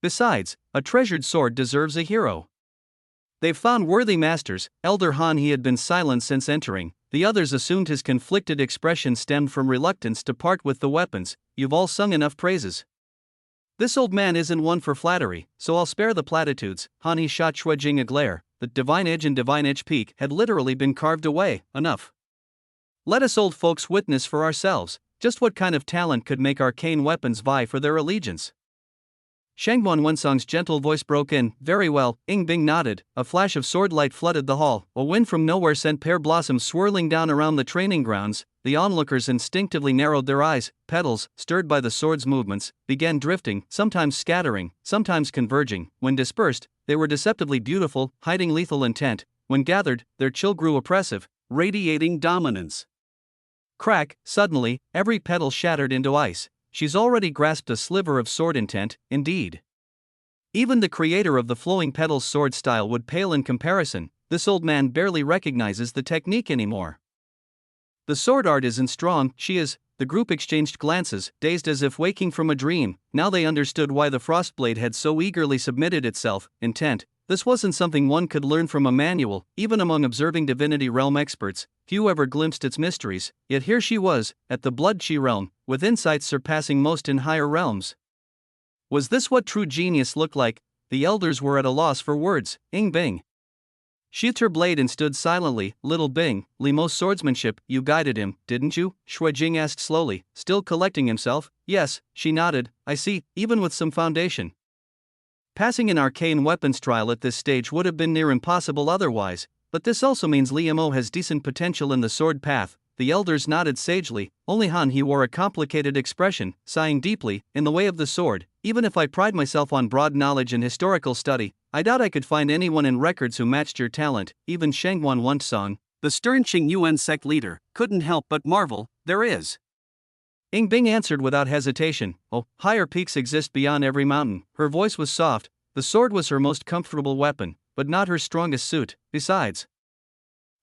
Besides, a treasured sword deserves a hero. They've found worthy masters. Elder Han He had been silent since entering. The others assumed his conflicted expression stemmed from reluctance to part with the weapons. You've all sung enough praises. This old man isn't one for flattery, so I'll spare the platitudes. Han He shot Shui Jing a glare. The Divine Edge and Divine Edge Peak had literally been carved away. Enough. Let us old folks witness for ourselves just what kind of talent could make arcane weapons vie for their allegiance. Shangguan Wensong's gentle voice broke in. Very well, Ying Bing nodded. A flash of sword light flooded the hall. A wind from nowhere sent pear blossoms swirling down around the training grounds. The onlookers instinctively narrowed their eyes. Petals, stirred by the sword's movements, began drifting, sometimes scattering, sometimes converging. When dispersed, they were deceptively beautiful, hiding lethal intent. When gathered, their chill grew oppressive, radiating dominance. Crack, suddenly, every petal shattered into ice. She's already grasped a sliver of sword intent, indeed. Even the creator of the flowing petals sword style would pale in comparison. This old man barely recognizes the technique anymore. The sword art isn't strong, she is. The group exchanged glances, dazed as if waking from a dream. Now they understood why the Frostblade had so eagerly submitted itself. Intent. This wasn't something one could learn from a manual. Even among observing Divinity Realm experts, few ever glimpsed its mysteries. Yet here she was, at the Blood Qi realm, with insights surpassing most in higher realms. Was this what true genius looked like? The elders were at a loss for words. Ying Bing sheathed her blade and stood silently. Little Bing, Limo's swordsmanship, you guided him, didn't you? Shui Jing asked slowly, still collecting himself. Yes, she nodded. I see, even with some foundation. Passing an arcane weapons trial at this stage would have been near impossible otherwise, but this also means Liamo has decent potential in the sword path. The elders nodded sagely. Only Han He wore a complicated expression, sighing deeply. In the way of the sword, even if I pride myself on broad knowledge and historical study, I doubt I could find anyone in records who matched your talent. Even Shangguan Wensong, the stern Qingyuan sect leader, couldn't help but marvel. There is. Ying Bing answered without hesitation. Oh, higher peaks exist beyond every mountain. Her voice was soft. The sword was her most comfortable weapon, but not her strongest suit. Besides,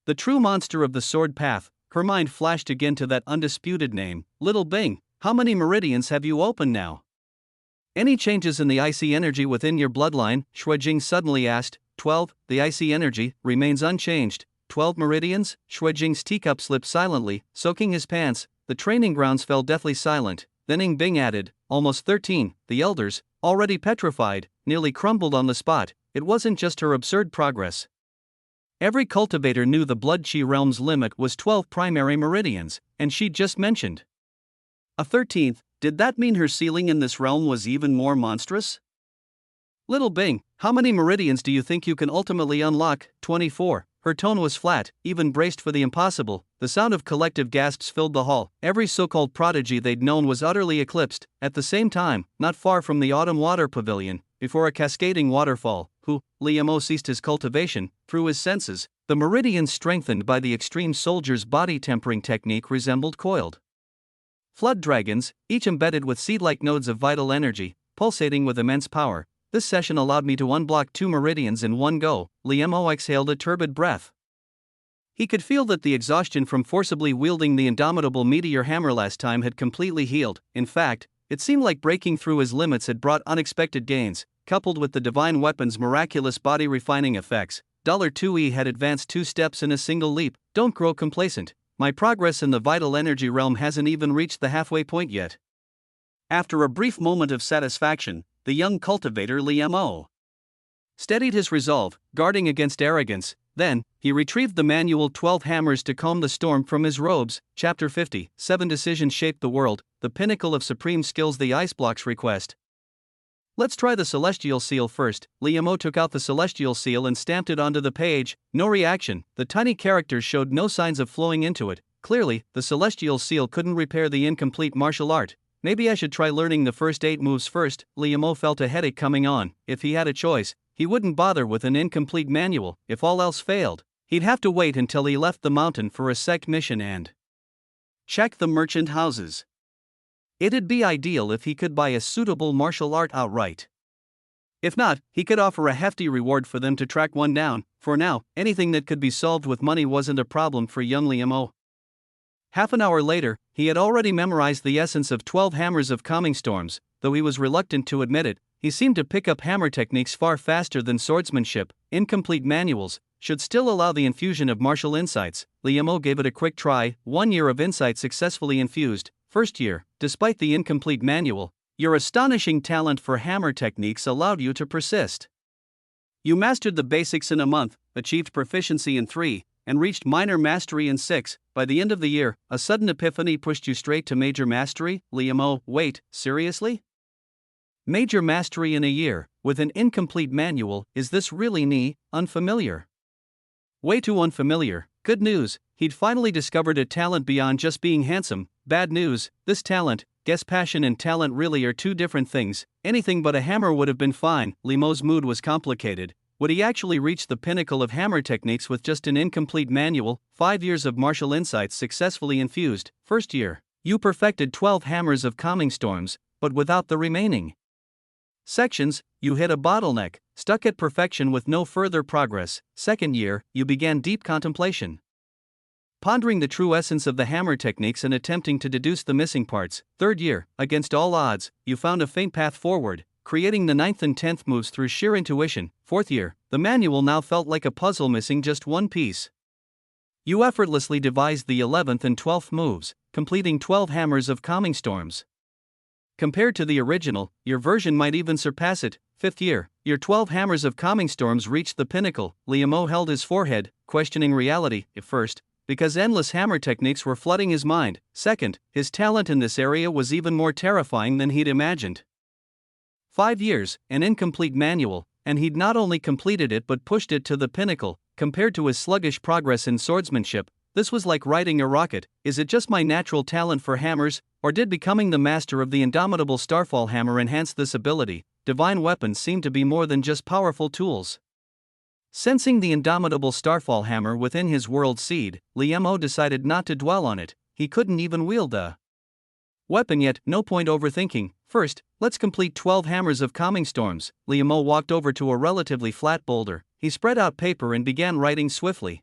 the true monster of the sword path. Her mind flashed again to that undisputed name. Little Bing, how many meridians have you opened now? Any changes in the icy energy within your bloodline? Shui Jing suddenly asked. 12. The icy energy remains unchanged. 12 meridians? Shui Jing's teacup slipped silently, soaking his pants. The training grounds fell deathly silent. Then Ying Bing added, almost 13. The elders, already petrified, nearly crumbled on the spot. It wasn't just her absurd progress. Every cultivator knew the Blood Qi realm's limit was 12 primary meridians, and she'd just mentioned a 13th. Did that mean her ceiling in this realm was even more monstrous? Little Bing, how many meridians do you think you can ultimately unlock? 24. Her tone was flat, even braced for the impossible. The sound of collective gasps filled the hall. Every so-called prodigy they'd known was utterly eclipsed. At the same time, not far from the autumn water pavilion, before a cascading waterfall, Liamo ceased his cultivation. Through his senses, the meridians strengthened by the extreme soldier's body tempering technique resembled coiled flood dragons, each embedded with seed-like nodes of vital energy, pulsating with immense power. This session allowed me to unblock 2 meridians in one go. Liamo exhaled a turbid breath. He could feel that the exhaustion from forcibly wielding the indomitable meteor hammer last time had completely healed. In fact, it seemed like breaking through his limits had brought unexpected gains. Coupled with the divine weapon's miraculous body-refining effects, $2E had advanced 2 steps in a single leap. Don't grow complacent. My progress in the vital energy realm hasn't even reached the halfway point yet. After a brief moment of satisfaction, the young cultivator Liamo steadied his resolve, guarding against arrogance. Then, he retrieved the manual 12 Hammers to Calm the Storm from his robes. Chapter 50, 7 Decisions Shaped the World, the Pinnacle of Supreme Skills. The Ice Blocks Request. Let's try the Celestial Seal first. Liam took out the Celestial Seal and stamped it onto the page. No reaction, the tiny characters showed no signs of flowing into it. Clearly, the Celestial Seal couldn't repair the incomplete martial art. Maybe I should try learning the first 8 moves first. Liam felt a headache coming on. If he had a choice, he wouldn't bother with an incomplete manual. If all else failed, he'd have to wait until he left the mountain for a sect mission and check the merchant houses. It'd be ideal if he could buy a suitable martial art outright. If not, he could offer a hefty reward for them to track one down. For now, anything that could be solved with money wasn't a problem for young Liam. Half an hour later, he had already memorized the essence of 12 Hammers of Calming Storms. Though he was reluctant to admit it, he seemed to pick up hammer techniques far faster than swordsmanship. Incomplete manuals should still allow the infusion of martial insights. Liam gave it a quick try. 1 year of insight successfully infused. First year, despite the incomplete manual, your astonishing talent for hammer techniques allowed you to persist. You mastered the basics in a month, achieved proficiency in 3, and reached minor mastery in 6. By the end of the year, a sudden epiphany pushed you straight to major mastery. Liam, wait, seriously? Major mastery in a year, with an incomplete manual, is this really unfamiliar? Way too unfamiliar. Good news, he'd finally discovered a talent beyond just being handsome. Bad news, this talent, guess passion and talent really are two different things. Anything but a hammer would have been fine. Liam's mood was complicated. Would he actually reach the pinnacle of hammer techniques with just an incomplete manual? 5 years of martial insights successfully infused. First year, you perfected 12 Hammers of Calming Storms, but without the remaining sections, you hit a bottleneck, stuck at perfection with no further progress. Second year, you began deep contemplation, pondering the true essence of the hammer techniques and attempting to deduce the missing parts. Third year, against all odds, you found a faint path forward, creating the 9th and 10th moves through sheer intuition. Fourth year, the manual now felt like a puzzle missing just one piece. You effortlessly devised the 11th and 12th moves, completing 12 Hammers of Calming Storms. Compared to the original, your version might even surpass it. Fifth year, your 12 Hammers of Calming Storms reached the pinnacle. Liam held his forehead, questioning reality. At first, because endless hammer techniques were flooding his mind. Second, his talent in this area was even more terrifying than he'd imagined. 5 years, an incomplete manual, and he'd not only completed it but pushed it to the pinnacle. Compared to his sluggish progress in swordsmanship, this was like riding a rocket. Is it just my natural talent for hammers, or did becoming the master of the indomitable Starfall hammer enhance this ability? Divine weapons seemed to be more than just powerful tools. Sensing the indomitable Starfall hammer within his world seed, Liam decided not to dwell on it. He couldn't even wield the weapon yet. No point overthinking. First, let's complete 12 Hammers of Calming Storms. Liam walked over to a relatively flat boulder. He spread out paper and began writing swiftly.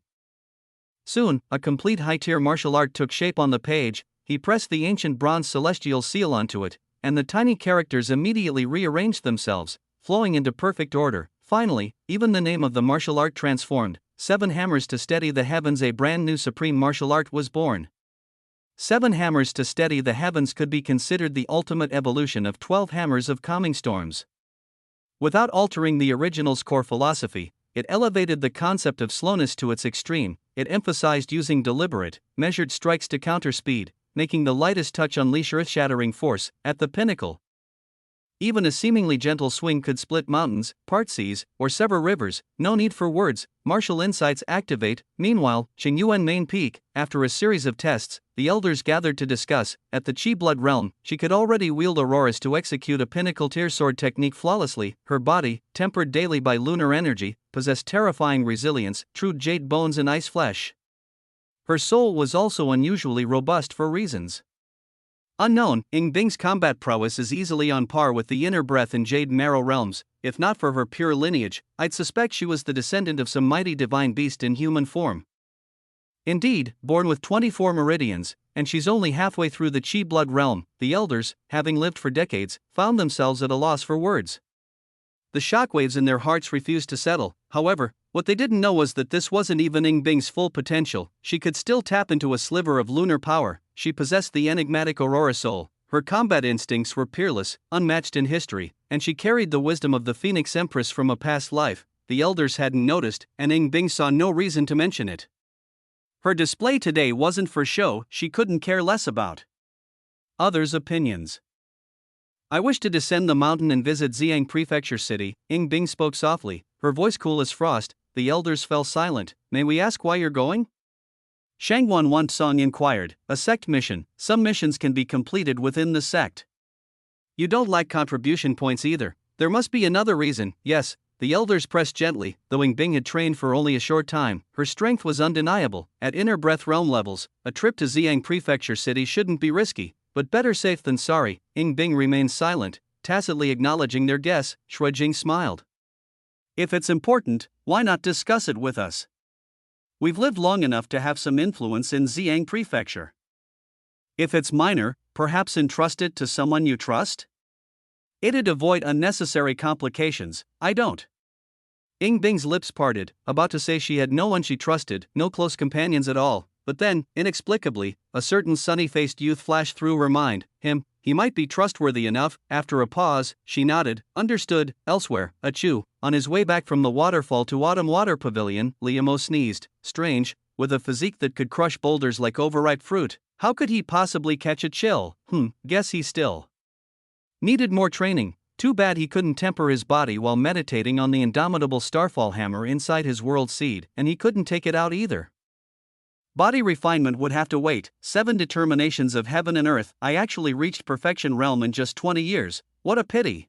Soon, a complete high-tier martial art took shape on the page. He pressed the ancient bronze celestial seal onto it, and the tiny characters immediately rearranged themselves, flowing into perfect order. Finally, even the name of the martial art transformed. 7 Hammers to Steady the Heavens. A brand new supreme martial art was born. 7 Hammers to Steady the Heavens could be considered the ultimate evolution of 12 Hammers of Calming Storms. Without altering the original's core philosophy, it elevated the concept of slowness to its extreme. It emphasized using deliberate, measured strikes to counter speed, making the lightest touch unleash earth-shattering force. At the pinnacle, even a seemingly gentle swing could split mountains, part seas, or sever rivers. No need for words, martial insights activate. Meanwhile, Qingyuan Main Peak, after a series of tests, the elders gathered to discuss. At the Qi Blood Realm, she could already wield auroras to execute a pinnacle tier sword technique flawlessly. Her body, tempered daily by lunar energy, possessed terrifying resilience, true jade bones and ice flesh. Her soul was also unusually robust for reasons unknown. Ying Bing's combat prowess is easily on par with the inner breath and jade marrow realms. If not for her pure lineage, I'd suspect she was the descendant of some mighty divine beast in human form. Indeed, born with 24 meridians, and she's only halfway through the Qi Blood Realm. The elders, having lived for decades, found themselves at a loss for words. The shockwaves in their hearts refused to settle. However, what they didn't know was that this wasn't even Ying Bing's full potential. She could still tap into a sliver of lunar power. She possessed the enigmatic Aurora soul. Her combat instincts were peerless, unmatched in history, and she carried the wisdom of the Phoenix Empress from a past life. the elders hadn't noticed, and Ying Bing saw no reason to mention it. Her display today wasn't for show, she couldn't care less about others' opinions. I wish to descend the mountain and visit Xiang Prefecture City, Ying Bing spoke softly, her voice cool as frost. The elders fell silent. May we ask why you're going? Shangwan Wan Song inquired. A sect mission. Some missions can be completed within the sect. You don't like contribution points either. There must be another reason. Yes, the elders pressed gently. Though Ying Bing had trained for only a short time, her strength was undeniable. At inner breath realm levels, a trip to Xiang Prefecture City shouldn't be risky, but better safe than sorry. Ying Bing remained silent, tacitly acknowledging their guess. Shui Jing smiled. If it's important, why not discuss it with us? We've lived long enough to have some influence in Xiang Prefecture. If it's minor, perhaps entrust it to someone you trust? It'd avoid unnecessary complications. I don't. Ying Bing's lips parted, about to say she had no one she trusted, no close companions at all, but then, inexplicably, a certain sunny-faced youth flashed through her mind. Him. He might be trustworthy enough. After a pause, she nodded. Understood. Elsewhere, Achu, on his way back from the waterfall to Autumn Water Pavilion, Liamo sneezed. Strange, with a physique that could crush boulders like overripe fruit. How could he possibly catch a chill? Guess he still needed more training. Too bad he couldn't temper his body while meditating on the indomitable starfall hammer inside his world seed, and he couldn't take it out either. Body refinement would have to wait. 7 determinations of heaven and earth. I actually reached perfection realm in just 20 years. What a pity.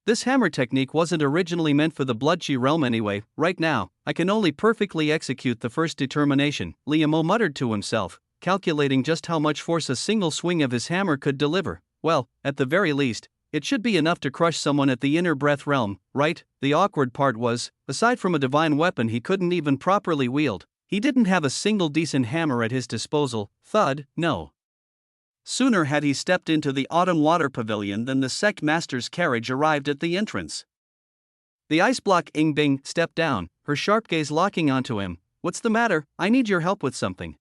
This hammer technique wasn't originally meant for the blood-chi realm anyway. Right now, I can only perfectly execute the first determination, Liamo muttered to himself, calculating just how much force a single swing of his hammer could deliver. Well, at the very least, it should be enough to crush someone at the inner breath realm, right? The awkward part was, aside from a divine weapon he couldn't even properly wield, he didn't have a single decent hammer at his disposal. Thud, no. Sooner had he stepped into the Autumn Water Pavilion than the sect master's carriage arrived at the entrance. The ice block Ying Bing stepped down, her sharp gaze locking onto him. What's the matter? I need your help with something.